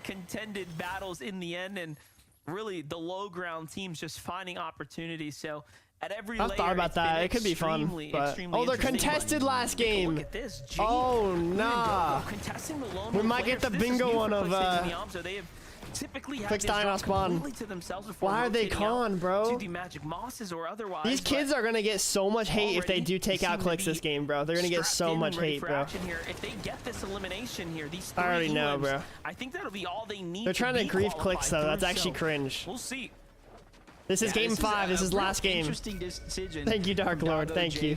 [SPEAKER 3] contended battles in the end, and really the low ground teams just finding opportunities. So at every layer,
[SPEAKER 1] I thought about that. It could be fun. But... Oh, they're contested last game.
[SPEAKER 3] Look at this.
[SPEAKER 1] Oh, nah.
[SPEAKER 3] Contesting the lone
[SPEAKER 1] we might get the bingo one of
[SPEAKER 3] they have typically have
[SPEAKER 1] Clicks dying on spawn.
[SPEAKER 3] To themselves
[SPEAKER 1] why are they con, bro?
[SPEAKER 3] To the magic mosses or otherwise.
[SPEAKER 1] These kids are gonna get so much hate if they do take out Clicks this game, bro. They're gonna get so much hate, bro.
[SPEAKER 3] Here. If they get this elimination here, these
[SPEAKER 1] I already know, bro.
[SPEAKER 3] I think that'll be all they need.
[SPEAKER 1] They're trying to grief Clicks though. That's actually cringe.
[SPEAKER 3] We'll see.
[SPEAKER 1] This is game 5. This is last game.
[SPEAKER 2] Interesting decision.
[SPEAKER 1] Thank you, Dark Lord. Thank you.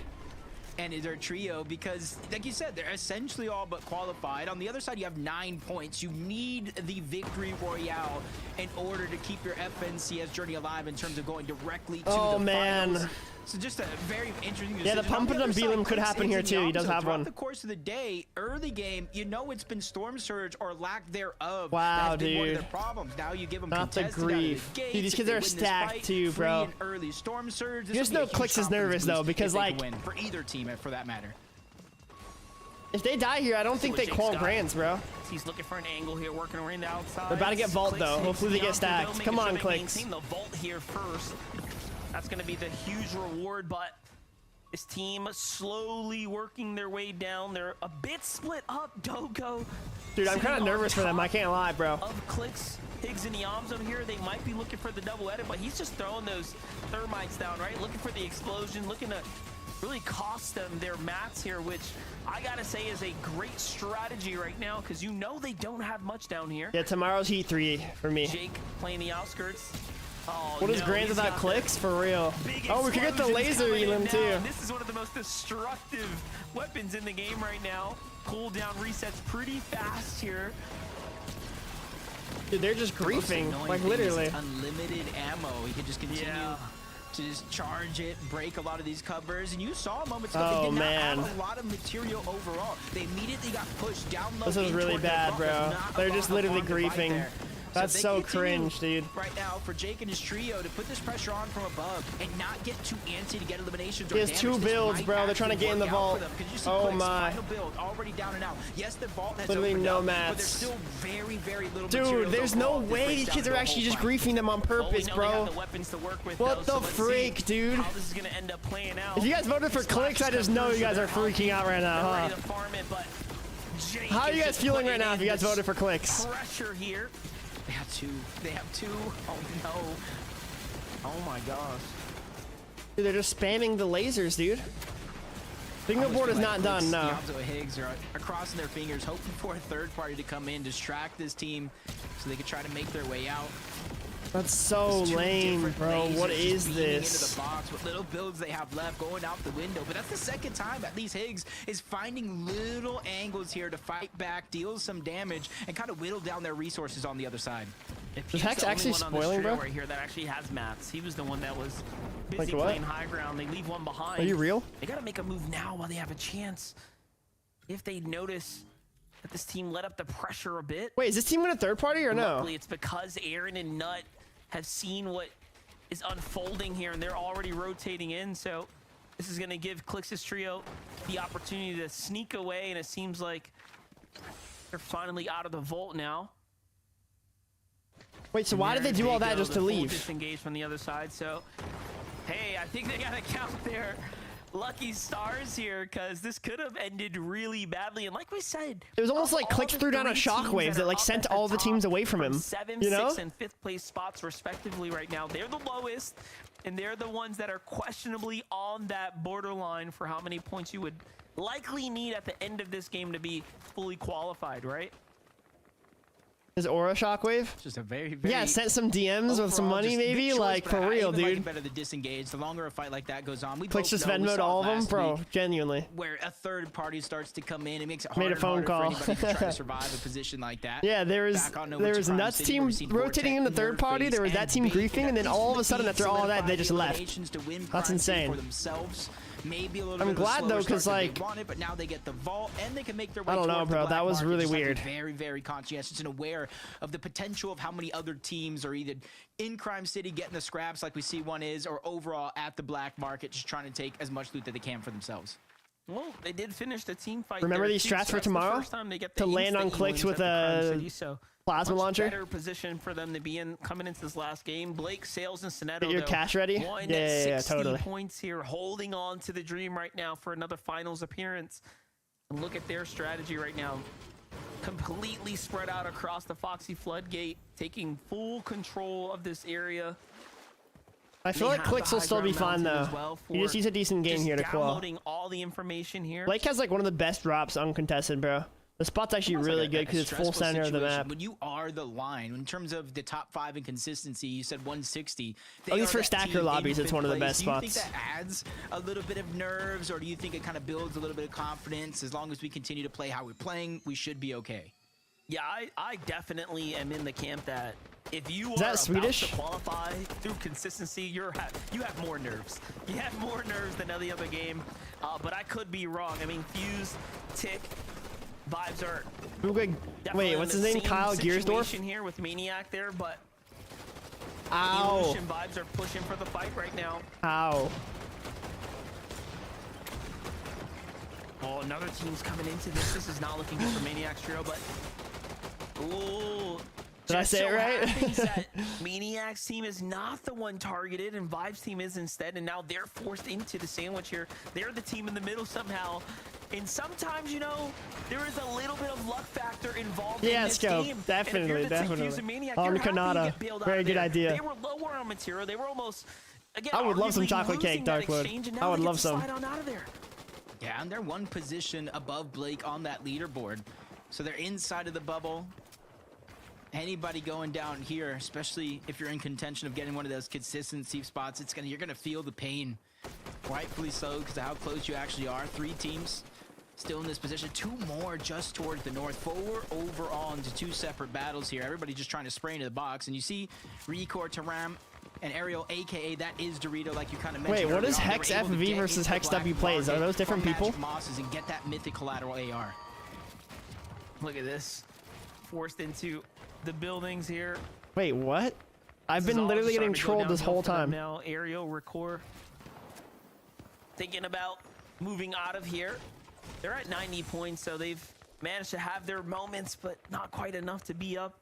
[SPEAKER 2] And is our trio, because like you said, they're essentially all but qualified. On the other side, you have 9 points. You need the victory royale in order to keep your FNCS journey alive in terms of going directly to the finals. So just a very interesting decision.
[SPEAKER 1] Yeah, the pump and Beelum could happen here too. He does have one.
[SPEAKER 2] Throughout the course of the day, early game, you know it's been Storm Surge or lack thereof.
[SPEAKER 1] Wow, dude.
[SPEAKER 2] One of their problems. Now you give them
[SPEAKER 1] not the grief. Dude, these kids are stacked too, bro.
[SPEAKER 2] Early Storm Surge.
[SPEAKER 1] You just know Clicks is nervous though, because like
[SPEAKER 2] for either team, for that matter.
[SPEAKER 1] If they die here, I don't think they qual grands, bro.
[SPEAKER 3] He's looking for an angle here, working around the outside.
[SPEAKER 1] They're about to get vault though. Hopefully they get stacked. Come on, Clicks.
[SPEAKER 3] Maintain the vault here first. That's going to be the huge reward, but this team slowly working their way down. They're a bit split up, Dogo.
[SPEAKER 1] Dude, I'm kind of nervous for them. I can't lie, bro.
[SPEAKER 3] Of Clicks, Higgs, and Yamzo here. They might be looking for the double edit, but he's just throwing those thermites down, right? Looking for the explosion, looking to really cost them their mats here, which I gotta say is a great strategy right now, because you know they don't have much down here.
[SPEAKER 1] Yeah, tomorrow's Heat 3 for me.
[SPEAKER 3] Jake playing the outskirts. Oh,
[SPEAKER 1] what is Grand without Clicks? For real. Oh, we could get the laser Elam too.
[SPEAKER 3] This is one of the most destructive weapons in the game right now. Cooldown resets pretty fast here.
[SPEAKER 1] Dude, they're just griefing, like literally.
[SPEAKER 2] Unlimited ammo. You can just continue to just charge it, break a lot of these covers, and you saw moments ago they did not have a lot of material overall. They immediately got pushed down low.
[SPEAKER 1] This is really bad, bro. They're just literally griefing. That's so cringe, dude.
[SPEAKER 2] Right now, for Jake and his trio to put this pressure on from above and not get too antsy to get eliminations.
[SPEAKER 1] He has 2 builds, bro. They're trying to get in the vault. Oh my.
[SPEAKER 2] Build already down and out. Yes, the vault has
[SPEAKER 1] literally no
[SPEAKER 2] up,
[SPEAKER 1] mats.
[SPEAKER 2] but there's still very, very little.
[SPEAKER 1] Dude, there's no way these kids are actually just griefing them on purpose, bro. What the freak, dude?
[SPEAKER 3] How this is gonna end up playing out.
[SPEAKER 1] If you guys voted for Clicks, I just know you guys are freaking out right now, huh? How are you guys feeling right now if you guys voted for Clicks?
[SPEAKER 3] Pressure here.
[SPEAKER 2] They have 2. They have 2. Oh no. Oh my gosh.
[SPEAKER 1] Dude, they're just spamming the lasers, dude. Bingo board is not done, no.
[SPEAKER 2] Yamzo Higgs are crossing their fingers, hoping for a third party to come in, distract this team so they could try to make their way out.
[SPEAKER 1] That's so lame, bro. What is this?
[SPEAKER 2] Into the box, what little builds they have left going out the window. But that's the second time at least HEATS is finding little angles here to fight back, deal some damage, and kind of whittle down their resources on the other side.
[SPEAKER 1] Is HEATS actually spoiling, bro?
[SPEAKER 3] Right here that actually has mats. He was the one that was busy playing high ground. They leave one behind.
[SPEAKER 1] Are you real?
[SPEAKER 3] They got to make a move now while they have a chance. If they notice that this team let up the pressure a bit.
[SPEAKER 1] Wait, is this team in a third party or no?
[SPEAKER 3] Luckily, it's because Aaron and Nut have seen what is unfolding here, and they're already rotating in. So this is going to give Clix's trio the opportunity to sneak away, and it seems like they're finally out of the vault now.
[SPEAKER 1] Wait, so why did they do all that just to leave?
[SPEAKER 3] Disengage from the other side. So, hey, I think they got to count their lucky stars here, because this could have ended really badly. And like we said,
[SPEAKER 1] it was almost like Clix threw down a shockwave that like sent all the teams away from him.
[SPEAKER 3] 7th,
[SPEAKER 1] you know?
[SPEAKER 3] 6th, and 5th place spots respectively right now. They're the lowest, and they're the ones that are questionably on that borderline for how many points you would likely need at the end of this game to be fully qualified, right?
[SPEAKER 1] Is Aura shockwave?
[SPEAKER 2] Just a very
[SPEAKER 1] yeah, sent some DMs with some money maybe, like for real, dude.
[SPEAKER 2] Better to disengage. The longer a fight like that goes on, we
[SPEAKER 1] Clix just Venmo'd all of them, bro. Genuinely.
[SPEAKER 2] Where a third party starts to come in, it makes it harder.
[SPEAKER 1] Made a phone call.
[SPEAKER 2] For anybody to try to survive a position like that.
[SPEAKER 1] Yeah, there was Nuts team rotating in the third party. There was that team griefing, and then all of a sudden after all that, they just left. That's insane.
[SPEAKER 2] Maybe a little
[SPEAKER 1] I'm glad though, because like,
[SPEAKER 2] but now they get the vault and they can make their way.
[SPEAKER 1] I don't know, bro. That was really weird.
[SPEAKER 2] Very, very conscientious and aware of the potential of how many other teams are either in Crime City getting the scraps like we see one is, or overall at the black market just trying to take as much loot that they can for themselves.
[SPEAKER 3] Well, they did finish the team fight.
[SPEAKER 1] Remember these strats for tomorrow? To land on Clix with a plasma launcher.
[SPEAKER 3] Better position for them to be in coming into this last game. Blake, Sales, and Soneto.
[SPEAKER 1] Get your cash ready. Yeah, totally.
[SPEAKER 3] Points here, holding on to the dream right now for another finals appearance. And look at their strategy right now. Completely spread out across the Foxy Floodgate, taking full control of this area.
[SPEAKER 1] I feel like Clix will still be fine though. He just needs a decent game here to qual.
[SPEAKER 3] Downloading all the information here.
[SPEAKER 1] Blake has like one of the best drops uncontested, bro. The spot's actually really good because it's full center of the map.
[SPEAKER 2] When you are the line, in terms of the top 5 in consistency, you said 160.
[SPEAKER 1] At least for stacker lobbies, it's one of the best spots.
[SPEAKER 2] Do you think that adds a little bit of nerves, or do you think it kind of builds a little bit of confidence? As long as we continue to play how we're playing, we should be okay.
[SPEAKER 3] Yeah, I definitely am in the camp that if you
[SPEAKER 1] are about
[SPEAKER 3] to qualify through consistency, you have more nerves. You have more nerves than any other game, but I could be wrong. I mean, Fuse, Tick, vibes are
[SPEAKER 1] wait, what's his name? Kyle Giersdorf
[SPEAKER 3] here with Maniac there, but
[SPEAKER 1] ow.
[SPEAKER 3] Evolution vibes are pushing for the fight right now.
[SPEAKER 1] Ow.
[SPEAKER 3] Oh, another team's coming into this. This is not looking good for Maniac's trio, but ooh.
[SPEAKER 1] Did I say it right?
[SPEAKER 3] That Maniac's team is not the one targeted, and Vibe's team is instead, and now they're forced into the sandwich here. They're the team in the middle somehow. And sometimes, you know, there is a little bit of luck factor involved in this game.
[SPEAKER 1] Definitely.
[SPEAKER 3] Maniac,
[SPEAKER 1] on Kanata. Very good idea.
[SPEAKER 3] They were lower on material. They were almost, again,
[SPEAKER 1] I would love some chocolate cake, Darkwood. I would love some.
[SPEAKER 2] Yeah, and they're one position above Blake on that leaderboard. So they're inside of the bubble. Anybody going down here, especially if you're in contention of getting one of those consistency spots, you're gonna feel the pain. Rightfully so, because of how close you actually are. 3 teams still in this position. 2 more just towards the north. 4 overall into 2 separate battles here. Everybody just trying to spray into the box. And you see Recore, Taram, and Ariel, aka that is Dorito, like you kind of mentioned.
[SPEAKER 1] Wait, what is Hex FV versus Hex WPlays? Are those different people?
[SPEAKER 2] Mosses and get that mythic collateral AR.
[SPEAKER 3] Look at this. Forced into the buildings here.
[SPEAKER 1] Wait, what? I've been literally getting trolled this whole time.
[SPEAKER 3] Now, Ariel, Recore, thinking about moving out of here. They're at 90 points, so they've managed to have their moments, but not quite enough to be up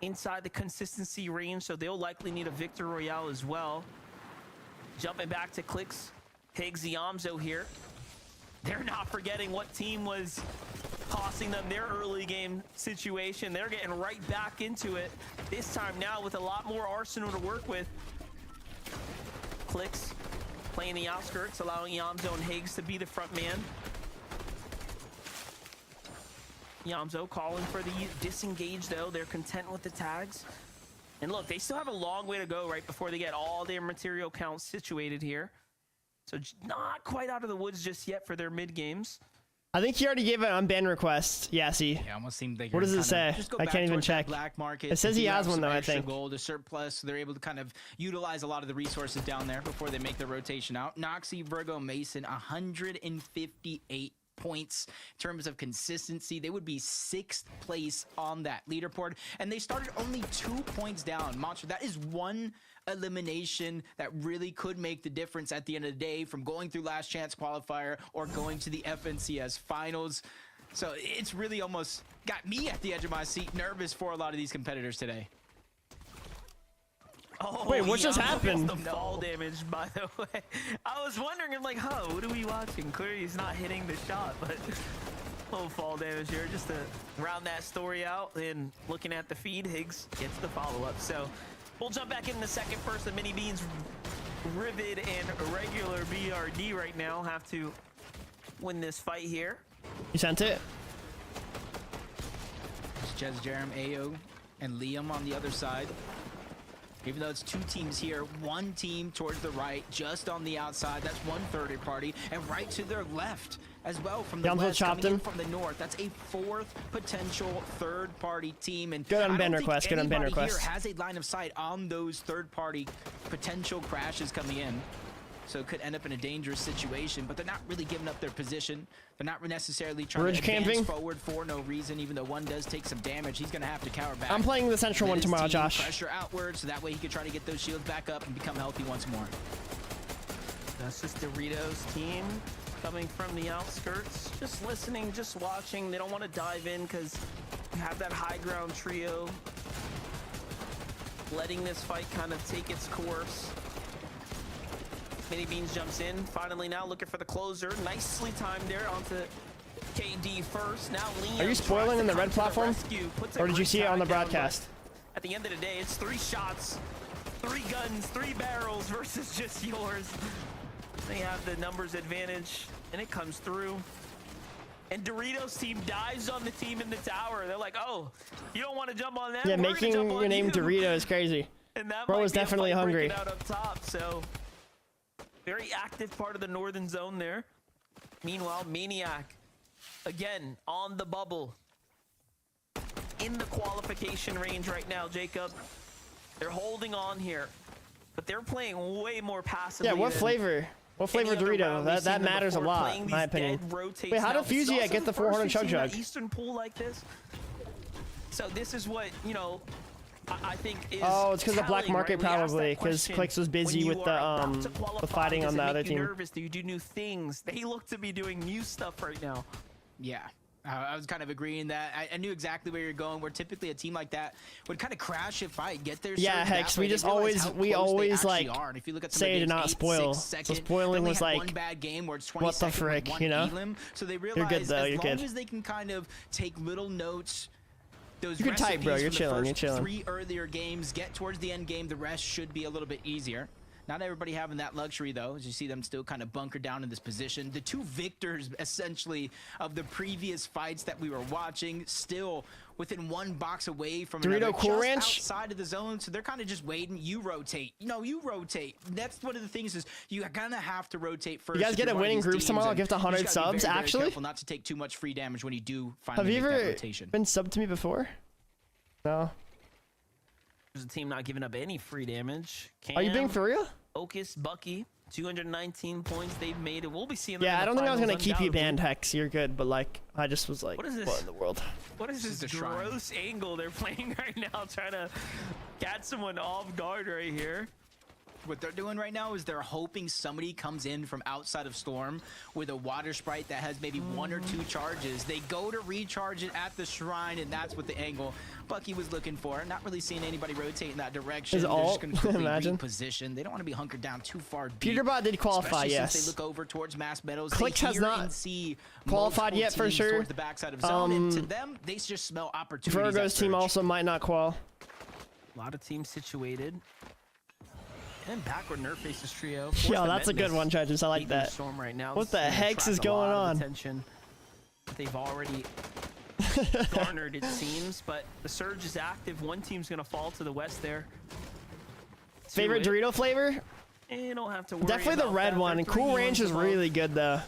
[SPEAKER 3] inside the consistency range, so they'll likely need a Victor Royale as well. Jumping back to Clix, HEATS, Yamzo here. They're not forgetting what team was costing them their early game situation. They're getting right back into it. This time now with a lot more arsenal to work with. Clix playing the outskirts, allowing Yamzo and HEATS to be the front man. Yamzo calling for the disengage though. They're content with the tags. And look, they still have a long way to go right before they get all their material counts situated here. So not quite out of the woods just yet for their mid games.
[SPEAKER 1] I think he already gave an unban request. Yeah, see.
[SPEAKER 2] Yeah, almost seemed like
[SPEAKER 1] what does it say? I can't even check.
[SPEAKER 2] Black market.
[SPEAKER 1] It says he has one though, I think.
[SPEAKER 2] Gold, a surplus, so they're able to kind of utilize a lot of the resources down there before they make their rotation out. Noxie, Virgo, Mason, 158 points in terms of consistency. They would be 6th place on that leaderboard, and they started only 2 points down. Monster, that is one elimination that really could make the difference at the end of the day, from going through last chance qualifier or going to the FNCS finals. So it's really almost got me at the edge of my seat, nervous for a lot of these competitors today.
[SPEAKER 3] Oh,
[SPEAKER 1] wait, what just happened?
[SPEAKER 3] The fall damage, by the way. I was wondering, I'm like, huh, what are we watching? Clearly he's not hitting the shot, but little fall damage here just to round that story out. And looking at the feed, HEATS gets the follow-up. So we'll jump back in the second first. The Mini Beans, Rivid, and regular BRD right now have to win this fight here.
[SPEAKER 1] You sent it?
[SPEAKER 2] It's Jez, Jerem, Ayo, and Liam on the other side. Even though it's 2 teams here, 1 team towards the right, just on the outside. That's 1 third party, and right to their left as well from the west, coming in from the north. That's a 4th potential third-party team. And
[SPEAKER 1] good on ban request. Good on ban request.
[SPEAKER 2] Here has a line of sight on those third-party potential crashes coming in. So it could end up in a dangerous situation, but they're not really giving up their position. They're not necessarily trying to advance forward for no reason, even though one does take some damage. He's going to have to cower back.
[SPEAKER 1] I'm playing the central one tomorrow, Josh.
[SPEAKER 2] Pressure outward, so that way he can try to get those shields back up and become healthy once more.
[SPEAKER 3] That's just Doritos' team coming from the outskirts. Just listening, just watching. They don't want to dive in because you have that high ground trio. Letting this fight kind of take its course. Mini Beans jumps in, finally now looking for the closer. Nicely timed there onto KD first. Now Liam.
[SPEAKER 1] Are you spoiling in the red platform? Or did you see it on the broadcast?
[SPEAKER 3] At the end of the day, it's 3 shots, 3 guns, 3 barrels versus just yours. They have the numbers advantage, and it comes through. And Doritos' team dives on the team in the tower. They're like, oh, you don't want to jump on that?
[SPEAKER 1] Yeah, making your name Dorito is crazy.
[SPEAKER 3] And that
[SPEAKER 1] bro is definitely hungry.
[SPEAKER 3] Out up top, so very active part of the northern zone there. Meanwhile, Maniac, again, on the bubble. In the qualification range right now, Jacob. They're holding on here. But they're playing way more passively.
[SPEAKER 1] Yeah, what flavor? What flavor Dorito? That matters a lot, in my opinion. Wait, how did Fusey get the 400 chug jug?
[SPEAKER 3] Eastern pool like this. So this is what, you know, I think is
[SPEAKER 1] it's because the black market, right? Probably because Clicks was busy with the fighting on the other team.
[SPEAKER 3] Nervous? Do you do new things? They look to be doing new stuff right now.
[SPEAKER 2] Yeah, I was kind of agreeing that. I knew exactly where you're going. Where typically a team like that would kind of crash if I get there.
[SPEAKER 1] Yeah, HEATS. We just always like
[SPEAKER 2] if you look at
[SPEAKER 1] say to not spoil. So spoiling was like
[SPEAKER 2] one bad game where it's
[SPEAKER 1] what the frick, you know?
[SPEAKER 2] So they realize as long as they can kind of take little notes. Those
[SPEAKER 1] you can type, bro. You're chilling. You're chilling.
[SPEAKER 2] 3 earlier games, get towards the end game. The rest should be a little bit easier. Not everybody having that luxury, though, as you see them still kind of bunkered down in this position. The 2 victors, essentially, of the previous fights that we were watching, still within 1 box away from
[SPEAKER 1] Dorito Cool Ranch
[SPEAKER 2] outside of the zone. So they're kind of just waiting. You rotate. No, you rotate. That's one of the things is you kind of have to rotate first.
[SPEAKER 1] You guys get a winning groups tomorrow. I'll give 100 subs.
[SPEAKER 2] Very,
[SPEAKER 1] actually,
[SPEAKER 2] careful not to take too much free damage when you do finally
[SPEAKER 1] have you
[SPEAKER 2] make
[SPEAKER 1] ever
[SPEAKER 2] that rotation.
[SPEAKER 1] been subbed to me before? No.
[SPEAKER 3] There's a team not giving up any free damage.
[SPEAKER 1] Are you being for real?
[SPEAKER 3] Ocus, Bucky, 219 points they've made it. We'll be seeing them.
[SPEAKER 1] Yeah, I don't think I was gonna keep you banned, HEATS. You're good, but like I just was like,
[SPEAKER 3] what is this?
[SPEAKER 1] What in the world?
[SPEAKER 3] What is this gross angle they're playing right now, trying to catch someone off guard right here?
[SPEAKER 2] What they're doing right now is they're hoping somebody comes in from outside of Storm with a water sprite that has maybe 1 or 2 charges. They go to recharge it at the shrine, and that's what the angle Bucky was looking for. Not really seeing anybody rotate in that direction. They're just going to imagine reposition. They don't want to be hunkered down too far deep.
[SPEAKER 1] Peterbot did qualify, yes.
[SPEAKER 2] Since they look over towards Mass Meadows.
[SPEAKER 1] Clicks has not qualified yet for sure.
[SPEAKER 2] Towards the backside of zone, and to them, they just smell opportunities.
[SPEAKER 1] Virgo's team also might not qual.
[SPEAKER 3] A lot of teams situated. And backward Nerf Faces trio.
[SPEAKER 1] Yo, that's a good one, judges. I like that.
[SPEAKER 3] Storm right now.
[SPEAKER 1] What the heck is going on?
[SPEAKER 3] They've already garnered, it seems, but the surge is active. One team's gonna fall to the west there.
[SPEAKER 1] Favorite Dorito flavor?
[SPEAKER 3] You don't have to worry.
[SPEAKER 1] Definitely the red one. Cool Ranch is really good though.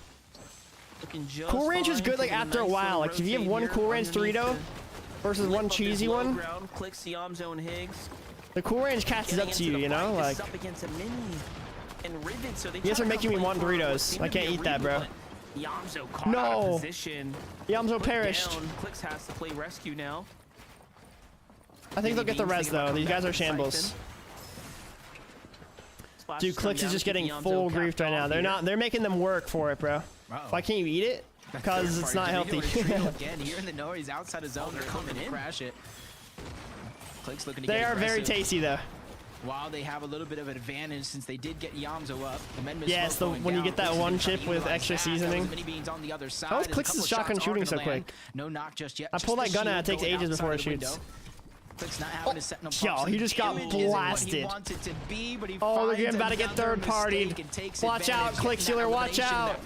[SPEAKER 1] Cool Ranch is good like after a while. Like if you have one Cool Ranch Dorito versus one cheesy one, the Cool Ranch catches up to you, you know? Like, you guys are making me want Doritos. I can't eat that, bro. No! Yamzo perished.
[SPEAKER 3] Clix has to play rescue now.
[SPEAKER 1] I think they'll get the res though. These guys are shambles. Dude, Clix is just getting full griefed right now. They're making them work for it, bro. Why can't you eat it? Because it's not healthy.
[SPEAKER 2] Again, here in the Noah, he's outside his zone. They're coming in. Crash it. Clix looking to
[SPEAKER 1] they are very tasty though.
[SPEAKER 2] While they have a little bit of an advantage since they did get Yamzo up.
[SPEAKER 1] Yes, when you get that one chip with extra seasoning. How was Clix's shotgun shooting so quick?
[SPEAKER 2] No knock just yet.
[SPEAKER 1] I pull that gun out, it takes ages before it shoots. Yo, he just got blasted. Oh, they're about to get third-partied. Watch out, Clix Sealer, watch out.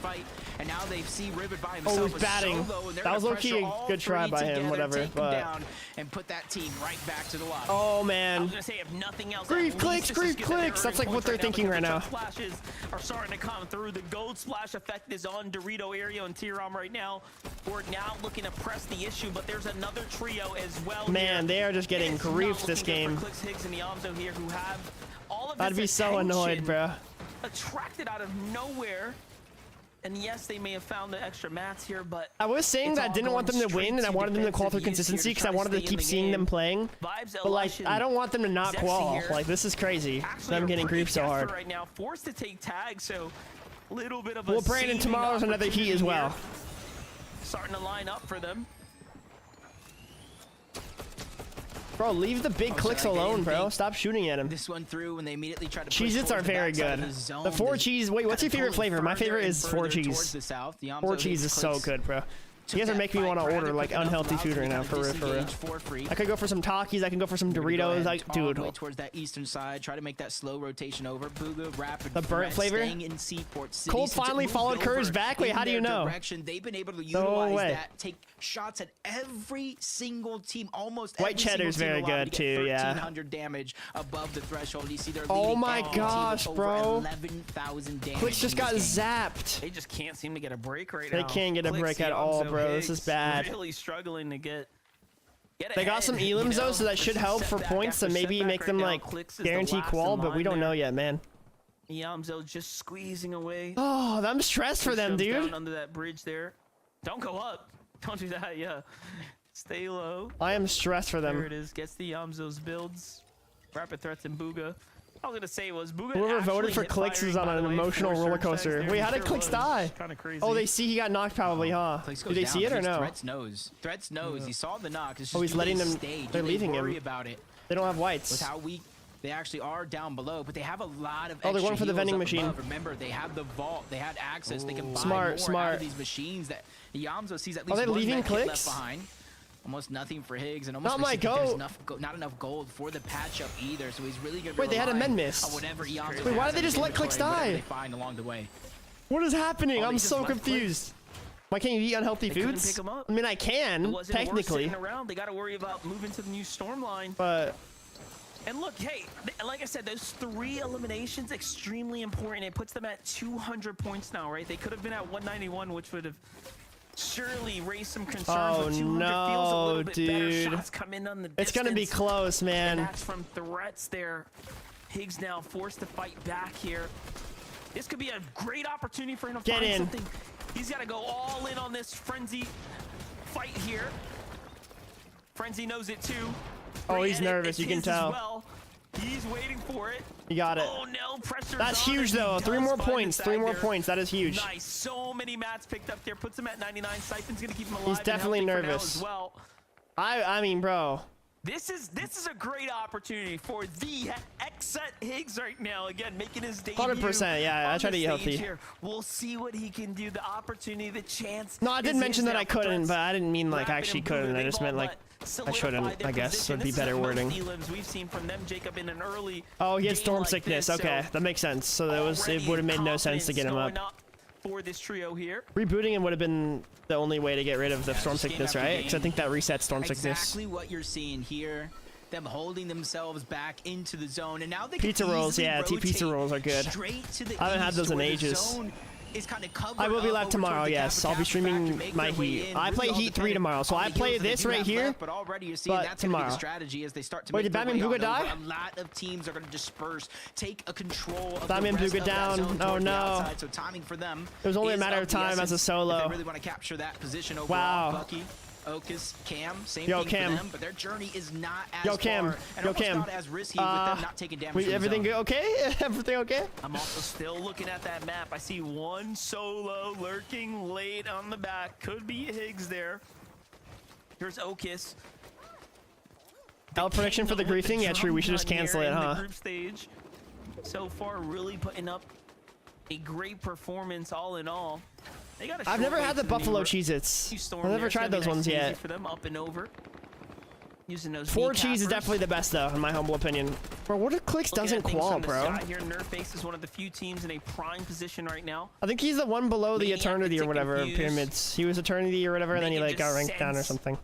[SPEAKER 2] And now they see Rivet by himself.
[SPEAKER 1] Oh, he's batting. That was low-key a good try by him, whatever. But
[SPEAKER 2] and put that team right back to the lobby.
[SPEAKER 1] Oh man.
[SPEAKER 3] I was gonna say, if nothing else,
[SPEAKER 1] Grief Clix, grief Clix. That's like what they're thinking right now.
[SPEAKER 3] Splashes are starting to come through. The gold splash effect is on Dorito, Aereo, and T-Rom right now. We're now looking to press the issue, but there's another trio as well.
[SPEAKER 1] Man, they are just getting griefed this game.
[SPEAKER 3] Clix, Higgs, and Yamzo here, who have all of
[SPEAKER 1] I'd be so annoyed, bro.
[SPEAKER 3] Attracted out of nowhere. And yes, they may have found the extra mats here, but
[SPEAKER 1] I was saying that I didn't want them to win, and I wanted them to qual through consistency because I wanted to keep seeing them playing. But like, I don't want them to not qual. Like, this is crazy. I'm getting griefed so hard.
[SPEAKER 3] Right now, forced to take tags, so little bit of a.
[SPEAKER 1] Well, Brandon, tomorrow's another heat as well.
[SPEAKER 3] Starting to line up for them.
[SPEAKER 1] Bro, leave the big Clix alone, bro. Stop shooting at him.
[SPEAKER 2] This one through when they immediately try to
[SPEAKER 1] Cheez-Its are very good. The 4 cheese. Wait, what's your favorite flavor? My favorite is 4 cheese. 4 cheese is so good, bro. You guys are making me want to order like unhealthy food right now, for real. I could go for some Takis. I can go for some Doritos. Like, dude.
[SPEAKER 2] Towards that eastern side, try to make that slow rotation over. Booga, rapid.
[SPEAKER 1] The burnt flavor. Cold finally followed Curves back. Wait, how do you know?
[SPEAKER 2] They've been able to utilize that. Take shots at every single team. Almost.
[SPEAKER 1] White cheddar's very good too. Yeah.
[SPEAKER 2] 1300 damage above the threshold. You see their.
[SPEAKER 1] Oh my gosh, bro.
[SPEAKER 2] 11,000 damage.
[SPEAKER 1] Clix just got zapped.
[SPEAKER 3] They just can't seem to get a break right now.
[SPEAKER 1] They can't get a break at all, bro. This is bad.
[SPEAKER 3] Really struggling to get
[SPEAKER 1] they got some elims though, so that should help for points and maybe make them like guarantee qual, but we don't know yet, man.
[SPEAKER 3] Yamzo just squeezing away.
[SPEAKER 1] Oh, I'm stressed for them, dude.
[SPEAKER 3] Down under that bridge there. Don't go up. Don't do that. Yeah. Stay low.
[SPEAKER 1] I am stressed for them.
[SPEAKER 3] There it is. Gets the Yamzo's builds. Rapid threats and Booga. I was gonna say was Booga.
[SPEAKER 1] Whoever voted for Clix is on an emotional roller coaster. Wait, how did Clix die?
[SPEAKER 3] Kinda crazy.
[SPEAKER 1] Oh, they see he got knocked probably, huh? Did they see it or no?
[SPEAKER 2] Threats knows. He saw the knock.
[SPEAKER 1] Oh, he's letting them. They're leaving him.
[SPEAKER 2] About it.
[SPEAKER 1] They don't have whites.
[SPEAKER 2] With how weak they actually are down below, but they have a lot of.
[SPEAKER 1] Oh, they're going for the vending machine.
[SPEAKER 2] Above. Remember, they have the vault. They had access. They can buy
[SPEAKER 1] smart.
[SPEAKER 2] out of these machines that Yamzo sees at least.
[SPEAKER 1] Are they
[SPEAKER 2] one
[SPEAKER 1] leaving Clix?
[SPEAKER 2] Left behind. Almost nothing for Higgs, and almost not enough gold for the patch up either. So he's really gonna.
[SPEAKER 1] Wait, they had a men miss. Wait, why did they just let Clix die?
[SPEAKER 2] They find along the way.
[SPEAKER 1] What is happening? I'm so confused. Why can't you eat unhealthy foods? I mean, I can technically.
[SPEAKER 3] They got to worry about moving to the new storm line.
[SPEAKER 1] But.
[SPEAKER 3] And look, hey, like I said, those 3 eliminations extremely important. It puts them at 200 points now, right? They could have been at 191, which would have surely raised some concerns.
[SPEAKER 1] Oh
[SPEAKER 3] but 200
[SPEAKER 1] no,
[SPEAKER 3] feels a little bit
[SPEAKER 1] dude!
[SPEAKER 3] better. Shots come in on the
[SPEAKER 1] it's gonna be close, man.
[SPEAKER 3] And that's from threats there. Higgs now forced to fight back here. This could be a great opportunity for him to find something. He's got to go all in on this Frenzy fight here. Frenzy knows it too.
[SPEAKER 1] Oh, he's nervous. You can tell.
[SPEAKER 3] Well. He's waiting for it.
[SPEAKER 1] You got it.
[SPEAKER 3] Oh no, pressure.
[SPEAKER 1] That's huge though. 3 more points. 3 more points. That is huge.
[SPEAKER 3] Nice. So many mats picked up there. Puts him at 99. Siphon's gonna keep him alive.
[SPEAKER 1] He's definitely nervous.
[SPEAKER 3] As well.
[SPEAKER 1] I mean, bro.
[SPEAKER 3] This is a great opportunity for the Xset Higgs right now. Again, making his debut.
[SPEAKER 1] 100%. Yeah, I try to eat healthy.
[SPEAKER 3] Here. We'll see what he can do. The opportunity, the chance.
[SPEAKER 1] No, I didn't mention that I couldn't, but I didn't mean like I actually couldn't. I just meant like I shouldn't. I guess would be better wording.
[SPEAKER 3] We've seen from them, Jacob, in an early.
[SPEAKER 1] Oh, he had storm sickness. Okay, that makes sense. So it would have made no sense to get him up.
[SPEAKER 3] for this trio here.
[SPEAKER 1] Rebooting him would have been the only way to get rid of the storm sickness, right? Because I think that resets storm sickness.
[SPEAKER 2] Exactly what you're seeing here. Them holding themselves back into the zone, and now they
[SPEAKER 1] pizza rolls, yeah, pizza rolls are good. I haven't had those in ages. I will be live tomorrow, yes. I'll be streaming my Heat. I play Heat 3 tomorrow, so I play this right here,
[SPEAKER 2] but already you're seeing that's
[SPEAKER 1] tomorrow.
[SPEAKER 2] the strategy as they start to
[SPEAKER 1] Wait, did Batman Booga die?
[SPEAKER 2] A lot of teams are going to disperse, take a control of
[SPEAKER 1] Batman Booga down. Oh no.
[SPEAKER 2] So timing for them.
[SPEAKER 1] It was only a matter of time as a solo.
[SPEAKER 2] They really want to capture that position overall.
[SPEAKER 1] Wow.
[SPEAKER 2] Bucky, Okus, Cam, same thing for them, but their journey is not as far and not as risky with them not taking damage.
[SPEAKER 1] Everything okay? Everything okay?
[SPEAKER 3] I'm also still looking at that map. I see one solo lurking late on the back. Could be Higgs there. Here's Okus.
[SPEAKER 1] L prediction for the griefing? Yeah, true. We should just cancel it, huh?
[SPEAKER 3] Group stage. So far, really putting up a great performance all in all.
[SPEAKER 1] I've never had the Buffalo Cheez-Its. I've never tried those ones yet.
[SPEAKER 3] For them up and over. Using those
[SPEAKER 1] 4 cheese is definitely the best though, in my humble opinion. Bro, what if Clicks doesn't qual, bro?
[SPEAKER 3] Here, Nerface is one of the few teams in a prime position right now.
[SPEAKER 1] I think he's the one below the Eternity or whatever pyramids. He was Eternity or whatever, and then he like got ranked down or something.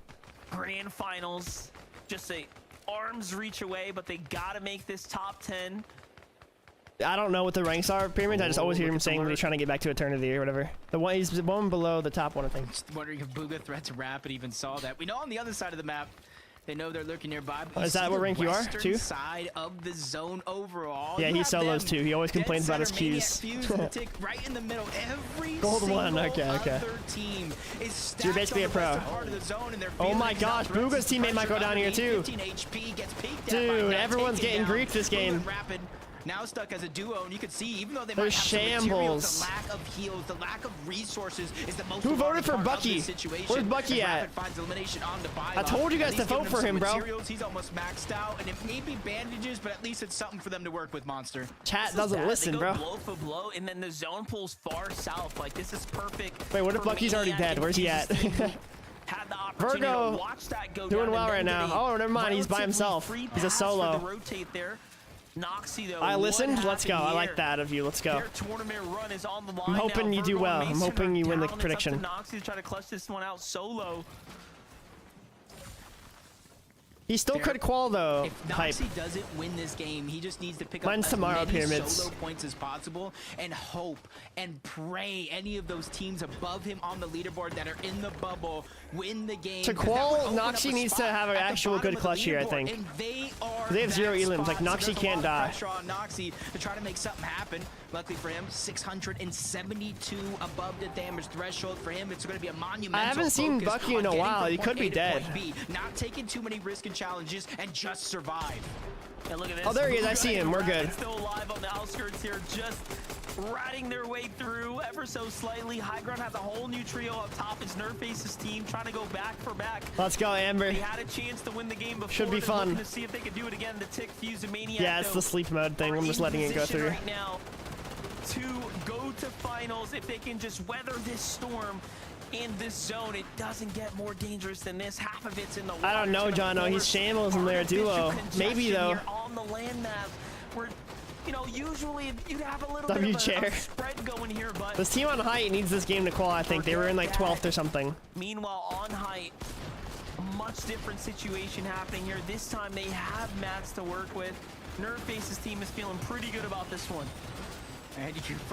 [SPEAKER 3] Grand finals, just a arm's reach away, but they gotta make this top 10.
[SPEAKER 1] I don't know what the ranks are, pyramids. I just always hear him saying that he's trying to get back to Eternity or whatever. He's the one below the top one, I think.
[SPEAKER 2] Just wondering if Booga Threats Rapid even saw that. We know on the other side of the map, they know they're lurking nearby.
[SPEAKER 1] Is that what rank you are, too?
[SPEAKER 2] Side of the zone overall.
[SPEAKER 1] Yeah, he solos too. He always complains about his Qs.
[SPEAKER 2] Right in the middle. Every
[SPEAKER 1] Gold one. Okay.
[SPEAKER 2] Team is
[SPEAKER 1] so you're basically a pro. Oh my gosh, Booga's teammate might go down here too. Dude, everyone's getting griefed this game.
[SPEAKER 2] Now stuck as a duo, and you can see, even though they
[SPEAKER 1] might
[SPEAKER 2] have
[SPEAKER 1] shambles.
[SPEAKER 2] Some materials, the lack of heals, the lack of resources is the most.
[SPEAKER 1] Who voted for Bucky? Where's Bucky at? I told you guys to vote for him, bro.
[SPEAKER 2] He's almost maxed out, and it may be bandages, but at least it's something for them to work with, Monster.
[SPEAKER 1] Chat doesn't listen, bro.
[SPEAKER 3] Blow for blow, and then the zone pulls far south. Like, this is perfect.
[SPEAKER 1] Wait, what if Bucky's already dead? Where's he at? Virgo doing well right now. Oh, never mind. He's by himself. He's a solo.
[SPEAKER 3] Noxy, though,
[SPEAKER 1] I listened. Let's go. I like that of you. Let's go.
[SPEAKER 3] Run is on the line
[SPEAKER 1] I'm hoping you do well. I'm hoping you win the prediction.
[SPEAKER 3] Noxy to try to clutch this one out solo.
[SPEAKER 1] He still could qual though.
[SPEAKER 2] If Noxy doesn't win this game, he just needs to pick up as
[SPEAKER 1] tomorrow,
[SPEAKER 2] many
[SPEAKER 1] pyramids.
[SPEAKER 2] solo points as possible and hope and pray any of those teams above him on the leaderboard that are in the bubble win the game.
[SPEAKER 1] To qual, Noxy needs to have an actual good clutch here, I think.
[SPEAKER 2] They
[SPEAKER 1] have 0 elims. Like, Noxy can't die.
[SPEAKER 2] Pressure on Noxy to try to make something happen. Luckily for him, 672 above the damage threshold. For him, it's going to be a monumental.
[SPEAKER 1] I haven't seen Bucky in a while. He could be dead.
[SPEAKER 2] Not taking too many risks and challenges and just survive.
[SPEAKER 3] And look at this.
[SPEAKER 1] Oh, there he is. I see him. We're good.
[SPEAKER 3] Still alive on the outskirts here, just riding their way through ever so slightly. High Ground has a whole new trio up top. It's Nerface's team trying to go back for back.
[SPEAKER 1] Let's go, Amber.
[SPEAKER 3] They had a chance to win the game before.
[SPEAKER 1] Should be fun.
[SPEAKER 3] To see if they could do it again. The Tick, Fuse, and Maniac.
[SPEAKER 1] Yeah, it's the sleep mode thing. I'm just letting it go through.
[SPEAKER 3] Right now to go to finals if they can just weather this storm. In this zone, it doesn't get more dangerous than this. Half of it's in the water.
[SPEAKER 1] I don't know, Jono. He's shambles in their duo. Maybe though.
[SPEAKER 3] On the land map, where usually you'd have a little
[SPEAKER 1] W
[SPEAKER 3] bit
[SPEAKER 1] chair.
[SPEAKER 3] of a spread going here, but
[SPEAKER 1] this team on height needs this game to qual. I think they were in like 12th or something.
[SPEAKER 3] Meanwhile, on height, a much different situation happening here. This time they have mats to work with. Nerface's team is feeling pretty good about this one.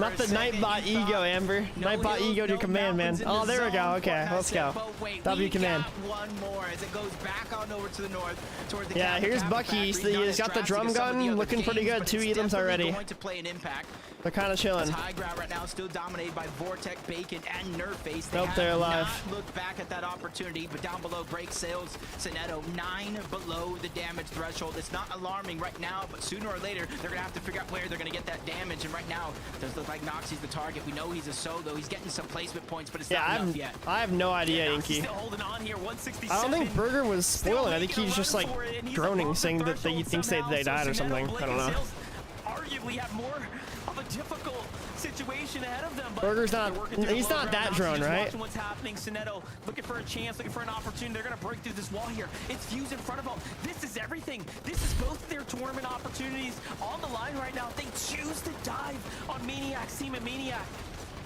[SPEAKER 1] Not the Nightbot ego, Amber. Nightbot ego to command, man. Oh, there we go. Okay, let's go. W command.
[SPEAKER 2] One more as it goes back on over to the north toward the
[SPEAKER 1] yeah, here's Bucky. He's got the drum gun, looking pretty good. 2 elims already.
[SPEAKER 2] Going to play an impact.
[SPEAKER 1] They're kind of chilling.
[SPEAKER 2] High Ground right now still dominated by Vortex, Bacon, and Nerface.
[SPEAKER 1] Nope, they're alive.
[SPEAKER 2] Not looked back at that opportunity, but down below, break sales. Sinetto 9 below the damage threshold. It's not alarming right now, but sooner or later they're gonna have to figure out where they're gonna get that damage. And right now, it does look like Noxy's the target. We know he's a solo. He's getting some placement points, but it's not enough yet.
[SPEAKER 1] I have no idea, Inky.
[SPEAKER 3] Still holding on here. 167.
[SPEAKER 1] I don't think Burger was spoiling. I think he's just like droning, saying that he thinks they died or something. I don't know.
[SPEAKER 3] Arguably have more of a difficult situation ahead of them. But
[SPEAKER 1] Burger's not. He's not that drone, right?
[SPEAKER 3] Watching what's happening. Sinetto looking for a chance, looking for an opportunity. They're gonna break through this wall here. It's Fuse in front of them. This is everything. This is both their tournament opportunities on the line right now. They choose to dive on Maniac's team and Maniac.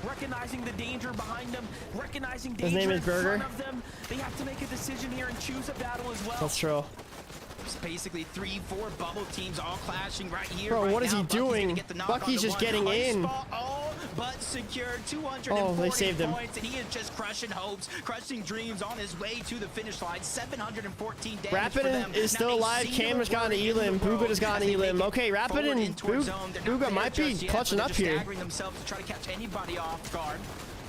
[SPEAKER 3] recognizing the danger behind them, recognizing
[SPEAKER 1] His
[SPEAKER 3] danger
[SPEAKER 1] name is
[SPEAKER 3] in front
[SPEAKER 1] Burger.
[SPEAKER 3] of them. They have to make a decision here and choose a battle as well.
[SPEAKER 1] That's true.
[SPEAKER 2] It's basically 3-4 bubble teams all clashing right here.
[SPEAKER 1] Bro,
[SPEAKER 2] right
[SPEAKER 1] what is
[SPEAKER 2] now.
[SPEAKER 1] he
[SPEAKER 2] Bucky's
[SPEAKER 1] doing?
[SPEAKER 2] gonna get the knock
[SPEAKER 1] Bucky's
[SPEAKER 2] onto
[SPEAKER 1] just
[SPEAKER 2] one.
[SPEAKER 1] getting
[SPEAKER 2] Ice
[SPEAKER 1] in.
[SPEAKER 2] ball, all but secured. 240
[SPEAKER 1] Oh, they saved him.
[SPEAKER 2] points, and he is just crushing hopes, crushing dreams on his way to the finish line. 714 damage
[SPEAKER 1] Rapid
[SPEAKER 2] for them.
[SPEAKER 1] is still
[SPEAKER 2] Not a
[SPEAKER 1] alive.
[SPEAKER 2] single
[SPEAKER 1] Cam has gotten
[SPEAKER 2] word in
[SPEAKER 1] Elim.
[SPEAKER 2] the world
[SPEAKER 1] Booga has gotten
[SPEAKER 2] as they make
[SPEAKER 1] Elim.
[SPEAKER 2] it
[SPEAKER 1] Okay, Rapid
[SPEAKER 2] forward
[SPEAKER 1] and
[SPEAKER 2] in towards zone. They're not
[SPEAKER 1] Booga
[SPEAKER 2] there
[SPEAKER 1] might be
[SPEAKER 2] just yet,
[SPEAKER 1] clutching
[SPEAKER 2] but
[SPEAKER 1] up
[SPEAKER 2] they're
[SPEAKER 1] here.
[SPEAKER 2] just staggering themselves to try to catch anybody off guard.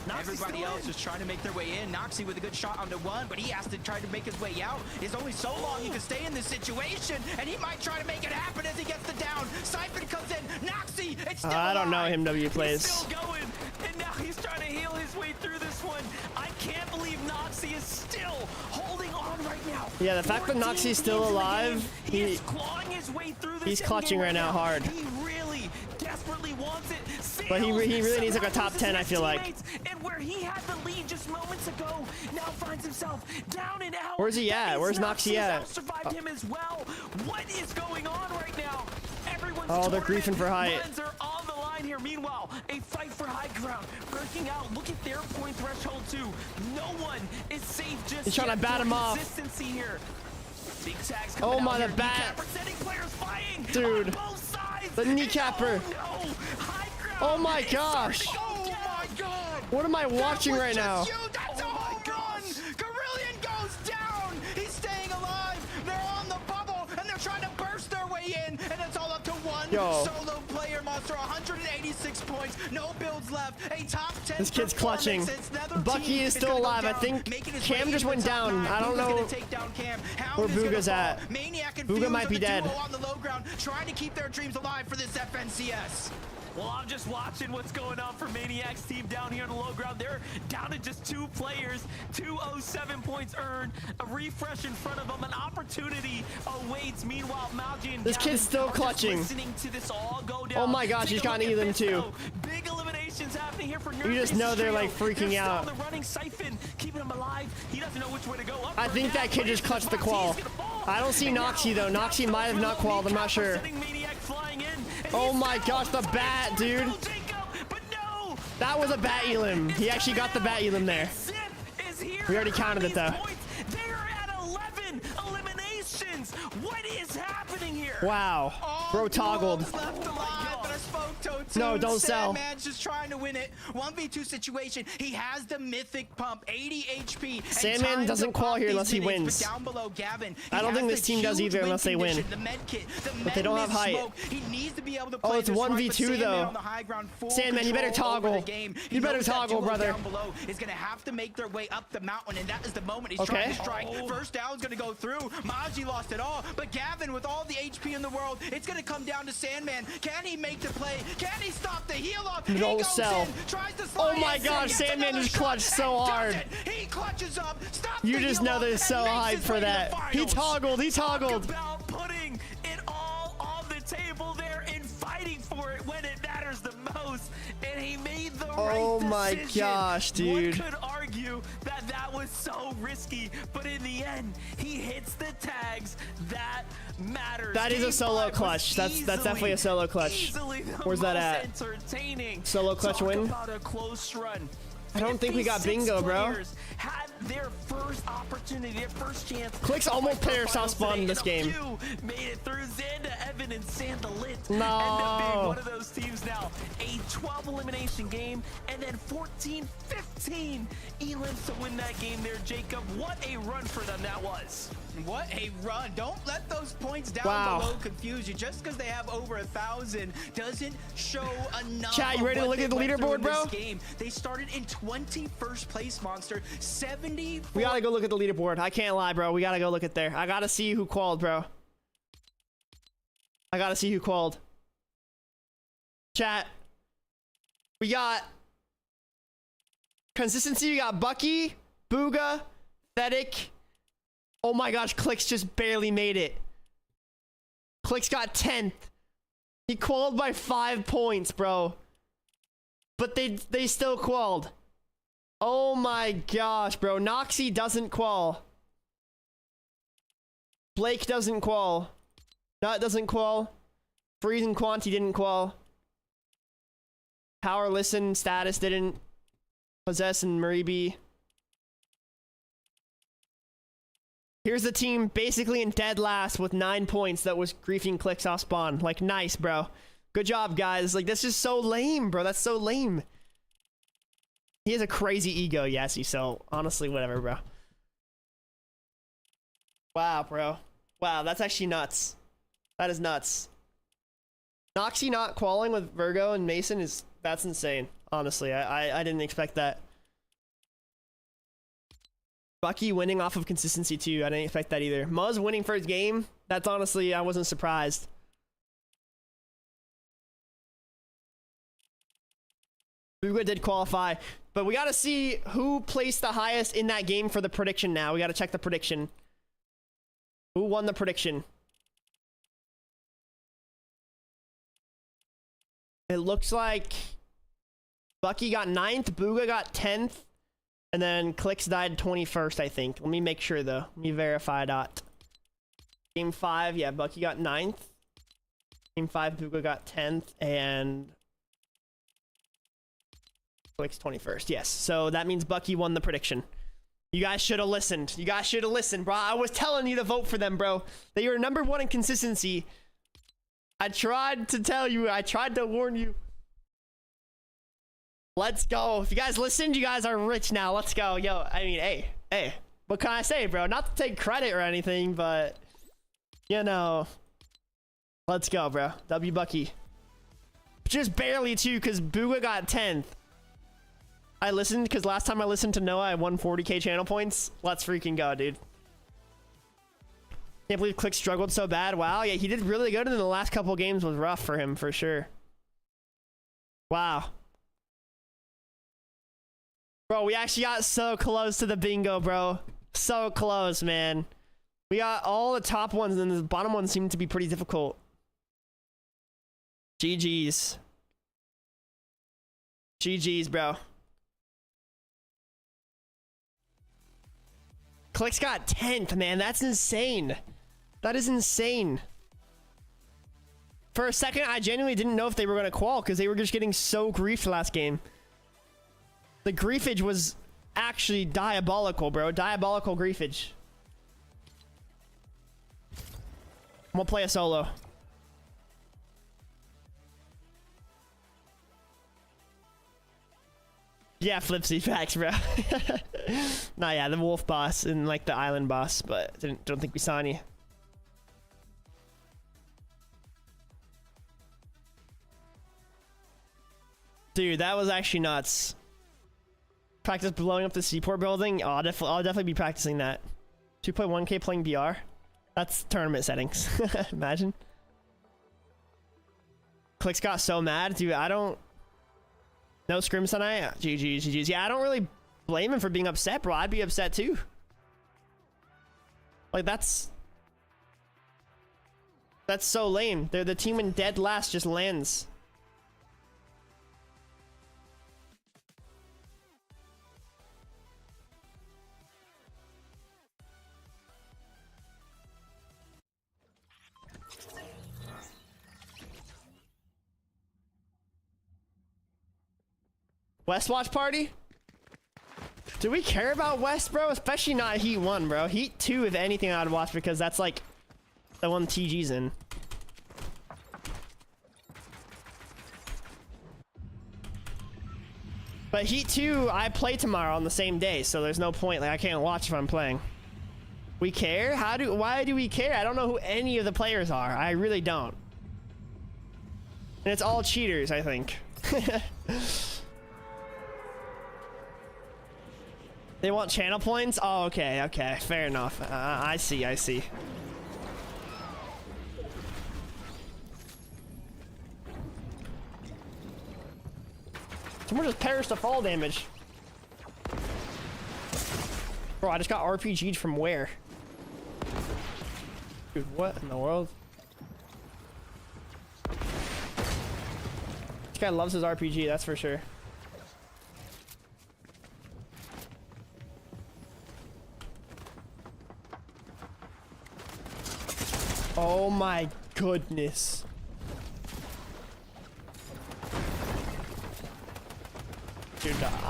[SPEAKER 2] Everybody else is trying to make their way in. Noxie with a good shot onto one, but he has to try to make his way out. It's only so long he can stay in this situation, and he might try to make it happen as he gets the down. Siphon comes in. Noxie, it's still
[SPEAKER 1] I don't know
[SPEAKER 2] alive.
[SPEAKER 1] him,
[SPEAKER 3] He's
[SPEAKER 1] NoahWPlays.
[SPEAKER 3] still going, and now he's trying to heal his way through this one. I can't believe Noxie is still holding on right now.
[SPEAKER 1] Yeah, the fact that
[SPEAKER 3] 14
[SPEAKER 1] Noxie's still
[SPEAKER 3] games in the
[SPEAKER 1] alive,
[SPEAKER 3] game, he is clawing his way through this.
[SPEAKER 1] he's
[SPEAKER 3] endgame
[SPEAKER 1] clutching right now hard.
[SPEAKER 3] He really desperately wants it.
[SPEAKER 1] But he really
[SPEAKER 3] Sales
[SPEAKER 1] needs like a
[SPEAKER 3] somehow
[SPEAKER 1] top 10, I
[SPEAKER 3] loses
[SPEAKER 1] feel like.
[SPEAKER 3] teammates, and where he had the lead just moments ago, now finds himself down and out.
[SPEAKER 1] Where's he
[SPEAKER 3] That
[SPEAKER 1] at?
[SPEAKER 3] means
[SPEAKER 1] Where's Noxie at?
[SPEAKER 3] Survived him as well. What is going on right now? Everyone's
[SPEAKER 1] Oh, they're
[SPEAKER 3] tournament
[SPEAKER 1] griefing for height.
[SPEAKER 3] runs are on the line here. Meanwhile, a fight for high ground breaking out. Look at their point threshold too. No one is safe just
[SPEAKER 1] He's trying to
[SPEAKER 3] yet.
[SPEAKER 1] bat
[SPEAKER 3] For
[SPEAKER 1] him off.
[SPEAKER 3] Consistency here. Big tags
[SPEAKER 1] Oh
[SPEAKER 3] coming
[SPEAKER 1] my,
[SPEAKER 3] out
[SPEAKER 1] the
[SPEAKER 3] here.
[SPEAKER 1] bat.
[SPEAKER 3] Kneecapper sending players flying
[SPEAKER 1] Dude.
[SPEAKER 3] on both sides.
[SPEAKER 1] The kneecapper.
[SPEAKER 3] And oh no, high ground
[SPEAKER 1] Oh my
[SPEAKER 3] is
[SPEAKER 1] gosh.
[SPEAKER 3] starting to go
[SPEAKER 2] Oh my
[SPEAKER 3] down.
[SPEAKER 2] god!
[SPEAKER 1] What am I watching right now?
[SPEAKER 2] That's a home run! Carillion goes down! He's staying alive! They're on the bubble, and they're trying to burst their way in, and it's all up to one
[SPEAKER 1] Yo.
[SPEAKER 2] solo player monster. 186 points, no builds left, a top 10
[SPEAKER 1] This kid's clutching.
[SPEAKER 2] performance. It's another
[SPEAKER 1] Bucky
[SPEAKER 2] team
[SPEAKER 1] is still
[SPEAKER 2] gonna go
[SPEAKER 1] alive. I
[SPEAKER 2] down,
[SPEAKER 1] think
[SPEAKER 2] making his
[SPEAKER 1] Cam
[SPEAKER 2] way
[SPEAKER 1] just
[SPEAKER 2] into
[SPEAKER 1] went
[SPEAKER 2] the top
[SPEAKER 1] down.
[SPEAKER 2] nine.
[SPEAKER 1] I don't
[SPEAKER 2] Booga's
[SPEAKER 1] know
[SPEAKER 2] gonna take down Cam. Hound
[SPEAKER 1] where
[SPEAKER 2] is gonna
[SPEAKER 1] Booga's
[SPEAKER 2] fall.
[SPEAKER 1] at.
[SPEAKER 2] Maniac and
[SPEAKER 1] Booga
[SPEAKER 2] Fuse
[SPEAKER 1] might
[SPEAKER 2] are
[SPEAKER 1] be
[SPEAKER 2] the
[SPEAKER 1] dead.
[SPEAKER 2] duo on the low ground, trying to keep their dreams alive for this FNCS.
[SPEAKER 3] Well, I'm just watching what's going on for Maniac's team down here on the low ground. They're down to just 2 players, 207 points earned, a refresh in front of them, an opportunity awaits. Meanwhile, Malji and
[SPEAKER 1] This
[SPEAKER 3] Gavin
[SPEAKER 1] kid's still
[SPEAKER 3] are just
[SPEAKER 1] clutching.
[SPEAKER 3] listening to this all go down.
[SPEAKER 1] Oh my gosh,
[SPEAKER 3] Take
[SPEAKER 1] he's
[SPEAKER 3] a
[SPEAKER 1] gotten
[SPEAKER 3] look at
[SPEAKER 1] Elim
[SPEAKER 3] this,
[SPEAKER 1] too.
[SPEAKER 3] though. Big eliminations happening here for
[SPEAKER 1] You just know they're, like, freaking out.
[SPEAKER 3] The running Siphon, keeping him alive. He doesn't know which way to go. Up
[SPEAKER 1] I
[SPEAKER 3] or
[SPEAKER 1] think
[SPEAKER 3] down.
[SPEAKER 1] that kid just clutched the
[SPEAKER 3] He's
[SPEAKER 1] qual.
[SPEAKER 3] gonna fall.
[SPEAKER 1] I don't see
[SPEAKER 3] And
[SPEAKER 1] Noxie
[SPEAKER 3] now,
[SPEAKER 1] though. Noxie might have not qualled. I'm not sure.
[SPEAKER 3] sending Maniac flying in, and
[SPEAKER 1] Oh
[SPEAKER 3] he's
[SPEAKER 1] my
[SPEAKER 3] still
[SPEAKER 1] gosh, the
[SPEAKER 3] fighting
[SPEAKER 1] bat,
[SPEAKER 3] for it.
[SPEAKER 1] dude.
[SPEAKER 3] Go, Jacob, but no.
[SPEAKER 1] That was a bat Elim. He actually got the bat Elim there.
[SPEAKER 3] Zip is here.
[SPEAKER 1] We already counted it, though.
[SPEAKER 3] They're at 11 eliminations. What is happening here?
[SPEAKER 1] Wow. Bro toggled.
[SPEAKER 2] Left alive, but I spoke to
[SPEAKER 1] No, don't sell.
[SPEAKER 2] Sandman's just trying to win it. 1v2 situation. He has the mythic pump, 80 HP. and
[SPEAKER 1] Sandman
[SPEAKER 2] time
[SPEAKER 1] doesn't
[SPEAKER 2] to
[SPEAKER 1] qual
[SPEAKER 2] pop
[SPEAKER 1] here
[SPEAKER 2] these
[SPEAKER 1] unless he
[SPEAKER 2] minutes,
[SPEAKER 1] wins.
[SPEAKER 2] But down below, Gavin, he
[SPEAKER 1] I don't think
[SPEAKER 2] has
[SPEAKER 1] this
[SPEAKER 2] the
[SPEAKER 1] team does
[SPEAKER 2] huge
[SPEAKER 1] either unless they win.
[SPEAKER 2] condition, The med kit, the
[SPEAKER 1] But they don't have height.
[SPEAKER 2] smoke. He needs to be able to
[SPEAKER 1] Oh,
[SPEAKER 2] play
[SPEAKER 1] it's
[SPEAKER 2] this right, but
[SPEAKER 1] 1v2
[SPEAKER 2] Sandman
[SPEAKER 1] though.
[SPEAKER 2] on the high ground, full
[SPEAKER 1] Sandman, you better
[SPEAKER 2] control over
[SPEAKER 1] toggle.
[SPEAKER 2] the game. He
[SPEAKER 1] You better
[SPEAKER 2] knows that
[SPEAKER 1] toggle,
[SPEAKER 2] duo
[SPEAKER 1] brother.
[SPEAKER 2] Down below is going to have to make their way up the mountain, and that is the moment he's
[SPEAKER 1] Okay.
[SPEAKER 2] trying to strike. First down's going to go through. Maji lost it all, but Gavin, with all the HP in the world, it's going to come down to Sandman. Can he make the play? Can he stop the heal off? He
[SPEAKER 1] Don't
[SPEAKER 2] goes
[SPEAKER 1] sell.
[SPEAKER 2] in, tries to slide
[SPEAKER 1] Oh my
[SPEAKER 2] in,
[SPEAKER 1] gosh,
[SPEAKER 2] gets
[SPEAKER 1] Sandman
[SPEAKER 2] another
[SPEAKER 1] just
[SPEAKER 2] shot,
[SPEAKER 1] clutched so
[SPEAKER 2] and does
[SPEAKER 1] hard.
[SPEAKER 2] it. He clutches up, stops
[SPEAKER 1] You
[SPEAKER 2] the
[SPEAKER 1] just
[SPEAKER 2] heal
[SPEAKER 1] know
[SPEAKER 2] off,
[SPEAKER 1] they're
[SPEAKER 2] and
[SPEAKER 1] so
[SPEAKER 2] makes
[SPEAKER 1] hyped
[SPEAKER 2] his
[SPEAKER 1] for
[SPEAKER 2] way to the
[SPEAKER 1] that. He
[SPEAKER 2] finals.
[SPEAKER 1] toggled. He
[SPEAKER 3] Talk
[SPEAKER 1] toggled.
[SPEAKER 3] about putting it all on the table there and fighting for it when it matters the most. And he made the
[SPEAKER 1] Oh
[SPEAKER 3] right
[SPEAKER 1] my
[SPEAKER 3] decision.
[SPEAKER 1] gosh, dude.
[SPEAKER 3] One could argue that that was so risky, but in the end, he hits the tags that matters.
[SPEAKER 1] That is a
[SPEAKER 3] Game
[SPEAKER 1] solo
[SPEAKER 3] 5 was
[SPEAKER 1] clutch. That's definitely a solo clutch.
[SPEAKER 3] Easily the
[SPEAKER 1] Where's that
[SPEAKER 3] most
[SPEAKER 1] at?
[SPEAKER 3] Entertaining.
[SPEAKER 1] Solo clutch
[SPEAKER 3] Talk
[SPEAKER 1] win?
[SPEAKER 3] about a close run.
[SPEAKER 1] I don't think we got
[SPEAKER 3] 56
[SPEAKER 1] bingo, bro.
[SPEAKER 3] players had their first opportunity, their first chance.
[SPEAKER 1] Clicks almost player
[SPEAKER 3] Finals
[SPEAKER 1] soft spawn in
[SPEAKER 3] today,
[SPEAKER 1] this
[SPEAKER 3] and
[SPEAKER 1] game.
[SPEAKER 3] a few made it through. Xanda, Evan, and Sandalit
[SPEAKER 1] No.
[SPEAKER 3] end up being one of those teams now. A 12 elimination game, and then 14-15 Elims to win that game there, Jacob. What a run for them that was.
[SPEAKER 2] What a run. Don't let those points down
[SPEAKER 1] Wow.
[SPEAKER 2] below confuse you. Just because they have over 1,000 doesn't show enough.
[SPEAKER 1] Chat, you
[SPEAKER 2] of
[SPEAKER 1] ready to
[SPEAKER 2] what
[SPEAKER 1] look
[SPEAKER 2] they
[SPEAKER 1] at the
[SPEAKER 2] went through
[SPEAKER 1] leaderboard,
[SPEAKER 2] in this
[SPEAKER 1] bro?
[SPEAKER 2] Game. They started in 21st place, Monster. 74.
[SPEAKER 1] We gotta go look at the leaderboard. I can't lie, bro. We gotta go look at there. I gotta see who qualled, bro. I gotta see who qualled. Chat. We got consistency. We got Bucky, Booga, Fedic. Oh my gosh, Clicks just barely made it. Clicks got 10th. He qualled by 5 points, bro. But they still qualled. Oh my gosh, bro. Noxie doesn't qual. Blake doesn't qual. Nut doesn't qual. Freeze and Quanti didn't qual. Power listen status didn't. Possess and Maribi. Here's the team basically in dead last with 9 points that was griefing clicks off spawn. Like, nice, bro. Good job, guys. Like, that's just so lame, bro. That's so lame. He has a crazy ego, Yassi, so honestly, whatever, bro. Wow, bro. Wow, that's actually nuts. That is nuts. Noxy not qualing with Virgo and Mason that's insane. Honestly, I didn't expect that. Bucky winning off of consistency too. I didn't expect that either. Muzz winning first game. That's honestly, I wasn't surprised. Bugha did qualify, but we got to see who placed the highest in that game for the prediction now. We got to check the prediction. Who won the prediction? It looks like Bucky got 9th, Bugha got 10th, and then Clicks died 21st, I think. Let me make sure though. Let me verify that. Game 5, yeah, Bucky got 9th. Game 5, Bugha got 10th, and Clicks 21st. Yes, so that means Bucky won the prediction. You guys should have listened. You guys should have listened, bro. I was telling you to vote for them, bro. They were number 1 in consistency. I tried to tell you. I tried to warn you. Let's go. If you guys listened, you guys are rich now. Let's go. Yo, I mean, hey. What can I say, bro? Not to take credit or anything, but, you know, let's go, bro. W Bucky. Just barely, too, because Bugha got 10th. I listened, because last time I listened to Noah, I won 40k channel points. Let's freaking go, dude. Can't believe Click struggled so bad. Wow, yeah, he did really good, and then the last couple games was rough for him, for sure. Wow. Bro, we actually got so close to the bingo, bro. So close, man. We got all the top ones, and the bottom ones seem to be pretty difficult. GG's. GG's, bro. Clicks got 10th, man. That's insane. That is insane. For a second, I genuinely didn't know if they were going to qual because they were just getting so griefed last game. The griefage was actually diabolical, bro. Diabolical griefage. I'm going to play a solo. Yeah, Flipsy, facts, bro. Nah, yeah, the wolf boss and like the island boss, but don't think we saw any. Dude, that was actually nuts. Practice blowing up the seaport building. Oh, I'll definitely be practicing that. 2.1k playing BR. That's tournament settings. Imagine. Clicks got so mad, dude. I don't. No scrims tonight. GG's. Yeah, I don't really blame him for being upset, bro. I'd be upset too. Like that's so lame. They're the team in dead last just lands. West watch party? Do we care about West, bro? Especially not Heat 1, bro. Heat 2, if anything, I'd watch because that's like the one TG's in. But Heat 2, I play tomorrow on the same day, so there's no point. Like, I can't watch if I'm playing. We care? Why do we care? I don't know who any of the players are. I really don't. And it's all cheaters, I think. They want channel points? Oh, okay. Fair enough. I see. Someone just perished to fall damage. Bro, I just got RPG'd from where? Dude, what in the world? This guy loves his RPG, that's for sure. Oh my goodness.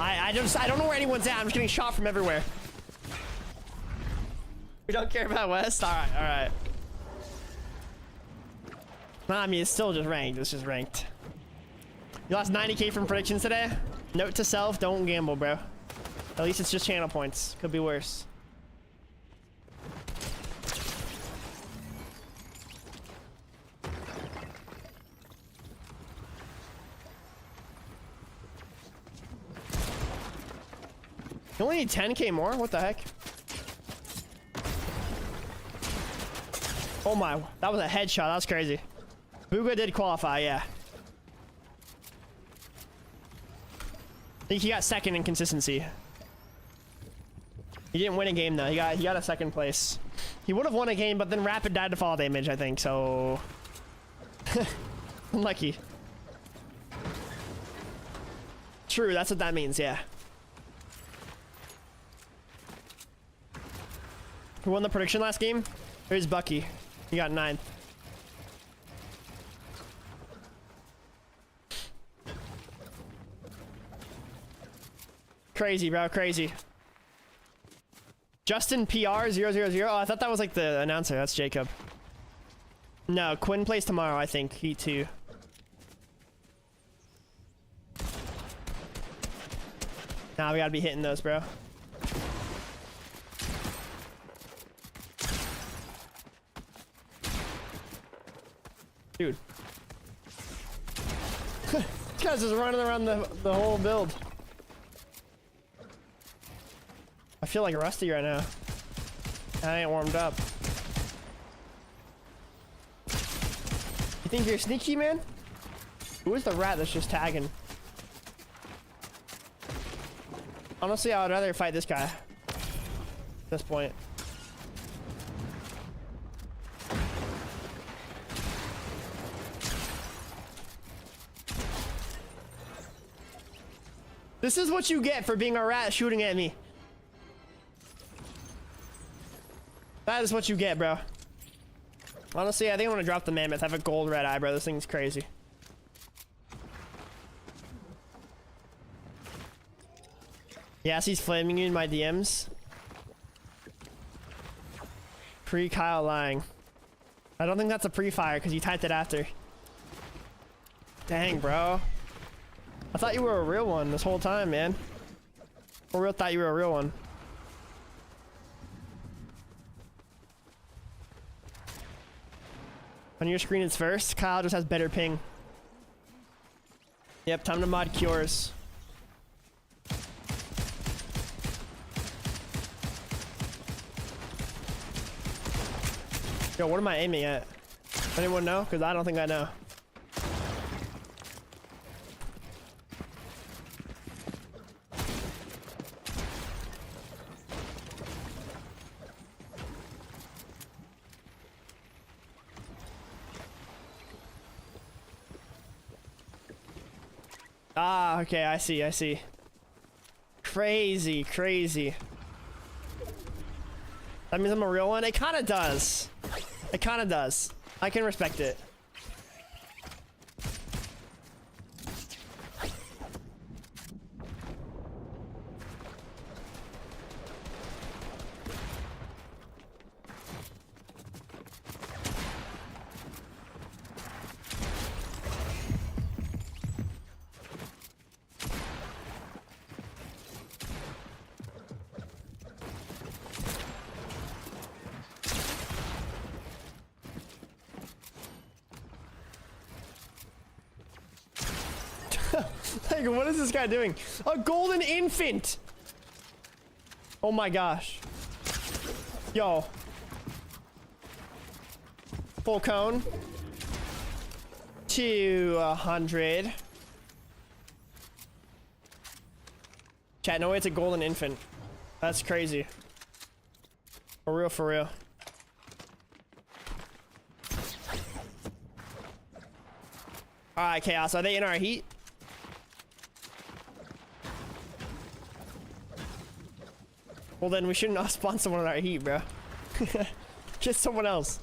[SPEAKER 1] I don't know where anyone's at. I'm just getting shot from everywhere. We don't care about West? Alright. Nah, I mean, it's still just ranked. It's just ranked. You lost 90K from predictions today? Note to self, don't gamble, bro. At least it's just channel points. Could be worse. You only need 10K more? What the heck? Oh my, that was a headshot. That was crazy. Booga did qualify, yeah. I think he got second in consistency. He didn't win a game though. He got a second place. He would have won a game, but then Rapid died to fall damage, I think, so unlucky. True, that's what that means, yeah. Who won the prediction last game? It was Bucky. He got 9th. Crazy, bro. Crazy. Justin PR 000. Oh, I thought that was like the announcer. That's Jacob. No, Quinn plays tomorrow, I think. Heat 2. Nah, we gotta be hitting those, bro. Dude. This guy's just running around the whole build. I feel like rusty right now. I ain't warmed up. You think you're sneaky, man? Who is the rat that's just tagging? Honestly, I would rather fight this guy at this point. This is what you get for being a rat shooting at me. That is what you get, bro. Honestly, I think I'm gonna drop the mammoth. I have a gold red eye, bro. This thing's crazy. Yes, he's flaming you in my DMs. Pre-Kyle lying. I don't think that's a pre-fire because you typed it after. Dang, bro. I thought you were a real one this whole time, man. For real, thought you were a real one. On your screen, it's first. Kyle just has better ping. Yep, time to mod cures. Yo, what am I aiming at? Anyone know? Because I don't think I know. Ah, okay, I see. Crazy. That means I'm a real one? It kinda does. I can respect it. Like, what is this guy doing? A golden infant! Oh my gosh. Yo. Full cone. 200. Chat, no way it's a golden infant. That's crazy. For real. Alright, Chaos, are they in our heat? Well, then we shouldn't spawn someone in our heat, bro. Get someone else.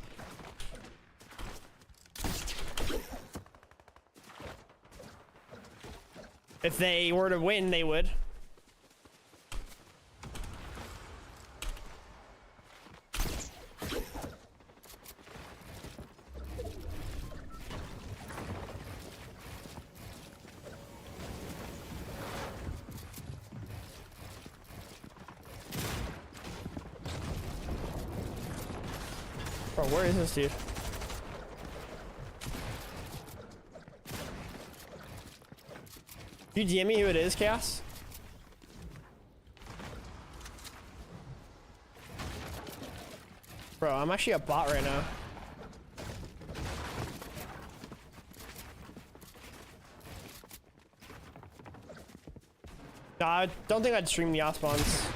[SPEAKER 1] If they were to win, they would. Bro, where is this dude? You DM me who it is, Chaos? Bro, I'm actually a bot right now. Nah, I don't think I'd stream the yacht spawns.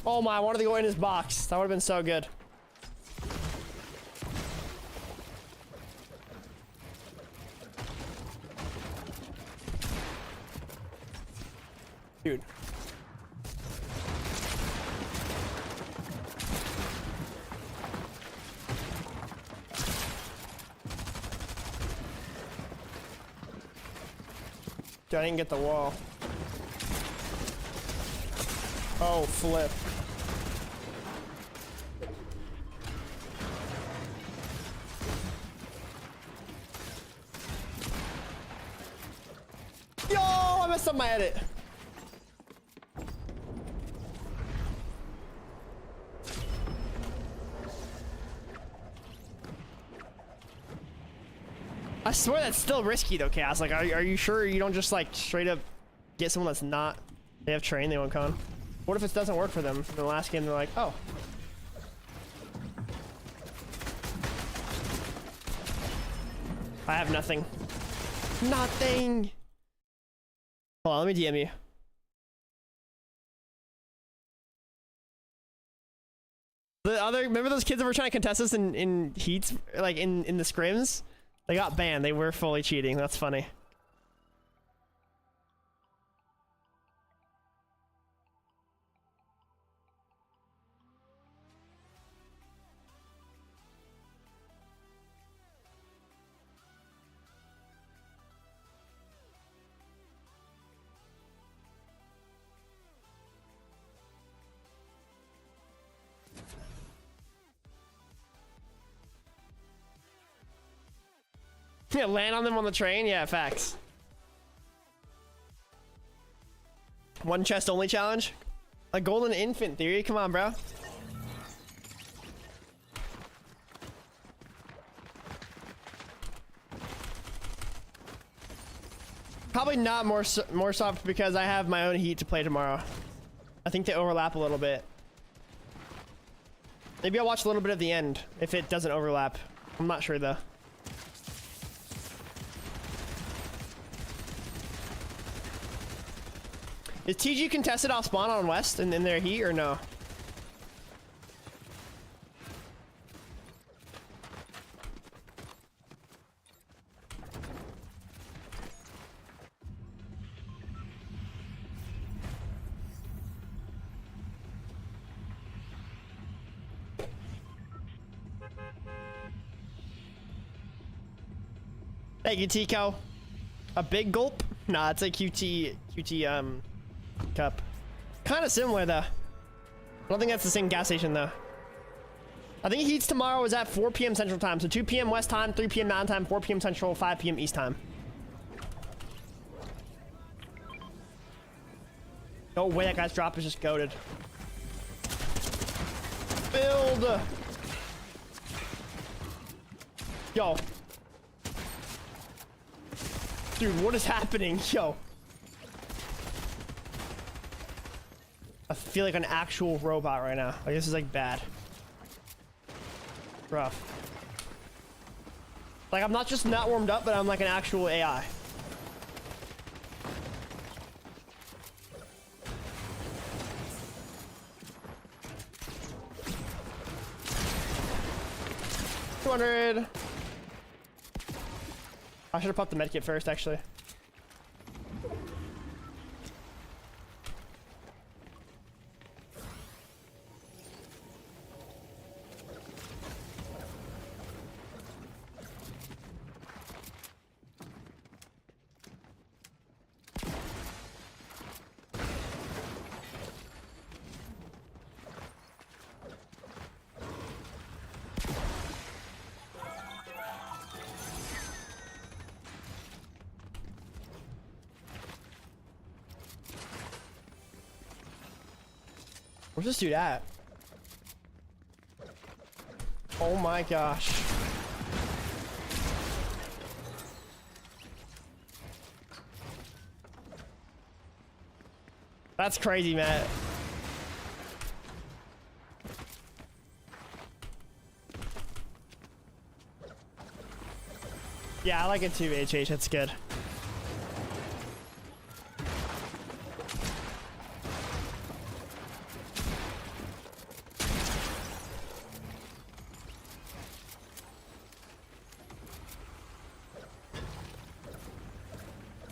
[SPEAKER 1] Oh my, I wanted to go in his box. That would have been so good. Dude. Dude, I didn't get the wall. Oh, flip. Yo, I messed up my edit. I swear that's still risky though, Chaos. Like, are you sure you don't just like straight up get someone that's not, they have train, they won't con? What if it doesn't work for them? In the last game, they're like, oh. I have nothing. Nothing. Hold on, let me DM you. The other, remember those kids that were trying to contest us in heats, like in the scrims? They got banned. They were fully cheating. That's funny. Yeah, land on them on the train? Yeah, facts. One chest only challenge? A golden infant theory? Come on, bro. Probably not more soft because I have my own heat to play tomorrow. I think they overlap a little bit. Maybe I'll watch a little bit of the end if it doesn't overlap. I'm not sure though. Is TG contested off spawn on West and in their heat or no? Thank you, Tico. A big gulp? Nah, it's a QT cup. Kind of similar though. I don't think that's the same gas station though. I think Heats tomorrow is at 4 p.m. Central Time. So 2 p.m. West Time, 3 p.m. Mountain Time, 4 p.m. Central, 5 p.m. East Time. No way that guy's drop is just goated. Build. Yo. Dude, what is happening? Yo. I feel like an actual robot right now. Like, this is like bad. Rough. Like, I'm not just not warmed up, but I'm like an actual AI. $200. I should have popped the medkit first, actually. Where's this dude at? Oh my gosh. That's crazy, Matt. Yeah, I like it too, HH. That's good.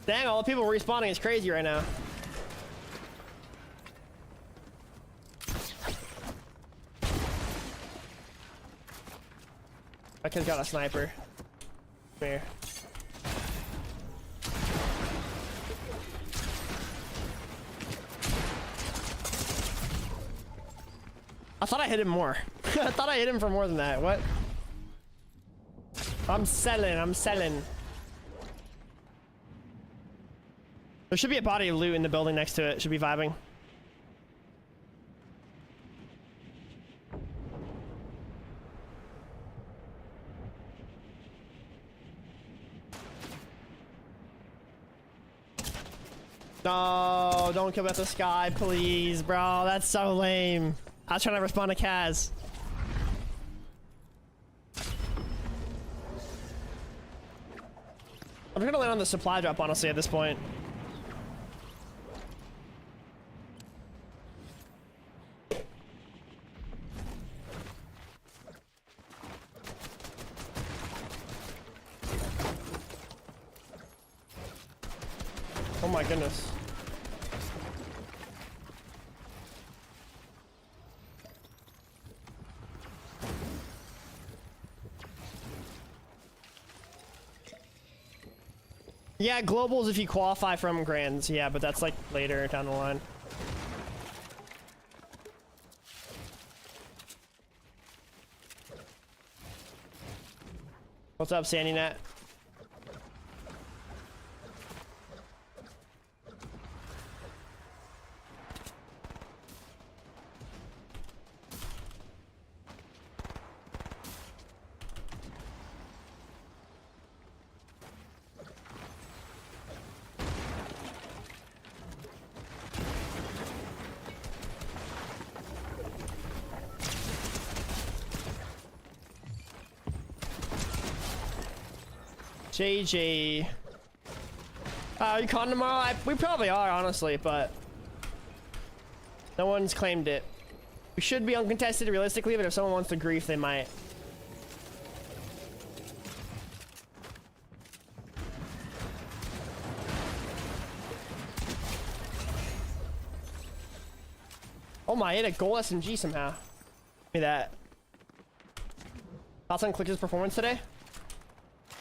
[SPEAKER 1] Dang, all the people respawning is crazy right now. That kid's got a sniper. Come here. I thought I hit him more. I thought I hit him for more than that. What? I'm selling. I'm selling. There should be a body of loot in the building next to it. Should be vibing. No, don't come at the sky, please, bro. That's so lame. I was trying to respond to Kaz. I'm gonna land on the supply drop, honestly, at this point. Oh my goodness. Yeah, globals if you qualify from grands. Yeah, but that's like later down the line. What's up, Sandy Nat? JJ. Are you calling tomorrow? We probably are, honestly, but no one's claimed it. We should be uncontested realistically, but if someone wants to grief, they might. Oh my, I hit a gold SMG somehow. Give me that. Thoughts on Click's performance today?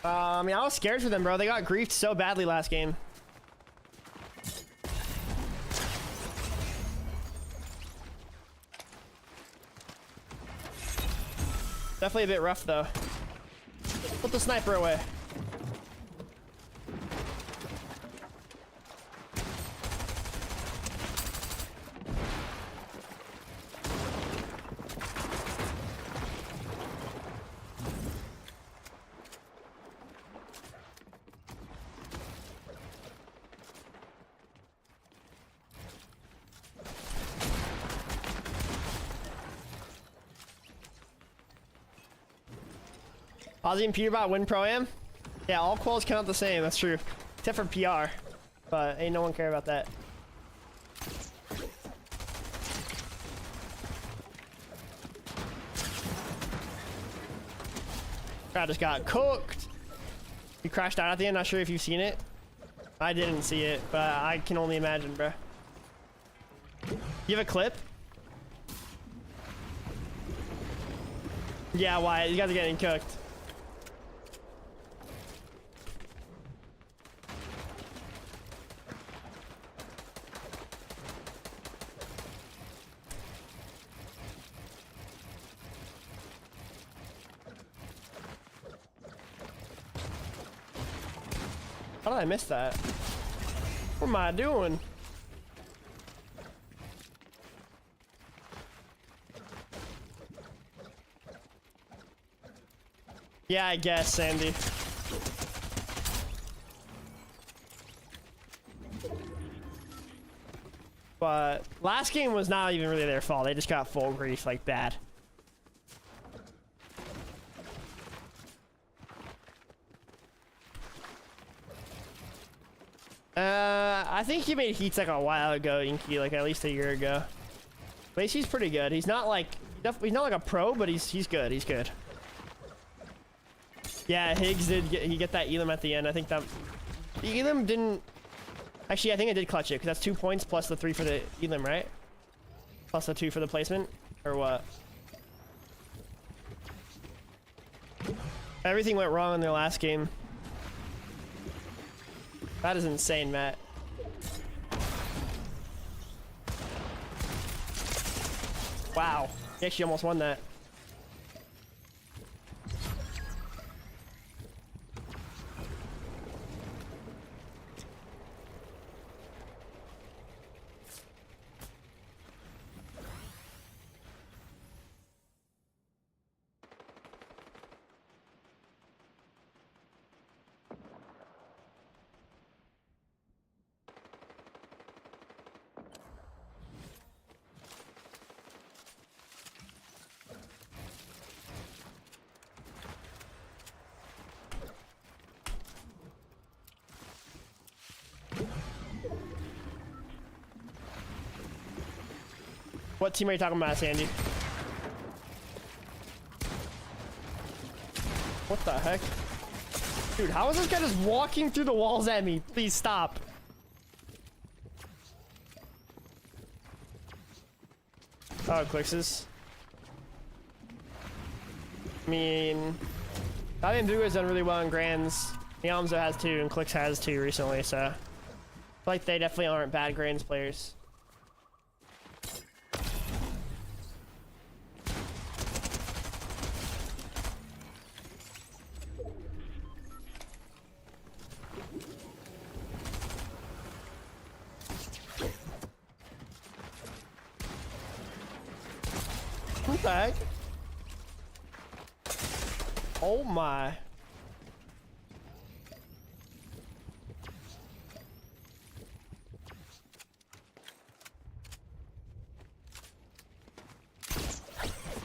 [SPEAKER 1] I mean, I was scared for them, bro. They got griefed so badly last game. Definitely a bit rough, though. Put the sniper away. Ozzy and Peterbot win Pro-Am? Yeah, all quals count the same, that's true. Except for PR. But ain't no one care about that. I just got cooked. You crashed out at the end, not sure if you've seen it. I didn't see it, but I can only imagine, bro. You have a clip? Yeah, why? You guys are getting cooked. How did I miss that? What am I doing? Yeah, I guess, Sandy. But last game was not even really their fault. They just got full grief, like, bad. I think he made Heats like a while ago, Inky, like at least a year ago. But he's pretty good. He's not like he's not like a pro, but he's good. He's good. Yeah, Higgs did get that Elam at the end. I think that Elam didn't. Actually, I think I did clutch it because that's 2 points plus the 3 for the Elam, right? Plus the 2 for the placement, or what? Everything went wrong in their last game. That is insane, Matt. Wow. He actually almost won that. What team are you talking about, Sandy? What the heck? Dude, how is this guy just walking through the walls at me? Please stop. Oh, Clixes. I mean, I think Blue has done really well in Grands. Yamzo has 2 and Clix has 2 recently, so I feel like they definitely aren't bad Grands players. What the heck? Oh my.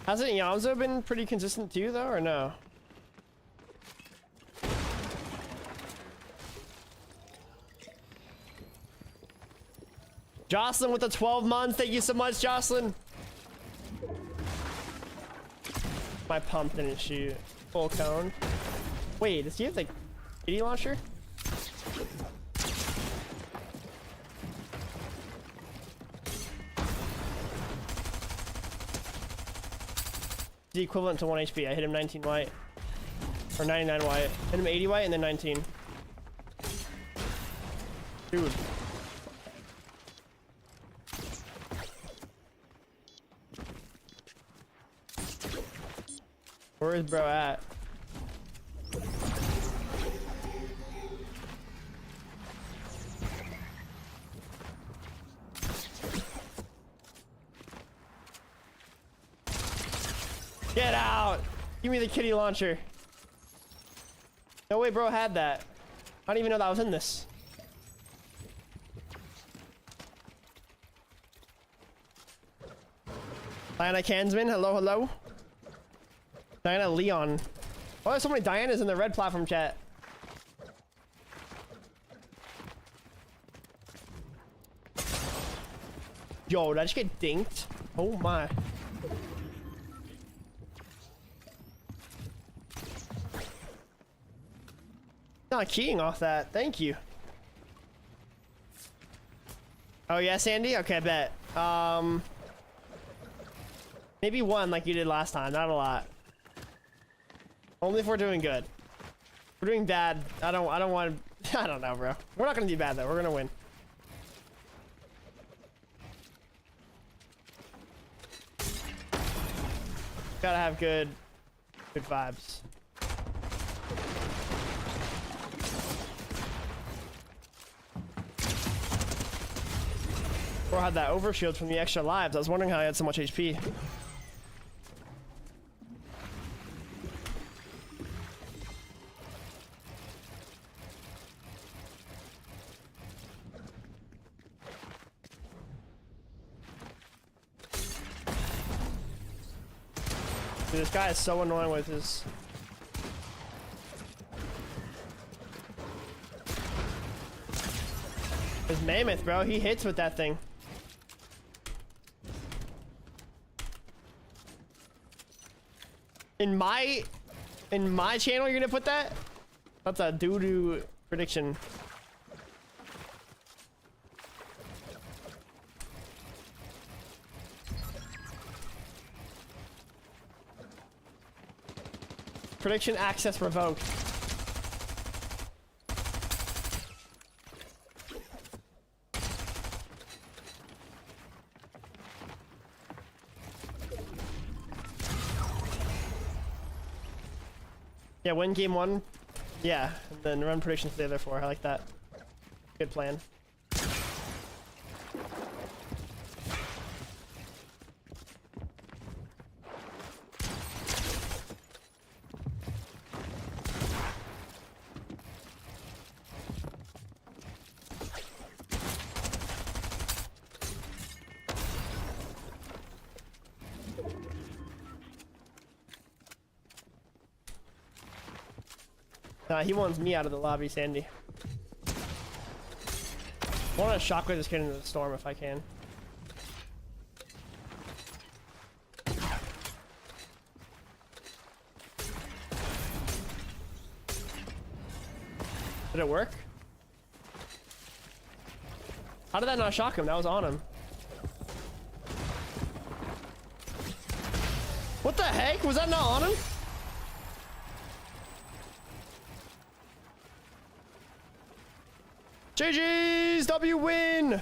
[SPEAKER 1] Hasn't Yamzo been pretty consistent too, though, or no? Jocelyn with the 12 months. Thank you so much, Jocelyn. My pump didn't shoot. Full cone. Wait, does he have the kitty launcher? The equivalent to 1 HP. I hit him 19 white. Or 99 white. Hit him 80 white and then 19. Dude. Where is bro at? Get out! Give me the kitty launcher. No way bro had that. I didn't even know that was in this. Diana Kansman, hello, hello. Diana Leon. Oh, there's so many Dianas in the red platform chat. Yo, did I just get dinked? Oh my. Not keying off that. Thank you. Oh yeah, Sandy? Okay, bet. Maybe 1 like you did last time, not a lot. Only if we're doing good. If we're doing bad, I don't want to, I don't know, bro. We're not gonna do bad though, we're gonna win. Gotta have good vibes. Bro had that overshield from the extra lives. I was wondering how he had so much HP. Dude, this guy is so annoying with his... His mammoth, bro. He hits with that thing. In my channel, you're gonna put that? That's a doo-doo prediction. Prediction access revoked. Yeah, win game 1. Yeah, and then run predictions the other 4. I like that. Good plan. He wants me out of the lobby, Sandy. I want to shockwave this kid into the storm if I can. Did it work? How did that not shock him? That was on him. What the heck? Was that not on him? GG's, W win!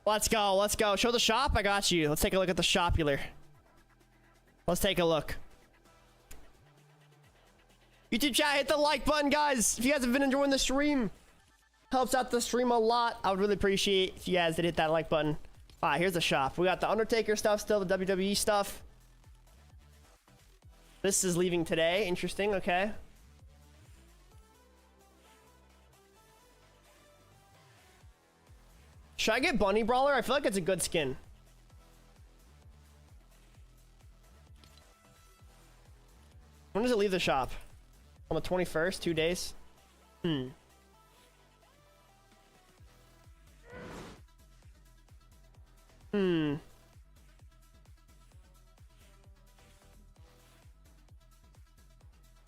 [SPEAKER 1] Let's go, let's go. Show the shop, I got you. Let's take a look at the shopular. Let's take a look. YouTube chat, hit the like button, guys. If you guys have been enjoying the stream, helps out the stream a lot. I would really appreciate if you guys did hit that like button. All right, here's the shop. We got the Undertaker stuff still, the WWE stuff. This is leaving today. Interesting, okay. Should I get Bunny Brawler? I feel like it's a good skin. When does it leave the shop? On the 21st? 2 days? Still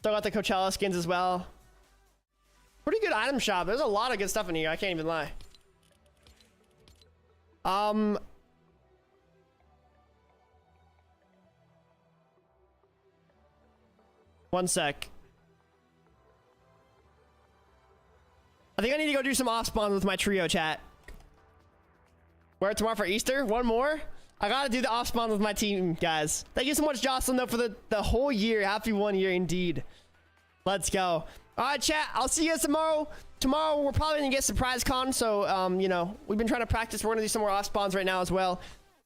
[SPEAKER 1] got the Coachella skins as well. Pretty good item shop. There's a lot of good stuff in here. I can't even lie. One sec. I think I need to go do some off spawns with my trio, chat. Where tomorrow for Easter? One more? I gotta do the off spawns with my team, guys. Thank you so much, Jocelyn, though, for the whole year. Happy 1 year indeed. Let's go. All right, chat. I'll see you guys tomorrow. Tomorrow, we're probably going to get Surprise Con. So, you know, we've been trying to practice. We're going to do some more off spawns right now as well.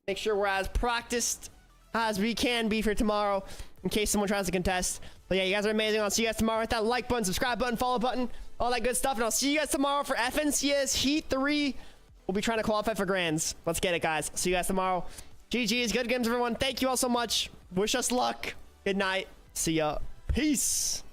[SPEAKER 1] Make sure we're as practiced as we can be for tomorrow in case someone tries to contest. But yeah, you guys are amazing. I'll see you guys tomorrow. Hit that like button, subscribe button, follow button, all that good stuff. And I'll see you guys tomorrow for FNCS Heat 3. We'll be trying to qualify for Grands. Let's get it, guys. See you guys tomorrow. GG's. Good games, everyone. Thank you all so much. Wish us luck. Good night. See ya. Peace.